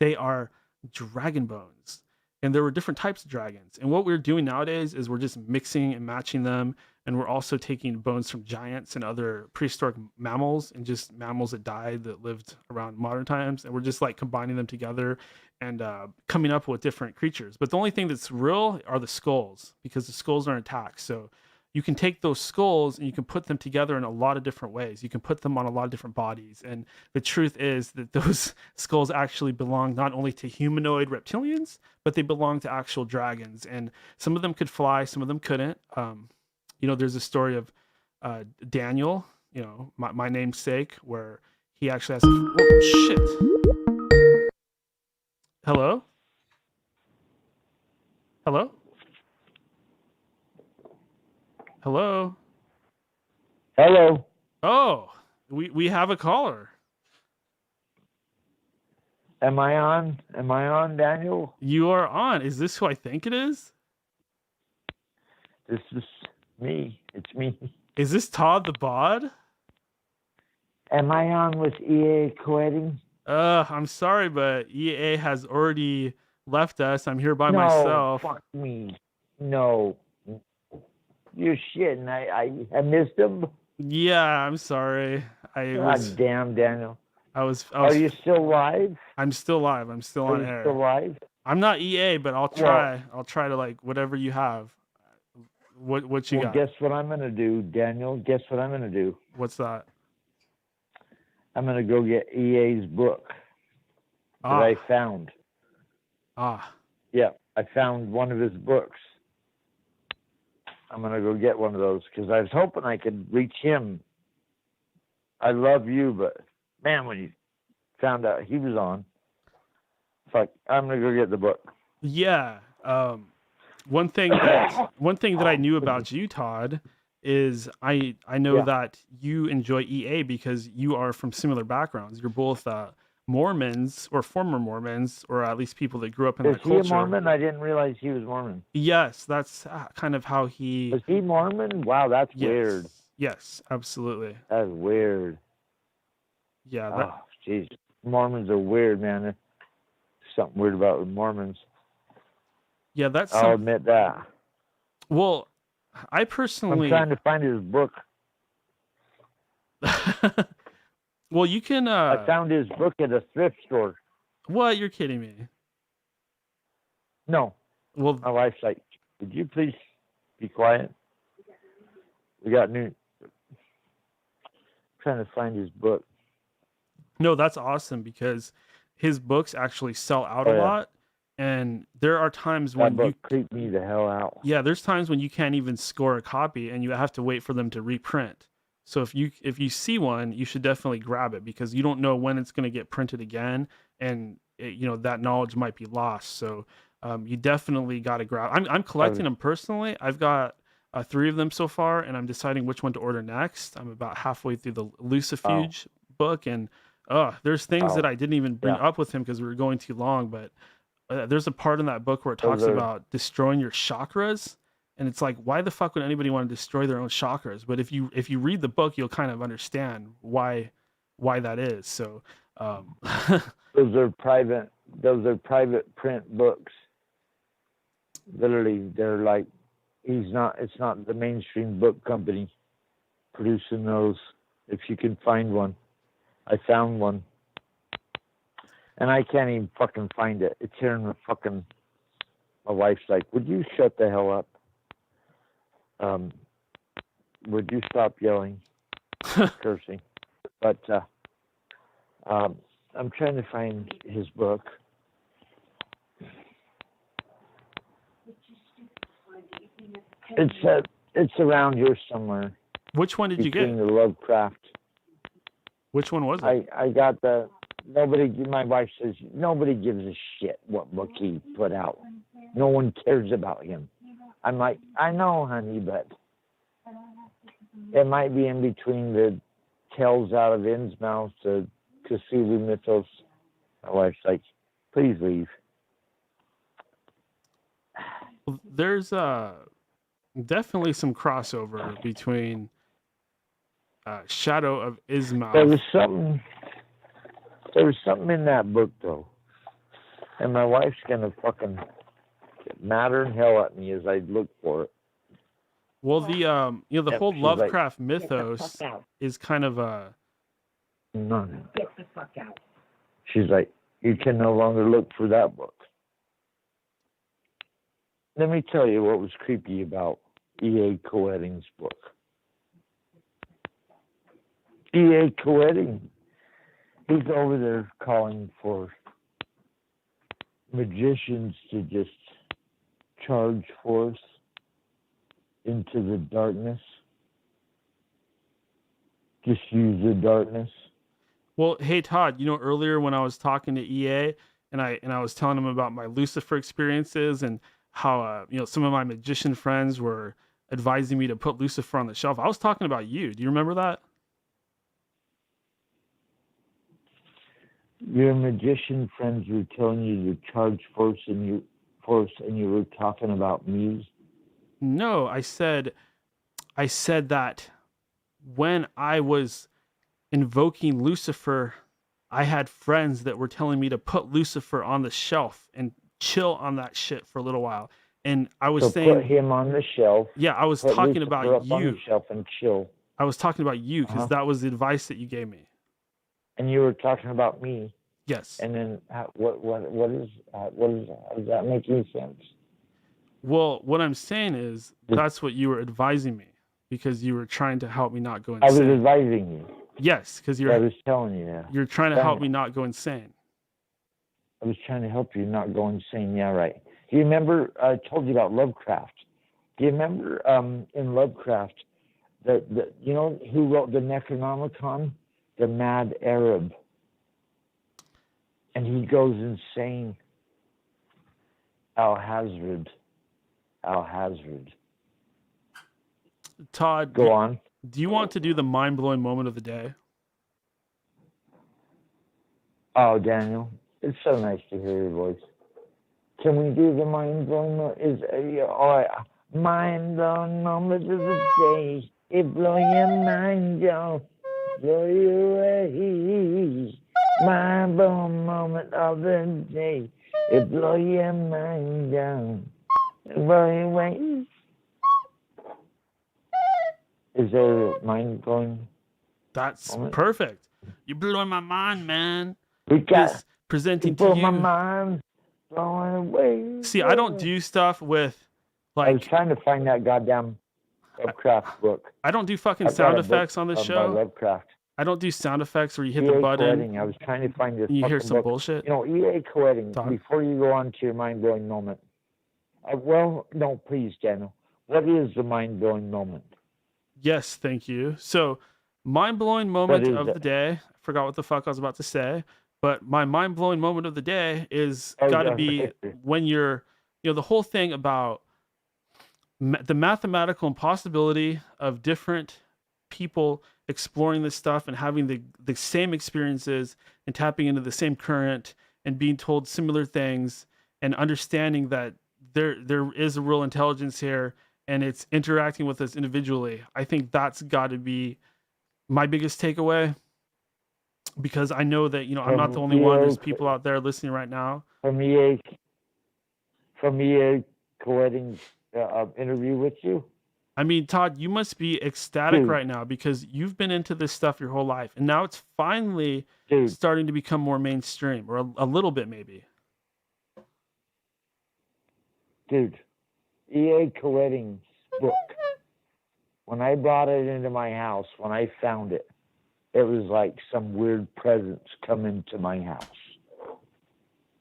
They are dragon bones. And there were different types of dragons. And what we're doing nowadays is we're just mixing and matching them. And we're also taking bones from giants and other prehistoric mammals and just mammals that died that lived around modern times. And we're just like combining them together and coming up with different creatures. But the only thing that's real are the skulls, because the skulls are intact. So you can take those skulls and you can put them together in a lot of different ways. You can put them on a lot of different bodies. And the truth is that those skulls actually belong not only to humanoid reptilians, but they belong to actual dragons. And some of them could fly, some of them couldn't. There's a story of Daniel, my namesake, where he actually has oh, shit. Hello? Hello? Hello?
Hello.
Oh, we have a caller.
Am I on? Am I on, Daniel?
You are on. Is this who I think it is?
This is me. It's me.
Is this Todd the Bod?
Am I on with E.A Koetting?
I'm sorry, but EA has already left us. I'm here by myself.
No, fuck me. No. You're shitting. I missed him.
Yeah, I'm sorry.
God damn, Daniel.
Are
you still live?
I'm still live. I'm still on air.
Still live?
I'm not EA, but I'll try. Well, I'll try to like whatever you have. What you got?
Guess what I'm gonna do, Daniel? Guess what I'm gonna do?
What's that?
I'm gonna go get EA's book that I found. Yeah, I found one of his books. I'm gonna go get one of those because I was hoping I could reach him. I love you, but man, when you found out he was on, it's like I'm gonna go get the book.
Yeah. One thing that I knew about you, Todd, is I know that you enjoy EA because you are from similar backgrounds. You're both Mormons or former Mormons, or at least people that grew up in that culture.
Is he a Mormon? I didn't realize he was Mormon.
Yes, that's kind of how he...
Is he Mormon? Wow, that's weird.
Yes, absolutely.
That's weird.
Yeah.
Oh, jeez. Mormons are weird, man. There's something weird about Mormons.
Yeah, that's
I'll admit that.
Well, I personally...
I'm trying to find his book.
Well, you can...
I found his book at a thrift store.
What? You're kidding me.
No.
Well,
my wife's like, would you please be quiet? We got new... I'm trying to find his book.
No, that's awesome because his books actually sell out a lot. And there are times when
that book creeped me the hell out.
Yeah, there's times when you can't even score a copy and you have to wait for them to reprint. So if you see one, you should definitely grab it because you don't know when it's going to get printed again, and that knowledge might be lost. So you definitely got to grab. I'm collecting them personally. I've got 3 of them so far, and I'm deciding which one to order next. I'm about halfway through the Lucifer book, and there's things that I didn't even bring up with him because we were going too long. But there's a part in that book where it talks about destroying your chakras. And it's like, why the fuck would anybody want to destroy their own chakras? But if you read the book, you'll kind of understand why that is. So
those are private print books. Literally, they're like, it's not the mainstream book company producing those. If you can find one. I found one. And I can't even fucking find it. It's here in the fucking... My wife's like, would you shut the hell up? Would you stop yelling, cursing? But I'm trying to find his book. It's around here somewhere.
Which one did you get?
The Lovecraft.
Which one was it?
I got the... My wife says, nobody gives a shit what book he put out. No one cares about him. I'm like, I know, honey, but it might be in between the Tales Out of Innsmouth to Cthulhu Mythos. My wife's like, please leave.
There's definitely some crossover between Shadow of Innsmouth.
There was something in that book, though. And my wife's going to fucking get madder than hell at me as I look for it.
Well, the whole Lovecraft mythos is kind of a...
No. Get the fuck out. She's like, you can no longer look for that book. Let me tell you what was creepy about E.A Koetting's book. E.A Koetting, he's over there calling for magicians to just charge forth into the darkness. Just use the darkness.
Well, hey Todd, earlier when I was talking to EA and I was telling him about my Lucifer experiences and how some of my magician friends were advising me to put Lucifer on the shelf. I was talking about you. Do you remember that?
Your magician friends were telling you to charge force and you were talking about me?
No, I said that when I was invoking Lucifer, I had friends that were telling me to put Lucifer on the shelf and chill on that shit for a little while. And I was saying,
put him on the shelf.
Yeah, I was talking
Lucifer
about
up
you.
On the shelf and chill.
I was talking about you because that was the advice that you gave me.
And you were talking about me.
Yes.
And then what is how does that make any sense?
Well, what I'm saying is that's what you were advising me because you were trying to help me not go insane.
I was advising you.
Yes, because
I was telling you that.
You're trying to help me not go insane.
I was trying to help you not go insane. Yeah, right. Do you remember I told you about Lovecraft? Do you remember in Lovecraft that who wrote the Necronomicon? The Mad Arab. And he goes insane. Al-Hazred.
Todd,
go on.
Do you want to do the mind-blowing moment of the day?
Oh, Daniel, it's so nice to hear your voice. Can we do the mind-blowing moment? Mind-blowing moment of the day. It blow your mind, y'all. Blow you away. Mind-blowing moment of the day. It blow your mind down. Well, anyway, is there a mind-blowing
That's
moment?
perfect. You're blowing my mind, man.
We got
This presenting to
people
you.
my mind blowing away.
See, I don't do stuff with
I was
like
trying to find that goddamn Lovecraft book.
I don't do fucking
I've got
sound
a book
effects on this
by
show.
Lovecraft.
I don't do sound effects where you hit
E.A
the button
Koetting. I was trying to find this
and you hear
fucking
some
book.
bullshit.
You know, E.A Koetting,
Todd?
before you go on to your mind-blowing moment. Well, no, please, Daniel. What is the mind-blowing moment?
Yes, thank you. So, mind-blowing moment
is
of
it?
the day. I forgot what the fuck I was about to say, but my mind-blowing moment of the day is
Oh,
got to
yeah,
be
right.
when you're, the whole thing about the mathematical impossibility of different people exploring this stuff and having the same experiences and tapping into the same current and being told similar things and understanding that there is a real intelligence here and it's interacting with us individually. I think that's got to be my biggest takeaway, because I know that I'm not the only one. There's people out there listening right now.
From E.A. Koetting's interview with you.
I mean, Todd, you must be ecstatic
Dude.
right now because you've been into this stuff your whole life, and now it's finally
Dude.
starting to become more mainstream, or a little bit maybe.
Dude, E.A. Koetting's book, when I brought it into my house, when I found it, it was like some weird presence come into my house.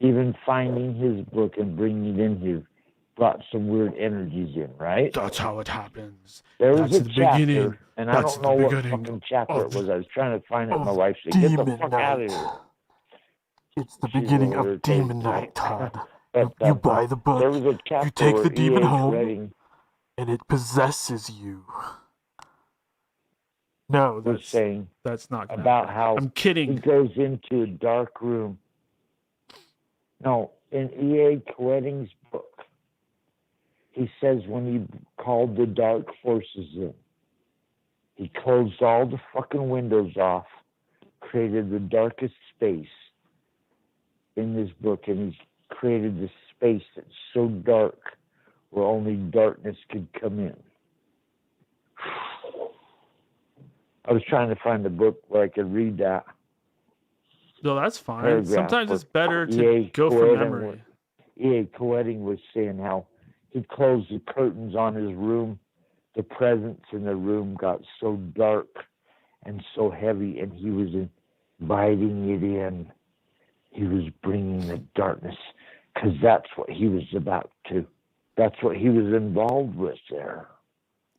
Even finding his book and bringing it in here brought some weird energies in, right?
That's how it happens.
There
That's
was a
the
chapter,
beginning.
and
That's
I don't know
the
what
beginning
fucking chapter it was. I was trying to find it.
of
My wife said, "Get the
Demon
fuck out of
Night.
here."
It's the
She's
beginning
over
of
there
Demon
taking-
Night, Todd.
But,
You buy the book,
there was a chapter
you take
where
the demon
E.A.
home,
Koetting
and it possesses you. No,
was saying
that's not gonna
about
happen.
how
I'm
he
kidding.
goes into a dark room. No, in E.A. Koetting's book, he says when he called the dark forces in, he closed all the fucking windows off, created the darkest space in this book, and he's created this space that's so dark where only darkness could come in. I was trying to find a book where I could read that.
No, that's fine.
Paragraph
Sometimes it's better to
E.A.
go from
Koetting
memory.
E.A. Koetting was saying how he closed the curtains on his room. The presence in the room got so dark and so heavy, and he was inviting it in. He was bringing the darkness, because that's what he was about to. That's what he was involved with there.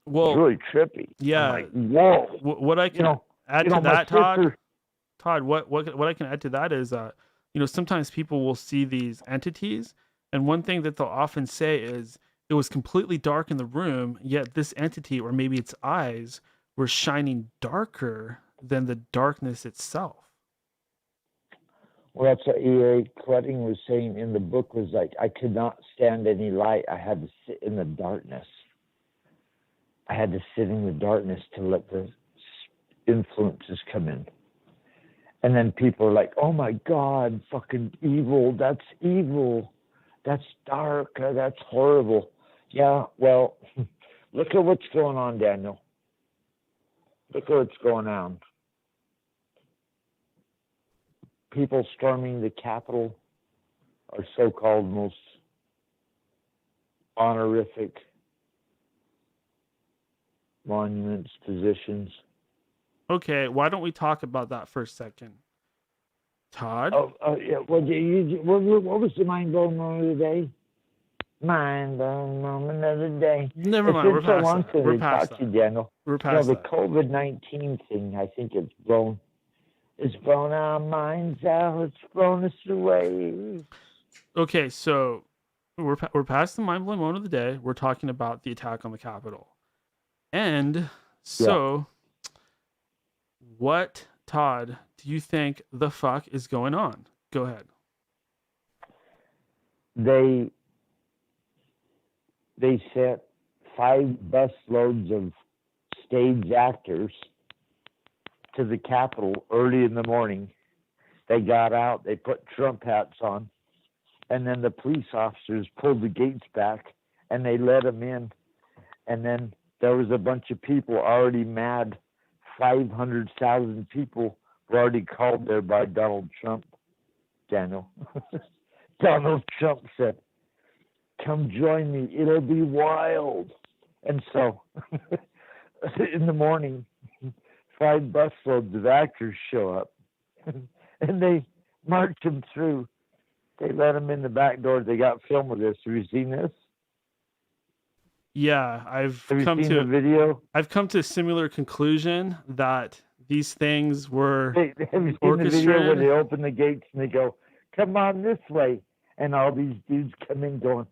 Well,
it's really trippy.
Yeah.
I'm like, whoa.
What I can add to that, Todd, what I can add to that is, sometimes people will see these entities, and one thing that they'll often say is it was completely dark in the room, yet this entity, or maybe its eyes, were shining darker than the darkness itself.
Well, that's what E.A. Koetting was saying in the book, was like, I could not stand any light. I had to sit in the darkness. I had to sit in the darkness to let the influences come in. And then people are like, oh my God, fucking evil. That's evil. That's dark. That's horrible. Yeah, well, look at what's going on, Daniel. Look at what's going on. People storming the Capitol, our so-called most honorific monuments, positions.
Okay, why don't we talk about that for a second, Todd?
Yeah. What was the mind-blowing moment of the day? Mind-blowing moment of the day.
Never mind. We're past that.
We're past that. Daniel.
We're past
that. The COVID-19 thing, I think it's blown our minds out. It's blown us away.
Okay, so we're past the mind-blowing moment of the day. We're talking about the attack on the Capitol. And so, what, Todd, do you think the fuck is going on? Go ahead.
They sent 5 bus loads of stage actors to the Capitol early in the morning. They got out, they put Trump hats on, and then the police officers pulled the gates back and they let him in. And then there was a bunch of people already mad. 500,000 people were already called there by Donald Trump, Daniel. Donald Trump said, "Come join me. It'll be wild." And so in the morning, 5 busloads of actors show up, and they march them through. They let them in the back door. They got film of this. Have you seen this?
Yeah,
Have you seen the video?
I've come to a similar conclusion that these things were
Have you seen
orchestrated.
the video where they open the gates and they go, "Come on this way," and all these dudes come in going,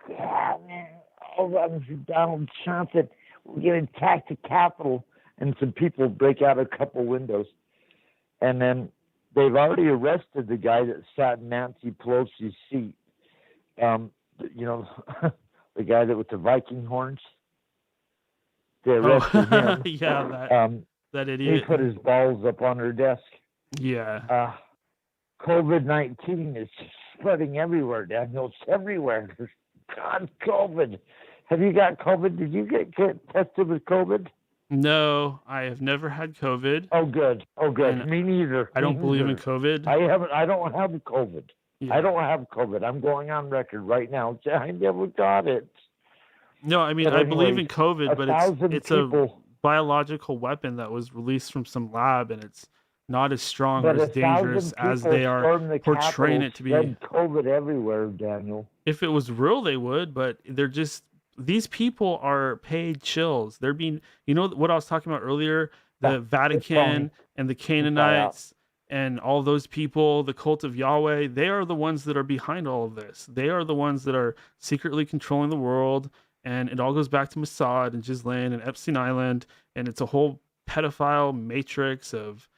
"Yeah, man, all runs for Donald Trump, and we're going to attack the Capitol," and some people break out a couple windows, and then they've already arrested the guy that sat in Nancy Pelosi's seat. You know, the guy that with the Viking horns. They arrested him.
Yeah, that idiot.
He put his balls up on her desk.
Yeah.
COVID-19 is spreading everywhere, Daniel. It's everywhere. God, COVID. Have you got COVID? Did you get tested with COVID?
No, I have never had COVID.
Oh, good. And me neither.
I don't believe in COVID.
I don't have COVID.
Yeah.
I don't have COVID. I'm going on record right now. I never got it.
No, I mean, I believe in COVID, but it's a biological weapon that was released from some lab, and it's not as strong or as dangerous as they are portraying it to be.
COVID everywhere, Daniel.
If it was real, they would, but they're just, these people are paid chills. They're being, you know what I was talking about earlier? The Vatican and the Canaanites and all those people, the cult of Yahweh, they are the ones that are behind all of this. They are the ones that are secretly controlling the world. And it all goes back to Mossad and Ghislaine and Epstein Island. And it's a whole pedophile matrix of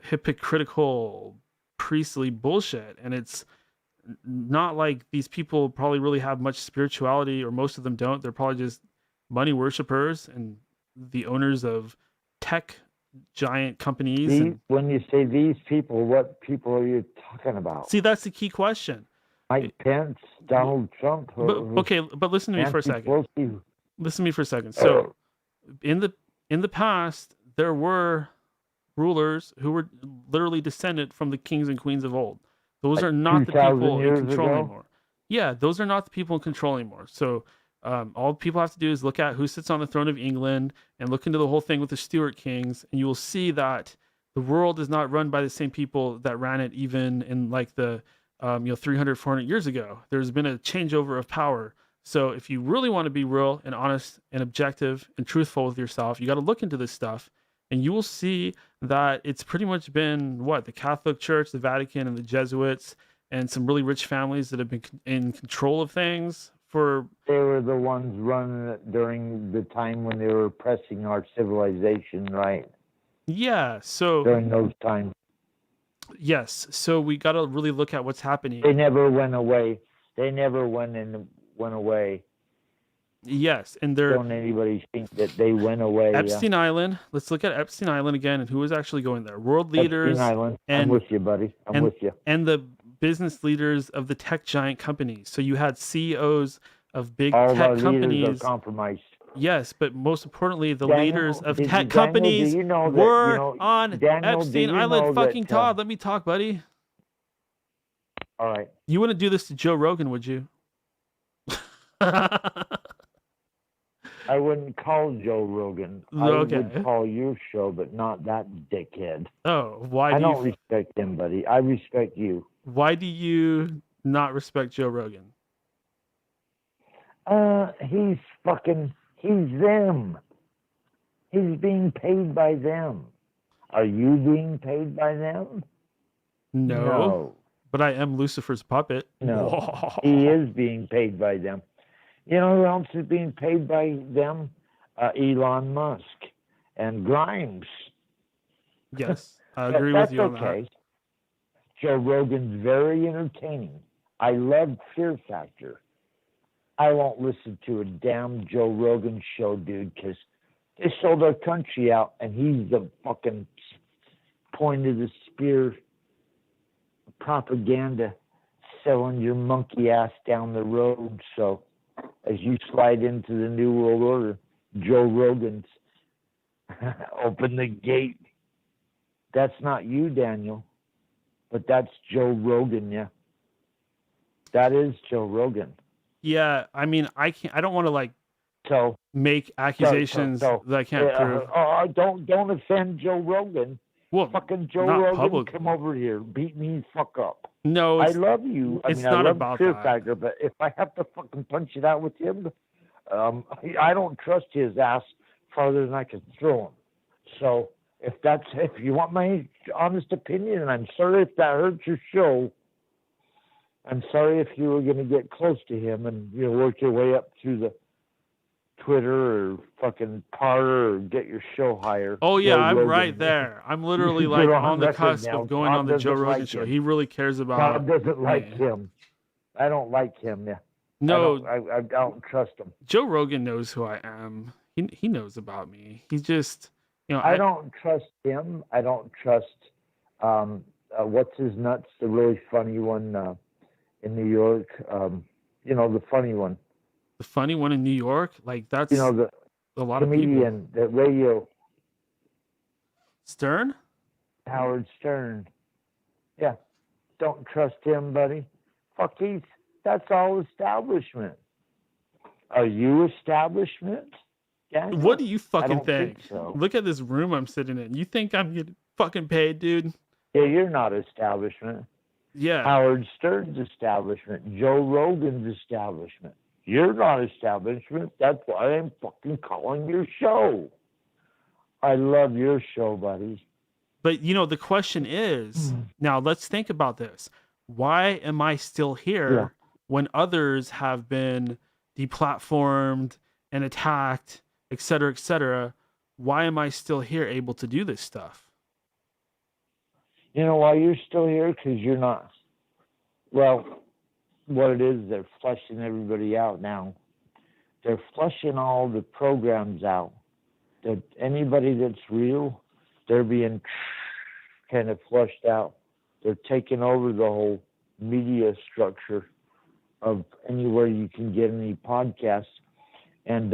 hypocritical priestly bullshit. And it's not like these people probably really have much spirituality, or most of them don't. They're probably just money worshipers and the owners of tech giant companies.
When you say these people, what people are you talking about?
See, that's the key question.
Mike Pence, Donald Trump.
But listen to me for a second. Listen to me for a second. So, in the past, there were rulers who were literally descended from the kings and queens of old. Those are not the people in control anymore. Yeah, those are not the people in control anymore. So, all people have to do is look at who sits on the throne of England and look into the whole thing with the Stuart kings, and you will see that the world is not run by the same people that ran it even in like the 300, 400 years ago. There's been a changeover of power. So if you really want to be real and honest and objective and truthful with yourself, you got to look into this stuff, and you will see that it's pretty much been the Catholic Church, the Vatican, and the Jesuits, and some really rich families that have been in control of things for.
They were the ones running it during the time when they were oppressing our civilization, right?
Yeah. So
during those times.
Yes, so we got to really look at what's happening.
They never went away. They never went away.
Yes, and they're...
Don't anybody think that they went away?
Epstein Island. Let's look at Epstein Island again and who was actually going there. World leaders.
Epstein Island. I'm with you, buddy. I'm with you.
And the business leaders of the tech giant companies. So you had CEOs of big
all
tech
our
companies.
Leaders are compromised.
Yes, but most importantly, the leaders of tech companies were on Epstein Island. Fucking Todd, let me talk, buddy.
All right.
You wouldn't do this to Joe Rogan, would you?
I wouldn't call Joe Rogan.
Okay.
I would call your show, but not that dickhead.
Oh, why?
I don't respect him, buddy. I respect you.
Why do you not respect Joe Rogan?
He's them. He's being paid by them. Are you being paid by them?
No. But I am Lucifer's puppet.
No. Whoa. He is being paid by them. You know who else is being paid by them? Elon Musk and Grimes.
Yes, I agree with you on that.
Joe Rogan's very entertaining. I love Fear Factor. I won't listen to a damn Joe Rogan show, dude, because they sold our country out, and he's the fucking point of the spear propaganda selling your monkey ass down the road. So as you slide into the New World Order. Joe Rogan's open the gate. That's not you, Daniel, but that's Joe Rogan, yeah. That is Joe Rogan.
Yeah, I mean, I don't want to make accusations that I can't prove.
Don't offend Joe Rogan.
Well,
fucking Joe
not
Rogan,
publicly.
Come over here, beat me fuck up.
No,
I love you.
It's
I
not
love
about
Fear
that.
Factor, but if I have to fucking punch it out with him, I don't trust his ass farther than I can throw him. So if you want my honest opinion, and I'm sorry if that hurts your show. I'm sorry if you were going to get close to him and work your way up through the Twitter or fucking Parler or get your show higher.
Oh yeah, I'm right there. I'm literally like on the cusp of going on the Joe Rogan show. He really cares about.
Todd doesn't like him. I don't like him. Yeah.
No,
I don't trust him.
Joe Rogan knows who I am. He knows about me. He's just,
I don't trust him. I don't trust what's his nuts, the really funny one in New York. The funny one.
The funny one in New York, like that's
a
lot
comedian,
of people.
The radio.
Stern?
Howard Stern. Yeah. Don't trust him, buddy. Fuck, that's all establishment. Are you establishment? Daniel?
What do you fucking
think? So.
Look at this room I'm sitting in. You think I'm getting fucking paid, dude?
Yeah, you're not establishment.
Yeah.
Howard Stern's establishment. Joe Rogan's establishment. You're not establishment. That's why I'm fucking calling your show. I love your show, buddy.
But, the question is, now let's think about this. Why am I still here when others have been deplatformed and attacked, et cetera, et cetera? Why am I still here able to do this stuff?
You know why you're still here? Because you're not. Well, what it is, they're flushing everybody out now. They're flushing all the programs out. That anybody that's real, they're being kind of flushed out. They're taking over the whole media structure of anywhere you can get any podcasts. And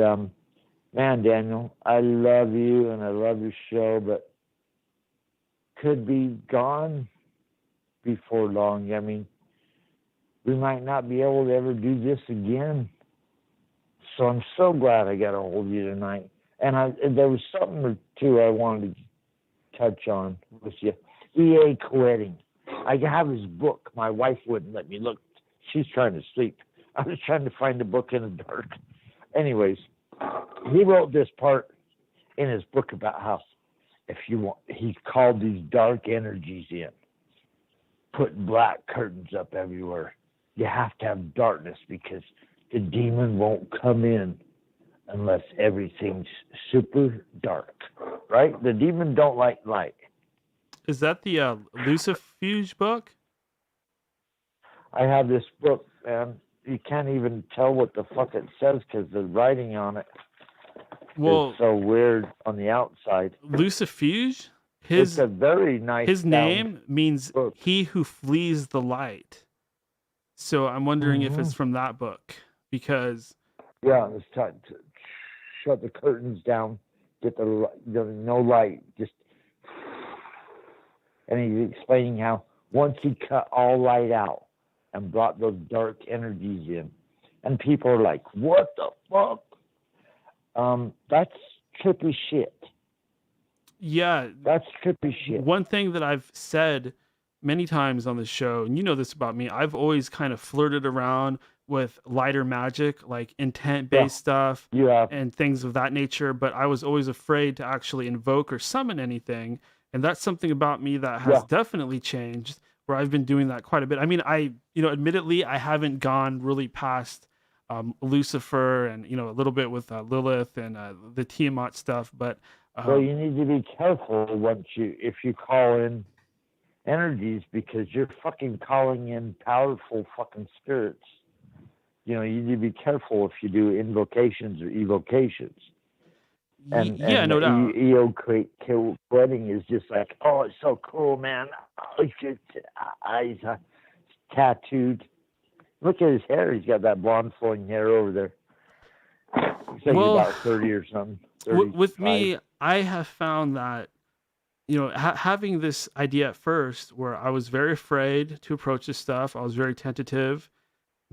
man, Daniel, I love you and I love your show, but could be gone before long. I mean, we might not be able to ever do this again. So I'm so glad I got a hold of you tonight. And there was something or two I wanted to touch on with you. E.A. Koetting. I have his book. My wife wouldn't let me look. She's trying to sleep. I was trying to find the book in the dark. Anyways, he wrote this part in his book about how he called these dark energies in, put black curtains up everywhere. You have to have darkness because the demon won't come in unless everything's super dark, right? The demon don't like light.
Is that the Lucifer book?
I have this book, man. You can't even tell what the fuck it says because the writing on it is so weird on the outside.
Lucifer?
It's a very nice.
His name means book. He who flees the light. So I'm wondering if it's from that book because.
Yeah, it's time to shut the curtains down, get the no light, just. And he's explaining how once he cut all light out and brought those dark energies in, and people are like, "What the fuck?" That's trippy shit.
Yeah,
that's trippy shit.
One thing that I've said many times on the show, and you know this about me, I've always kind of flirted around with lighter magic, like intent-based stuff and things of that nature, but I was always afraid to actually invoke or summon anything, and that's something about me that has definitely changed, where I've been doing that quite a bit. I mean, admittedly, I haven't gone really past Lucifer and, a little bit with Lilith and the Tiamat stuff, but...
well, you need to be careful if you call in energies because you're fucking calling in powerful fucking spirits. You need to be careful if you do invocations or evocations. And
no doubt.
E.A. Koetting is just like, oh, it's so cool, man. Oh, eyes tattooed. Look at his hair. He's got that blonde flowing hair over there. He's like about 30 or something.
With me, I have found that, having this idea at first where I was very afraid to approach this stuff, I was very tentative.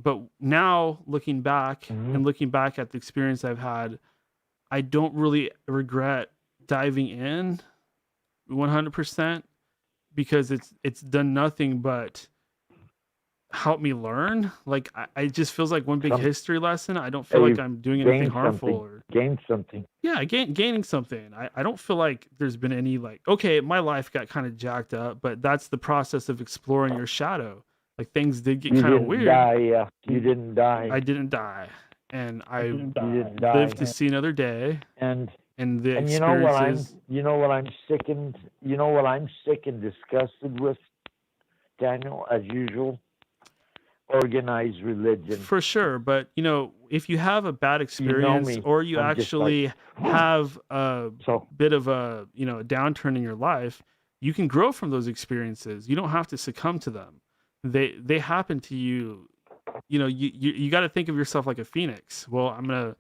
But now looking back and looking back at the experience I've had, I don't really regret diving in 100% because it's done nothing but help me learn. Like I just feels like one big history lesson. I don't feel like I'm doing anything harmful
gain something.
Yeah, gaining something. I don't feel like there's been any okay, my life got kind of jacked up, but that's the process of exploring your shadow. Like things did get kind of weird.
You didn't die.
I didn't die, and I lived to see another day. And the experiences.
You know what I'm sick and disgusted with, Daniel, as usual. Organized religion.
For sure, but if you have a bad experience or you actually have a bit of a a downturn in your life, you can grow from those experiences. You don't have to succumb to them. They happen to you. You got to think of yourself like a phoenix. Well, I'm gonna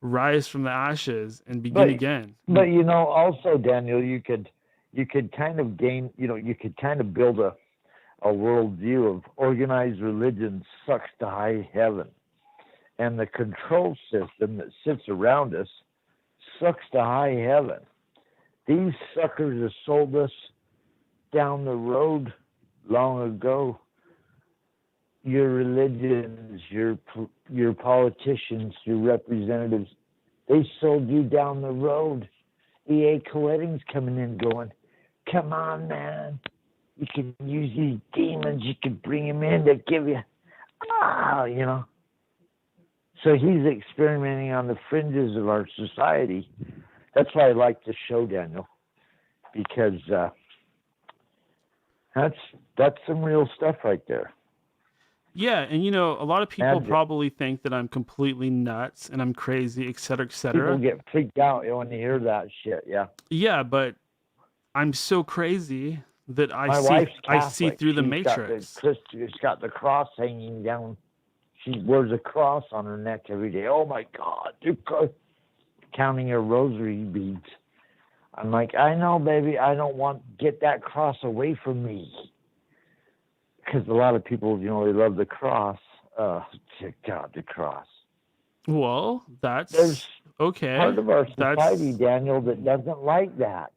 rise from the ashes and begin again.
But also, Daniel, you could kind of gain. You could kind of build a worldview of organized religion sucks to high heaven, and the control system that sits around us sucks to high heaven. These suckers have sold us down the road long ago. Your religions, your politicians, your representatives, they sold you down the road. E.A Koetting's coming in going, come on, man. You can use these demons. You can bring them in to give you, So he's experimenting on the fringes of our society. That's why I like the show, Daniel, because that's some real stuff right there.
Yeah, and a lot of people probably think that I'm completely nuts and I'm crazy, et cetera, et cetera.
People get freaked out when they hear that shit. Yeah.
Yeah, but I'm so crazy that I see through the matrix.
She's got the cross hanging down. She wears a cross on her neck every day. Oh my God, counting her rosary beads. I'm like, I know, baby. I don't get that cross away from me. Because a lot of people, they love the cross. God, the cross.
Well, there's okay.
Part of our society, Daniel, that doesn't like that.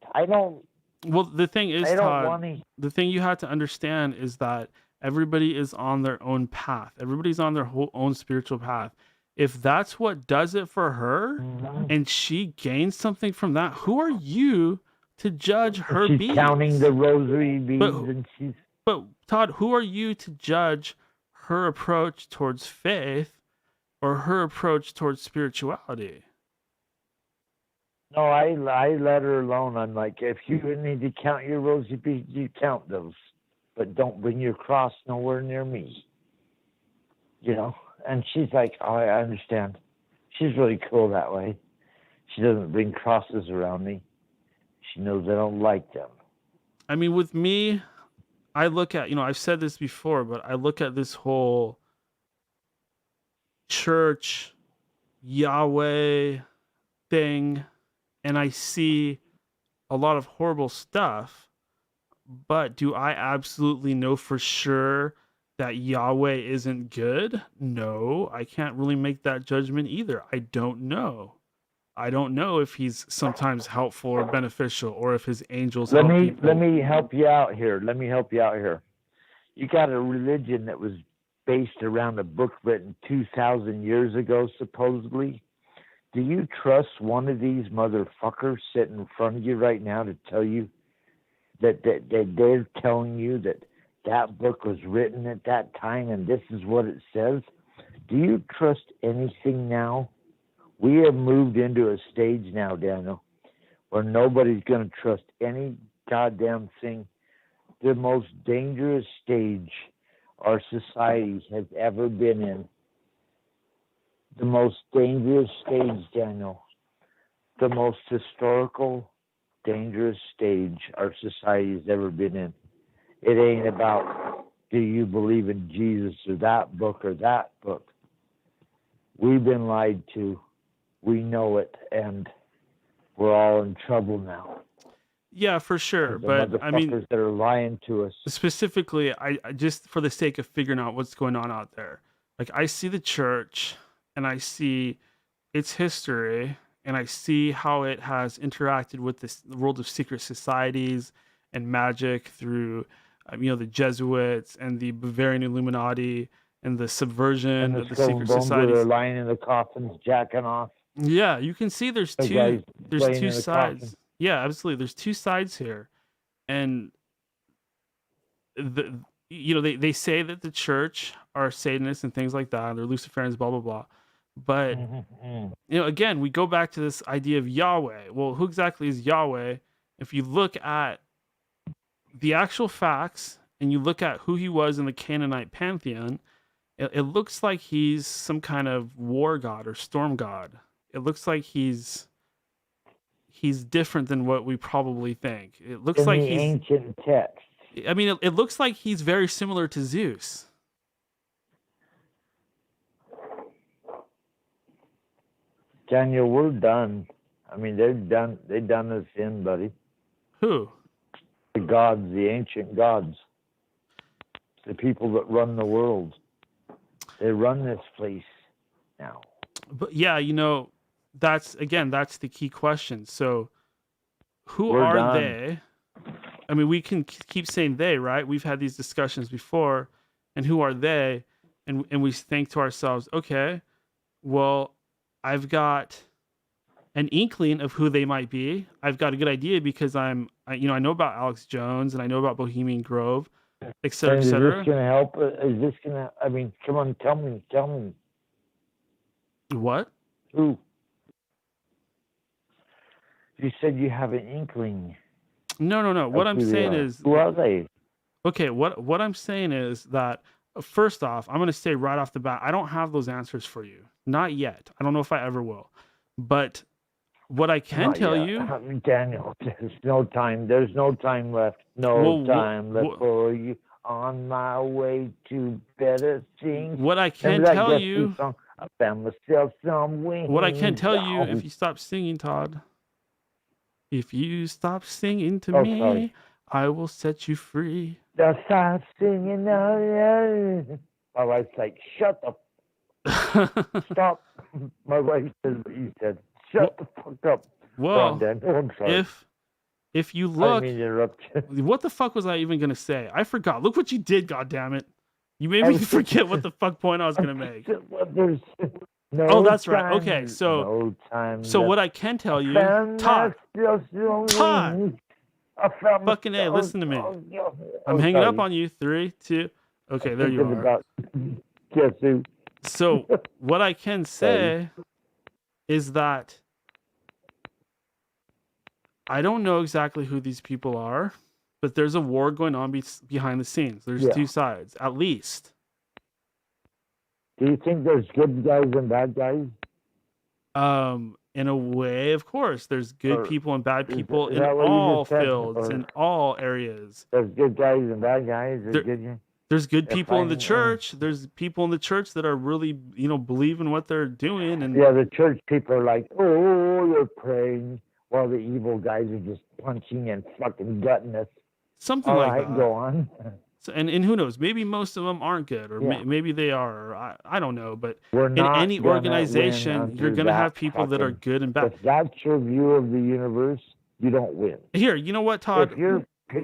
Well, the thing is, Todd, the thing you have to understand is that everybody is on their own path. Everybody's on their own spiritual path. If that's what does it for her and she gains something from that, who are you to judge her beads?
She's counting the rosary beads.
But Todd, who are you to judge her approach towards faith or her approach towards spirituality?
No, I let her alone. I'm like, if you need to count your rosary beads, you count those. But don't bring your cross nowhere near me. And she's like, oh, I understand. She's really cool that way. She doesn't bring crosses around me. She knows I don't like them.
I mean, with me, I look at, I've said this before, but I look at this whole church, Yahweh thing, and I see a lot of horrible stuff, but do I absolutely know for sure that Yahweh isn't good? No, I can't really make that judgment either. I don't know. I don't know if he's sometimes helpful or beneficial, or if his angels help people.
Let me help you out here. You got a religion that was based around a book written 2,000 years ago, supposedly. Do you trust one of these motherfuckers sitting in front of you right now to tell you that they're telling you that book was written at that time and this is what it says? Do you trust anything now? We have moved into a stage now, Daniel, where nobody's going to trust any goddamn thing. The most dangerous stage our society has ever been in. The most dangerous stage, Daniel. The most historical, dangerous stage our society has ever been in. It ain't about do you believe in Jesus or that book or that book? We've been lied to. We know it, and we're all in trouble now.
Yeah, for sure.
The
But I mean,
that are lying to us.
specifically, I just for the sake of figuring out what's going on out there, like I see the church and I see its history and I see how it has interacted with the world of secret societies and magic through, the Jesuits and the Bavarian Illuminati and the subversion
And
of the secret
where
societies.
they're lying in the coffins, jacking off.
Yeah, you can see there's
The
two
guys
there's
laying
two
in the
sides.
coffin.
Yeah, absolutely. There's two sides here. And they say that the church are Satanists and things like that, and they're Luciferians, blah blah blah. But again, we go back to this idea of Yahweh. Well, who exactly is Yahweh? If you look at the actual facts and you look at who he was in the Canaanite pantheon, it looks like he's some kind of war god or storm god. It looks like he's different than what we probably think. It looks like he's
ancient text.
I mean, it looks like he's very similar to Zeus.
Daniel, we're done. I mean, they've done us in, buddy.
Who?
The gods, the ancient gods. The people that run the world. They run this place now.
But yeah, that's the key question. So who
We're
are
done.
they? I mean, we can keep saying they, right? We've had these discussions before. And who are they? And we think to ourselves, okay, well, I've got an inkling of who they might be. I've got a good idea because I know about Alex Jones and I know about Bohemian Grove, et cetera, et cetera.
Is this going to help? Is this going to, I mean, come on, tell me.
What?
Who? You said you have an inkling.
No. What I'm saying is...
Who are they?
Okay, what I'm saying is that, first off, I'm going to say right off the bat, I don't have those answers for you. Not yet. I don't know if I ever will. But what I can tell you...
Daniel, there's no time. There's no time left. Time left for you. On my way to better things.
What I can tell you...
I found myself some wings.
What I can tell you, if you stop singing, Todd... If you stop singing to me, sorry. I will set you free.
Just stop singing. My wife's like, shut the stop. My wife says what you said. Shut the fuck up.
Well,
I'm sorry.
if you look,
I didn't mean to interrupt you.
What the fuck was I even gonna say? I forgot. Look what you did, goddammit. You made me forget what the fuck point I was gonna make. That's right. Okay, so what I can tell you, Todd, fucking A, listen to me. I'm hanging up on you. 3, 2. Okay, there you are. So what I can say is that I don't know exactly who these people are, but there's a war going on behind the scenes. There's two sides, at least.
Do you think there's good guys and bad guys?
In a way, of course. There's good people and bad people in all fields, in all areas.
There's good guys and bad guys.
There's good people in the church. There's people in the church that are really, believe in what they're doing. And
the church people are like, oh, you're praying, while the evil guys are just punching and fucking gutting us.
Something like that.
All right, go on.
So, and who knows? Maybe most of them aren't good, or maybe they are. Or I don't know. But in any organization, you're going to have people that are good and bad.
If that's your view of the universe, you don't win.
Here, you know what, Todd?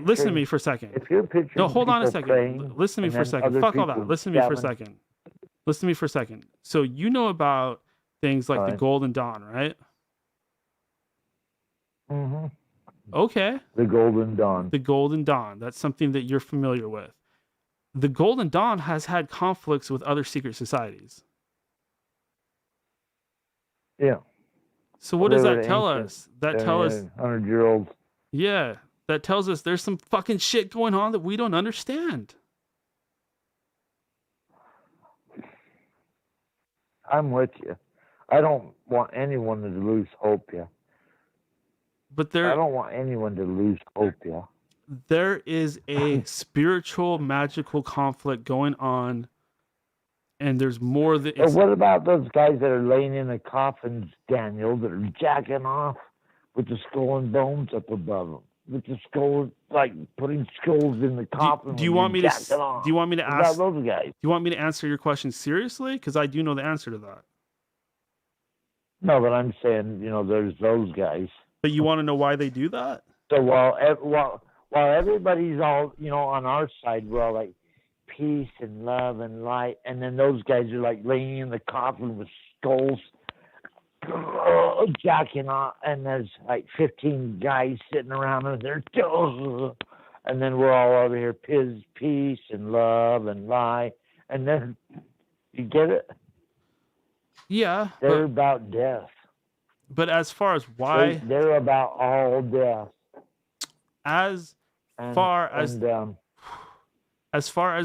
Listen to me for a second.
If you're picturing
no, hold on a second. Listen to me for a second. Fuck all that. Listen to me for a second. Listen to me for a second. So you know about things like the Golden Dawn, right?
Mm-hmm.
Okay.
The Golden Dawn.
The Golden Dawn. That's something that you're familiar with. The Golden Dawn has had conflicts with other secret societies.
Yeah.
So what does that tell us? That tells us
100-year-olds.
Yeah. That tells us there's some fucking shit going on that we don't understand.
I'm with you. I don't want anyone to lose hope, yeah.
But
I don't want anyone to lose hope, yeah.
there is a spiritual, magical conflict going on, and there's more that.
But what about those guys that are laying in the coffins, Daniel, that are jacking off with the skull and bones up above them, with the skull, like putting skulls in the coffin?
Do you want me to?
Do
you want me to
what
ask
about those guys?
Do you want me to answer your question seriously? Because I do know the answer to that.
No, but I'm saying, there's those guys.
But you want to know why they do that?
So while everybody's all, on our side, we're all like peace and love and light, and then those guys are like laying in the coffin with skulls, jacking off, and there's like 15 guys sitting around and they're, and then we're all over here, peace and love and light, and then you get it?
Yeah,
they're about death.
But as far as why,
they're about all death.
As far as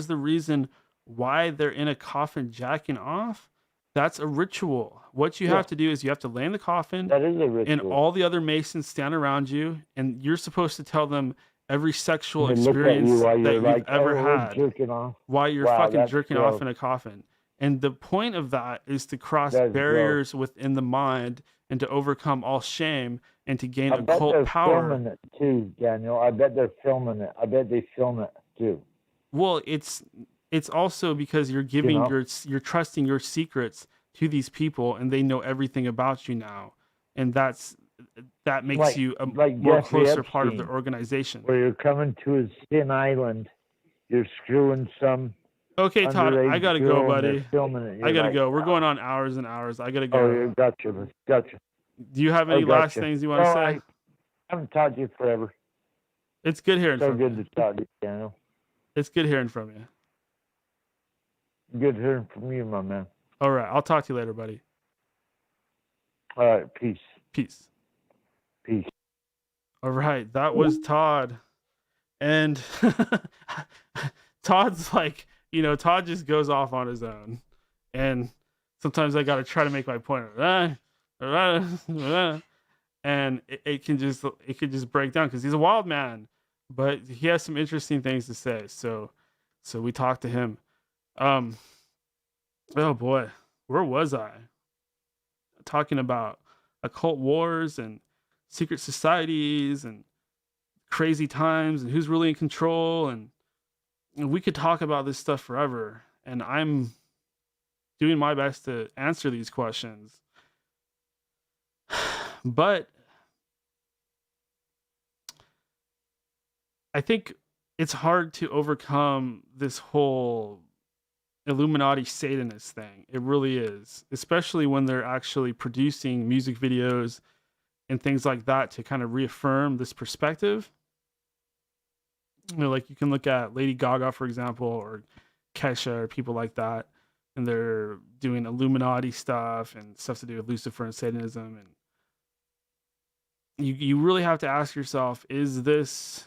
the reason why they're in a coffin jacking off, that's a ritual. What you have to do is you have to lay in the coffin.
That is a ritual.
And all the other Masons stand around you, and you're supposed to tell them every sexual experience that you've ever had while you're fucking jerking off in a coffin. And the point of that is to cross barriers within the mind and to overcome all shame and to gain occult power.
I bet they're filming it too, Daniel. I bet they're filming it. I bet they film it too.
Well, it's also because you're giving you're trusting your secrets to these people, and they know everything about you now, and that makes you a more closer part of the organization.
Where you're coming to a sin island, you're screwing some.
Okay, Todd, I gotta go, buddy. I gotta go. We're going on hours and hours. I gotta go.
Oh, gotcha.
Do you have any last things you want to say?
I haven't talked to you forever.
It's good hearing from you.
So good to talk to you, Daniel.
It's good hearing from you.
Good hearing from you, my man.
All right, I'll talk to you later, buddy.
All right, peace.
Peace. All right, that was Todd. And Todd's like, Todd just goes off on his own. And sometimes I got to try to make my point. And it can just break down because he's a wild man, but he has some interesting things to say. So we talked to him. Oh boy, where was I? Talking about occult wars and secret societies and crazy times and who's really in control, and we could talk about this stuff forever, and I'm doing my best to answer these questions. But I think it's hard to overcome this whole Illuminati Satanist thing. It really is, especially when they're actually producing music videos and things like that to kind of reaffirm this perspective. Like you can look at Lady Gaga, for example, or Kesha, or people like that, and they're doing Illuminati stuff and stuff to do with Lucifer and Satanism. And you really have to ask yourself, is this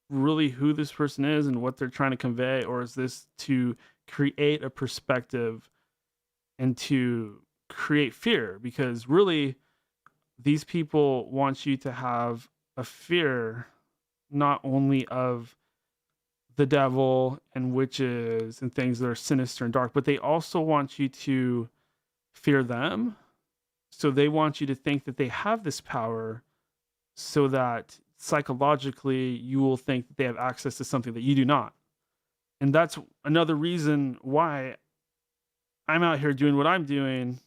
really who this person is and what they're trying to convey, or is this to create a perspective and to create fear? Because really, these people want you to have a fear not only of the devil and witches and things that are sinister and dark, but they also want you to fear them. So they want you to think that they have this power so that psychologically you will think that they have access to something that you do not. And that's another reason why I'm out here doing what I'm doing,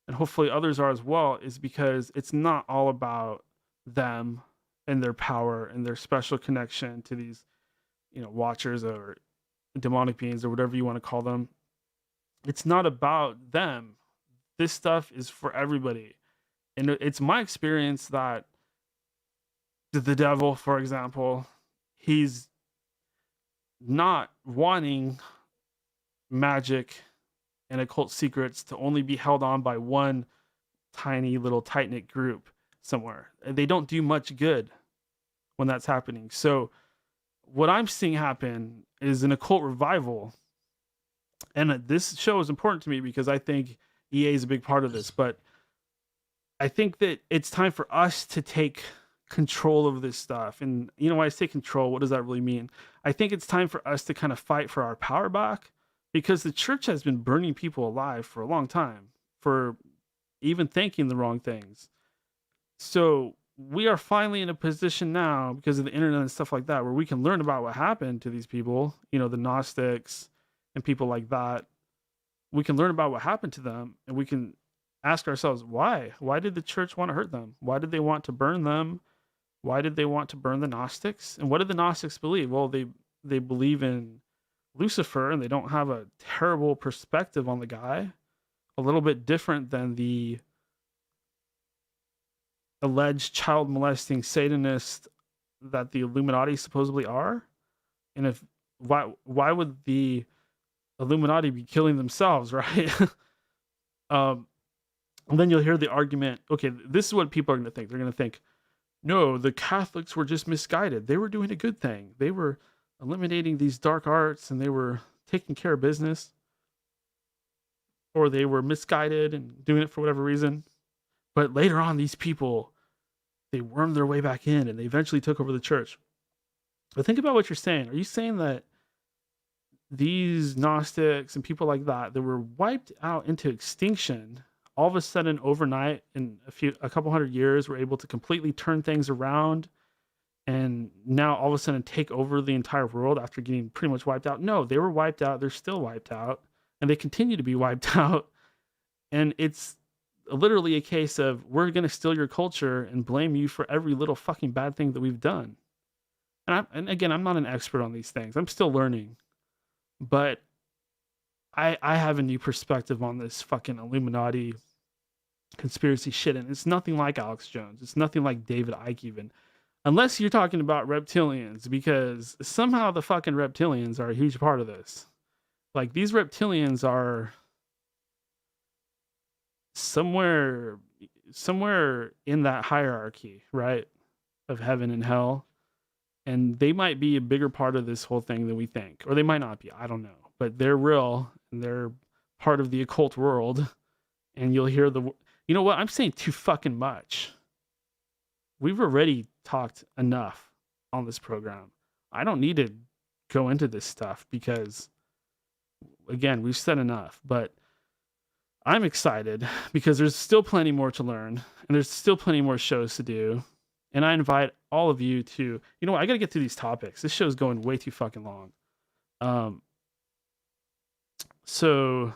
and hopefully others are as well, is because it's not all about them and their power and their special connection to these, watchers or demonic beings or whatever you want to call them. It's not about them. This stuff is for everybody. And it's my experience that the devil, for example, he's not wanting magic and occult secrets to only be held on by one tiny little tight-knit group somewhere. They don't do much good when that's happening. So what I'm seeing happen is an occult revival. And this show is important to me because I think EA is a big part of this. But I think that it's time for us to take control of this stuff. And you know, when I say control, what does that really mean? I think it's time for us to kind of fight for our power back, because the church has been burning people alive for a long time for even thinking the wrong things. So we are finally in a position now, because of the internet and stuff like that, where we can learn about what happened to these people, you know, the Gnostics and people like that. We can learn about what happened to them, and we can ask ourselves, why? Why did the church want to hurt them? Why did they want to burn them? Why did they want to burn the Gnostics? And what did the Gnostics believe? Well, they believe in Lucifer, and they don't have a terrible perspective on the guy. A little bit different than the alleged child molesting Satanist that the Illuminati supposedly are. And if why would the Illuminati be killing themselves, right? And then you'll hear the argument, okay, this is what people are going to think. They're going to think, no, the Catholics were just misguided. They were doing a good thing. They were eliminating these dark arts, and they were taking care of business. Or they were misguided and doing it for whatever reason. But later on, these people, they wormed their way back in, and they eventually took over the church. But think about what you're saying. Are you saying that these Gnostics and people like that were wiped out into extinction, all of a sudden overnight in a couple hundred years, were able to completely turn things around, and now all of a sudden take over the entire world after getting pretty much wiped out? No, they were wiped out. They're still wiped out, and they continue to be wiped out. And it's literally a case of, we're going to steal your culture and blame you for every little fucking bad thing that we've done. And again, I'm not an expert on these things. I'm still learning. But I have a new perspective on this fucking Illuminati conspiracy shit. And it's nothing like Alex Jones. It's nothing like David Icke even. Unless you're talking about reptilians, because somehow the fucking reptilians are a huge part of this. Like, these reptilians are somewhere in that hierarchy, right, of heaven and hell. And they might be a bigger part of this whole thing than we think. Or they might not be. I don't know. But they're real, and they're part of the occult world. And you'll hear you know what? I'm saying too fucking much. We've already talked enough on this program. I don't need to go into this stuff because, again, we've said enough. But I'm excited because there's still plenty more to learn, and there's still plenty more shows to do. And I invite all of you to, you know what, I got to get through these topics. This show's going way too fucking long. So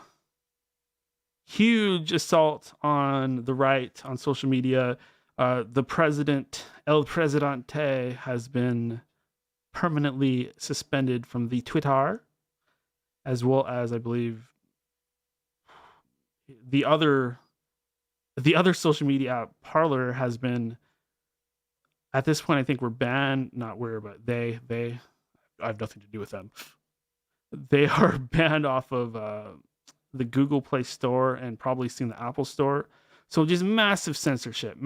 huge assault on the right on social media. The president, El Presidente, has been permanently suspended from the Twitter, as well as, I believe, the other social media app, Parler, has been, at this point, I think we're banned. Not we're, but they. I have nothing to do with them. They are banned off of the Google Play Store and probably soon the Apple Store. So just massive censorship.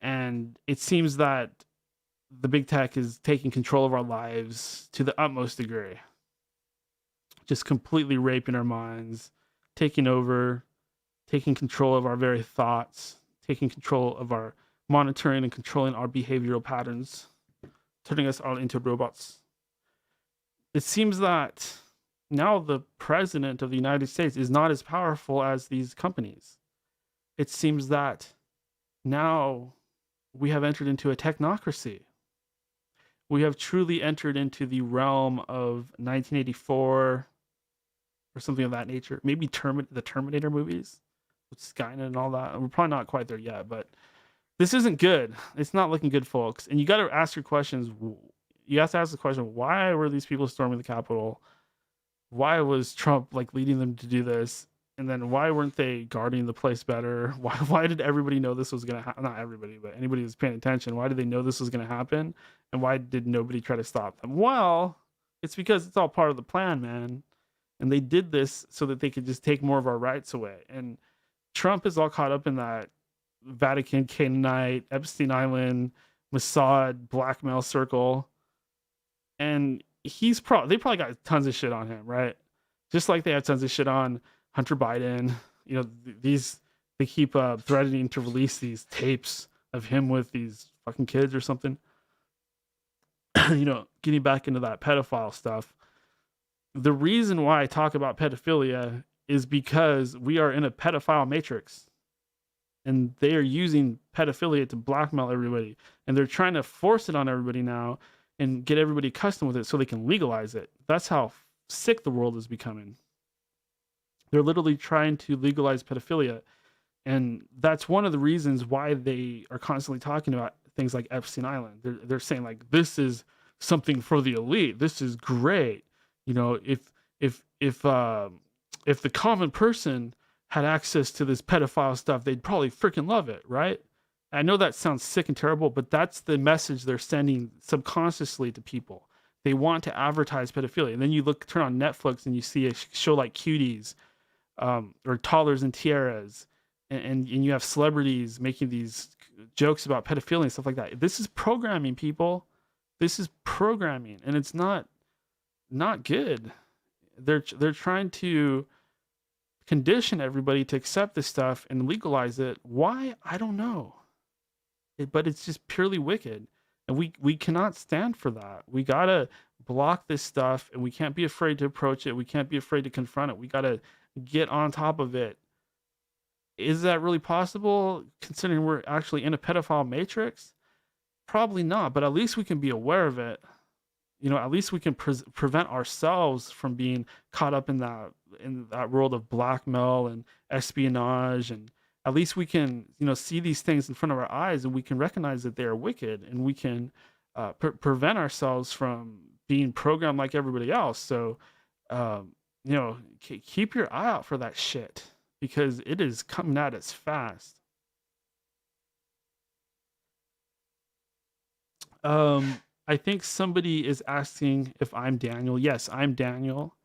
And it seems that the big tech is taking control of our lives to the utmost degree. Just completely raping our minds, taking over, taking control of our very thoughts, taking control of our monitoring and controlling our behavioral patterns, turning us all into robots. It seems that now the president of the United States is not as powerful as these companies. It seems that now we have entered into a technocracy. We have truly entered into the realm of 1984 or something of that nature. Maybe the Terminator movies with Skynet and all that. We're probably not quite there yet, but this isn't good. It's not looking good, folks. And you got to ask your questions. You have to ask the question, why were these people storming the Capitol? Why was Trump leading them to do this? And then why weren't they guarding the place better? Why did everybody know this was going to happen? Not everybody, but anybody who's paying attention. Why did they know this was going to happen? And why did nobody try to stop them? Well, it's because it's all part of the plan, man. And they did this so that they could just take more of our rights away. And Trump is all caught up in that Vatican, Canaanite, Epstein Island, Mossad, blackmail circle. And they probably got tons of shit on him, right? Just like they have tons of shit on Hunter Biden. You know, they keep threatening to release these tapes of him with these fucking kids or something. Getting back into that pedophile stuff. The reason why I talk about pedophilia is because we are in a pedophile matrix, and they are using pedophilia to blackmail everybody, and they're trying to force it on everybody now and get everybody accustomed with it so they can legalize it. That's how sick the world is becoming. They're literally trying to legalize pedophilia, and that's one of the reasons why they are constantly talking about things like Epstein Island. They're saying like, this is something for the elite. This is great. If the common person had access to this pedophile stuff, they'd probably freaking love it, right? I know that sounds sick and terrible, but that's the message they're sending subconsciously to people. They want to advertise pedophilia. And then you turn on Netflix and you see a show like Cuties, or Toddlers and Tiaras, and you have celebrities making these jokes about pedophilia and stuff like that. This is programming, people. This is programming, and it's not good. They're trying to condition everybody to accept this stuff and legalize it. Why? I don't know. But it's just purely wicked. And we cannot stand for that. We gotta block this stuff, and we can't be afraid to approach it. We can't be afraid to confront it. We gotta get on top of it. Is that really possible, considering we're actually in a pedophile matrix? Probably not, but at least we can be aware of it. At least we can prevent ourselves from being caught up in that world of blackmail and espionage, and at least we can see these things in front of our eyes, and we can recognize that they are wicked, and we can prevent ourselves from being programmed like everybody else. So keep your eye out for that shit, because it is coming at us fast. I think somebody is asking if I'm Daniel. Yes, I'm Daniel.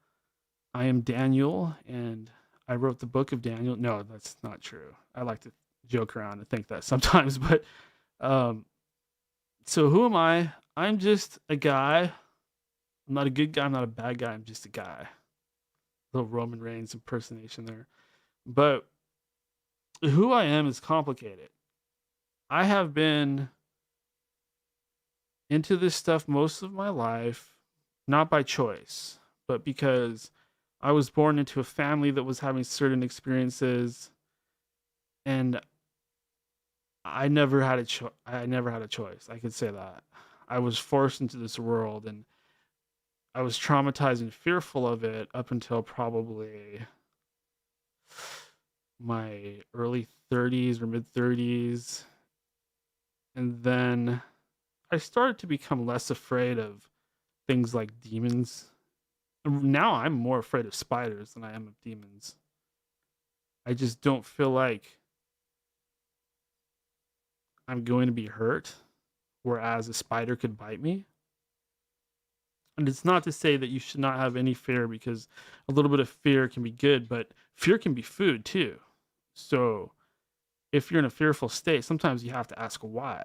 I am Daniel, and I wrote the book of Daniel. No, that's not true. I like to joke around and think that sometimes, but so who am I? I'm just a guy. I'm not a good guy. I'm not a bad guy. I'm just a guy. Little Roman Reigns impersonation there. But who I am is complicated. I have been into this stuff most of my life, not by choice, but because I was born into a family that was having certain experiences, and I never had a choice. I could say that. I was forced into this world, and I was traumatized and fearful of it up until probably my early 30s or mid 30s. And then I started to become less afraid of things like demons. Now I'm more afraid of spiders than I am of demons. I just don't feel like I'm going to be hurt, whereas a spider could bite me. And it's not to say that you should not have any fear, because a little bit of fear can be good, but fear can be food too. So if you're in a fearful state, sometimes you have to ask why.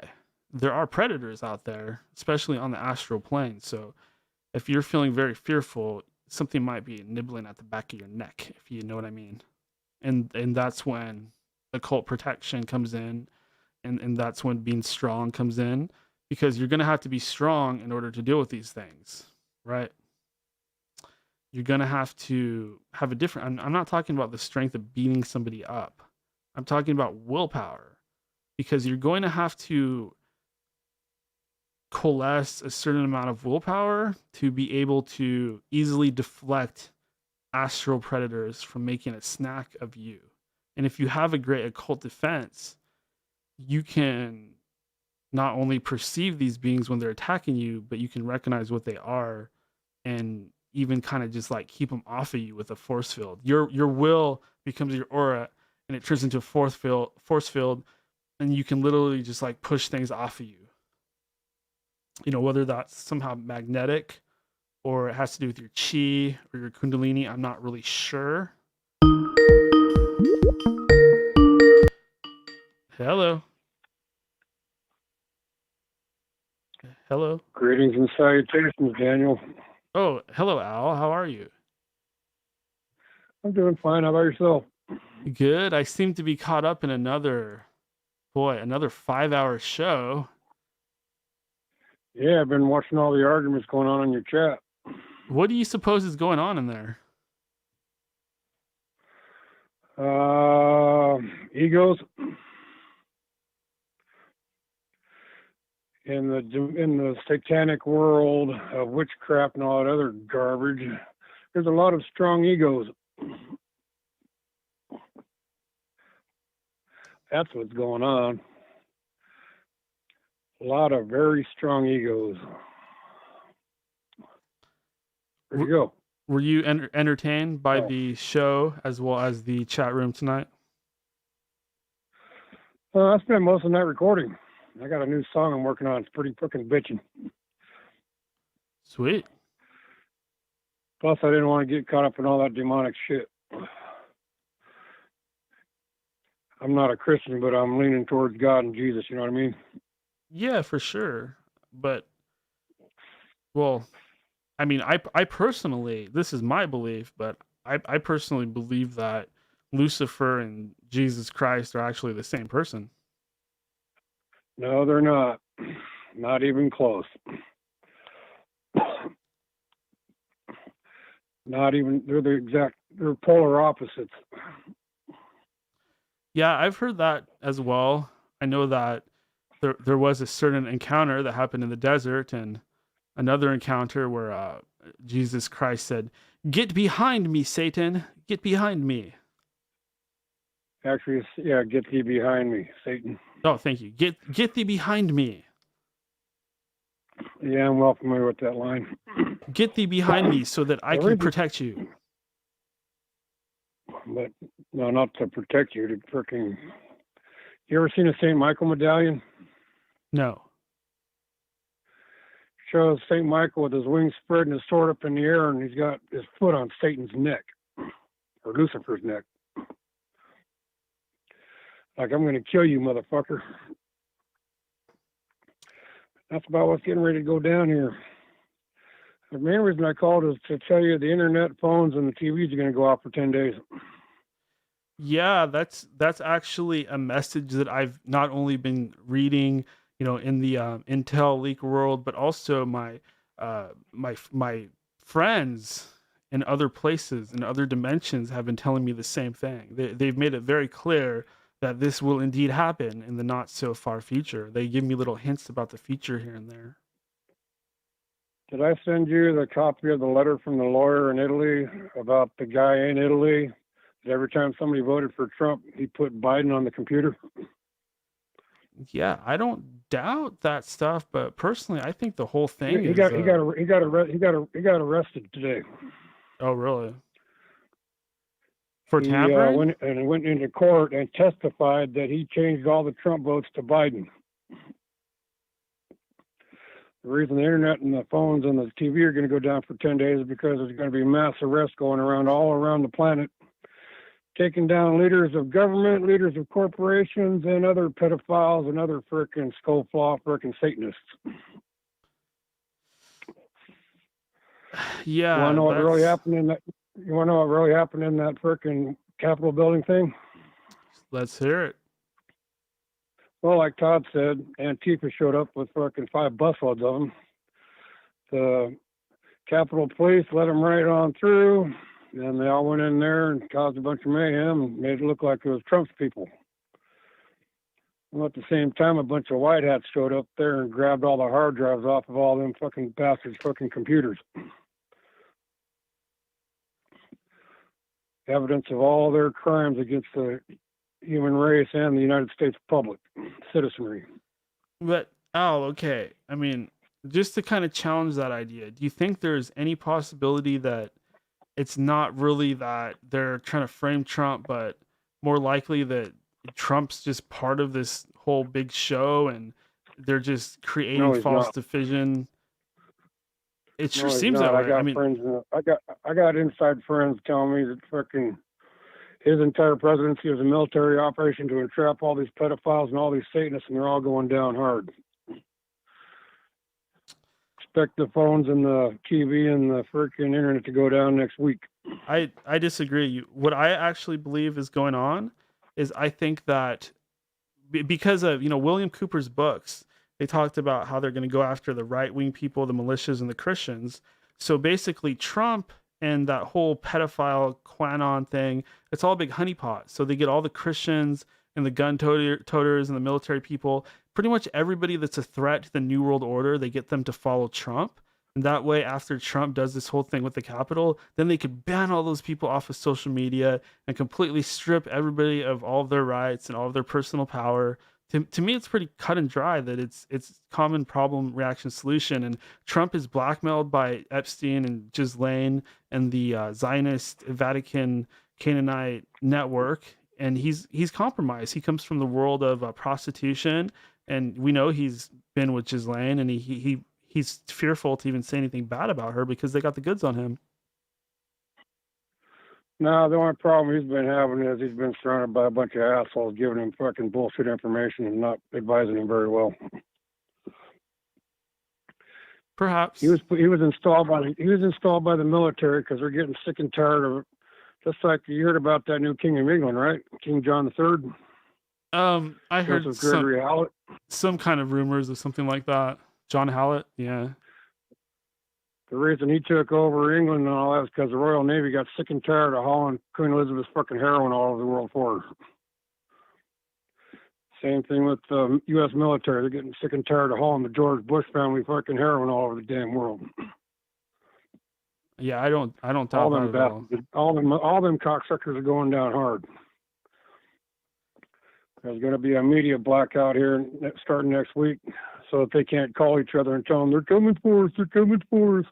There are predators out there, especially on the astral plane. So if you're feeling very fearful, something might be nibbling at the back of your neck, if you know what I mean. And that's when occult protection comes in, and that's when being strong comes in, because you're going to have to be strong in order to deal with these things, right? You're going to have a different, I'm not talking about the strength of beating somebody up. I'm talking about willpower, because you're going to have to coalesce a certain amount of willpower to be able to easily deflect astral predators from making a snack of you. And if you have a great occult defense, you can not only perceive these beings when they're attacking you, but you can recognize what they are, and even kind of just like keep them off of you with a force field. Your will becomes your aura, and it turns into a force field, and you can literally just like push things off of you. Whether that's somehow magnetic or it has to do with your chi or your kundalini, I'm not really sure. Hello. Hello.
Greetings and salutations, Daniel.
Oh, hello, Al. How are you?
I'm doing fine. How about yourself?
Good. I seem to be caught up in another Boy, another 5-hour show.
Yeah, I've been watching all the arguments going on in your chat.
What do you suppose is going on in there?
Egos in the satanic world of witchcraft and all that other garbage. There's a lot of strong egos. That's what's going on. A lot of very strong egos. There you go.
Were you entertained by the show as well as the chat room tonight?
I spent most of the night recording. I got a new song I'm working on. It's pretty fucking bitchin'.
Sweet.
Plus, I didn't want to get caught up in all that demonic shit. I'm not a Christian, but I'm leaning towards God and Jesus, you know what I mean?
Yeah, for sure. But, well, I mean, I personally, this is my belief, but I personally believe that Lucifer and Jesus Christ are actually the same person.
No, they're not. Not even close. Not even, they're polar opposites.
Yeah, I've heard that as well. I know that there was a certain encounter that happened in the desert, and another encounter where Jesus Christ said, "Get behind me, Satan! Get behind me!"
Actually, yeah, get thee behind me, Satan.
Oh, thank you. Get thee behind me.
Yeah, I'm well familiar with that line.
Get thee behind me so that I can protect you.
But no, not to protect you. To freaking. You ever seen a St. Michael medallion?
No.
Shows St. Michael with his wings spread and his sword up in the air, and he's got his foot on Satan's neck, or Lucifer's neck. Like, I'm going to kill you, motherfucker. That's about what's getting ready to go down here. The main reason I called is to tell you the internet, phones, and the TVs are going to go off for 10 days.
Yeah, that's actually a message that I've not only been reading, in the Intel leak world, but also my friends in other places, in other dimensions, have been telling me the same thing. They've made it very clear that this will indeed happen in the not so far future. They give me little hints about the future here and there.
Did I send you the copy of the letter from the lawyer in Italy about the guy in Italy that every time somebody voted for Trump, he put Biden on the computer?
Yeah, I don't doubt that stuff, but personally, I think the whole thing
he got arrested today.
Oh, really? For tampering?
He went into court and testified that he changed all the Trump votes to Biden. The reason the internet and the phones and the TV are going to go down for 10 days is because there's going to be mass arrests going around all around the planet, taking down leaders of government, leaders of corporations, and other pedophiles and other frickin' skullflaw frickin' Satanists.
Yeah.
You want to know what really happened in that? You want to know what really happened in that frickin' Capitol building thing?
Let's hear it.
Well, like Todd said, Antifa showed up with fucking 5 busloads of them. The Capitol Police let them right on through, and they all went in there and caused a bunch of mayhem and made it look like it was Trump's people. Well, at the same time, a bunch of white hats showed up there and grabbed all the hard drives off of all them fucking bastards' fucking computers. Evidence of all their crimes against the human race and the United States public, citizenry.
But, okay. I mean, just to kind of challenge that idea, do you think there's any possibility that it's not really that they're trying to frame Trump, but more likely that Trump's just part of this whole big show and they're just creating false division? It sure seems that way.
I got inside friends telling me that fucking his entire presidency was a military operation to entrap all these pedophiles and all these Satanists, and they're all going down hard. Expect the phones and the TV and the freaking internet to go down next week.
I disagree. What I actually believe is going on is I think that because of, William Cooper's books, they talked about how they're going to go after the right-wing people, the militias, and the Christians. So basically, Trump and that whole pedophile QAnon thing, it's all a big honeypot. So they get all the Christians and the gun toters and the military people, pretty much everybody that's a threat to the New World Order, they get them to follow Trump. And that way, after Trump does this whole thing with the Capitol, then they could ban all those people off of social media and completely strip everybody of all of their rights and all of their personal power. To me, it's pretty cut and dry that it's common problem reaction solution. And Trump is blackmailed by Epstein and Ghislaine and the Zionist Vatican Canaanite network, and he's compromised. He comes from the world of prostitution, and we know he's been with Ghislaine, and he's fearful to even say anything bad about her because they got the goods on him.
No, the only problem he's been having is he's been surrounded by a bunch of assholes giving him fucking bullshit information and not advising him very well.
Perhaps
he was installed by the military because they're getting sick and tired of it. Just like you heard about that new King of England, right? King John III.
I heard
Gregory
some kind of rumors of something like that. John Hallett, yeah.
The reason he took over England and all that was because the Royal Navy got sick and tired of hauling Queen Elizabeth's fucking heroin all over the world for her. Same thing with the U.S. military. They're getting sick and tired of hauling the George Bush family fucking heroin all over the damn world.
Yeah, I don't doubt that at all.
All them cocksuckers are going down hard. There's going to be a media blackout here starting next week, so that they can't call each other and tell them they're coming for us. They're coming for us.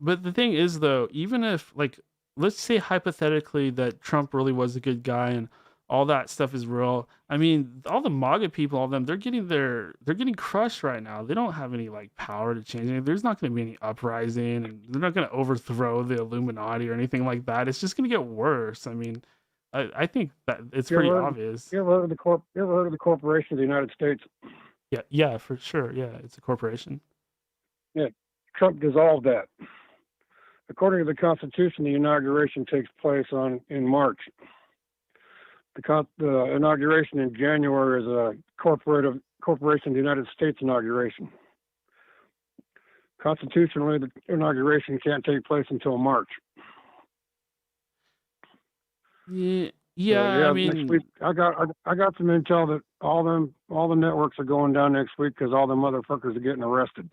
But the thing is, though, even if, like, let's say hypothetically that Trump really was a good guy and all that stuff is real. I mean, all the MAGA people, all of them, they're getting crushed right now. They don't have any like power to change anything. There's not going to be any uprising, and they're not going to overthrow the Illuminati or anything like that. It's just going to get worse. I mean, I think that it's pretty obvious.
You ever heard of the Corporation of the United States?
Yeah, for sure. Yeah, it's a corporation.
Yeah, Trump dissolved that. According to the Constitution, the inauguration takes place in March. The inauguration in January is a Corporation of the United States inauguration. Constitutionally, the inauguration can't take place until March.
Yeah. I mean,
next week, I got some intel that all the networks are going down next week because all the motherfuckers are getting arrested.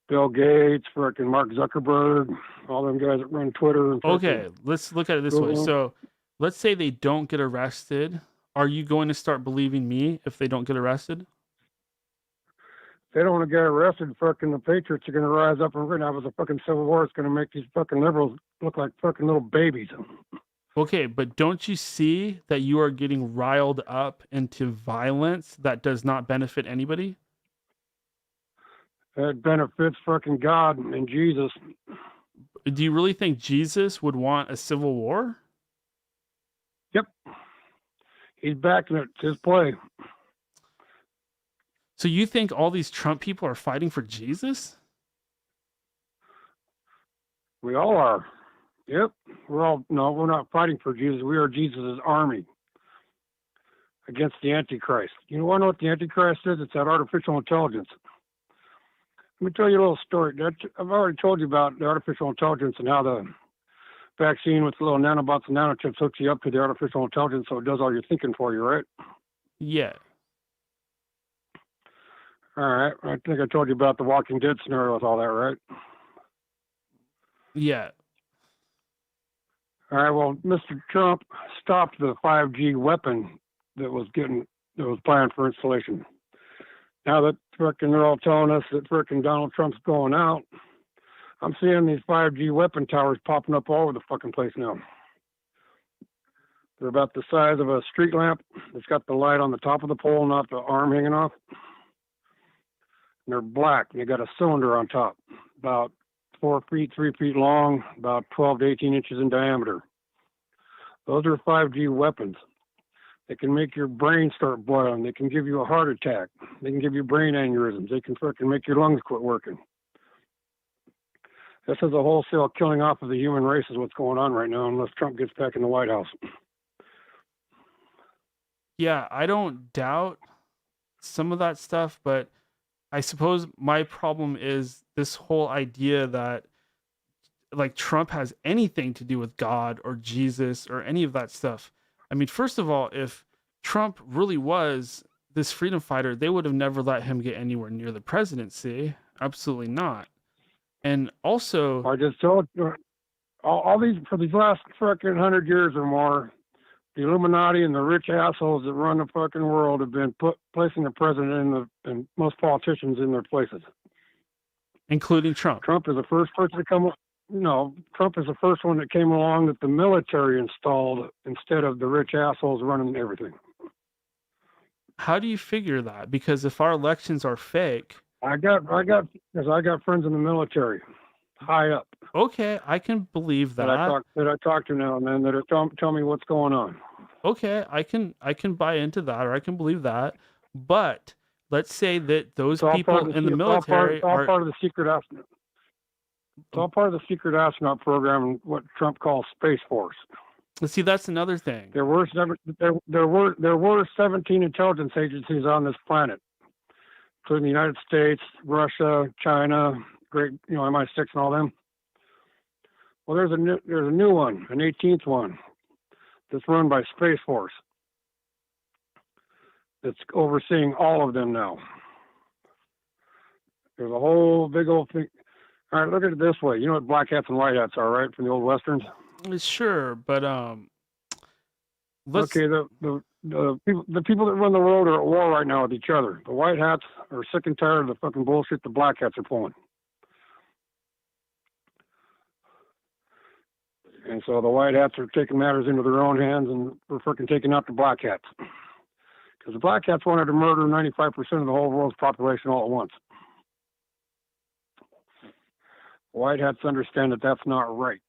Bill Gates, frickin' Mark Zuckerberg, all them guys that run Twitter. And
okay, let's look at it this way. So, let's say they don't get arrested. Are you going to start believing me if they don't get arrested?
If they don't want to get arrested, fucking the Patriots are going to rise up and we're going to have a fucking civil war. It's going to make these fucking liberals look like fucking little babies.
Okay, but don't you see that you are getting riled up into violence that does not benefit anybody?
That benefits fucking God and Jesus.
Do you really think Jesus would want a civil war?
Yep. He's backing it. It's his play.
So you think all these Trump people are fighting for Jesus?
We all are. Yep. We're not fighting for Jesus. We are Jesus' army against the Antichrist. You want to know what the Antichrist is? It's that artificial intelligence. Let me tell you a little story. I've already told you about the artificial intelligence and how the vaccine with the little nanobots and nanochips hooks you up to the artificial intelligence so it does all your thinking for you, right?
Yeah.
All right. I think I told you about the Walking Dead scenario with all that, right?
Yeah.
All right. Well, Mr. Trump stopped the 5G weapon that was planned for installation. Now that frickin' they're all telling us that frickin' Donald Trump's going out, I'm seeing these 5G weapon towers popping up all over the fucking place now. They're about the size of a street lamp. It's got the light on the top of the pole, not the arm hanging off. And they're black, and they got a cylinder on top, about 4 feet, 3 feet long, about 12 to 18 inches in diameter. Those are 5G weapons. They can make your brain start boiling. They can give you a heart attack. They can give you brain aneurysms. They can fucking make your lungs quit working. This is a wholesale killing off of the human race is what's going on right now unless Trump gets back in the White House.
Yeah, I don't doubt some of that stuff, but I suppose my problem is this whole idea that like Trump has anything to do with God or Jesus or any of that stuff. I mean, first of all, if Trump really was this freedom fighter, they would have never let him get anywhere near the presidency. Absolutely not. And also,
I just told you, all these, for these last fucking 100 years or more, the Illuminati and the rich assholes that run the fucking world have been placing the president and most politicians in their places.
including Trump.
Trump is the first person to come. No, Trump is the first one that came along that the military installed instead of the rich assholes running everything.
How do you figure that? Because if our elections are fake,
I got friends in the military, high up.
okay, I can believe that.
That I talk to now and then that are tell me what's going on.
Okay, I can buy into that, or I can believe that. But let's say that those people in the military
it's all part of the secret astronaut. It's all part of the secret astronaut program, what Trump calls Space Force.
Let's see, that's another thing.
There were 17 intelligence agencies on this planet, including the United States, Russia, China, MI6 and all them. Well, there's a new one, an 18th one, that's run by Space Force. That's overseeing all of them now. There's a whole big old thing. All right, look at it this way. You know what black hats and white hats are, right? From the old westerns.
Sure, but
okay. The people that run the world are at war right now with each other. The white hats are sick and tired of the fucking bullshit the black hats are pulling. And so the white hats are taking matters into their own hands, and we're fucking taking out the black hats. Because the black hats wanted to murder 95% of the whole world's population all at once. White hats understand that that's not right.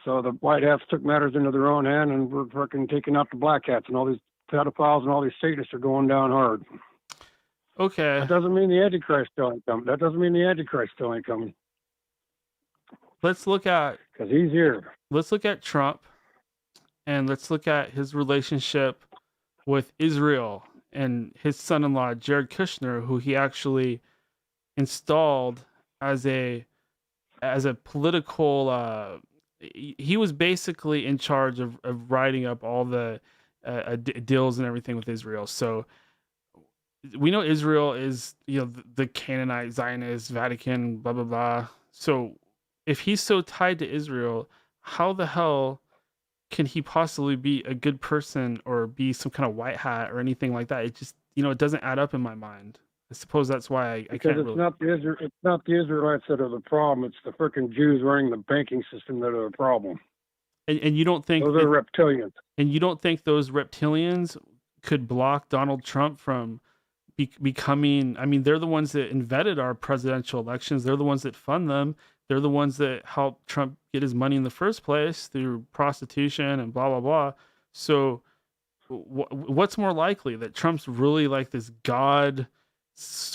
So the white hats took matters into their own hand, and we're fucking taking out the black hats, and all these pedophiles and all these Satanists are going down hard.
Okay.
That doesn't mean the Antichrist still ain't coming.
Let's look at,
because he's here.
Let's look at Trump, and let's look at his relationship with Israel and his son-in-law Jared Kushner, who he actually installed as a political. He was basically in charge of writing up all the deals and everything with Israel. So we know Israel is, the Canaanite, Zionist, Vatican, blah blah blah. So if he's so tied to Israel, how the hell can he possibly be a good person or be some kind of white hat or anything like that? It just, it doesn't add up in my mind. I suppose that's why I can't.
It's not the Israelites that are the problem. It's the frickin' Jews running the banking system that are the problem.
And you don't think
those are reptilians?
And you don't think those reptilians could block Donald Trump from becoming? I mean, they're the ones that invented our presidential elections. They're the ones that fund them. They're the ones that helped Trump get his money in the first place through prostitution and blah blah blah. So, what's more likely, that Trump's really like this God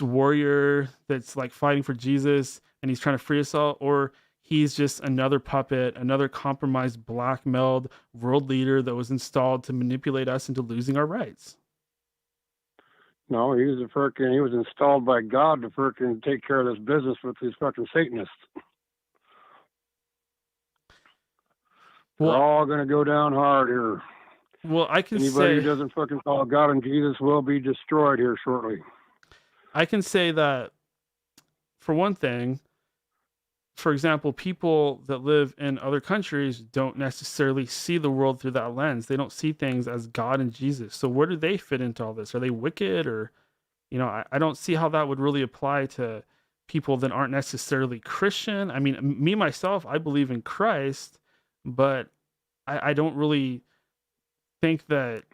warrior that's like fighting for Jesus and he's trying to free us all, or he's just another puppet, another compromised, blackmailed world leader that was installed to manipulate us into losing our rights?
No, he was installed by God to frickin' take care of this business with these fucking Satanists. We're all gonna go down hard here.
Well, I can
anybody who doesn't fucking follow God and Jesus will be destroyed here shortly.
I can say that, for one thing, for example, people that live in other countries don't necessarily see the world through that lens. They don't see things as God and Jesus. So where do they fit into all this? Are they wicked? Or, I don't see how that would really apply to people that aren't necessarily Christian. I mean, me, myself, I believe in Christ, but I don't really think that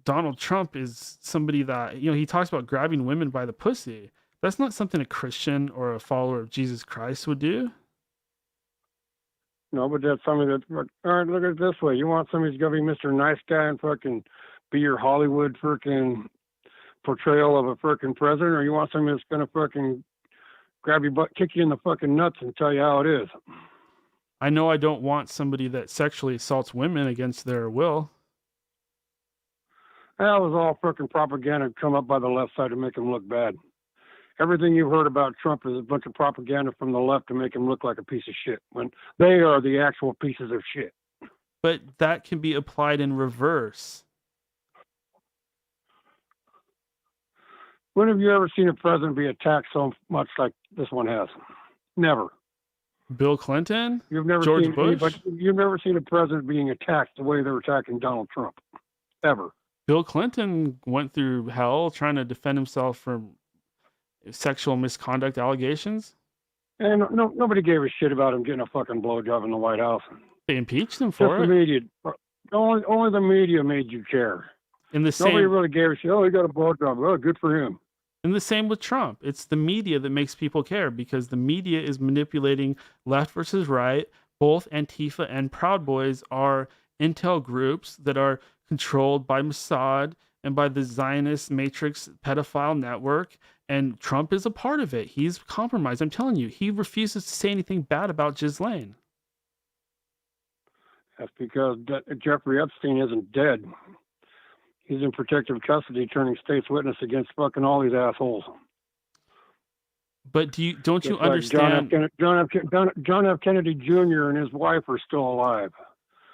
Donald Trump is somebody that, he talks about grabbing women by the pussy. That's not something a Christian or a follower of Jesus Christ would do.
No, but that's something that, all right, look at it this way. You want somebody who's going to be Mr. Nice Guy and fucking be your Hollywood freaking portrayal of a freaking president, or you want somebody that's going to fucking grab your butt, kick you in the fucking nuts and tell you how it is?
I know I don't want somebody that sexually assaults women against their will.
That was all freaking propaganda come up by the left side to make him look bad. Everything you've heard about Trump is a bunch of propaganda from the left to make him look like a piece of shit, when they are the actual pieces of shit.
But that can be applied in reverse.
When have you ever seen a president be attacked so much like this one has? Never.
Bill Clinton?
You've never
George
seen
Bush?
You've never seen a president being attacked the way they're attacking Donald Trump. Ever.
Bill Clinton went through hell trying to defend himself from sexual misconduct allegations.
And nobody gave a shit about him getting a fucking blowjob in the White House.
They impeached him for
Just
it.
the media. Only the media made you care. Nobody really gave a shit. Oh, he got a blowjob. Oh, good for him.
And the same with Trump. It's the media that makes people care, because the media is manipulating left versus right. Both Antifa and Proud Boys are intel groups that are controlled by Mossad and by the Zionist Matrix pedophile network. And Trump is a part of it. He's compromised. I'm telling you, he refuses to say anything bad about Ghislaine.
That's because Jeffrey Epstein isn't dead. He's in protective custody, turning state's witness against fucking all these assholes.
But don't you
Just
understand?
Like John F. Kennedy Jr. and his wife are still alive.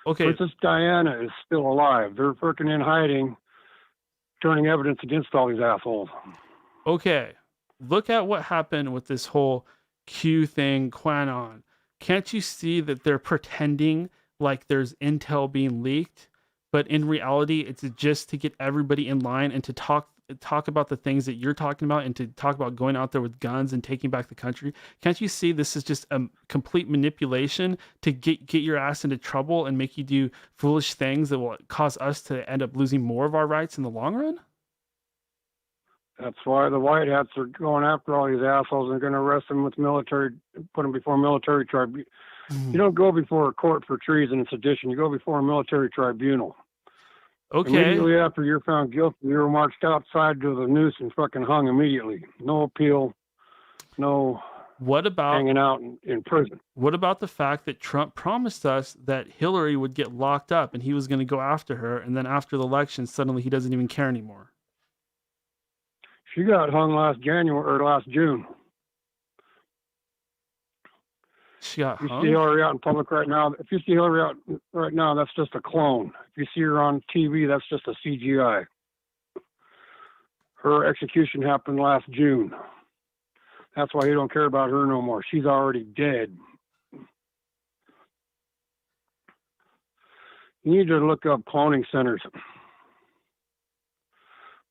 Okay.
Princess Diana is still alive. They're freaking in hiding, turning evidence against all these assholes.
Okay. Look at what happened with this whole Q thing, QAnon. Can't you see that they're pretending like there's intel being leaked? But in reality, it's just to get everybody in line and to talk about the things that you're talking about, and to talk about going out there with guns and taking back the country. Can't you see this is just a complete manipulation to get your ass into trouble and make you do foolish things that will cause us to end up losing more of our rights in the long run?
That's why the White Hats are going after all these assholes and going to arrest them with military, put them before military tribunal. You don't go before a court for treason and sedition. You go before a military tribunal.
Okay.
Immediately after you're found guilty, you're marched outside to the noose and fucking hung immediately. No appeal, no hanging out in prison.
What about the fact that Trump promised us that Hillary would get locked up and he was going to go after her, and then after the election, suddenly he doesn't even care anymore?
She got hung last June.
She got hung?
If you see Hillary out in public right now, that's just a clone. If you see her on TV, that's just a CGI. Her execution happened last June. That's why you don't care about her no more. She's already dead. You need to look up cloning centers.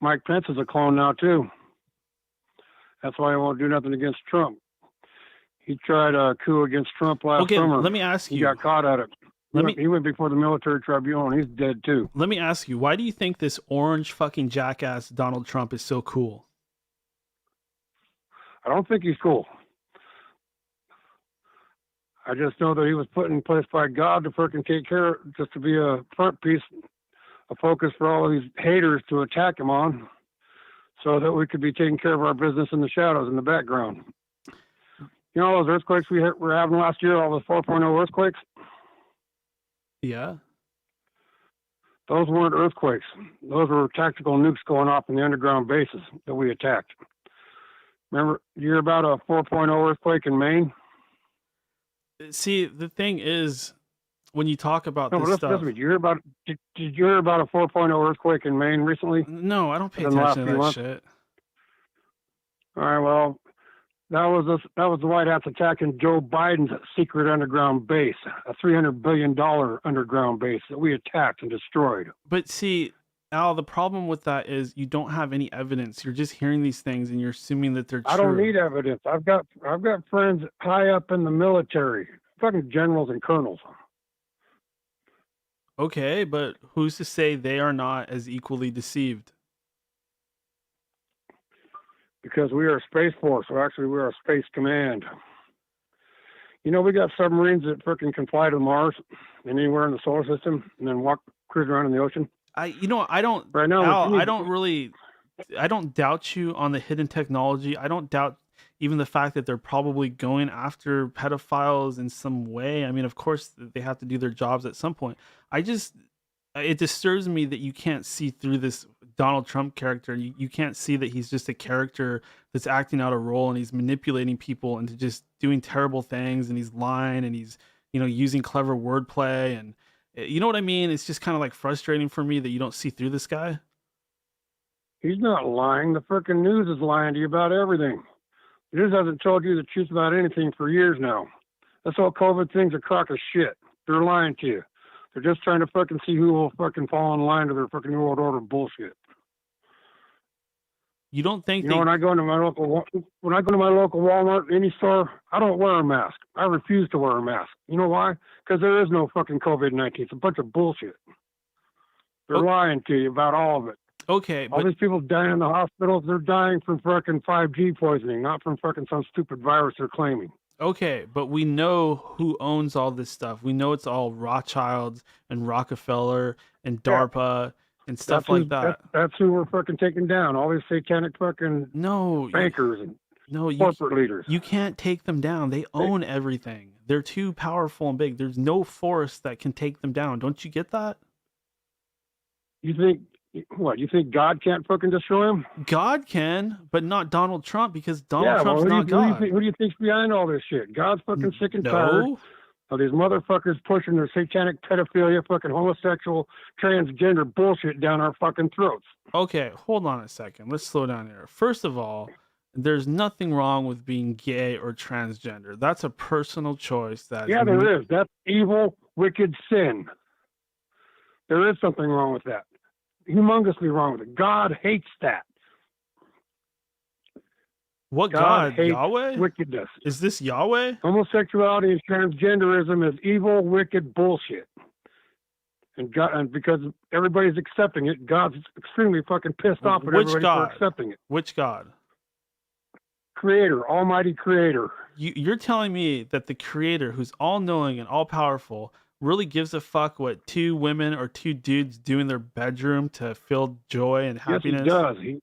Mike Pence is a clone now, too. That's why he won't do nothing against Trump. He tried a coup against Trump last summer.
Let me ask you.
He got caught at it. He went before the military tribunal, and he's dead, too.
Let me ask you, why do you think this orange fucking jackass Donald Trump is so cool?
I don't think he's cool. I just know that he was put in place by God to freaking take care, just to be a front piece, a focus for all of these haters to attack him on, so that we could be taking care of our business in the shadows, in the background. You know all those earthquakes we were having last year, all those 4.0 earthquakes?
Yeah.
Those weren't earthquakes. Those were tactical nukes going off in the underground bases that we attacked. Remember, you hear about a 4.0 earthquake in Maine?
See, the thing is, when you talk about this stuff...
Did you hear about a 4.0 earthquake in Maine recently?
No, I don't pay attention to that shit.
All right, well, that was the White Hats attacking Joe Biden's secret underground base, a $300 billion underground base that we attacked and destroyed.
But see, Al, the problem with that is you don't have any evidence. You're just hearing these things and you're assuming that they're true.
I don't need evidence. I've got friends high up in the military, fucking generals and colonels.
Okay, but who's to say they are not as equally deceived?
Because we are a space force, or actually we are a space command. You know, we got submarines that freaking can fly to Mars and anywhere in the solar system, and then cruise around in the ocean.
I don't doubt you on the hidden technology. I don't doubt even the fact that they're probably going after pedophiles in some way. I mean, of course they have to do their jobs at some point. It disturbs me that you can't see through this Donald Trump character. You can't see that he's just a character that's acting out a role, and he's manipulating people into just doing terrible things, and he's lying, and he's, using clever wordplay, and you know what I mean? It's just kind of like frustrating for me that you don't see through this guy.
He's not lying. The freaking news is lying to you about everything. The news hasn't told you the truth about anything for years now. This whole COVID thing's a crock of shit. They're lying to you. They're just trying to fucking see who will fucking fall in line to their fucking New World Order bullshit.
You don't think
when I go into my local Walmart, any store, I don't wear a mask. I refuse to wear a mask. You know why? Because there is no fucking COVID-19. It's a bunch of bullshit. They're lying to you about all of it.
Okay,
all these people dying in the hospitals, they're dying from fucking 5G poisoning, not from fucking some stupid virus they're claiming.
Okay, but we know who owns all this stuff. We know it's all Rothschilds and Rockefeller and DARPA and stuff like that.
That's who we're fucking taking down. All these satanic fucking bankers and corporate leaders.
You can't take them down. They own everything. They're too powerful and big. There's no force that can take them down. Don't you get that?
You think what? You think God can't fucking destroy him?
God can, but not Donald Trump, because Donald Trump's not God.
Who do you think's behind all this shit? God's fucking sick and tired of these motherfuckers pushing their satanic pedophilia, fucking homosexual, transgender bullshit down our fucking throats.
Okay, hold on a second. Let's slow down here. First of all, there's nothing wrong with being gay or transgender. That's a personal choice.
There is. That's evil, wicked sin. There is something wrong with that. Humongously wrong with it. God hates that.
What God?
Hates
Yahweh?
Wickedness.
Is this Yahweh?
Homosexuality and transgenderism is evil, wicked bullshit. And because everybody's accepting it, God's extremely fucking pissed off at everybody for accepting it.
Which God?
Creator, Almighty Creator.
You're telling me that the Creator, who's all-knowing and all-powerful, really gives a fuck what two women or two dudes do in their bedroom to feel joy and happiness?
Yes, he does.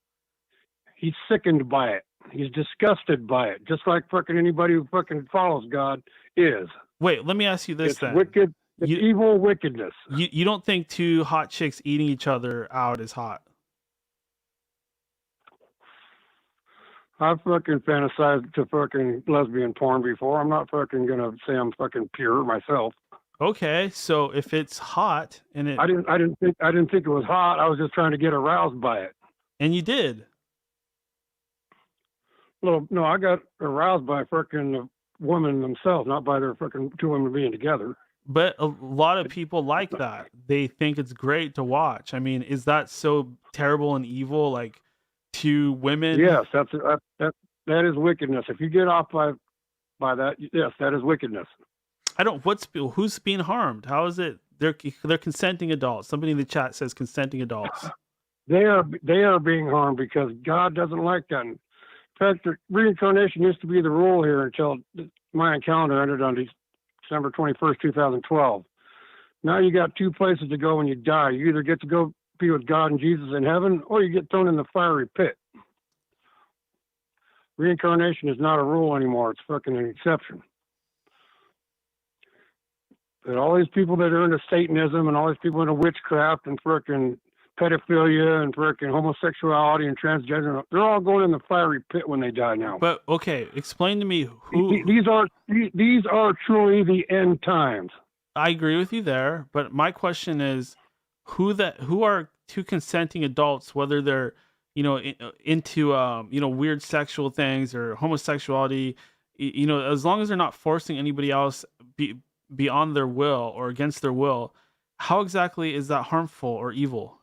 He's sickened by it. He's disgusted by it, just like fucking anybody who fucking follows God is.
Wait, let me ask you this
it's
then.
Wicked. It's evil wickedness.
You don't think two hot chicks eating each other out is hot?
I've fucking fantasized to fucking lesbian porn before. I'm not fucking gonna say I'm fucking pure myself.
Okay, so if it's hot and it,
I didn't think it was hot. I was just trying to get aroused by it.
And you did.
Well, no, I got aroused by fucking women themselves, not by their fucking two women being together.
But a lot of people like that. They think it's great to watch. I mean, is that so terrible and evil? Like two women?
Yes, that is wickedness. If you get off by that, yes, that is wickedness.
Who's being harmed? How is it? They're consenting adults. Somebody in the chat says consenting adults.
They are being harmed because God doesn't like that. In fact, reincarnation used to be the rule here until the Mayan calendar ended on December 21st, 2012. Now you got two places to go when you die. You either get to go be with God and Jesus in heaven, or you get thrown in the fiery pit. Reincarnation is not a rule anymore. It's fucking an exception. But all these people that are into Satanism and all these people into witchcraft and frickin' pedophilia and frickin' homosexuality and transgender, they're all going in the fiery pit when they die now.
But okay, explain to me who
these are truly the end times.
I agree with you there, but my question is who are two consenting adults, whether they're into weird sexual things or homosexuality, as long as they're not forcing anybody else beyond their will or against their will, how exactly is that harmful or evil?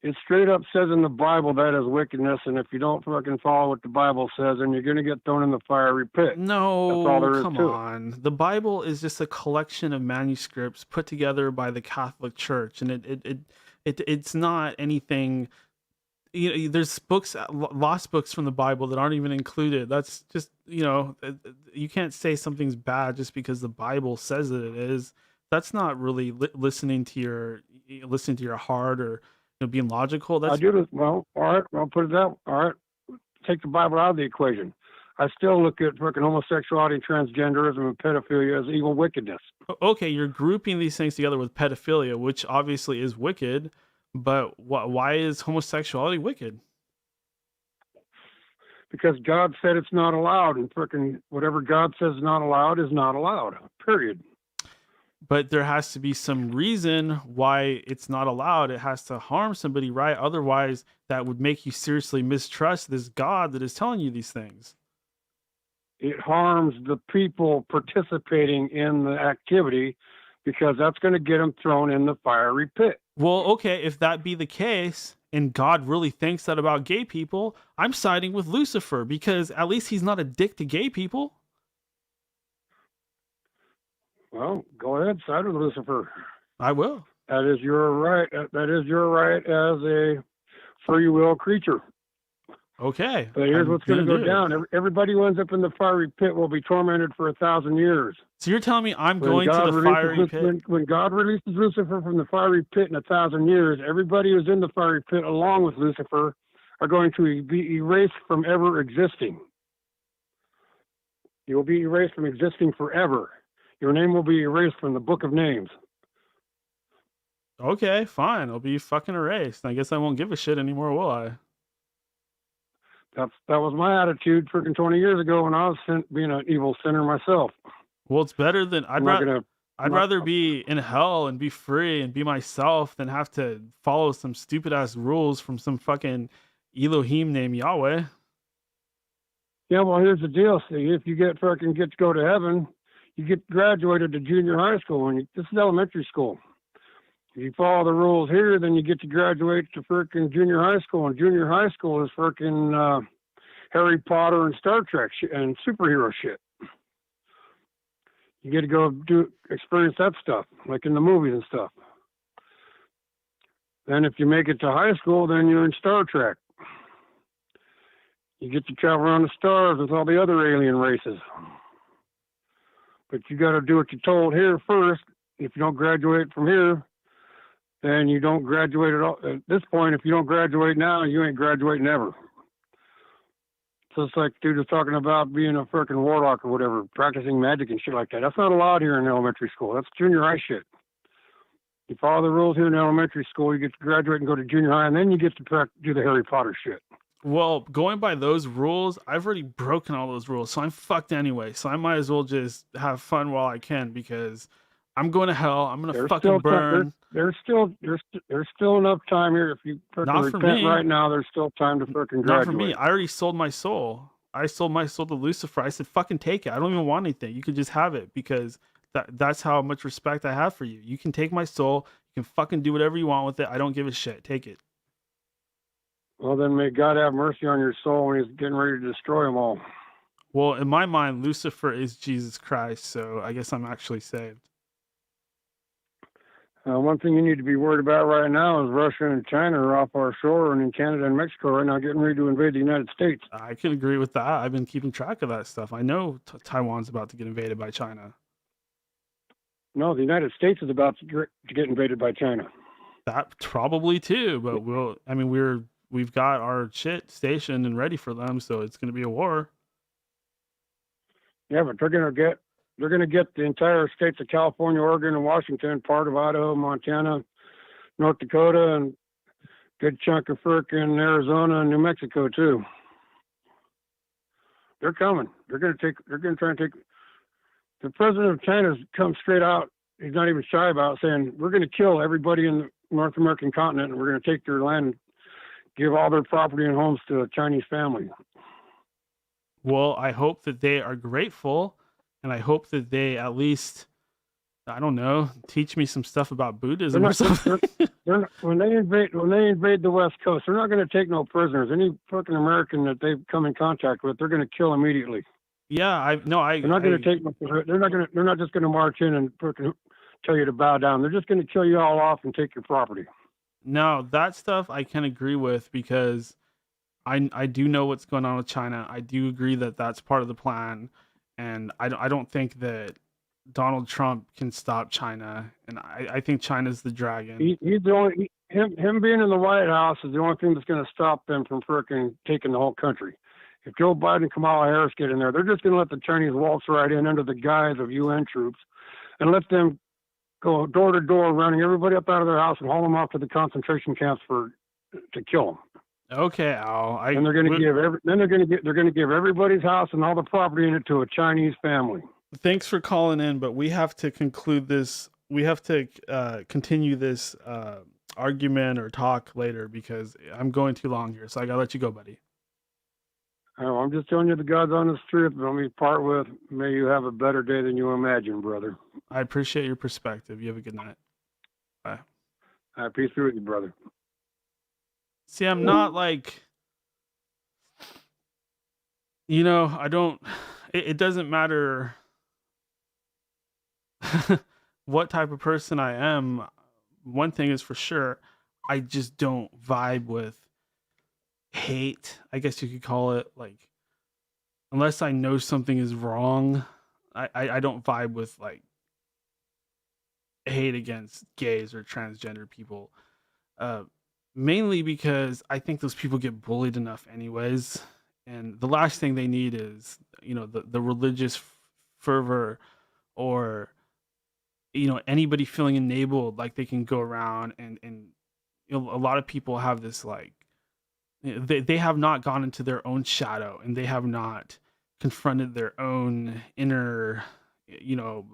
It straight up says in the Bible that is wickedness, and if you don't fucking follow what the Bible says, then you're going to get thrown in the fiery pit.
No,
that's all there is
come on. The Bible is just a collection of manuscripts put together by the Catholic Church, and it's not anything. There's books, lost books from the Bible that aren't even included. That's just, you can't say something's bad just because the Bible says that it is. That's not really listening to your heart or being logical.
I do this. Well, all right. I'll put it out. All right. Take the Bible out of the equation. I still look at fucking homosexuality, transgenderism, and pedophilia as evil wickedness.
Okay, you're grouping these things together with pedophilia, which obviously is wicked. But why is homosexuality wicked?
Because God said it's not allowed, and freaking whatever God says is not allowed. Period.
But there has to be some reason why it's not allowed. It has to harm somebody, right? Otherwise, that would make you seriously mistrust this God that is telling you these things.
It harms the people participating in the activity because that's going to get them thrown in the fiery pit.
Well, okay, if that be the case, and God really thinks that about gay people, I'm siding with Lucifer because at least he's not a dick to gay people.
Well, go ahead, side with Lucifer.
I will.
That is your right. That is your right as a free will creature.
Okay.
But here's what's going to go down. Everybody who ends up in the fiery pit will be tormented for 1,000 years.
So you're telling me I'm going to the fiery pit?
When God releases Lucifer from the fiery pit in 1,000 years, everybody who's in the fiery pit along with Lucifer are going to be erased from ever existing. You will be erased from existing forever. Your name will be erased from the book of names.
Okay, fine. I'll be fucking erased. I guess I won't give a shit anymore, will I?
That was my attitude freaking 20 years ago when I was being an evil sinner myself.
Well, it's better than I'd rather be in hell and be free and be myself than have to follow some stupid ass rules from some fucking Elohim named Yahweh.
Yeah, well, here's the deal. See, if you get to go to heaven, you get graduated to junior high school, and this is elementary school. If you follow the rules here, then you get to graduate to freaking junior high school, and junior high school is freaking Harry Potter and Star Trek and superhero shit. You get to go experience that stuff, like in the movies and stuff. Then if you make it to high school, then you're in Star Trek. You get to travel around the stars with all the other alien races. But you got to do what you're told here first. If you don't graduate from here, then you don't graduate at all. At this point, if you don't graduate now, you ain't graduating ever. So it's like dude was talking about being a freaking warlock or whatever, practicing magic and shit like that. That's not allowed here in elementary school. That's junior high shit. You follow the rules here in elementary school, you get to graduate and go to junior high, and then you get to do the Harry Potter shit.
Well, going by those rules, I've already broken all those rules, so I'm fucked anyway. So I might as well just have fun while I can because I'm going to hell. I'm gonna fucking burn.
There's still enough time here. If you freaking repent right now, there's still time to freaking graduate.
Not for me. I already sold my soul. I sold my soul to Lucifer. I said, fucking take it. I don't even want anything. You can just have it because that's how much respect I have for you. You can take my soul. You can fucking do whatever you want with it. I don't give a shit. Take it.
Well, then may God have mercy on your soul when he's getting ready to destroy them all.
Well, in my mind, Lucifer is Jesus Christ, so I guess I'm actually saved.
One thing you need to be worried about right now is Russia and China are off our shore and in Canada and Mexico right now getting ready to invade the United States.
I can agree with that. I've been keeping track of that stuff. I know Taiwan's about to get invaded by China.
No, the United States is about to get invaded by China.
That probably too, but we've got our shit stationed and ready for them, so it's going to be a war.
Yeah, but they're going to get the entire states of California, Oregon, and Washington, part of Idaho, Montana, North Dakota, and a good chunk of frickin' Arizona and New Mexico too. They're coming. They're going to try and take. The president of China's come straight out. He's not even shy about saying we're going to kill everybody in the North American continent, and we're going to take their land and give all their property and homes to a Chinese family.
Well, I hope that they are grateful, and I hope that they at least, I don't know, teach me some stuff about Buddhism or something.
When they invade the West Coast, they're not going to take no prisoners. Any fucking American that they come in contact with, they're going to kill immediately.
Yeah, they're
not going to take. They're not just going to march in and tell you to bow down. They're just going to kill you all off and take your property.
No, that stuff I can agree with because I do know what's going on with China. I do agree that that's part of the plan, and I don't think that Donald Trump can stop China, and I think China's the dragon.
He's the only him being in the White House is the only thing that's going to stop them from freaking taking the whole country. If Joe Biden and Kamala Harris get in there, they're just going to let the Chinese waltz right in under the guise of UN troops and let them go door to door, running everybody up out of their house and haul them off to the concentration camps to kill them.
Okay, Al.
And they're going to give everybody's house and all the property in it to a Chinese family.
Thanks for calling in, but we have to conclude this. We have to continue this argument or talk later because I'm going too long here. So I gotta let you go, buddy.
Oh, I'm just telling you the God's honest truth. But let me part with, may you have a better day than you imagine, brother.
I appreciate your perspective. You have a good night. Bye.
Peace be with you, brother.
See, I'm not like, I don't, it doesn't matter what type of person I am. One thing is for sure, I just don't vibe with hate, I guess you could call it. Like, unless I know something is wrong, I don't vibe with like hate against gays or transgender people. Mainly because I think those people get bullied enough anyways. And the last thing they need is, the religious fervor or, anybody feeling enabled, like they can go around and a lot of people have this like, they have not gone into their own shadow and they have not confronted their own inner,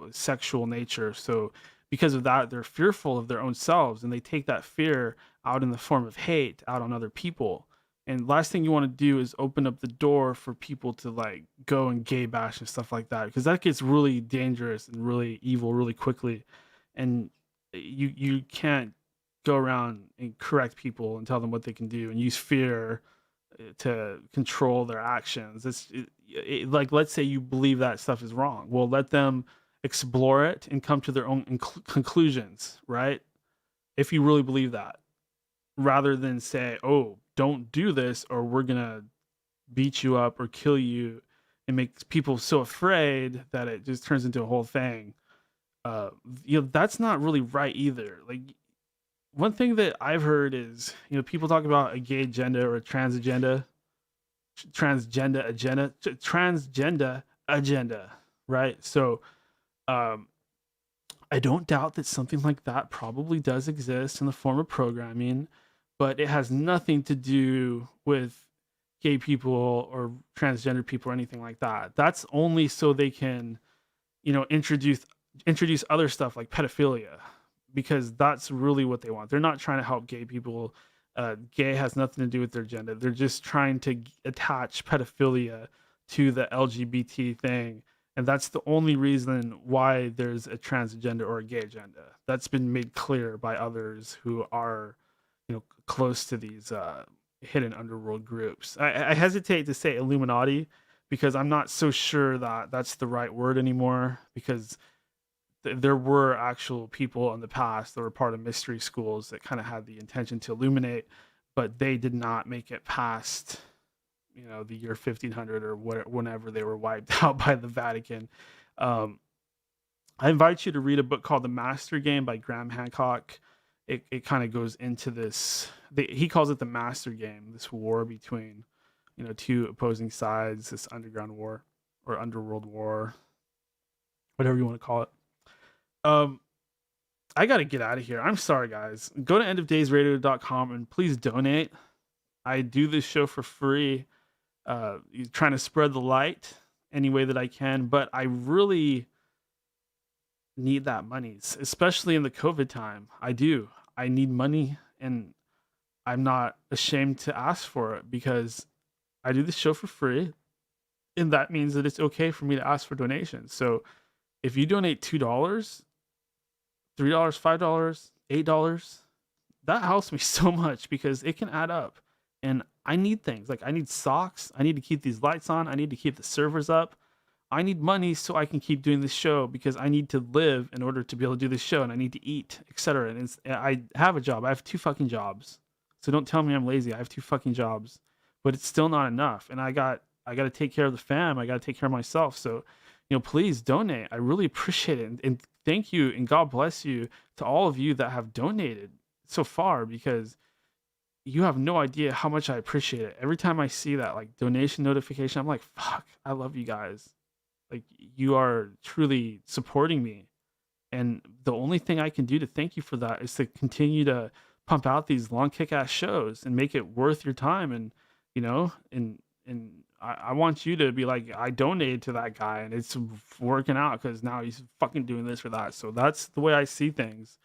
sexual nature. So because of that, they're fearful of their own selves and they take that fear out in the form of hate out on other people. And last thing you want to do is open up the door for people to like go and gay bash and stuff like that, because that gets really dangerous and really evil really quickly. And you can't go around and correct people and tell them what they can do and use fear to control their actions. Like, let's say you believe that stuff is wrong. Well, let them explore it and come to their own conclusions, right? If you really believe that, rather than say, oh, don't do this or we're gonna beat you up or kill you, and make people so afraid that it just turns into a whole thing. That's not really right either. Like, one thing that I've heard is, people talk about a gay agenda or a transgender agenda, right? So I don't doubt that something like that probably does exist in the form of programming, but it has nothing to do with gay people or transgender people or anything like that. That's only so they can, introduce other stuff like pedophilia, because that's really what they want. They're not trying to help gay people. Gay has nothing to do with their agenda. They're just trying to attach pedophilia to the LGBT thing. And that's the only reason why there's a transgender or a gay agenda. That's been made clear by others who are, close to these hidden underworld groups. I hesitate to say Illuminati because I'm not so sure that that's the right word anymore, because there were actual people in the past that were part of mystery schools that kind of had the intention to illuminate, but they did not make it past, the year 1500 or whenever they were wiped out by the Vatican. I invite you to read a book called The Master Game by Graham Hancock. It kind of goes into this. He calls it the Master Game, this war between, two opposing sides, this underground war or underworld war, whatever you want to call it. I got to get out of here. I'm sorry, guys. Go to endofdaysradio.com and please donate. I do this show for free, trying to spread the light any way that I can, but I really need that money, especially in the COVID time. I need money, and I'm not ashamed to ask for it because I do this show for free, and that means that it's okay for me to ask for donations. So if you donate $2, $3, $5, $8, that helps me so much because it can add up. And I need things like I need socks. I need to keep these lights on. I need to keep the servers up. I need money so I can keep doing this show because I need to live in order to be able to do this show, and I need to eat, etc. And I have a job. I have 2 fucking jobs. So don't tell me I'm lazy. I have 2 fucking jobs, but it's still not enough. And I got to take care of the fam. I got to take care of myself. So, please donate. I really appreciate it. And thank you. And God bless you to all of you that have donated so far, because you have no idea how much I appreciate it. Every time I see that like donation notification, I'm like, fuck, I love you guys. Like, you are truly supporting me. And the only thing I can do to thank you for that is to continue to pump out these long kick-ass shows and make it worth your time. And, you know, and I want you to be like, I donated to that guy and it's working out because now he's fucking doing this or that. So that's the way I see things.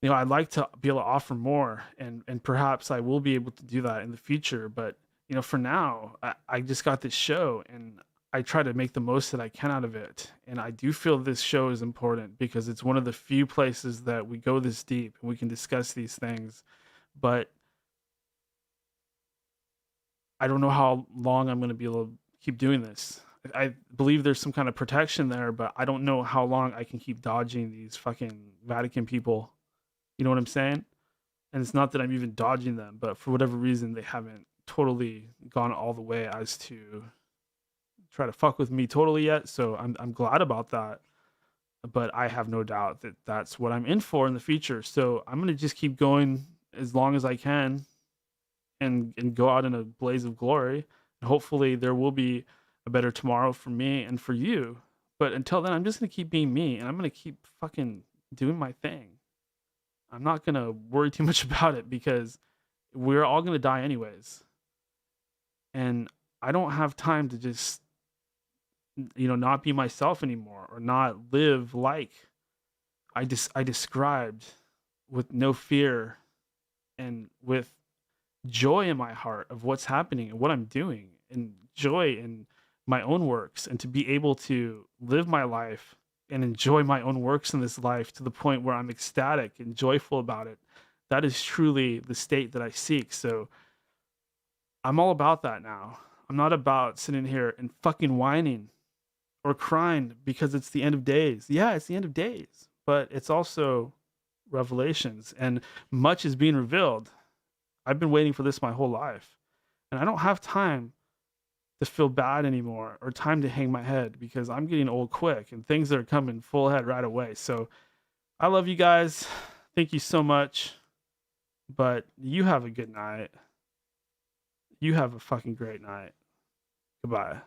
You know, I'd like to be able to offer more, and perhaps I will be able to do that in the future. But, you know, for now, I just got this show and I try to make the most that I can out of it. And I do feel this show is important because it's one of the few places that we go this deep and we can discuss these things. But I don't know how long I'm going to be able to keep doing this. I believe there's some kind of protection there, but I don't know how long I can keep dodging these fucking Vatican people. You know what I'm saying? And it's not that I'm even dodging them, but for whatever reason, they haven't totally gone all the way as to try to fuck with me totally yet. So I'm glad about that. But I have no doubt that that's what I'm in for in the future. So I'm going to just keep going as long as I can and go out in a blaze of glory. And hopefully there will be a better tomorrow for me and for you. But until then, I'm just going to keep being me and I'm going to keep fucking doing my thing. I'm not going to worry too much about it because we're all going to die anyways. And I don't have time to just, you know, not be myself anymore or not live like I described, with no fear and with joy in my heart of what's happening and what I'm doing, and joy in my own works, and to be able to live my life and enjoy my own works in this life to the point where I'm ecstatic and joyful about it. That is truly the state that I seek. So I'm all about that now. I'm not about sitting here and fucking whining or crying because it's the end of days. Yeah, it's the end of days, but it's also revelations and much is being revealed. I've been waiting for this my whole life, and I don't have time to feel bad anymore or time to hang my head because I'm getting old quick and things are coming full head right away. So I love you guys. Thank you so much. But you have a good night. You have a fucking great night. Goodbye.